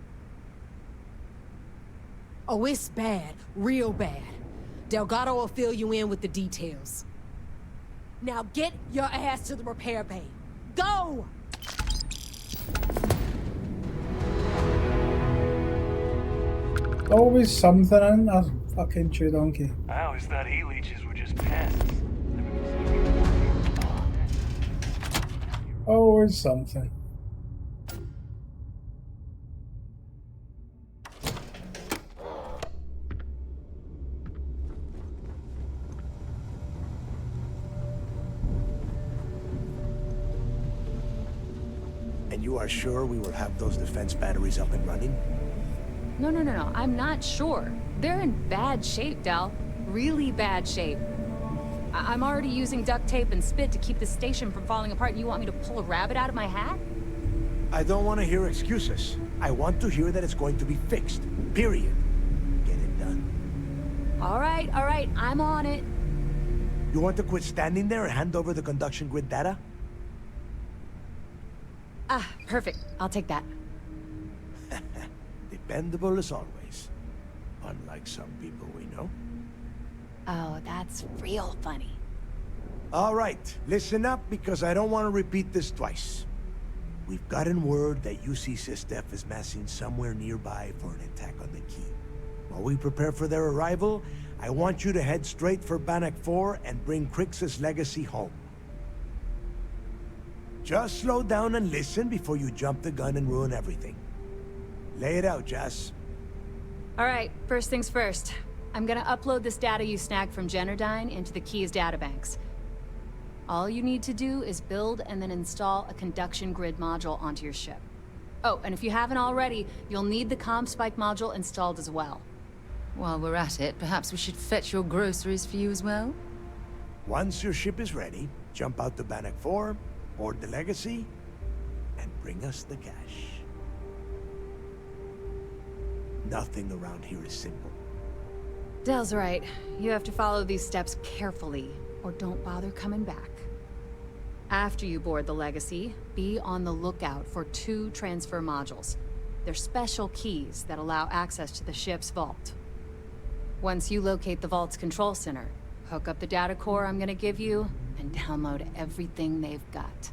Oh, it's bad. Real bad. Delgado will fill you in with the details. Now get your ass to the repair bay. Go! Always something in a fucking chew donkey. I always thought E-leeches were just pests. Always something. And you are sure we will have those defense batteries up and running? No. I'm not sure. They're in bad shape, Dal. Really bad shape. I'm already using duct tape and spit to keep the station from falling apart, and you want me to pull a rabbit out of my hat? I don't want to hear excuses. I want to hear that it's going to be fixed. Period. Get it done. All right. I'm on it. You want to quit standing there and hand over the conduction grid data? Ah, perfect. I'll take that. Dependable as always. Unlike some people we know. Oh, that's real funny. All right, listen up because I don't want to repeat this twice. We've gotten word that UC Systef is massing somewhere nearby for an attack on the Key. While we prepare for their arrival, I want you to head straight for Bannock 4 and bring Crix's legacy home. Just slow down and listen before you jump the gun and ruin everything. Lay it out, Jess. All right, first things first. I'm gonna upload this data you snagged from Generdyne into the Key's databanks. All you need to do is build and then install a conduction grid module onto your ship. Oh, and if you haven't already, you'll need the CommSpike module installed as well. While we're at it, perhaps we should fetch your groceries for you as well? Once your ship is ready, jump out to Bannock 4, board the Legacy, and bring us the cash. Nothing around here is simple. Del's right. You have to follow these steps carefully, or don't bother coming back. After you board the Legacy, be on the lookout for 2 transfer modules. They're special keys that allow access to the ship's vault. Once you locate the vault's control center, hook up the data core I'm gonna give you, and download everything they've got.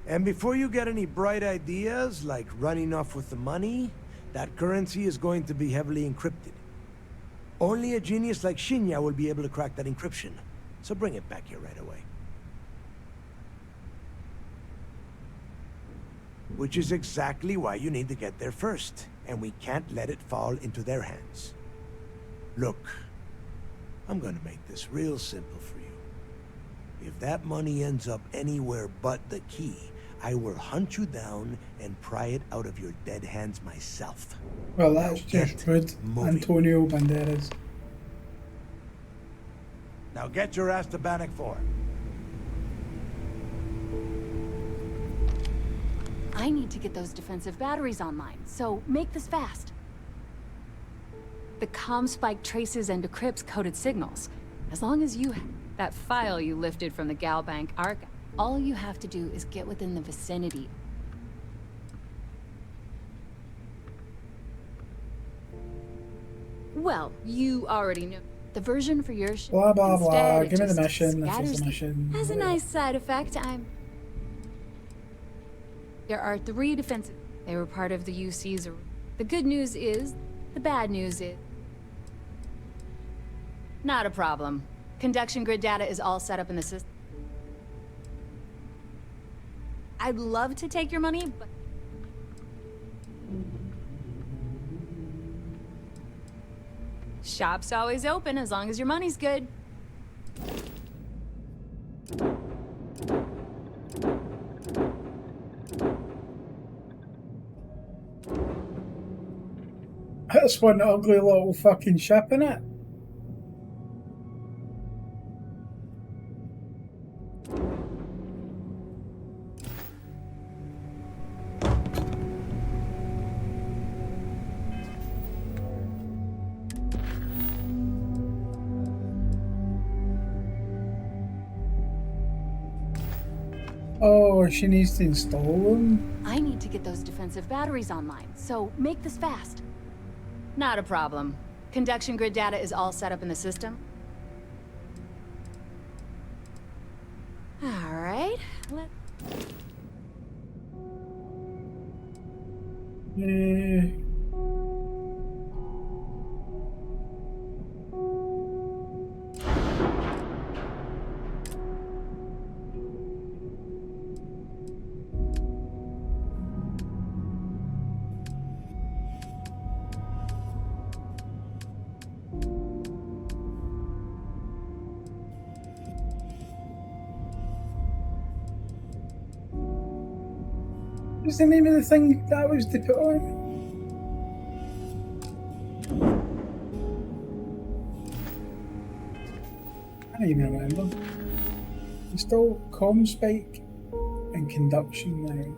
And before you get any bright ideas, like running off with the money, that currency is going to be heavily encrypted. Only a genius like Shinya will be able to crack that encryption, so bring it back here right away. Which is exactly why you need to get there first, and we can't let it fall into their hands. Look, I'm gonna make this real simple for you. If that money ends up anywhere but the Key, I will hunt you down and pry it out of your dead hands myself. Well, that's just rude, Antonio Banderas. Now get your ass to Bannock 4. I need to get those defensive batteries online, so make this fast. The CommSpike traces and decrypts coded signals. As long as you have that file you lifted from the Galbank archive, all you have to do is get within the vicinity. Well, you already know. The version for your ship. Blah blah blah. Instead, Give me the just mission. This is scatters the mission. Has a nice side effect. There are 3 defensive. They were part of the UC's. The good news is, the bad news is. Not a problem. Conduction grid data is all set up in the system. I'd love to take your money, but... Shop's always open as long as your money's good. That's one ugly little fucking ship, innit? Oh, she needs to install them? I need to get those defensive batteries online, so make this fast. Not a problem. Conduction grid data is all set up in the system. All right, Yeah. What's the name of the thing that was to put on? I don't even remember. Install comm spike and conduction now.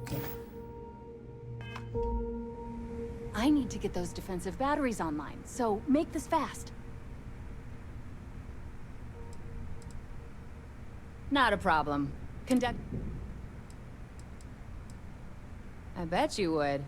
I need to get those defensive batteries online, so make this fast. Not a problem. Conduct... I bet you would.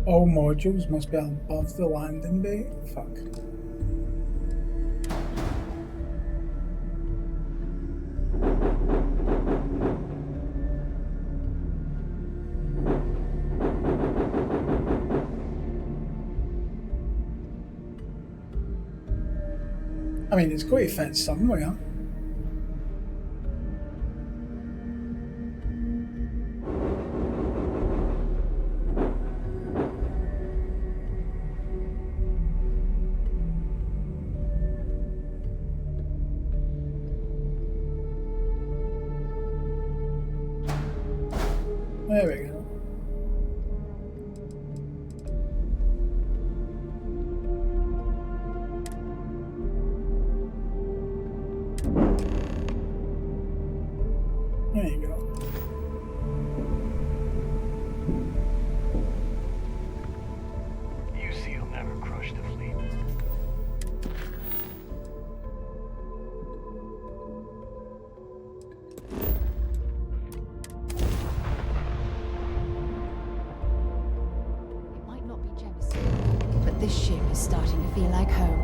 All modules must be above the landing bay. Fuck. I mean, it's got to fit somewhere. There we go. There you go. You see, he'll never crush the fleet. But this ship is starting to feel like home.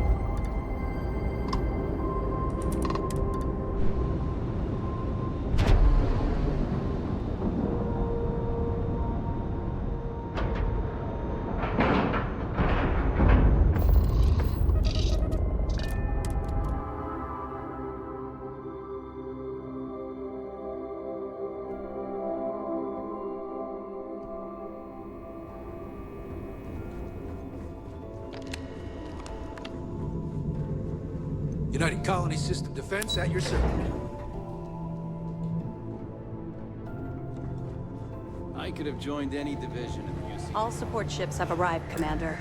United Colony System Defense at your service. I could have joined any division in the UC. All support ships have arrived, Commander.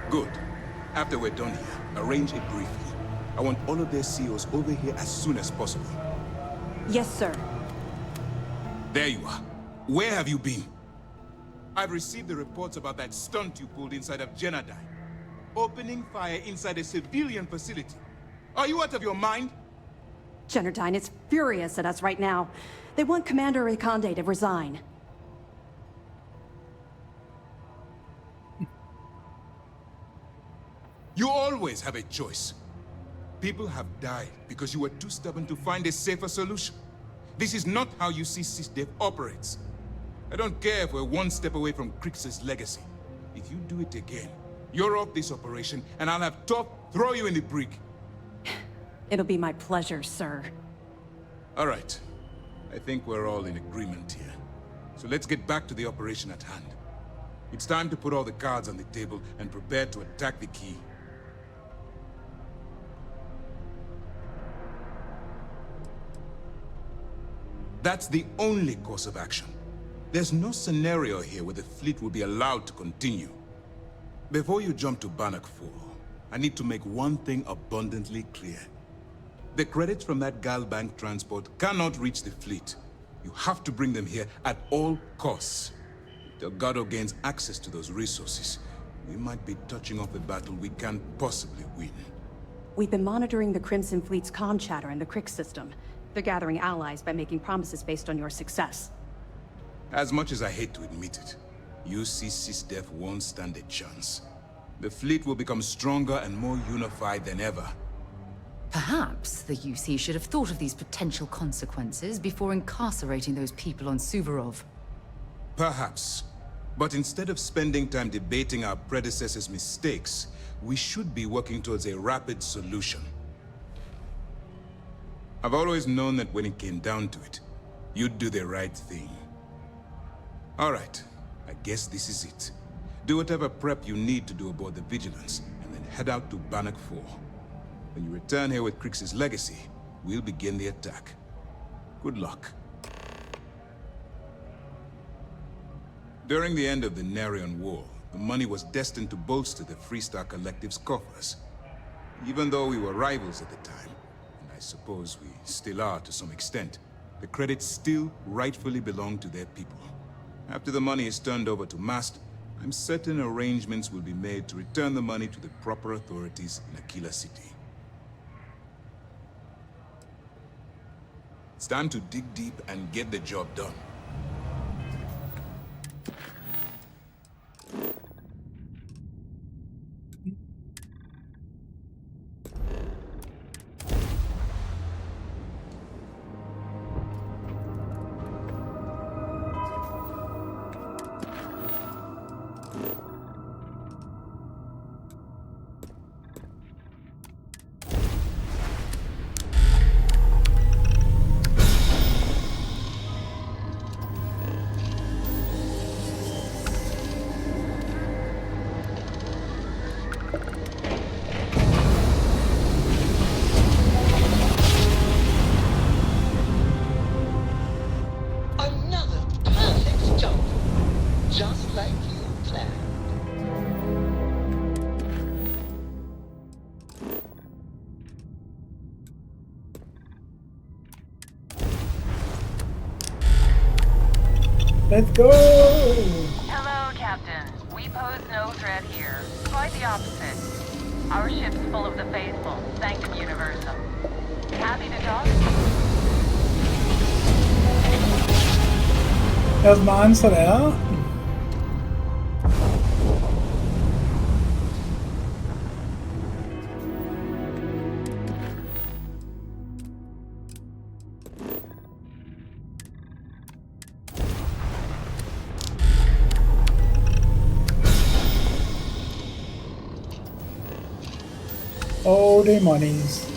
Good. After we're done here, arrange a briefing. I want all of their COs over here as soon as possible. Yes, sir. There you are. Where have you been? I've received the reports about that stunt you pulled inside of Genadine. Opening fire inside a civilian facility. Are you out of your mind? Genadine is furious at us right now. They want Commander Reconde to resign. You always have a choice. People have died because you were too stubborn to find a safer solution. This is not how you see SysDev operates. I don't care if we're one step away from Crix's legacy. If you do it again, you're off this operation, and I'll have Top throw you in the brig. It'll be my pleasure, sir. All right. I think we're all in agreement here. So let's get back to the operation at hand. It's time to put all the cards on the table and prepare to attack the key. That's the only course of action. There's no scenario here where the fleet will be allowed to continue. Before you jump to Bannock 4, I need to make one thing abundantly clear. The credits from that Galbank transport cannot reach the fleet. You have to bring them here at all costs. If Delgado gains access to those resources, we might be touching off a battle we can't possibly win. We've been monitoring the Crimson Fleet's comm chatter in the Crick system. They're gathering allies by making promises based on your success. As much as I hate to admit it, UC SysDef won't stand a chance. The fleet will become stronger and more unified than ever. Perhaps the UC should have thought of these potential consequences before incarcerating those people on Suvorov. Perhaps. But instead of spending time debating our predecessors' mistakes, we should be working towards a rapid solution. I've always known that when it came down to it, you'd do the right thing. All right, I guess this is it. Do whatever prep you need to do aboard the Vigilance, and then head out to Bannock 4. When you return here with Crix's legacy, we'll begin the attack. Good luck. During the end of the Narion War, the money was destined to bolster the Freestar Collective's coffers. Even though we were rivals at the time, and I suppose we still are to some extent, the credits still rightfully belong to their people. After the money is turned over to Mast, I'm certain arrangements will be made to return the money to the proper authorities in Aquila City. It's time to dig deep and get the job done. Let's go! Hello, Captain. We pose no threat here. Quite the opposite. Our ship's full of the faithful, Sanctum Universum. Happy to talk? There's my answer there. All the monies.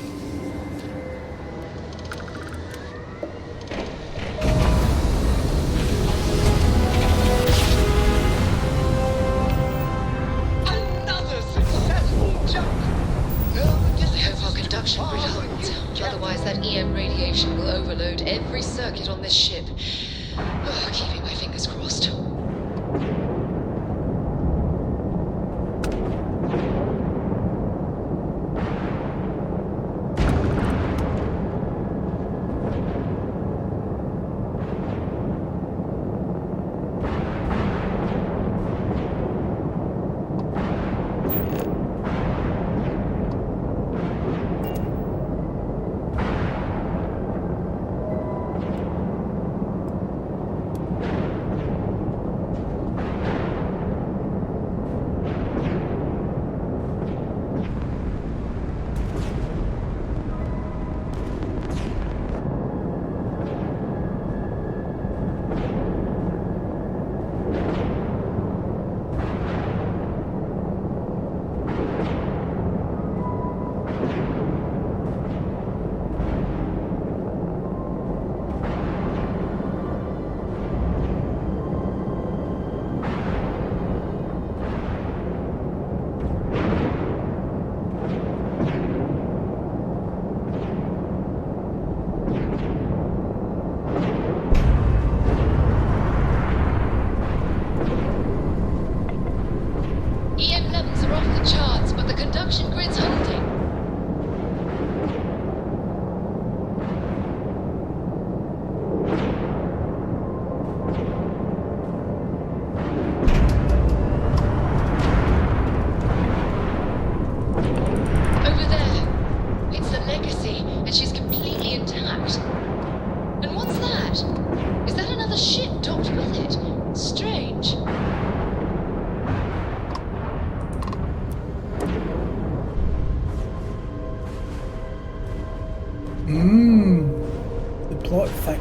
Another successful jump. Hope our conduction grid holds. Otherwise, that EM radiation will overload every circuit on this ship. Oh, keeping my fingers crossed.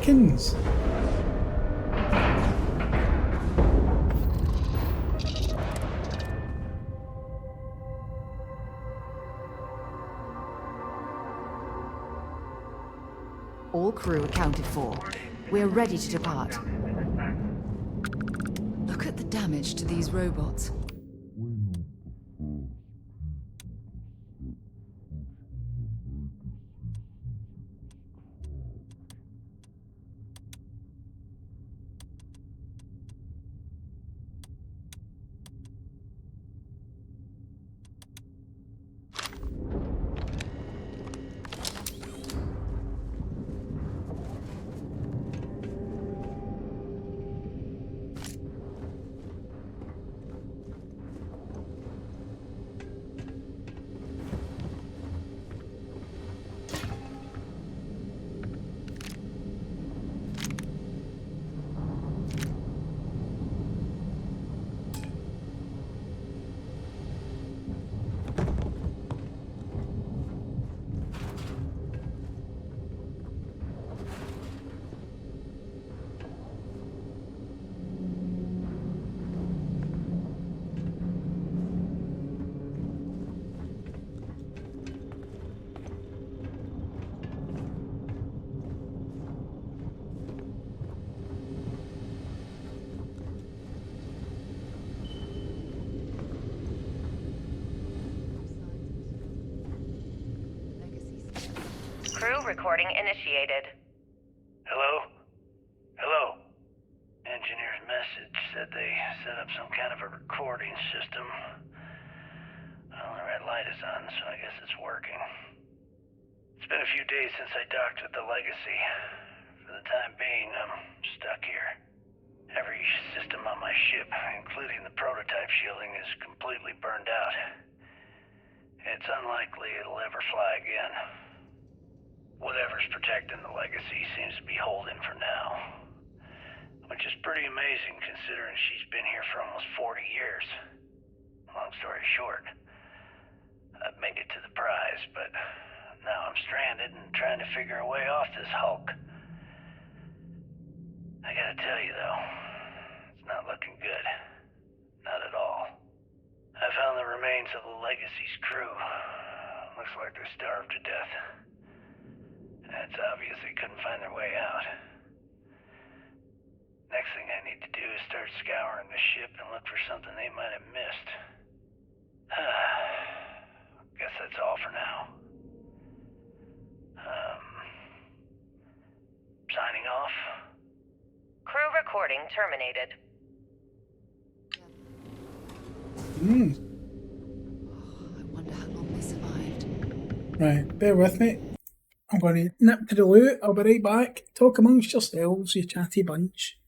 seconds. All crew accounted for. We're ready to depart. Look at the damage to these robots. Crew recording initiated. Hello? Hello? Engineer's message said they set up some kind of a recording system. Well, the red light is on, so I guess it's working. It's been a few days since I docked with the Legacy. For the time being, I'm stuck here. Every system on my ship, including the prototype shielding, is completely burned out. It's unlikely it'll ever fly again. Whatever's protecting the Legacy seems to be holding for now. Which is pretty amazing considering she's been here for almost 40 years. Long story short, I've made it to the prize, but now I'm stranded and trying to figure a way off this hulk. I gotta tell you though, it's not looking good. Not at all. I found the remains of the Legacy's crew. Looks like they're starved to death. It's obvious they couldn't find their way out. Next thing I need to do is start scouring the ship and look for something they might have missed. Guess that's all for now. Signing off. Crew recording terminated. I wonder how long they survived. Right, bear with me. I'm going to nip to the loo. I'll be right back. Talk amongst yourselves, you chatty bunch.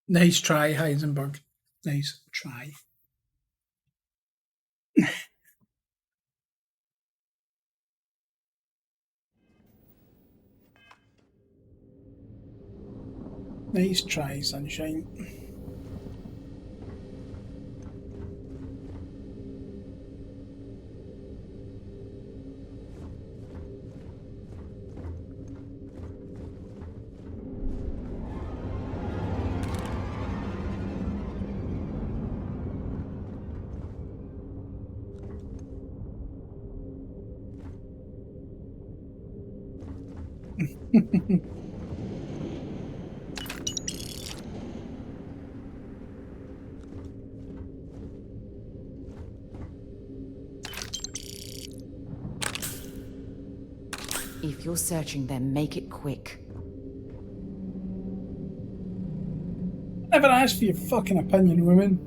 Nice try, Heisenberg. Nice try. Nice try, Sunshine. If you're searching them, make it quick. Never asked for your fucking opinion, woman.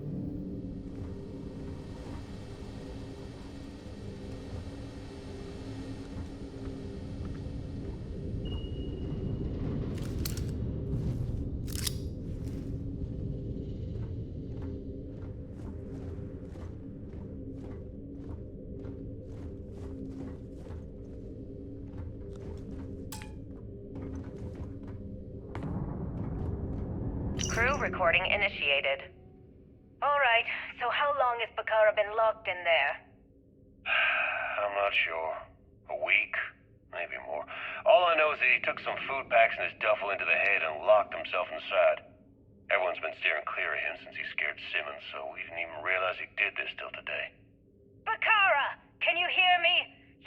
Crew recording initiated. Alright, so how long has Bakara been locked in there? I'm not sure. A week? Maybe more. All I know is that he took some food packs in his duffel into the head and locked himself inside. Everyone's been steering clear of him since he scared Simmons, so we didn't even realize he did this till today. Bakara! Can you hear me?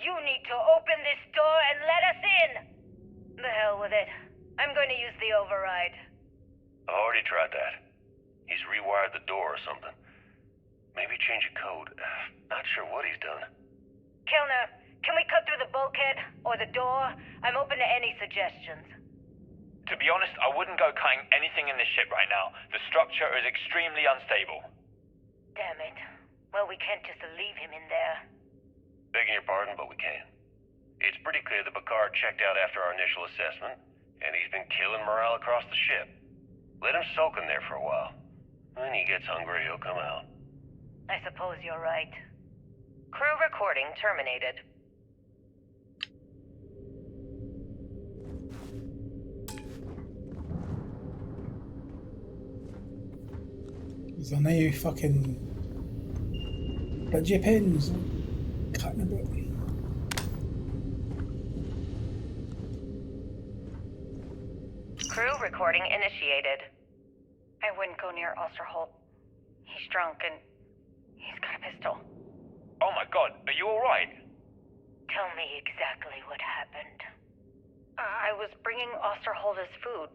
You need to open this door and let us in! The hell with it. I'm going to use the override. I've already tried that. He's rewired the door or something. Maybe change a code. Not sure what he's done. Kilner, can we cut through the bulkhead? Or the door? I'm open to any suggestions. To be honest, I wouldn't go cutting anything in this ship right now. The structure is extremely unstable. Damn it. Well, we can't just leave him in there. Begging your pardon, but we can. It's pretty clear that Bakar checked out after our initial assessment, and he's been killing morale across the ship. Let him soak in there for a while. When he gets hungry, he'll come out. I suppose you're right. Crew recording terminated. Is there no fucking digipens cutting about? Crew recording initiated. I wouldn't go near Osterholt. He's drunk and he's got a pistol. Oh my god, are you alright? Tell me exactly what happened. I was bringing Osterholt his food.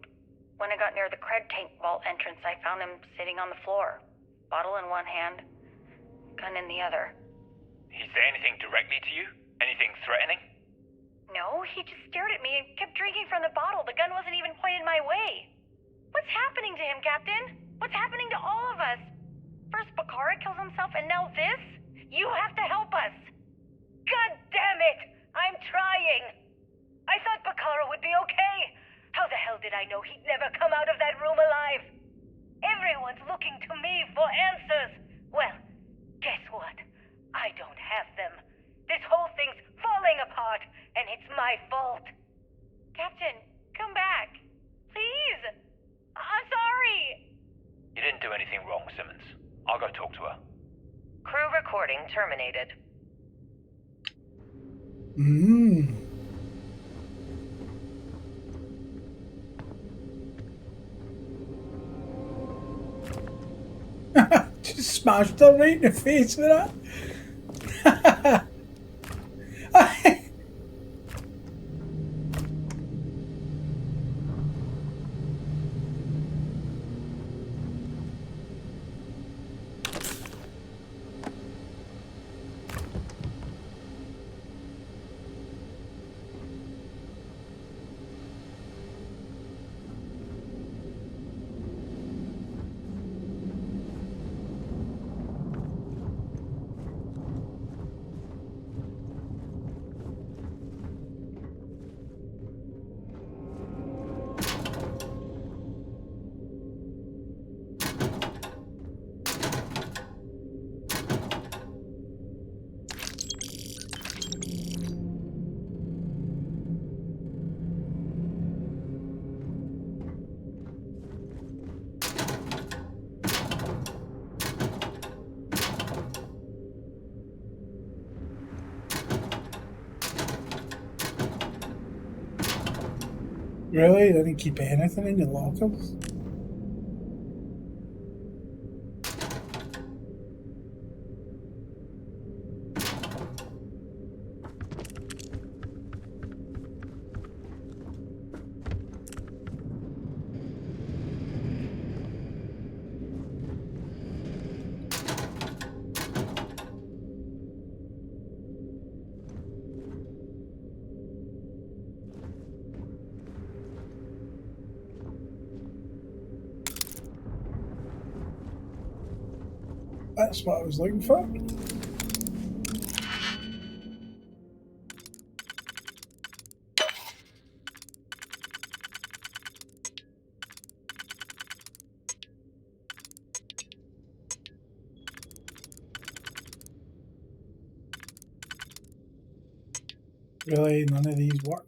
When I got near the cred tank vault entrance, I found him sitting on the floor. Bottle in one hand, gun in the other. He say anything directly to you? Anything threatening? No, he just stared at me and kept drinking from the bottle. The gun wasn't even pointed my way. What's happening to him, Captain? What's happening to all of us? First Bakara kills himself and now this? You have to help us! God damn it! I'm trying! I thought Bakara would be okay! How the hell did I know he'd never come out of that room alive? Everyone's looking to me for answers! Well, guess what? I don't have them. This whole thing's falling apart, and it's my fault. Captain, come back. Please! I'm sorry! You didn't do anything wrong, Simmons. I'll go talk to her. Crew recording terminated. Just smashed her right in the face with that. Really? You didn't keep anything in your lockers? That's what I was looking for. Really, none of these work.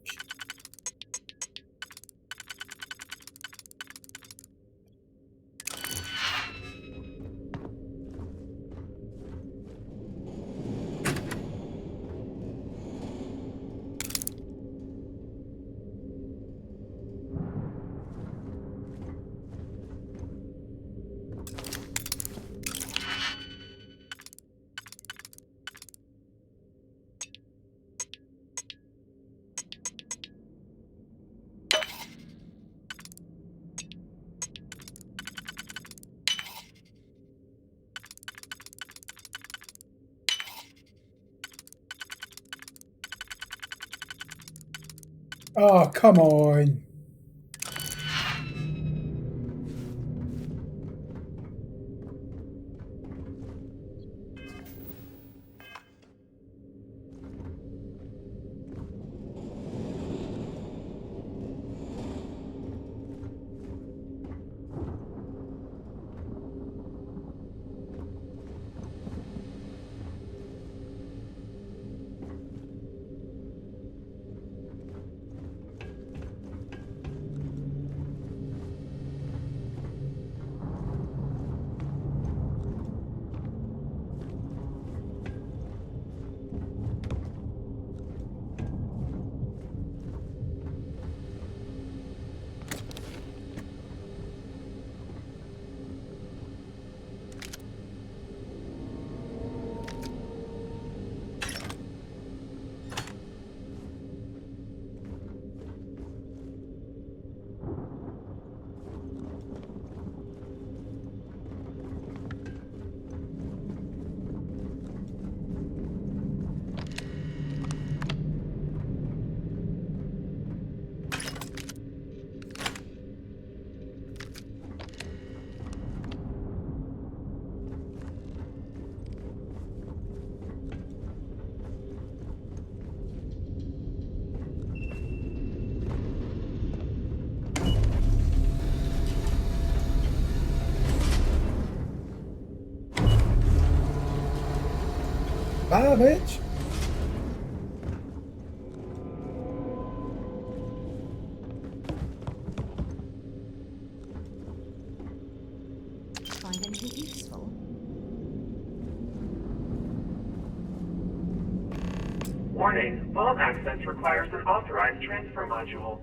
Oh, come on. Bye, bitch. Find anything useful? Warning, vault access requires an authorized transfer module.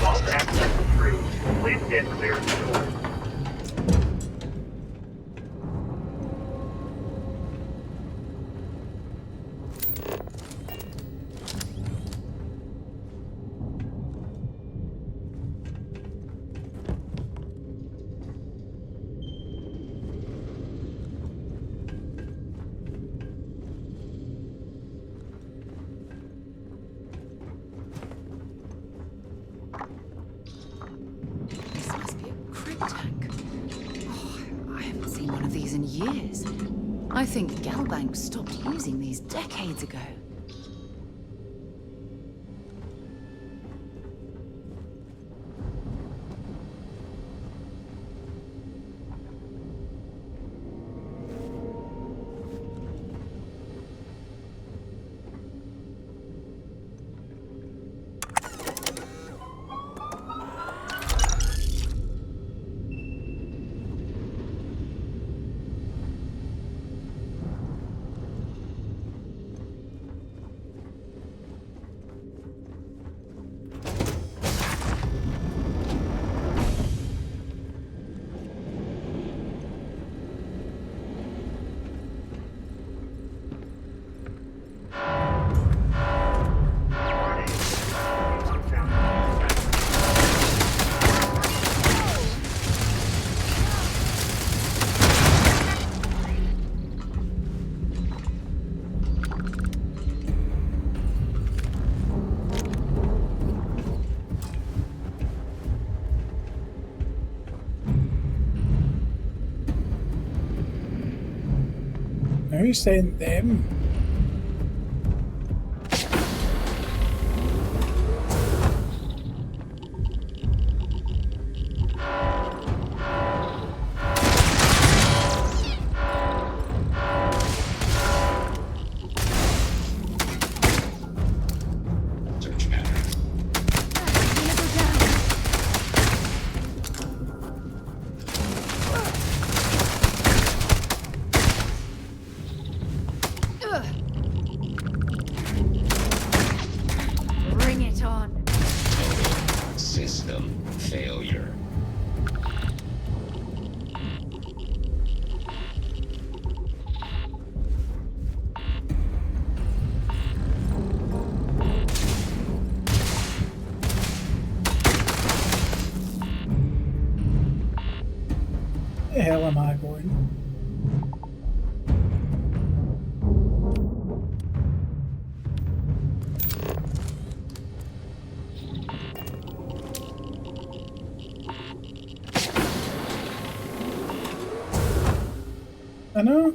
Vault access approved. Please stand clear of the door. This must be a crypt tank. Oh, I haven't seen one of these in years. I think Galbank stopped using these decades ago. who sent them? Bring it on. System failure. Where the hell am I going? I know.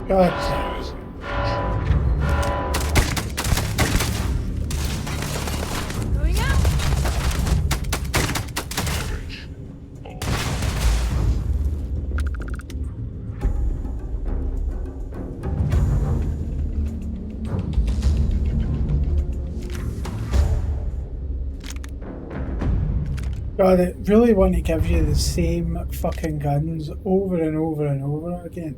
God. Going out. God, I really want to give you the same fucking guns over and over and over again.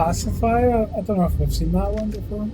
pacifier? I don't know if we've seen that one before.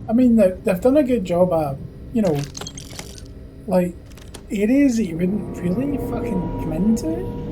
I mean, they've done a good job at, you know, like, areas that you wouldn't really fucking come into.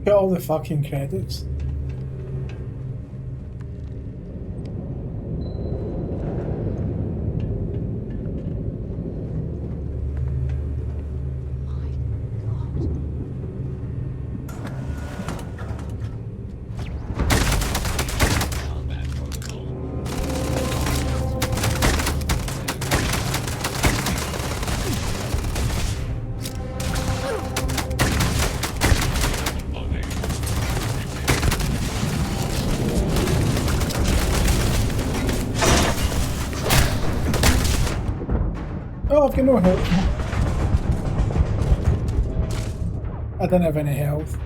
Get all the fucking credits. Oh, I've got no health. I don't have any health.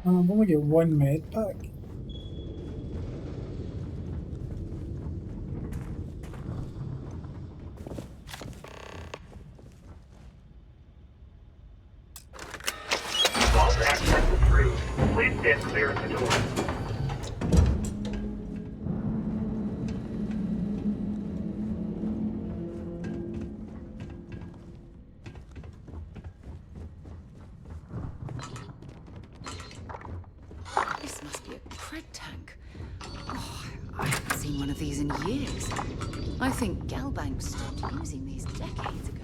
I've only got one med pack. Vault access approved. Please stand clear at the door. This must be a cred tank. Oh, I haven't seen one of these in years. I think Galbank stopped using these decades ago.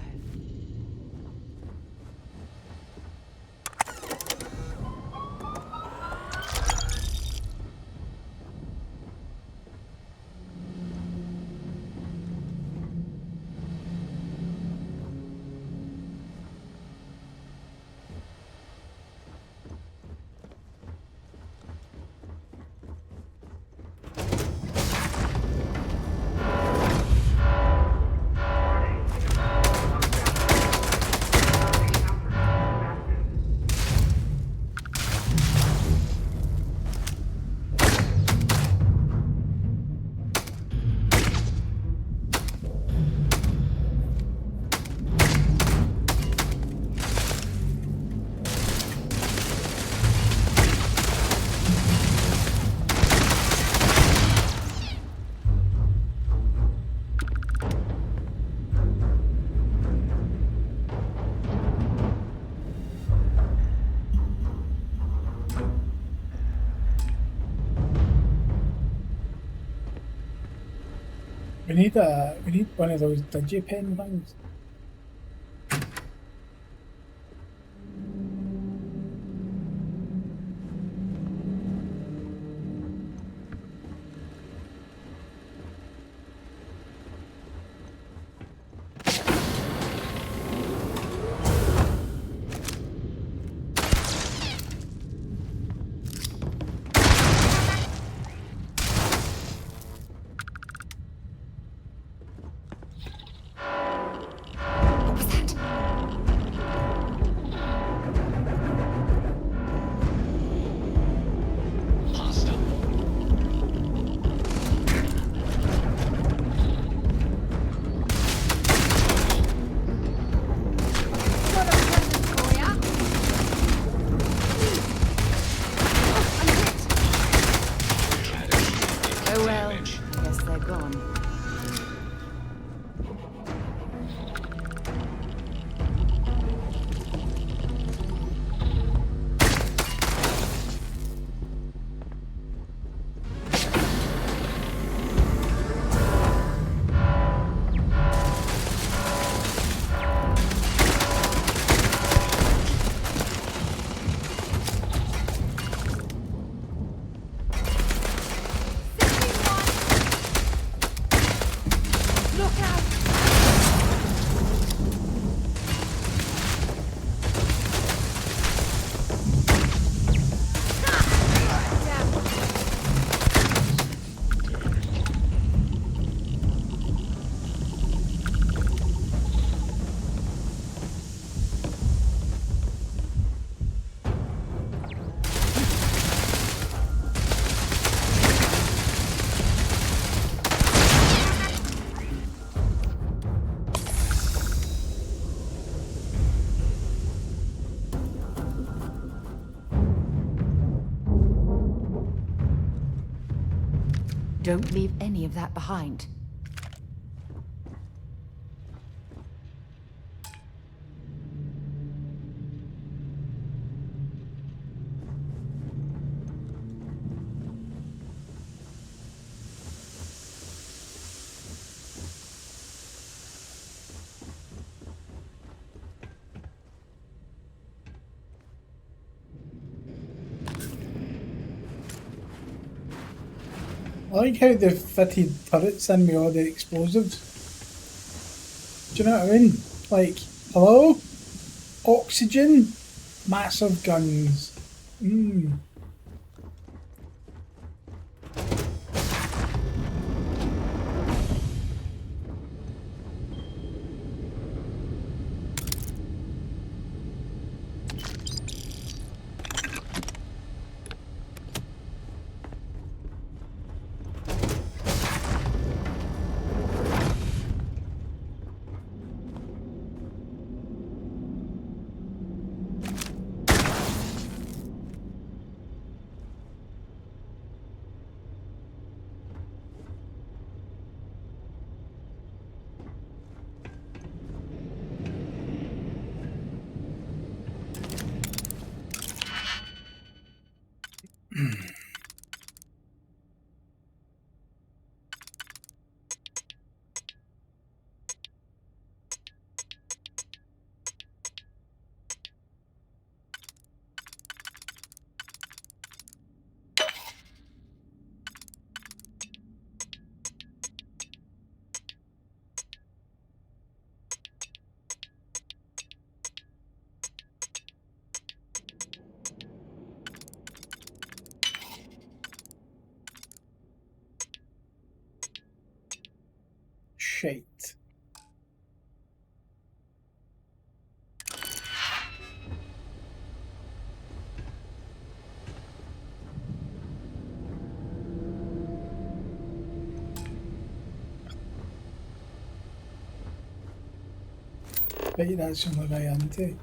We need one of those digipen things. Oh well, guess they're gone. Don't leave any of that behind. I like how they've fitted turrets in with all the explosives. Do you know what I mean? Like, hello? Oxygen? Massive guns. Shite. Bet that's the only way into.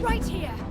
Right here!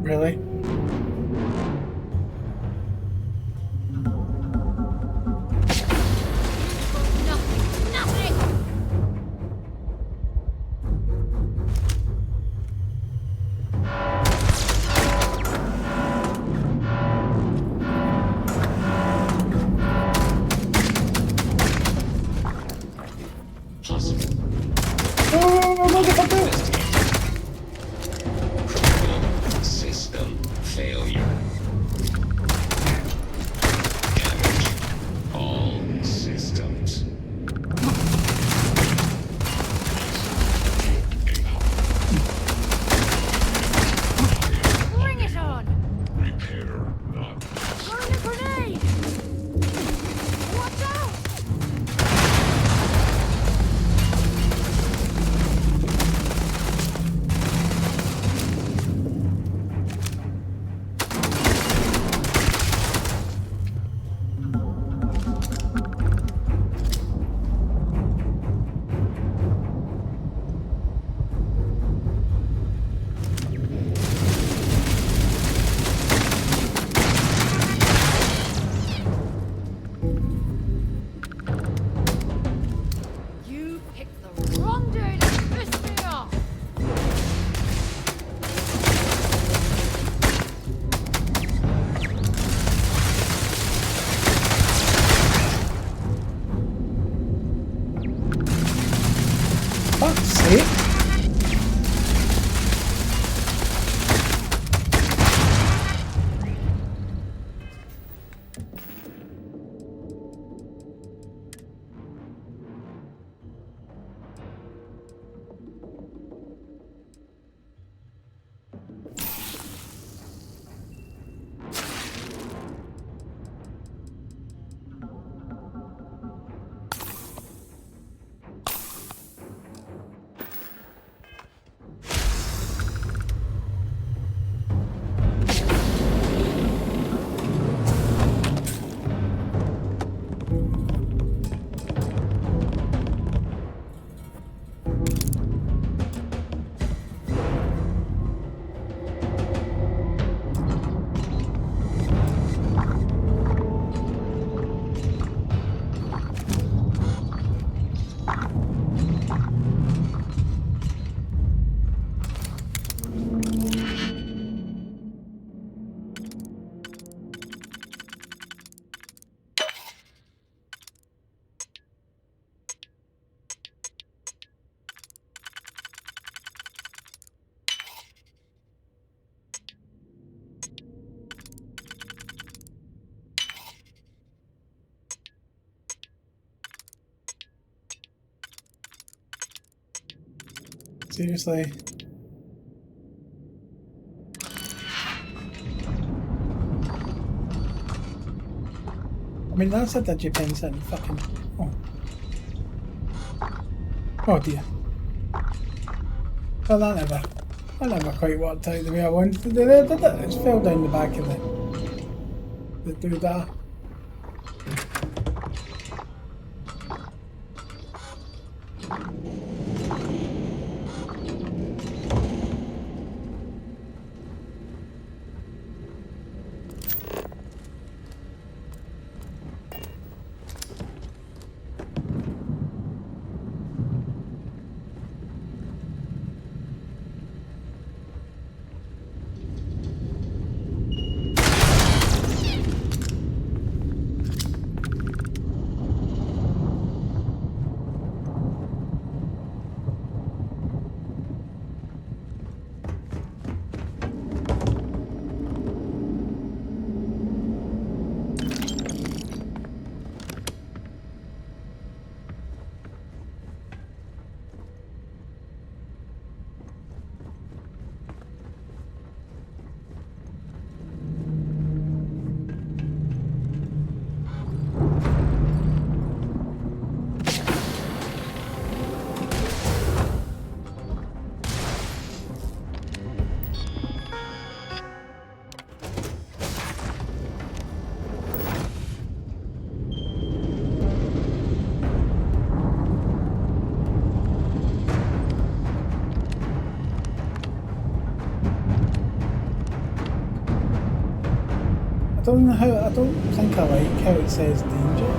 Really? System Seriously. I mean, that's a digipin in fucking... Oh. Oh dear. Well, that never quite worked out the way I wanted to do it, did it? It fell down the back of the doodah. I don't think I like how it says danger.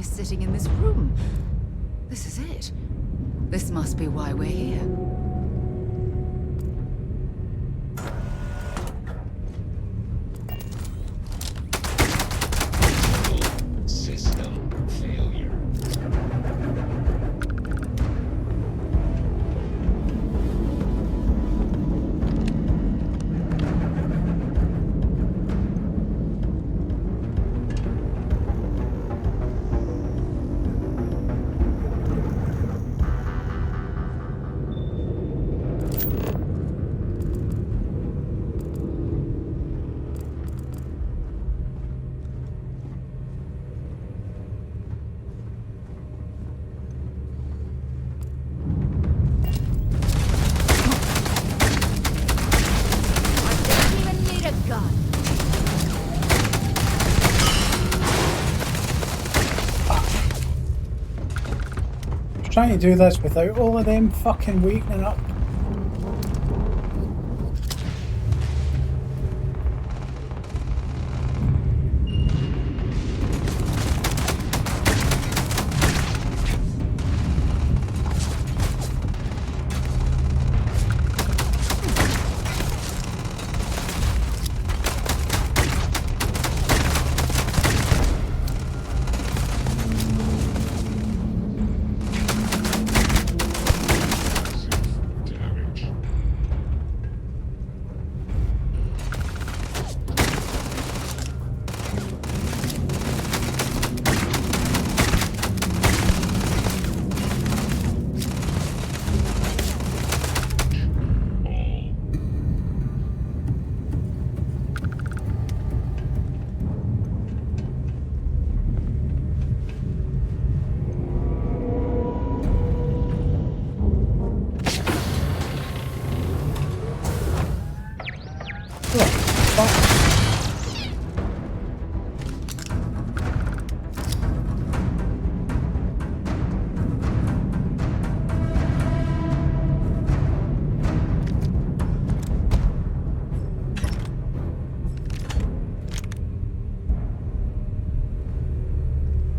Sitting in this room. This is it. This must be why we're here. System failure. Trying to do this without all of them fucking wakening up.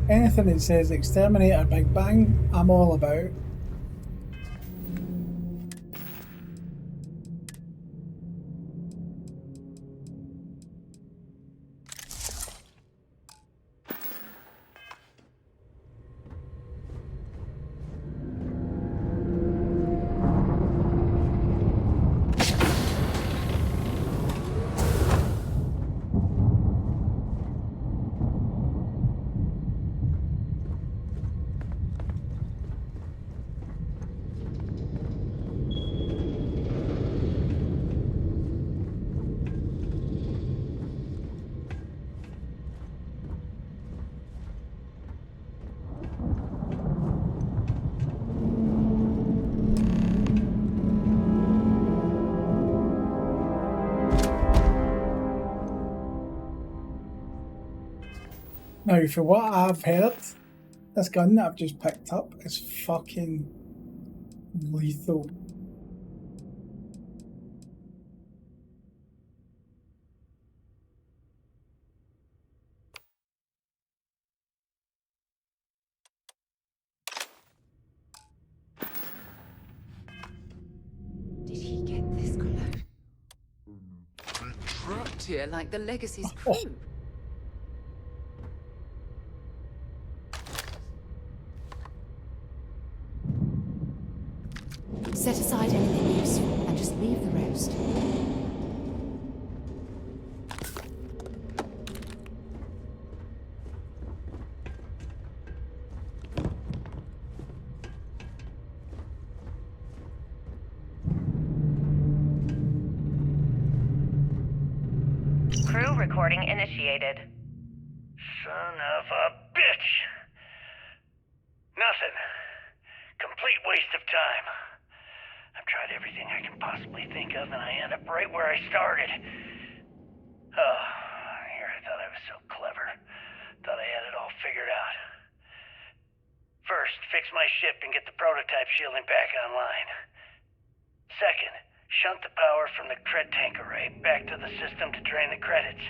Anything that says exterminate or Big Bang, I'm all about. Now, for what I've heard, this gun that I've just picked up is fucking lethal. Did he get this close? Trapped here like the Legacy's crew. Set aside anything useful and just leave the rest. Crew recording initiated. Son of a bitch! Nothing. Complete waste of time. I've tried everything I can possibly think of, and I end up right where I started. Oh, here I thought I was so clever. Thought I had it all figured out. First, fix my ship and get the prototype shielding back online. Second, shunt the power from the cred tank array back to the system to drain the credits.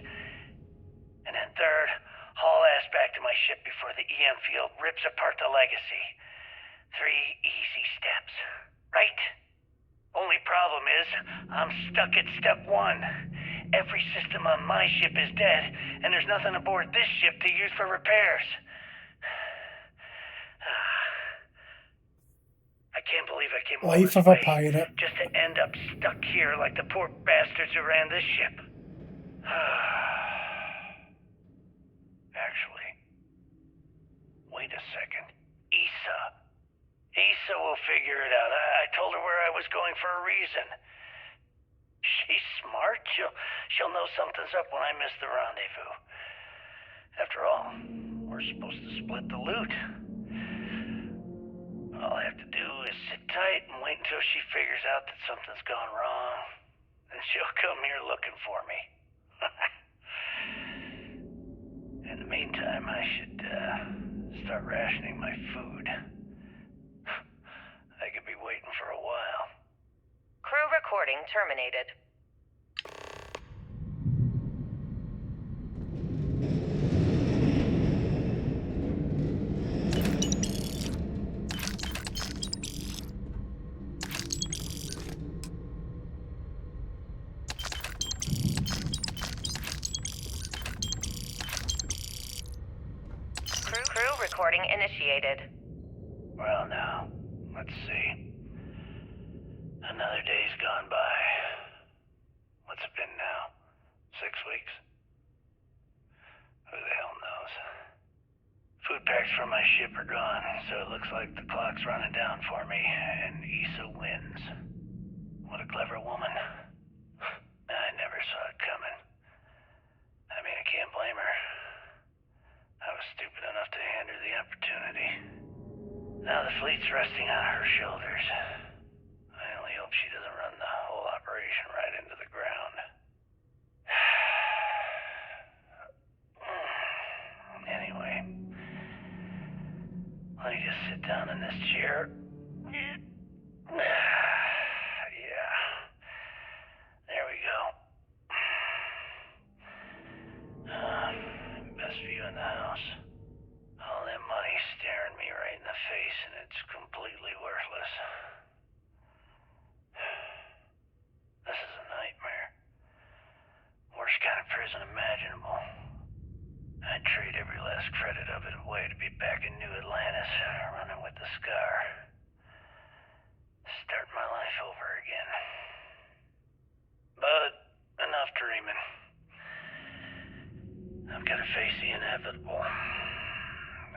And then third, haul ass back to my ship before the EM field rips apart the Legacy. 3 easy steps, right? Only problem is, I'm stuck at step 1. Every system on my ship is dead, and there's nothing aboard this ship to use for repairs. I can't believe I came all Life this of a way pirate. just to end up stuck here like the poor bastards who ran this ship. Actually, wait a second. Issa will figure it out. I told her where I was going for a reason. She's smart. She'll know something's up when I miss the rendezvous. After all, we're supposed to split the loot. All I have to do is sit tight and wait until she figures out that something's gone wrong. And she'll come here looking for me. In the meantime, I should start rationing my food. I could be waiting for a while. Crew recording terminated. Crew recording initiated. Well now, let's see. Another day's gone by. What's it been now? 6 weeks? Who the hell knows? Food packs from my ship are gone, so it looks like the clock's running down for me, and Issa wins. What a clever woman. I never saw it coming. I mean, I can't blame her. I was stupid enough to hand her the opportunity. Now the fleet's resting on her shoulders. I only hope she doesn't run the whole operation right into the ground. sit down in this chair. Yeah. There we go. Best view in the house. All that money staring me right in the face, and it's completely worthless. This is a nightmare. Worst kind of prison imaginable. I'd trade every last credit of it away to be back in New Atlantis, running with the Scar. Start my life over again. But enough dreaming. I've got to face the inevitable.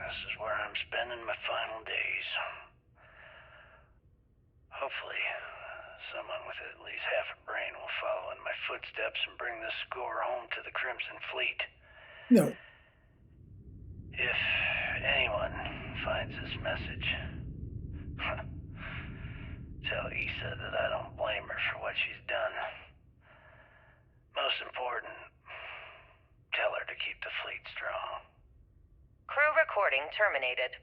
This is where I'm spending my final days. Hopefully, someone with at least half a brain will follow in my footsteps and bring the score home to the Crimson Fleet. No. If anyone finds this message, tell Issa that I don't blame her for what she's done. Most important, tell her to keep the fleet strong. Crew recording terminated.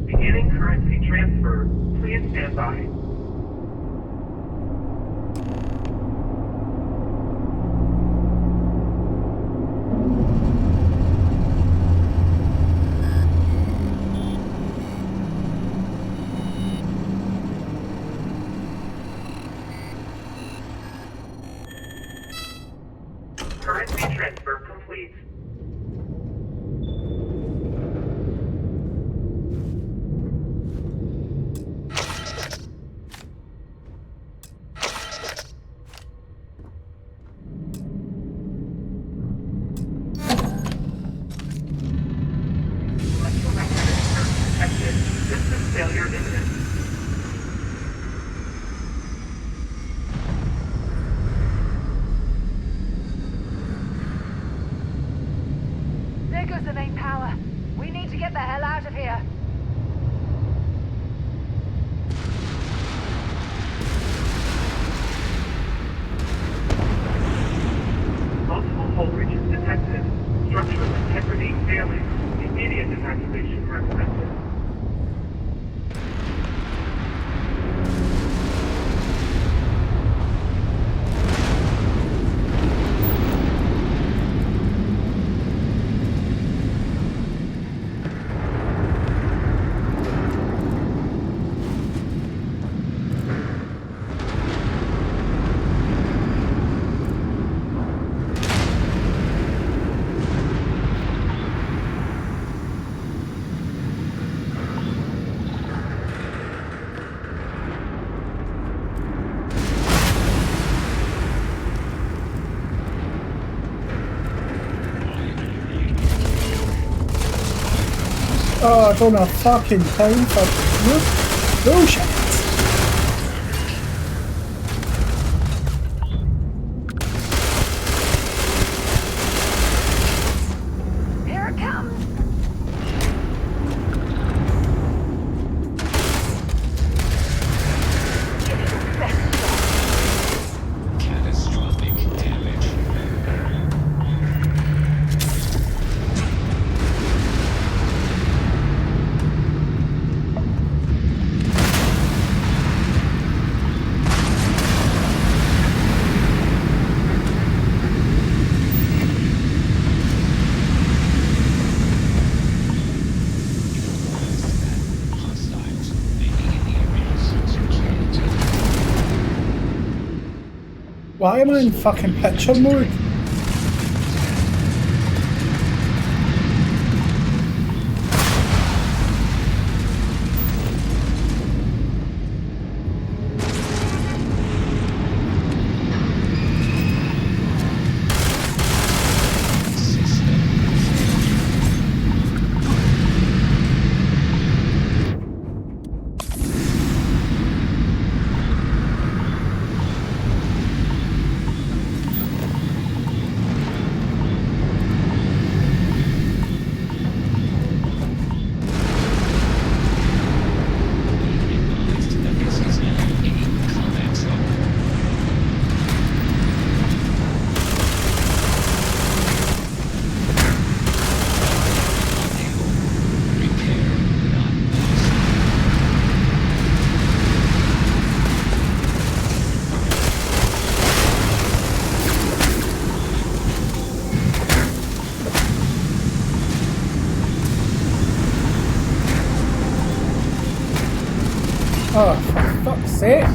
Beginning currency transfer. Please stand by. Currency transfer complete. System failure imminent. There goes the main power. We need to get the hell out of here. Multiple hull breaches detected. Structural integrity failing. Immediate deactivation recommended. Oh, I don't have fucking time for bullshit. Here it comes. Catastrophic damage. Why am I in fucking picture mode? Oh, for fuck's sake.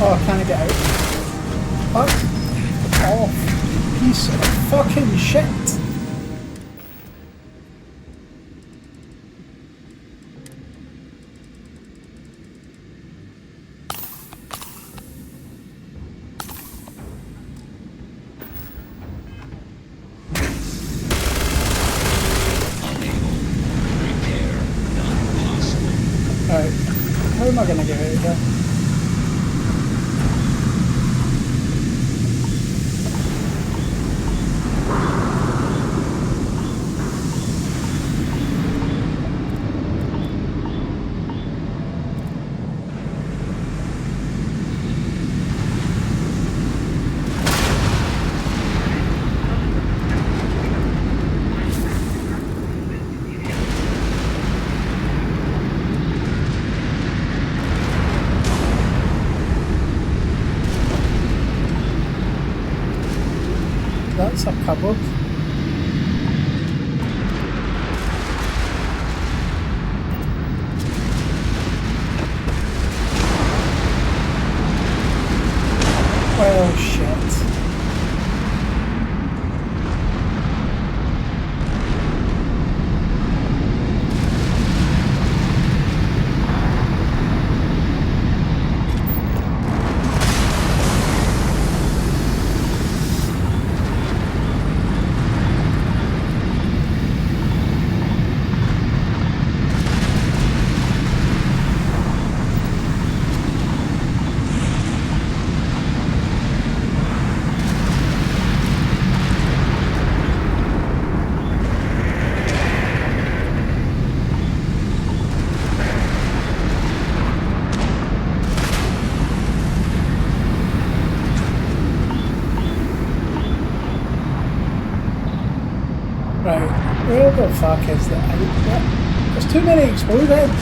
Oh, can I get out? Fuck off. Piece of fucking shit. Alright, how am I gonna get out of here? That's a cupboard. Well, shit. Right, where the fuck is that? There's too many explosions.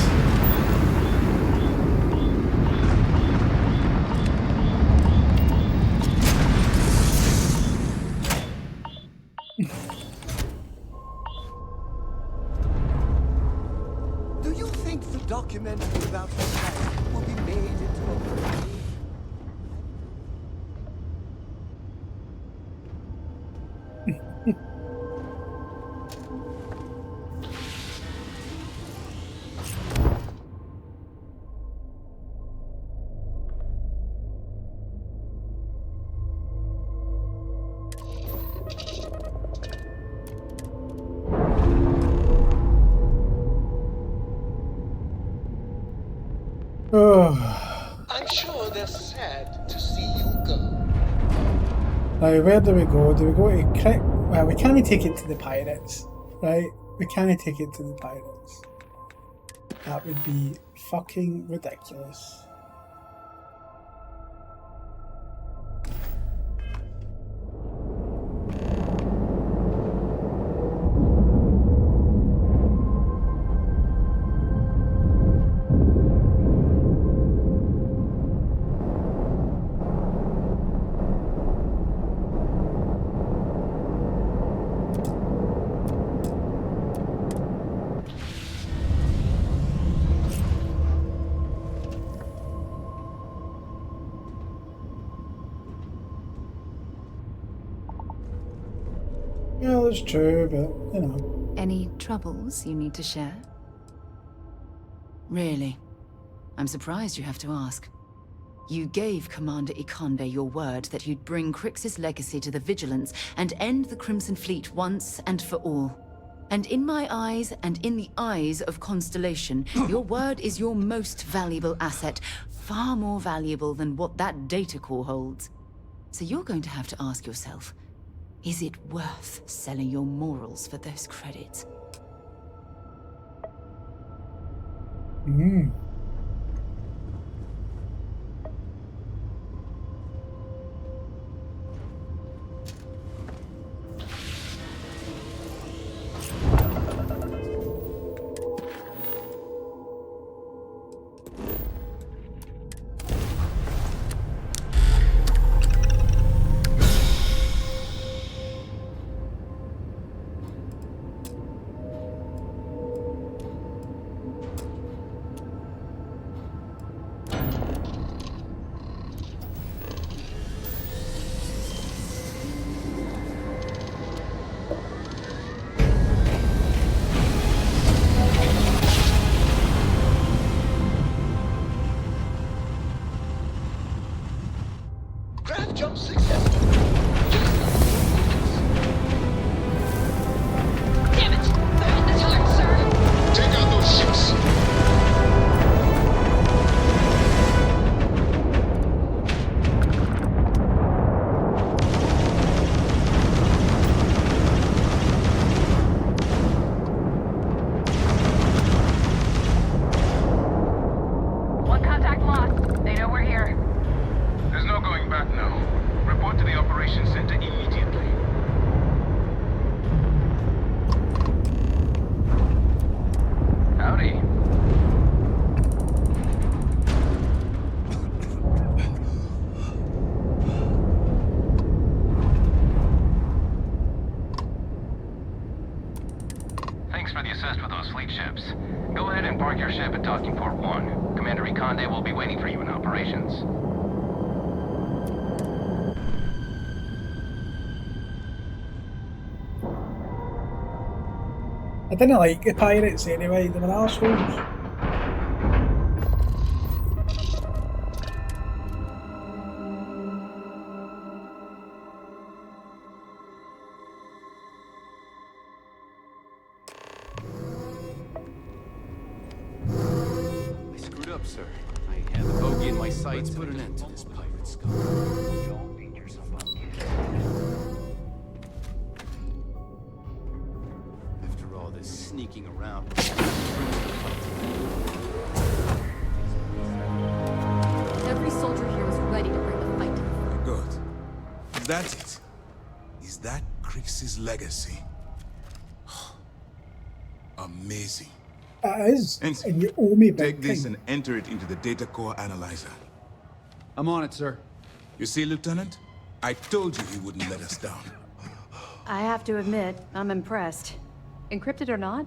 Do you think the documentary about the attack will be made into a movie? I'm sure they're sad to see you go. Now, where do we go? Do we go to Crick? Well, we can't take it to the pirates, right? We can't take it to the pirates. That would be fucking ridiculous. Yeah, that's true, but, you know. Any troubles you need to share? Really? I'm surprised you have to ask. You gave Commander Ikonde your word that you'd bring Crix's legacy to the Vigilance and end the Crimson Fleet once and for all. And in my eyes, and in the eyes of Constellation, your word is your most valuable asset. Far more valuable than what that data core holds. So you're going to have to ask yourself, is it worth selling your morals for those credits? Hmm. Craft jump successful. Damn it! They're hitting us hard, sir! Take out those ships! One contact lost. They know we're here. There's no going back now. Report to the operations center immediately. Howdy. Thanks for the assist with those fleet ships. Go ahead and park your ship at Docking Port 1. Commander Ikonde will be waiting for you in operations. I didn't like the pirates anyway, they were arseholes. I screwed up, sir. I had the bogey in my sights. Put an end to this pirate scum. Don't beat yourself up, kid. After all this sneaking around. Every soldier here was ready to bring the fight to the front. Good. Is that it? Is that Crix's legacy? Amazing. It is, Ensign, and you owe me big take this time. and enter it into the data core analyzer. I'm on it, sir. You see, Lieutenant? I told you he wouldn't let us down. I have to admit, I'm impressed. Encrypted or not,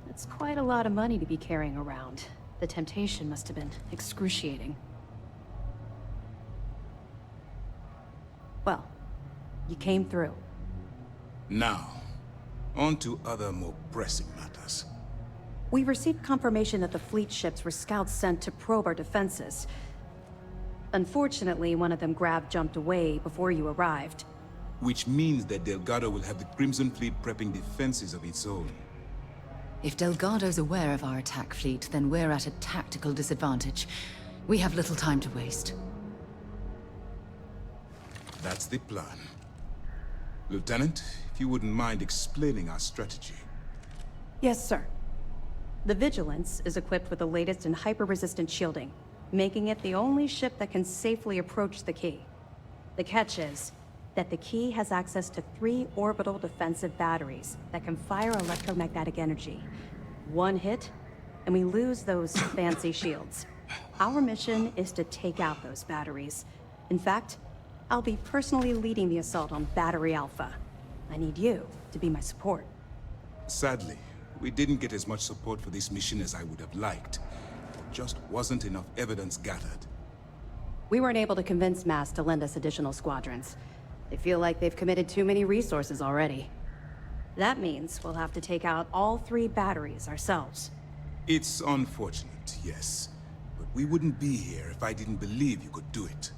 it's quite a lot of money to be carrying around. The temptation must have been excruciating. Well, you came through. Now, on to other more pressing matters. We received confirmation that the fleet ships were scouts sent to probe our defenses. Unfortunately, one of them jumped away before you arrived. Which means that Delgado will have the Crimson Fleet prepping defenses of its own. If Delgado's aware of our attack fleet, then we're at a tactical disadvantage. We have little time to waste. That's the plan. Lieutenant, if you wouldn't mind explaining our strategy. Yes, sir. The Vigilance is equipped with the latest in hyper-resistant shielding, making it the only ship that can safely approach the Key. The catch is that the Key has access to 3 orbital defensive batteries that can fire electromagnetic energy. One hit, and we lose those fancy shields. Our mission is to take out those batteries. In fact, I'll be personally leading the assault on Battery Alpha. I need you to be my support. Sadly, we didn't get as much support for this mission as I would have liked. There just wasn't enough evidence gathered. We weren't able to convince MAS to lend us additional squadrons. They feel like they've committed too many resources already. That means we'll have to take out all 3 batteries ourselves. It's unfortunate, yes. But we wouldn't be here if I didn't believe you could do it.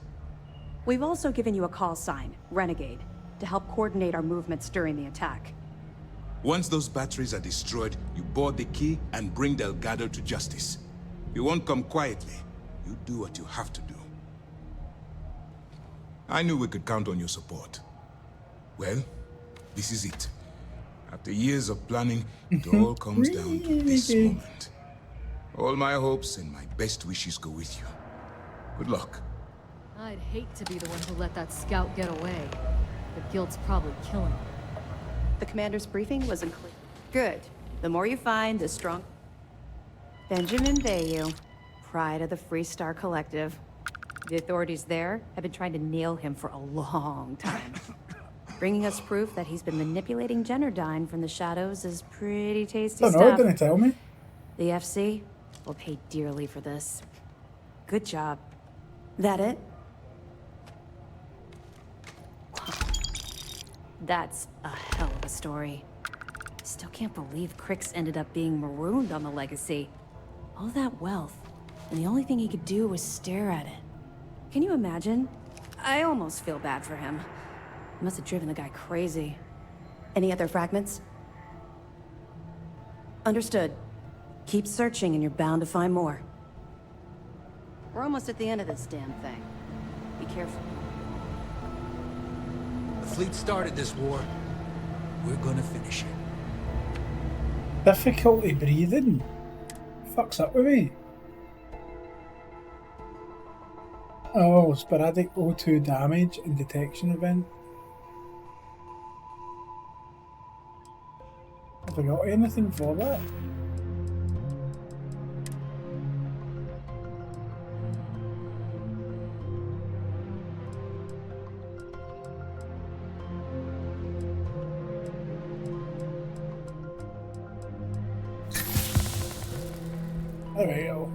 We've also given you a call sign, Renegade, to help coordinate our movements during the attack. Once those batteries are destroyed, you board the key and bring Delgado to justice. You won't come quietly. You do what you have to do. I knew we could count on your support. Well, this is it. After years of planning, it all comes down to this moment. All my hopes and my best wishes go with you. Good luck. I'd hate to be the one who let that scout get away. The guilt's probably killing him. The commander's briefing wasn't clear. Good. The more you find, the strong... Benjamin Bayou, pride of the Free Star Collective. The authorities there have been trying to nail him for a long time. Bringing us proof that he's been manipulating Generdyne from the shadows is pretty tasty stuff. Didn't tell me. The FC will pay dearly for this. Good job. That it? That's a hell of a story. Still can't believe Crix ended up being marooned on the Legacy. All that wealth, and the only thing he could do was stare at it. Can you imagine? I almost feel bad for him. Must have driven the guy crazy. Any other fragments? Understood. Keep searching and you're bound to find more. We're almost at the end of this damn thing. Be careful. The fleet started this war. We're gonna finish it. Difficulty breathing. Fuck's up with me. Oh, sporadic O2 damage and detection event. Have I got anything for that? There we go.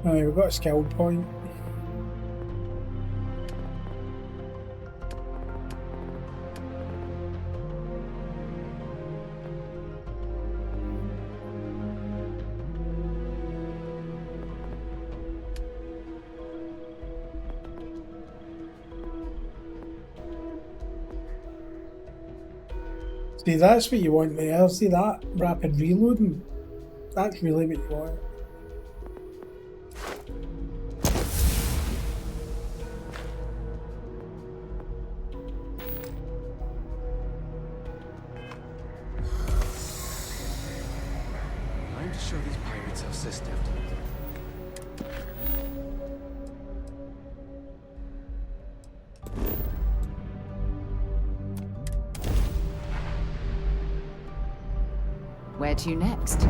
Right, we've got a skill point. See, that's what you want there. See that rapid reloading? That's really what you want. Time to show these pirates how Sis stepped. Where to next?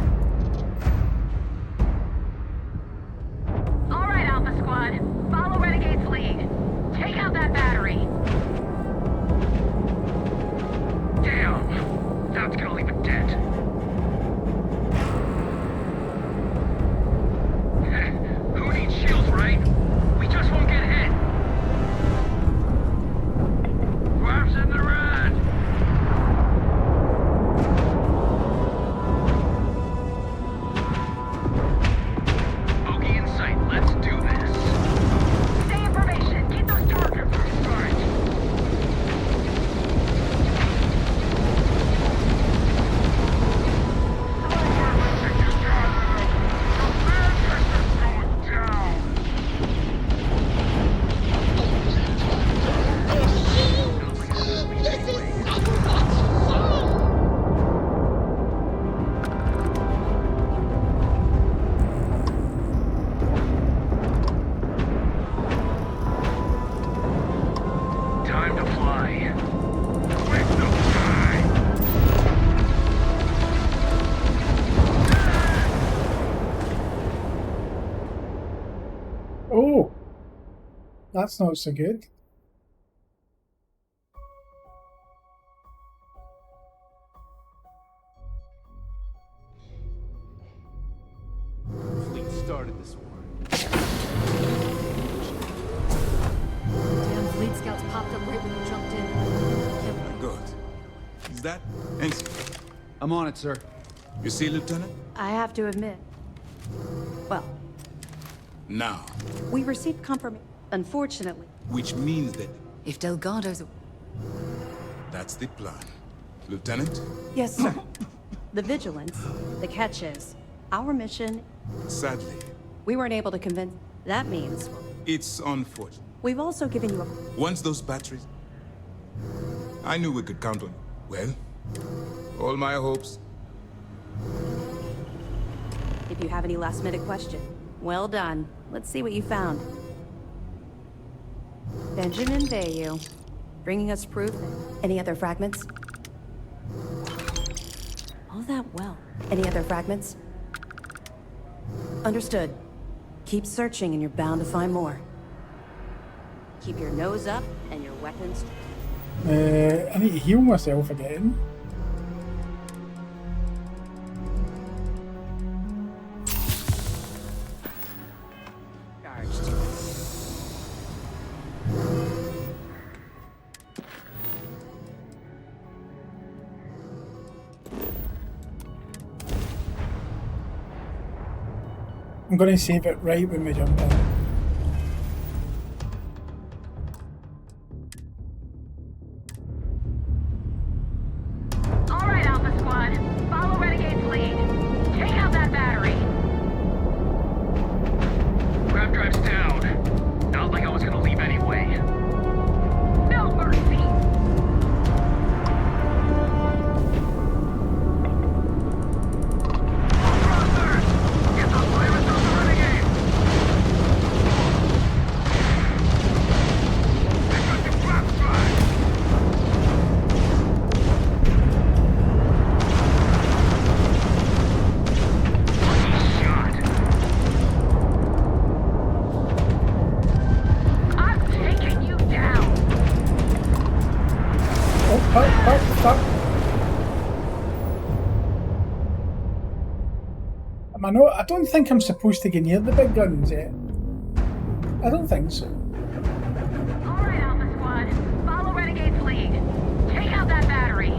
All right, Alpha Squad. Follow Renegade's lead. Take out that battery. Damn! That's gonna leave it dead. Who needs shields, right? We just won't get hit. Wraps in the red. Bogey in sight. Let's do this. Stay in formation. Keep those targets. Right. Time to fly. Quick, no time. Oh! That's not so good. Fleet started this war. Damn fleet scouts popped up right when you jumped in. Good. Is that Ensign? I'm on it, sir. You see, Lieutenant? I have to admit. Well, Now. we received confirmation. Unfortunately, Which means that If Delgado's... That's the plan. Lieutenant? Yes, sir. The vigilance, the catch is, our mission... Sadly. We weren't able to convince... That means... It's unfortunate. We've also given you a... Once those batteries... I knew we could count on you. Well, all my hopes. If you have any last-minute question, well done. Let's see what you found. Benjamin Bayou, bringing us proof. Any other fragments? All that well. Any other fragments? Understood. Keep searching and you're bound to find more. Keep your nose up and your weapons... I need to heal myself again. Charged. I'm going to save it right when we jump in. All right, Alpha Squad. Follow Renegade's lead. Take out that battery. Grab drive's down. Not like I was gonna leave anyway. No mercy. Get the pirates on the Renegade! They got the blast drive! I don't think I'm supposed to get near the big guns yet. I don't think so. All right, Alpha Squad. Follow Renegade's lead. Take out that battery.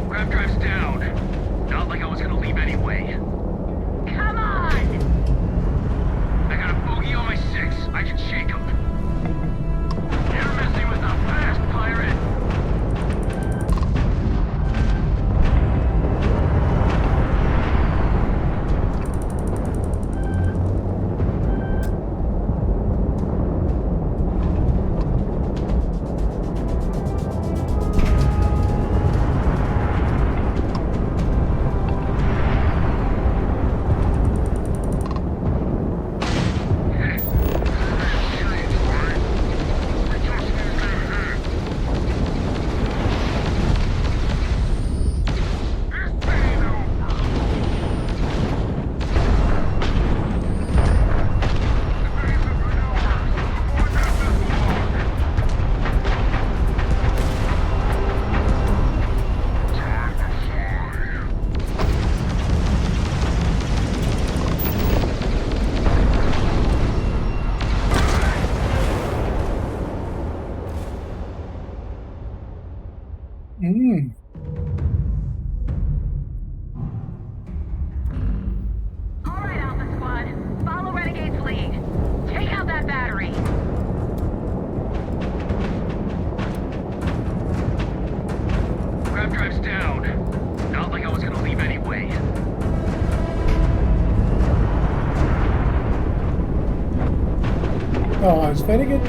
Grab drive's down. Not like I was gonna leave anyway. Come on! I got a bogey on my 6. I can shake him. You're messing with a fast pirate. All right, Alpha Squad. Follow Renegade's lead. Take out that battery. Grab drive's down. Not like I was gonna leave anyway. Oh, that's very good.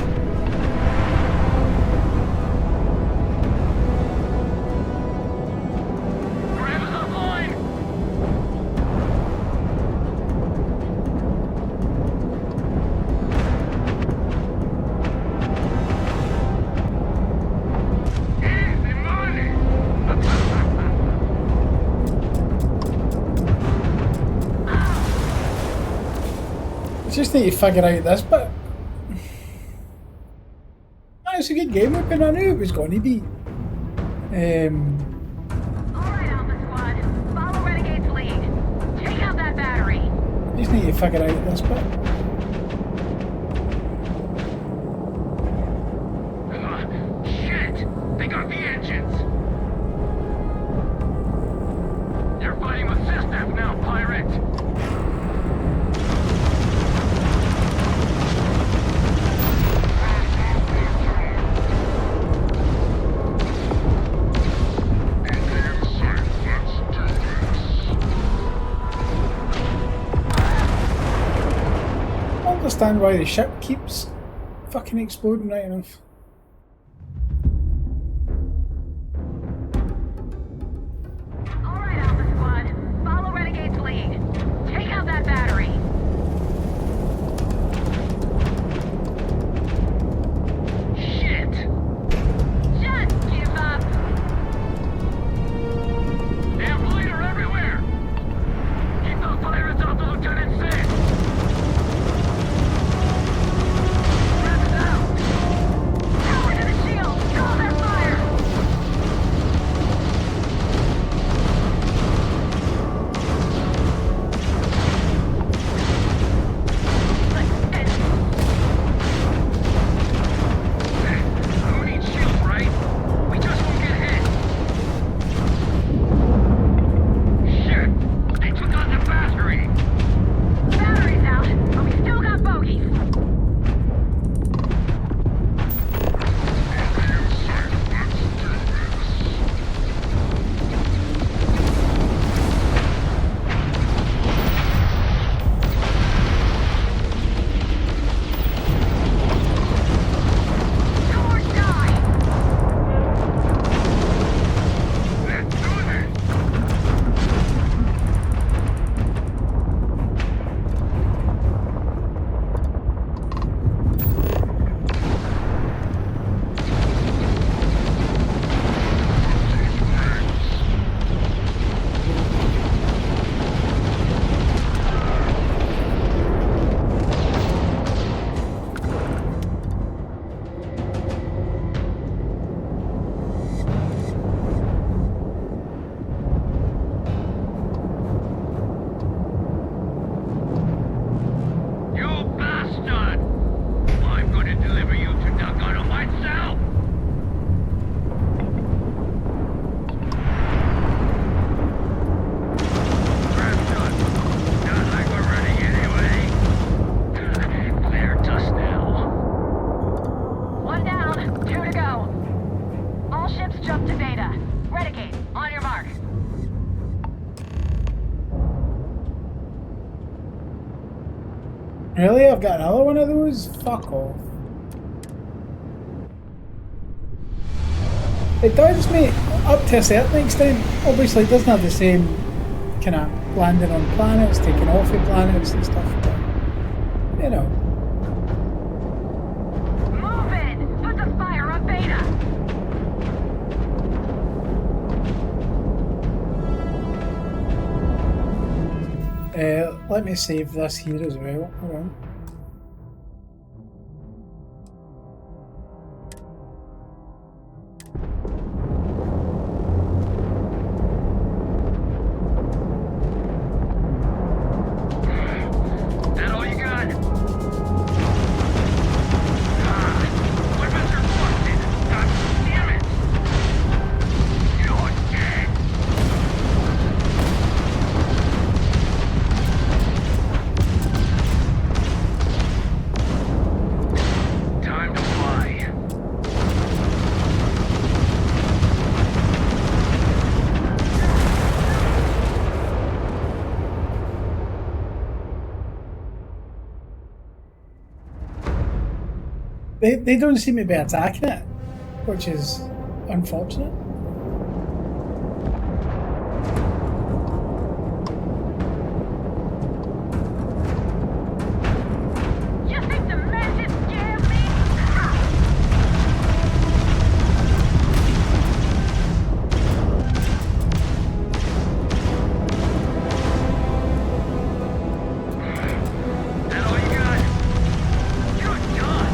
I just need to figure out this bit. It's a good game. I knew it was going to be. Alright, Alpha Squad. Follow Renegade's lead. Take out that battery. Just need to figure out this bit. Shit! They got the engines! You're fighting with System now, pirate! understand why the ship keeps fucking exploding right enough. Alright, Alpha Squad. Follow Renegade's lead. Take out that battery. Shit! Just give up. Damn police are everywhere! Keep those pirates off the Lieutenant 6! That's out! Power to the shield. Draw their fire. Who needs shields, right? We just won't get hit! Shit! They took out the battery! Battery's out, but we still got bogeys. Come or die. You bastard! I'm going to deliver you to Nagano myself! Grandson, not like we're ready anyway. Clear dust now. One down, 2 to go. All ships jump to Beta. Renegade, on your mark. Really? I've got another one of those? Fuck off. It does, mate, up to a certain extent. Obviously, it doesn't have the same kind of landing on planets, taking off of planets and stuff, but, you know. Move in! Put the fire on Beta! Let me save this here as well. Hold on. That all you got? Weapons are busted! God damn it! You're dead! Time to fly. They don't seem to be attacking it, which is unfortunate. You think the magic scares me? That all you got? You're done!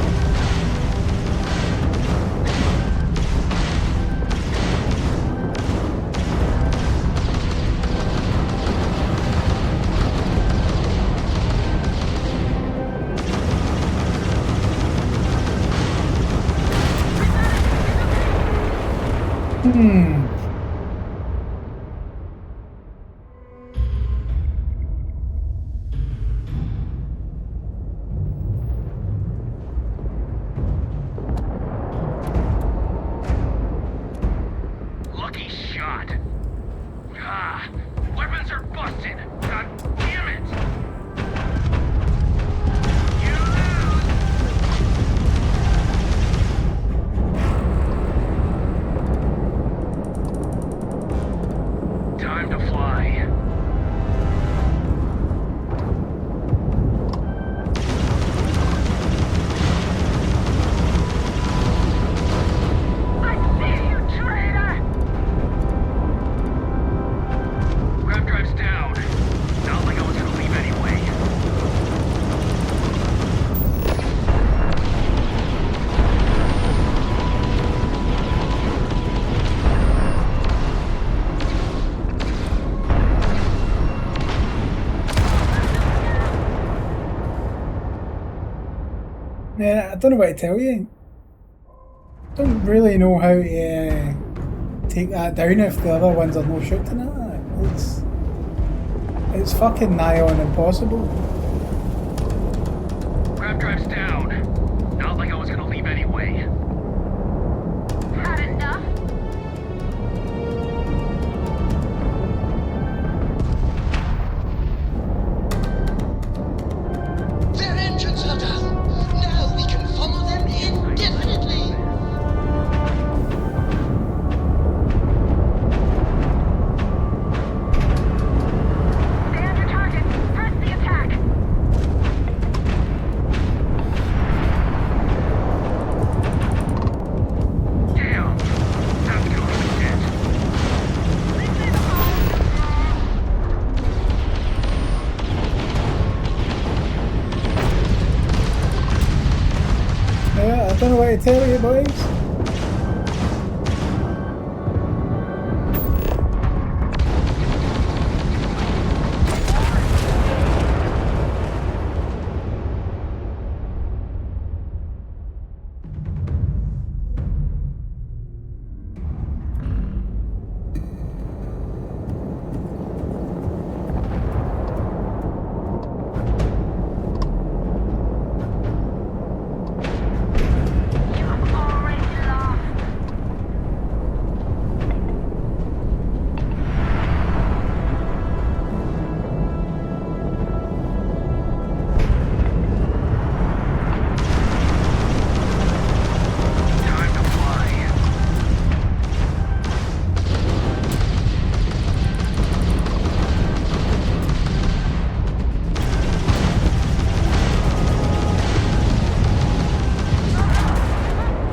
Lucky shot. Weapons are busted. God damn it! You Yeah, I don't know what to tell you. Don't really know how to take that down if the other ones are no shooting at it. It's fucking nigh on impossible. Grab drive's down. Not like I was gonna leave anyway. Had enough? Their engines are down. Now we can follow them indefinitely. Stand your target. Press the attack. Damn! That's gonna be dead. Yeah, I don't know what to tell you, boys.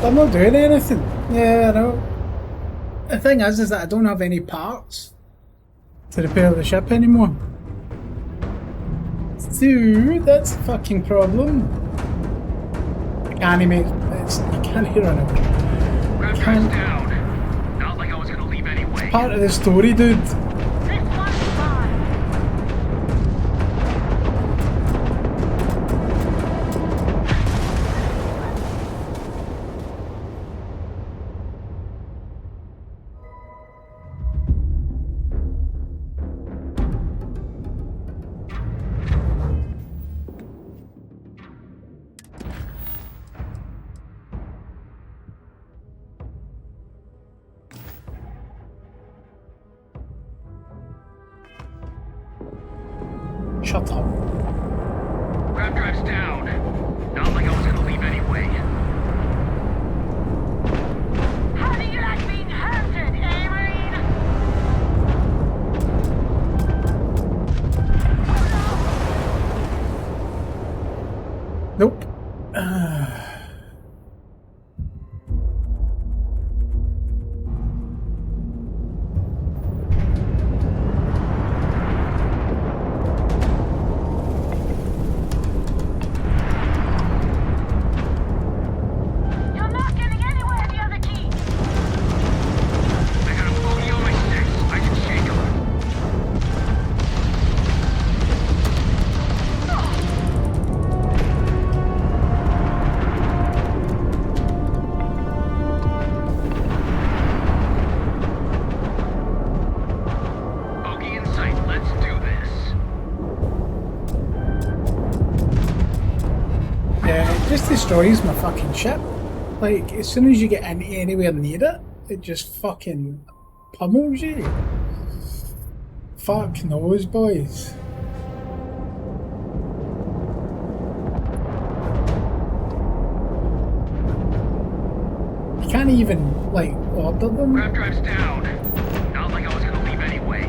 I'm not doing anything. Yeah, I know. The thing is that I don't have any parts to repair the ship anymore. So that's a fucking problem. I can't make you can't hear it. Grab drive's down. Not like I was gonna leave anyway. It's part of the story, dude. Shut up. Grab drive's down. Not like I was gonna leave anyway. How do you like being hunted, eh, Marine? Nope. You're not getting anywhere with the other key. I got a booty on my sticks. I can shake 'em. Bogey in sight. Let's do this. Yeah, it just destroys my fucking ship. Like, as soon as you get in anywhere near it, it just fucking pummels you. Fuck knows, boys. You can't even, like, order them. Grab drive's down. Not like I was gonna leave anyway.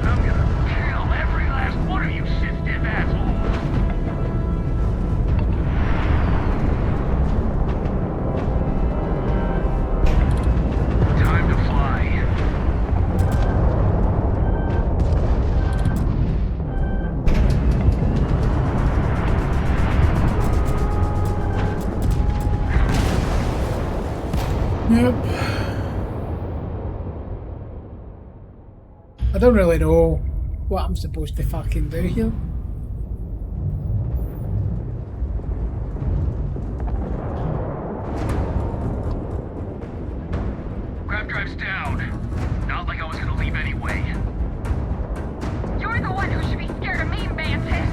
I'm gonna kill every last one of you shit-stiff assholes. Time to fly. Yep. I don't really know what I'm supposed to fucking do here. drive's down. Not like I was gonna leave anyway. You're the one who should be scared of me, Mantis.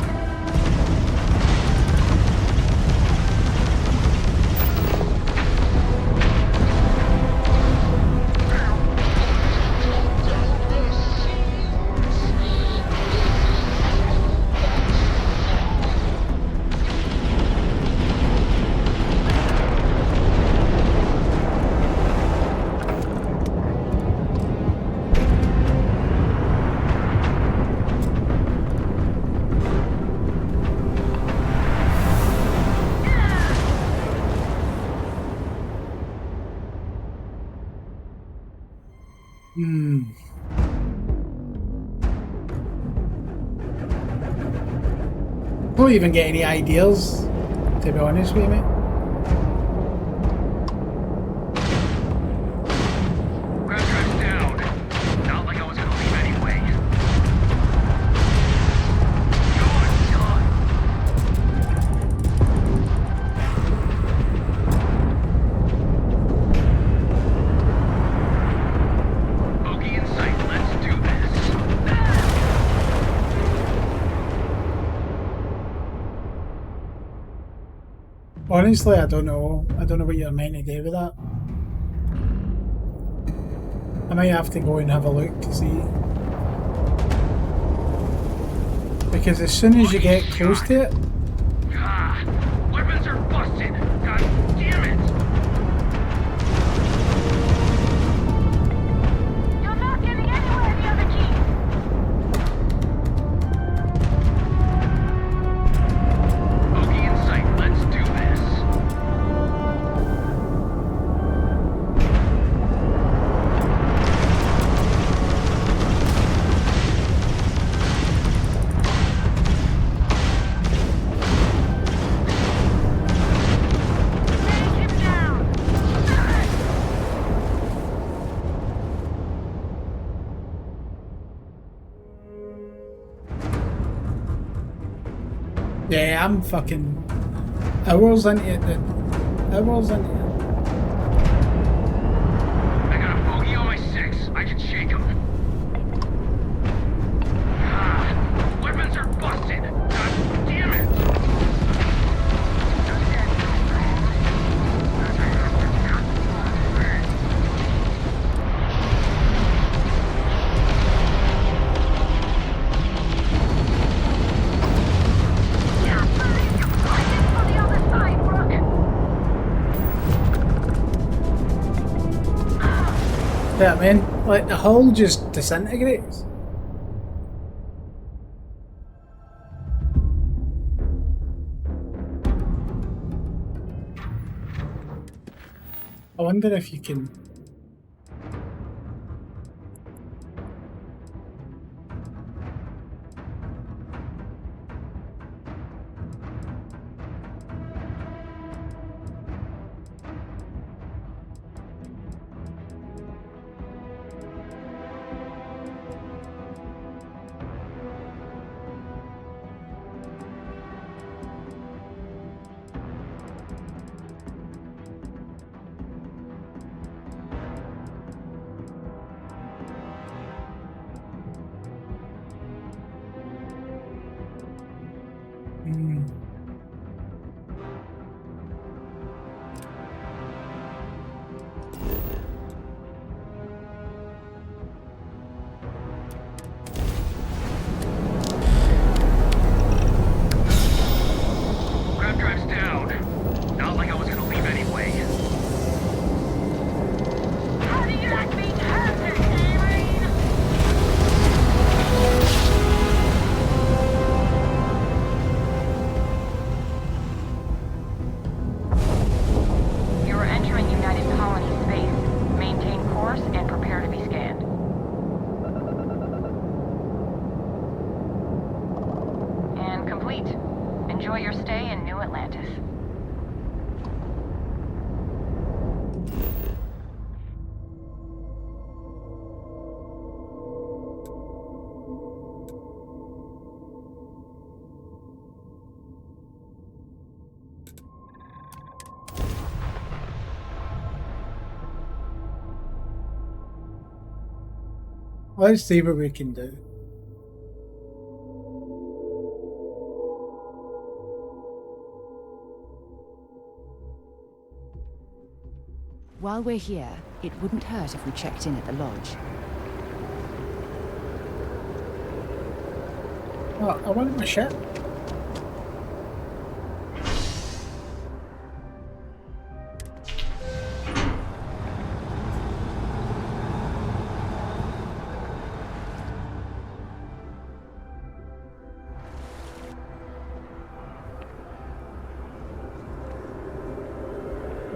Don't even get any ideas, to be honest with you, mate. Grab drive's down. Not like I was gonna leave anyway. Bogey in sight. Let's do this. Honestly, I don't know. I don't know what you're meant to do with that. I might have to go and have a look to see. Because as soon as you get close to it, Ah, weapons are busted. God damn it. You're not getting anywhere, the other key. Bogey in sight. Let's do this. yeah, I'm fucking hours into it, dude. Hours into it. I got a bogey on my 6. I can shake him. Ah, weapons are busted. God damn it. Yeah, man, like the hull just disintegrates. I wonder if you can. Let's see what we can do. While we're here, it wouldn't hurt if we checked in at the lodge. Oh, I wanted my ship.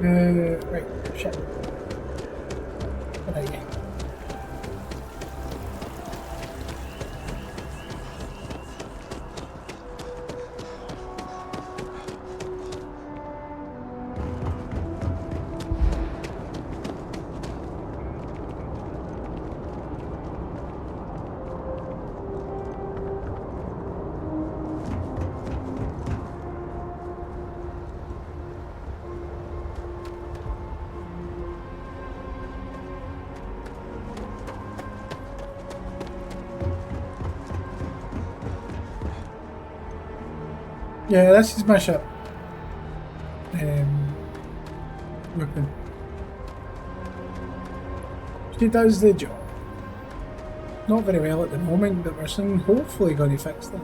Right, shit. What are you? Yeah, this is my ship. Weapon. She does the job. Not very well at the moment, but we're soon hopefully going to fix that.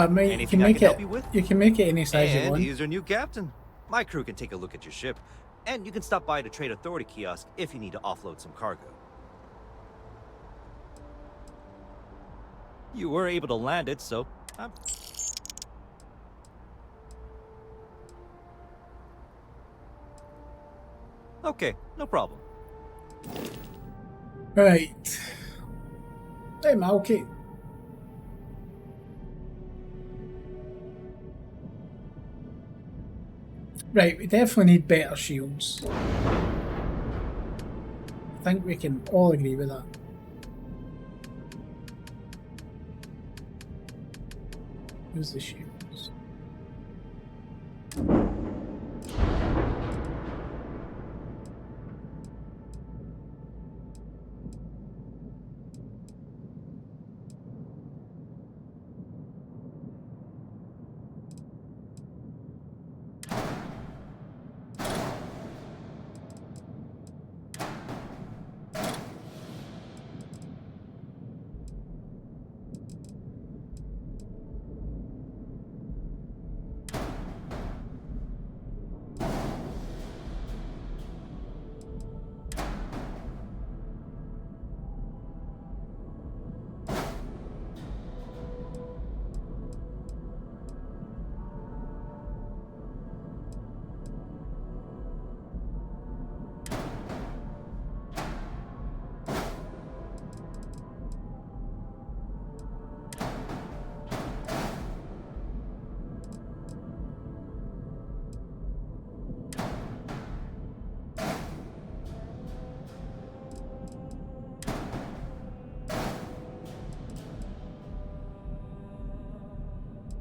Mate, Anything I can help you with? You can make it any size you And want. he's your new captain. My crew can take a look at your ship. And you can stop by the Trade Authority kiosk if you need to offload some cargo. You were able to land it, so I'm... Okay, no problem. Right. Hey, Malky. Right, we definitely need better shields. I think we can all agree with that. Where's the shields?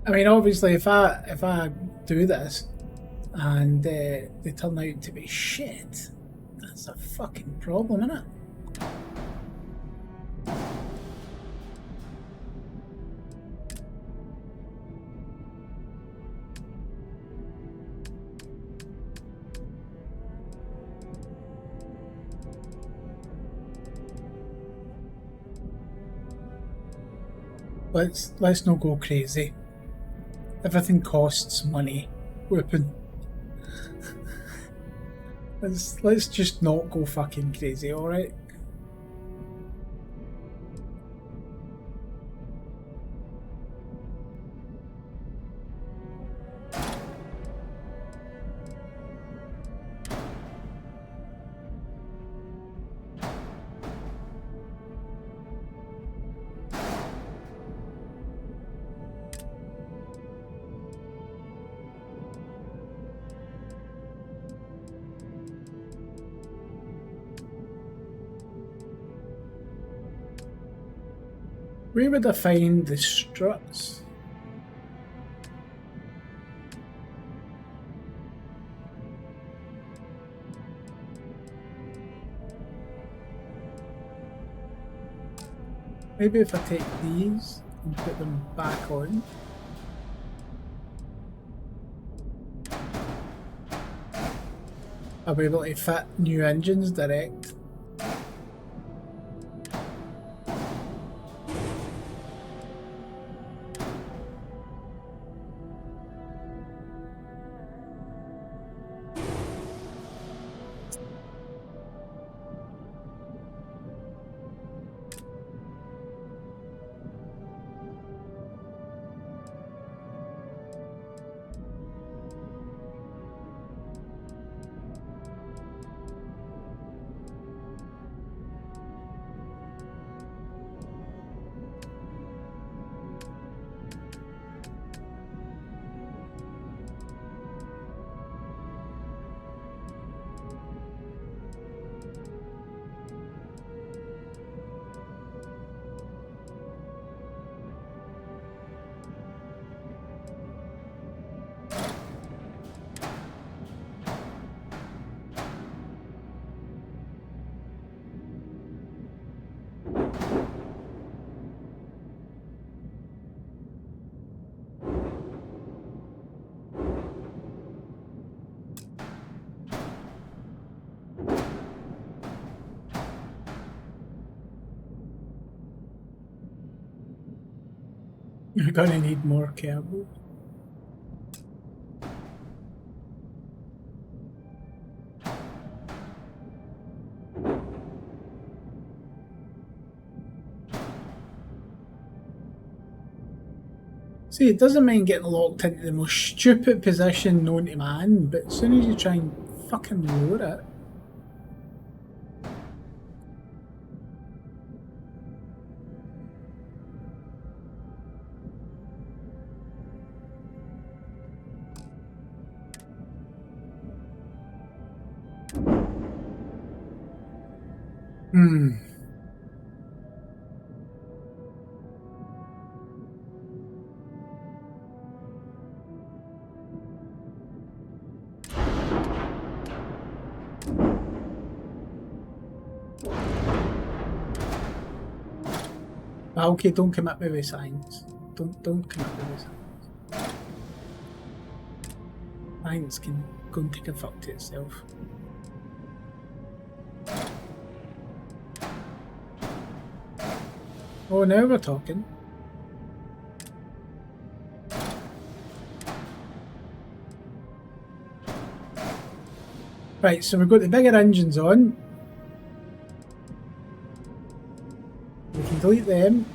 I mean, obviously, if I do this and they turn out to be shit, that's a fucking problem, isn't it? let's not go crazy. Everything costs money. Whooping. Let's just not go fucking crazy, alright? Where would I find the struts? Maybe if I take these and put them back on. I'll be able to fit new engines direct. You're gonna need more cable. See, it doesn't mind getting locked into the most stupid position known to man, but as soon as you try and fucking lower it. Okay, don't come at me with science. Don't come at me with science. Science can go and take a fuck to itself. Oh, now we're talking. Right, so we've got the bigger engines on. We can delete them.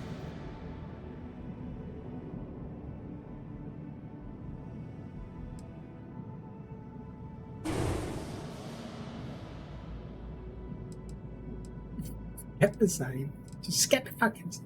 Skip the sign. Just skip the fucking sign.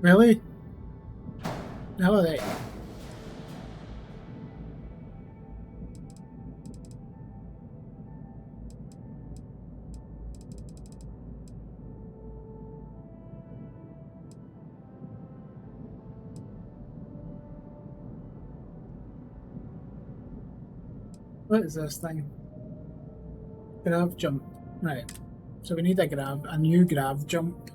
Really? How are they? What is this thing? Grav jump. Right. So we need a new grav jump.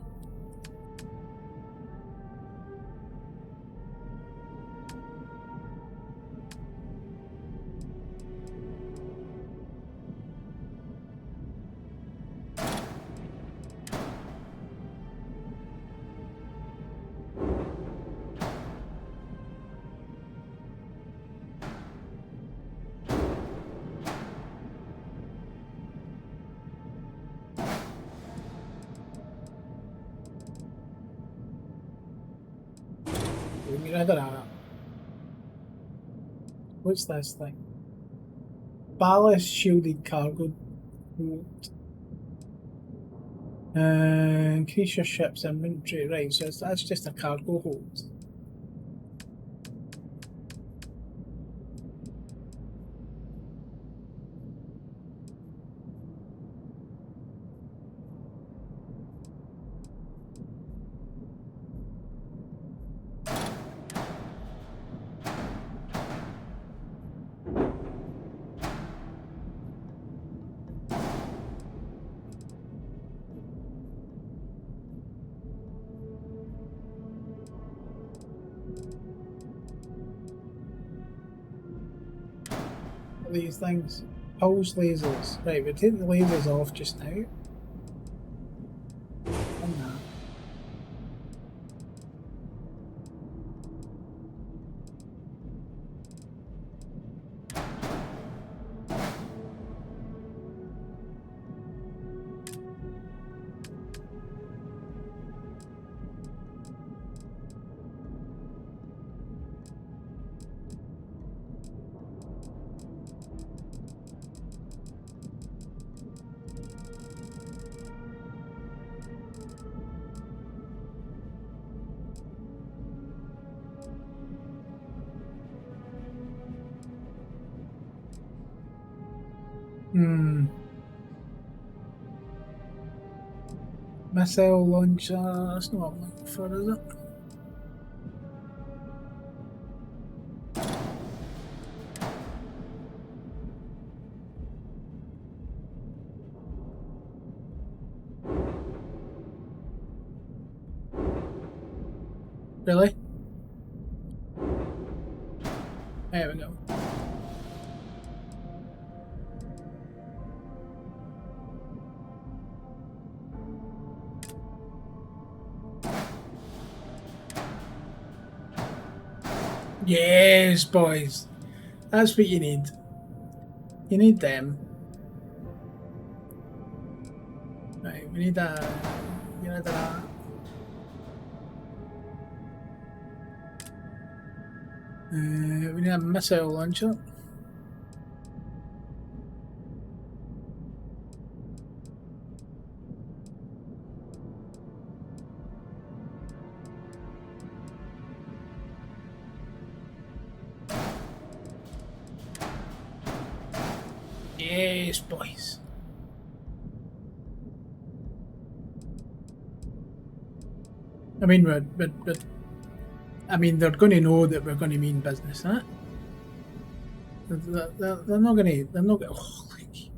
We need rid of that. What's this thing? Ballast shielded cargo. Increase your ship's inventory. Right, so that's just a cargo hold. These things. Pulse lasers. Right, we're taking the lasers off just now. And that. Missile launcher, that's not what I'm looking for, is it? Really? There we go. Yes, boys. That's what you need. You need them. Right, we need a... You know that. We need a missile launcher. Yes, boys. I mean, but I mean, they're going to know that we're going to mean business, huh? They're not going to. They're not going. Oh, like.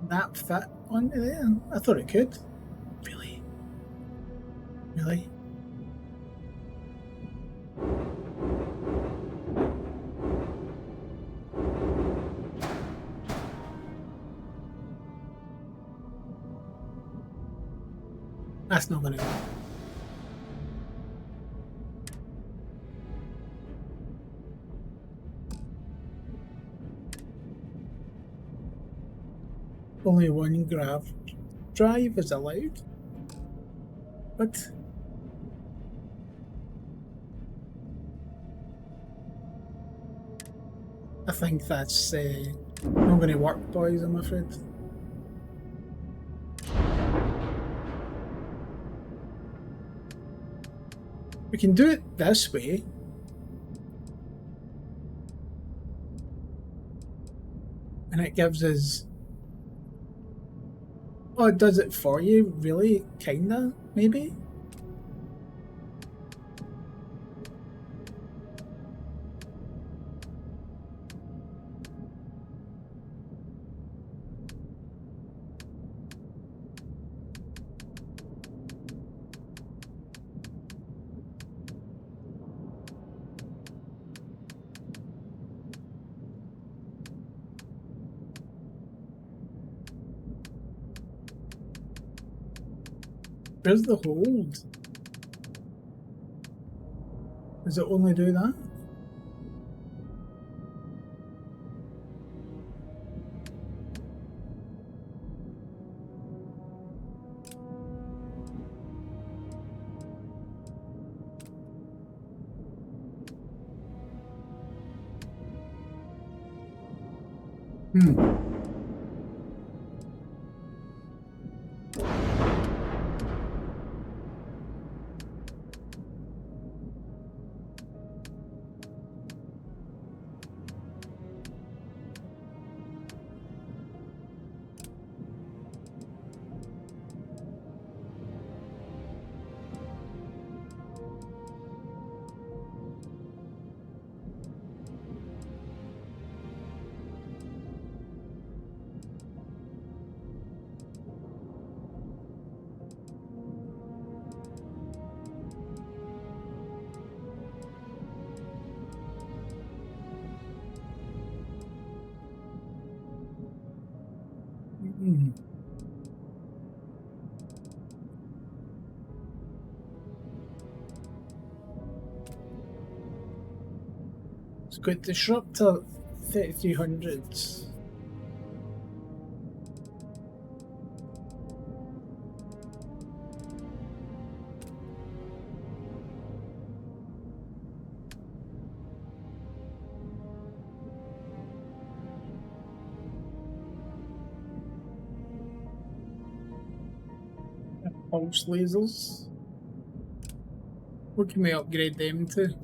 That fit onto there? I thought it could. Really? Really? That's not going to work. Only one grav drive is allowed. What? I think that's not going to work, boys, I'm afraid. We can do it this way. And it gives us... Oh, it does it for you? Really? Kinda? Maybe? Where's the hold? Does it only do that? It's got disruptor 3300s. Pulse lasers. What can we upgrade them to?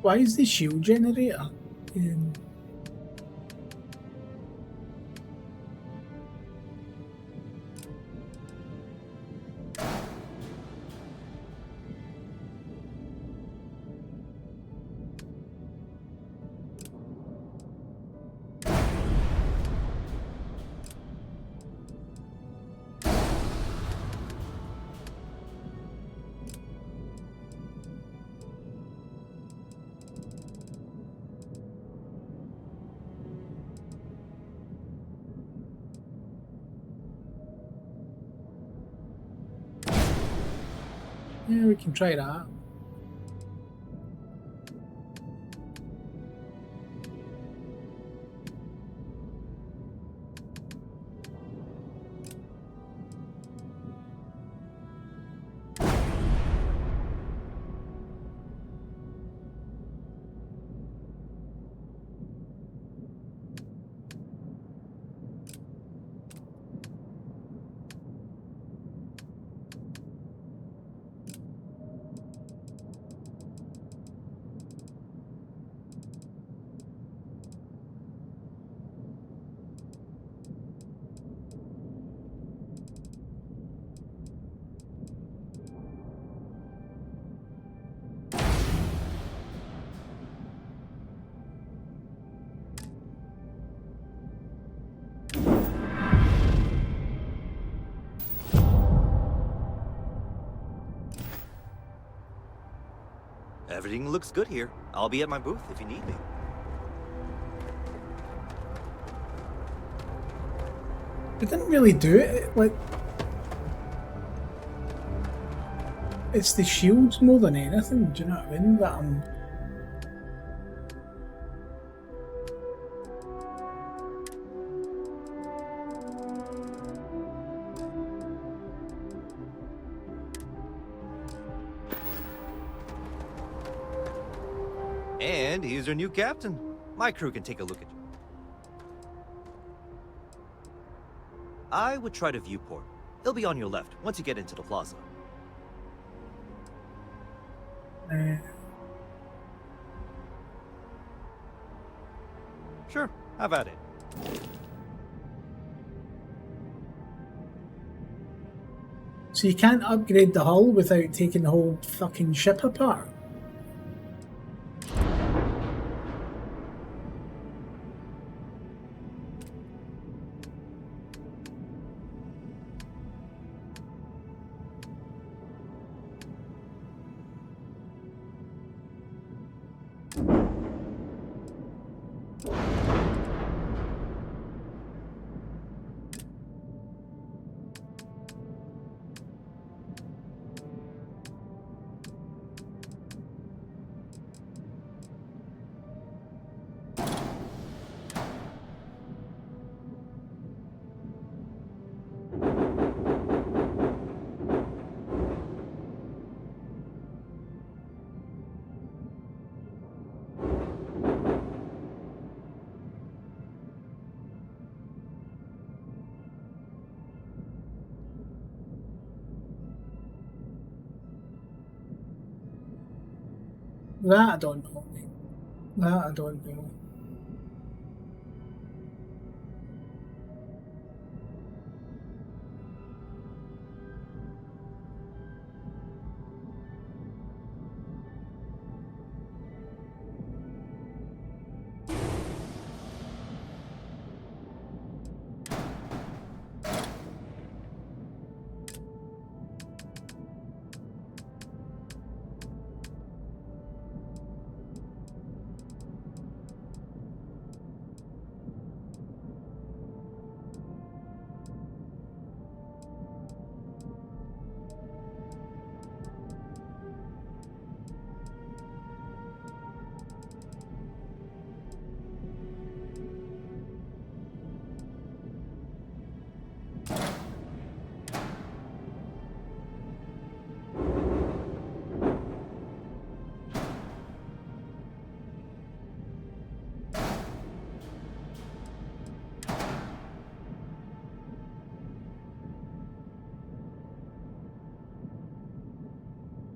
Why is the shield generator? Yeah, we can try that. Everything looks good here. I'll be at my booth if you need me. It didn't really do it. Like, it's the shields more than anything. Do you know what I mean? That I'm. And here's our new captain. My crew can take a look at you. I would try to viewport. It'll be on your left once you get into the plaza. Sure, have at it. So you can't upgrade the hull without taking the whole fucking ship apart? That I don't know. That I don't know.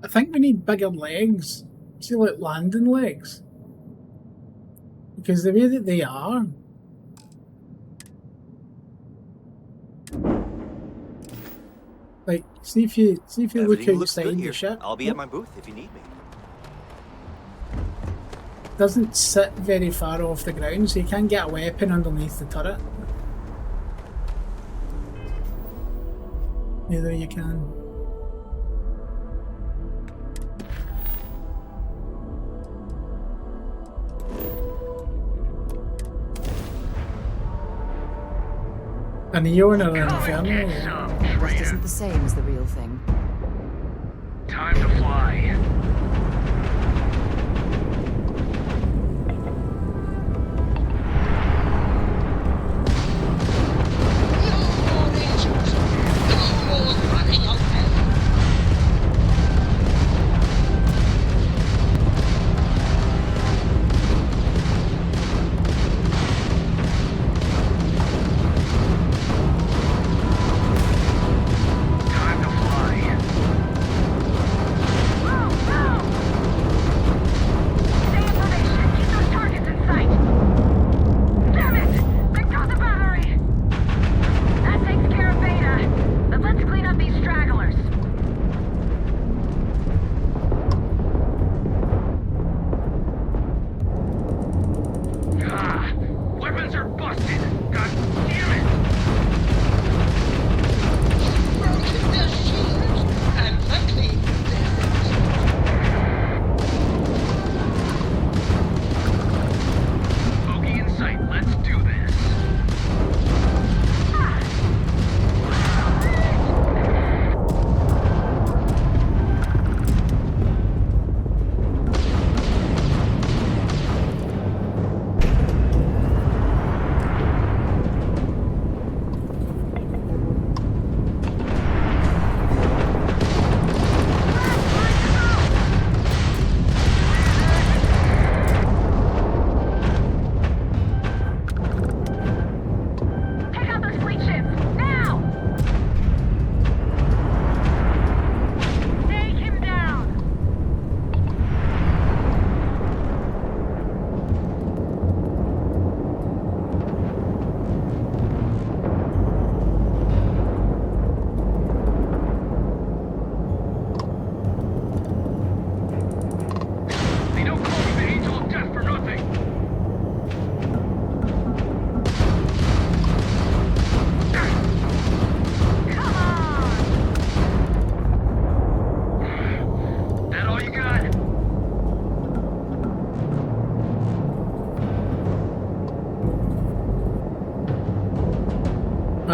I think we need bigger legs. See, like landing legs. Because the way that they are. Like, see if you look outside the ship. I'll be at my booth if you need me. Doesn't sit very far off the ground, so you can't get a weapon underneath the turret. Neither you can. And you're in an Inferno. This isn't the same as the real thing. Time to fly.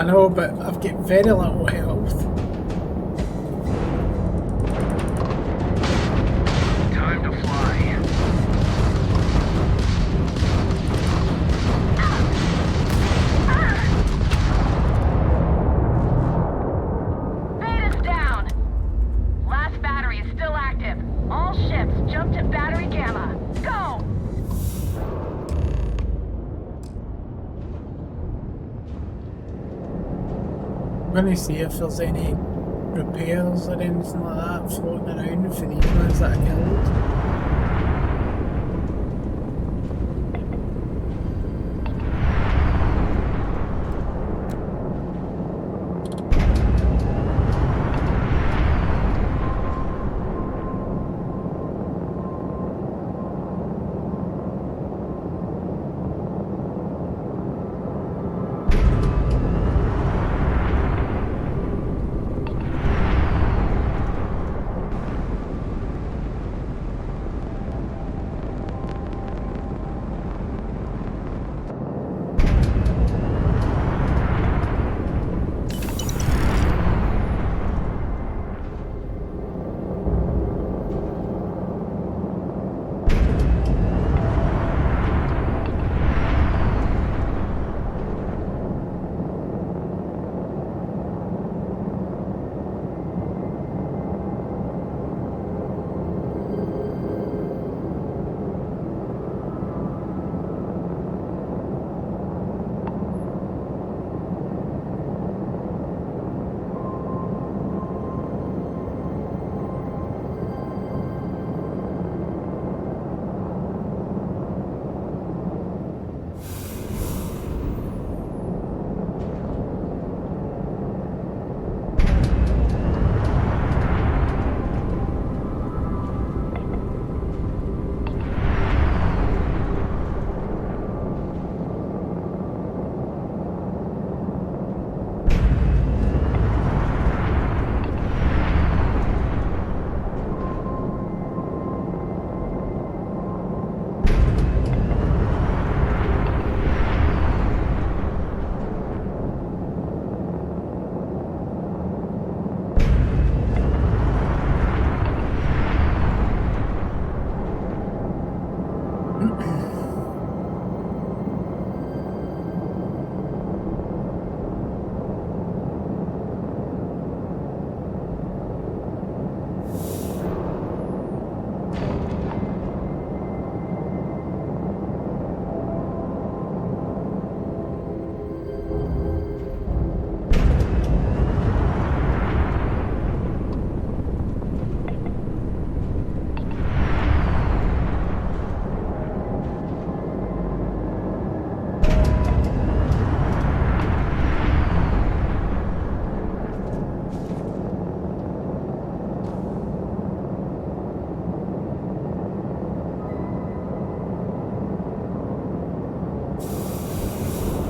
know, but I've got very little health. Time to fly. Beta's down. Last battery is still active. All ships jump to battery gamma. Go! I'm going to see if there's any repairs or anything like that floating around for these ones that I killed.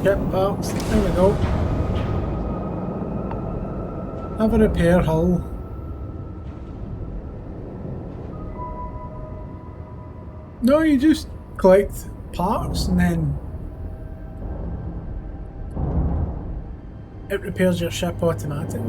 Yep, parts. There we go. Have a repair hull. No, you just collect parts and then it repairs your ship automatically.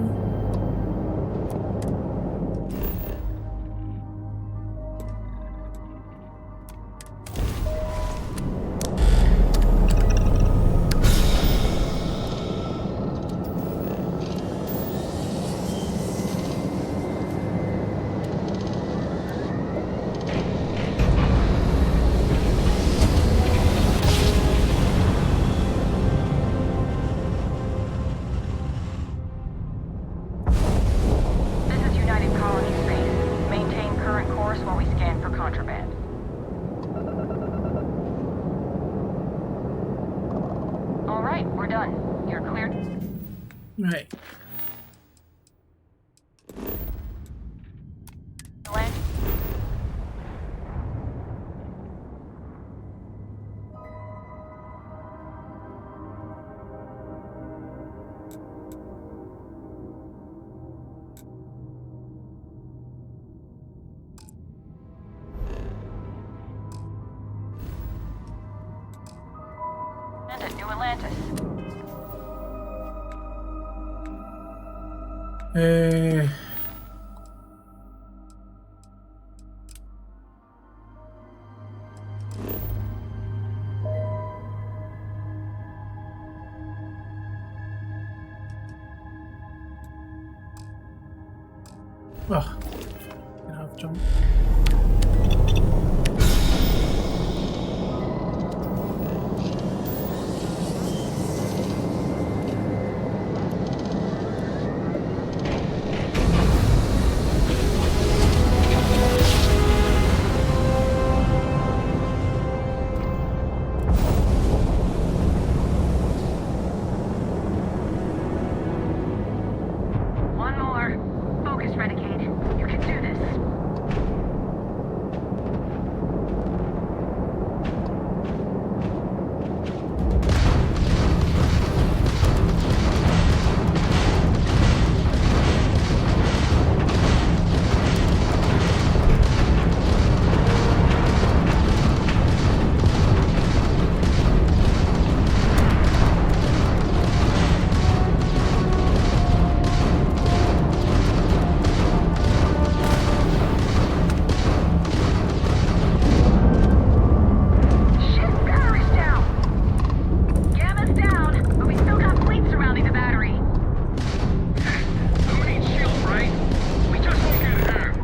Right. New Atlantis. Uh, oh, I've jumped. One more. Focus, Renegade. You can do this. Shit, battery's down! Gamma's down, but we still got fleet surrounding the battery. We need shields, right? We just won't get hurt.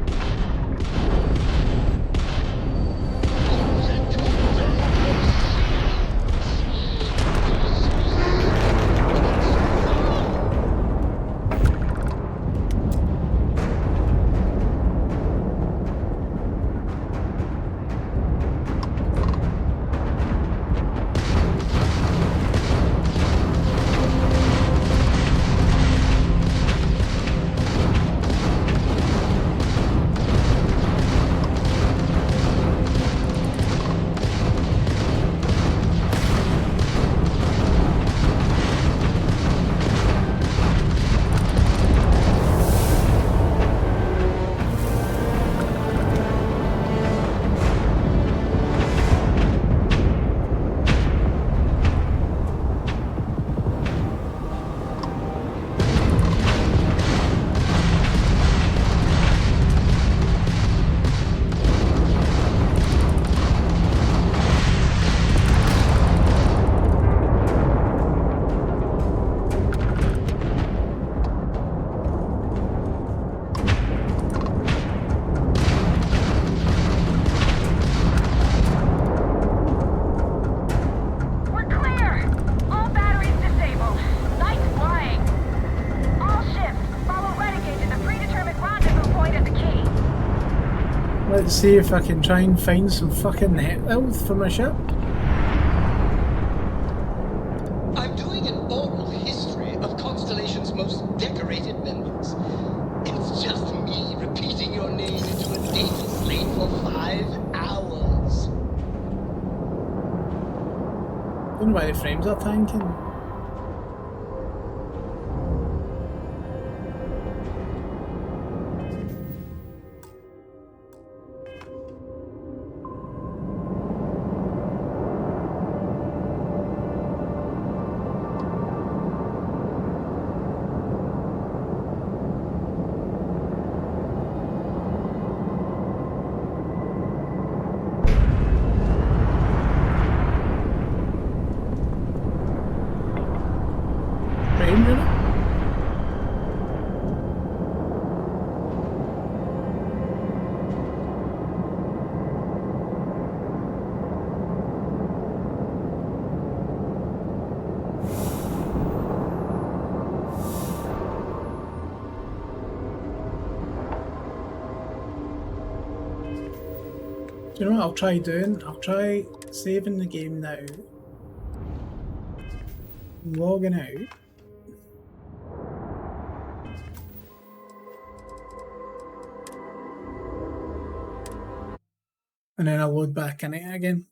We're clear! All batteries disabled. Nice flying. All ships, follow Renegade to the predetermined rendezvous point at the key. Let's see if I can try and find some fucking health for my ship. I'm doing an oral history of Constellation's most decorated members. It's just me repeating your name into a data slate for 5 hours. Don't know why the frames are tanking. Frames in it? Do you know what I'll try doing? I'll try saving the game now, logging out, and then I'll load back in it again.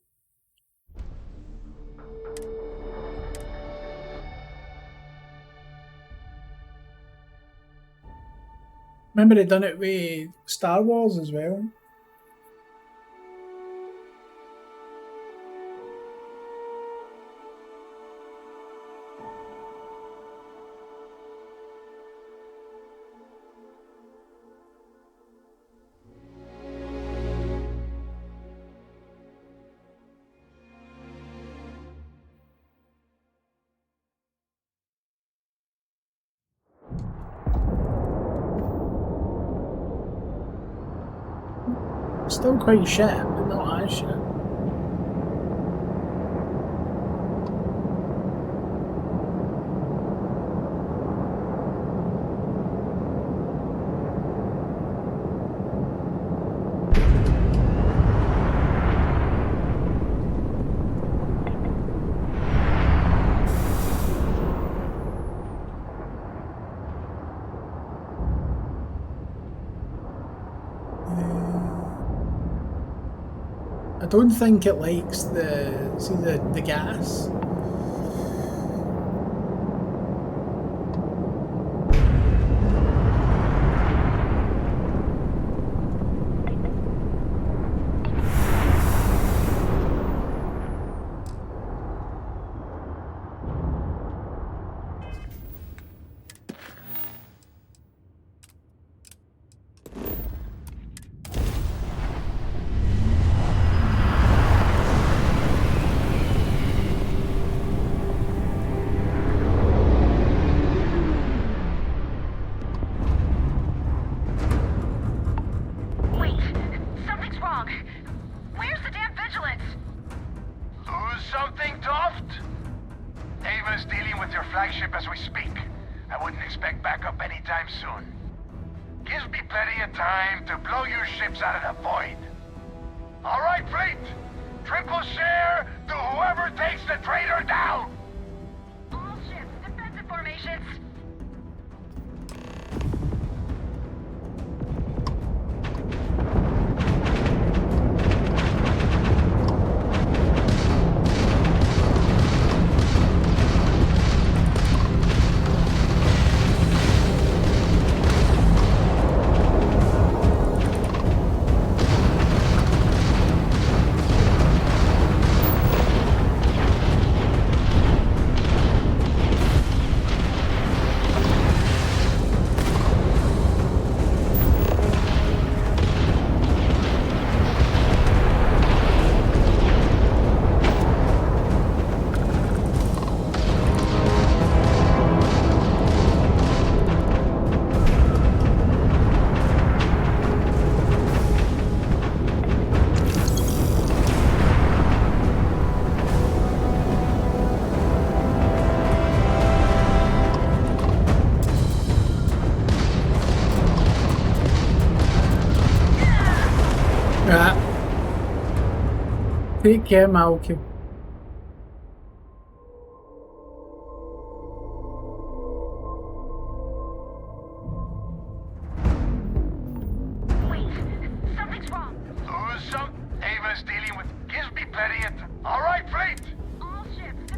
Remember they done it with Star Wars as well. Still quite shit, but not as shit. I don't think it likes the gas. Take care, Malcolm. Wait, something's wrong. Ava's dealing with. Gives me plenty of. All right, fleet. All ships.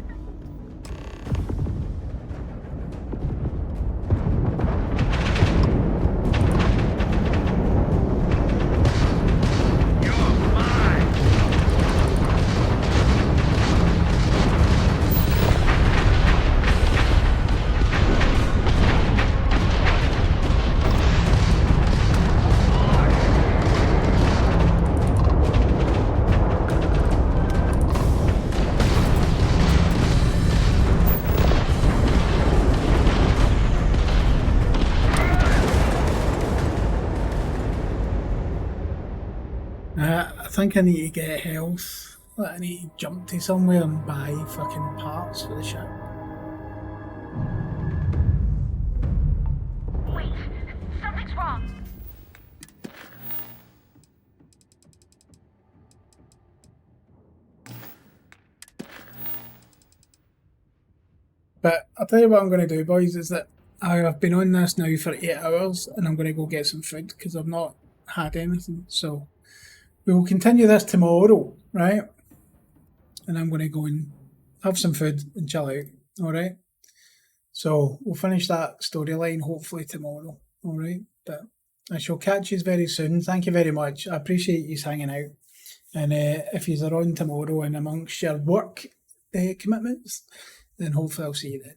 I think I need to get health. I need to jump to somewhere and buy fucking parts for the ship. Wait, something's wrong. But I'll tell you what I'm going to do, boys, is that I've been on this now for 8 hours and I'm going to go get some food because I've not had anything. So we will continue this tomorrow, right? And I'm going to go and have some food and chill out, alright? So we'll finish that storyline hopefully tomorrow, alright? But I shall catch you very soon. Thank you very much. I appreciate you hanging out. And if you are on tomorrow and amongst your work commitments, then hopefully I'll see you then.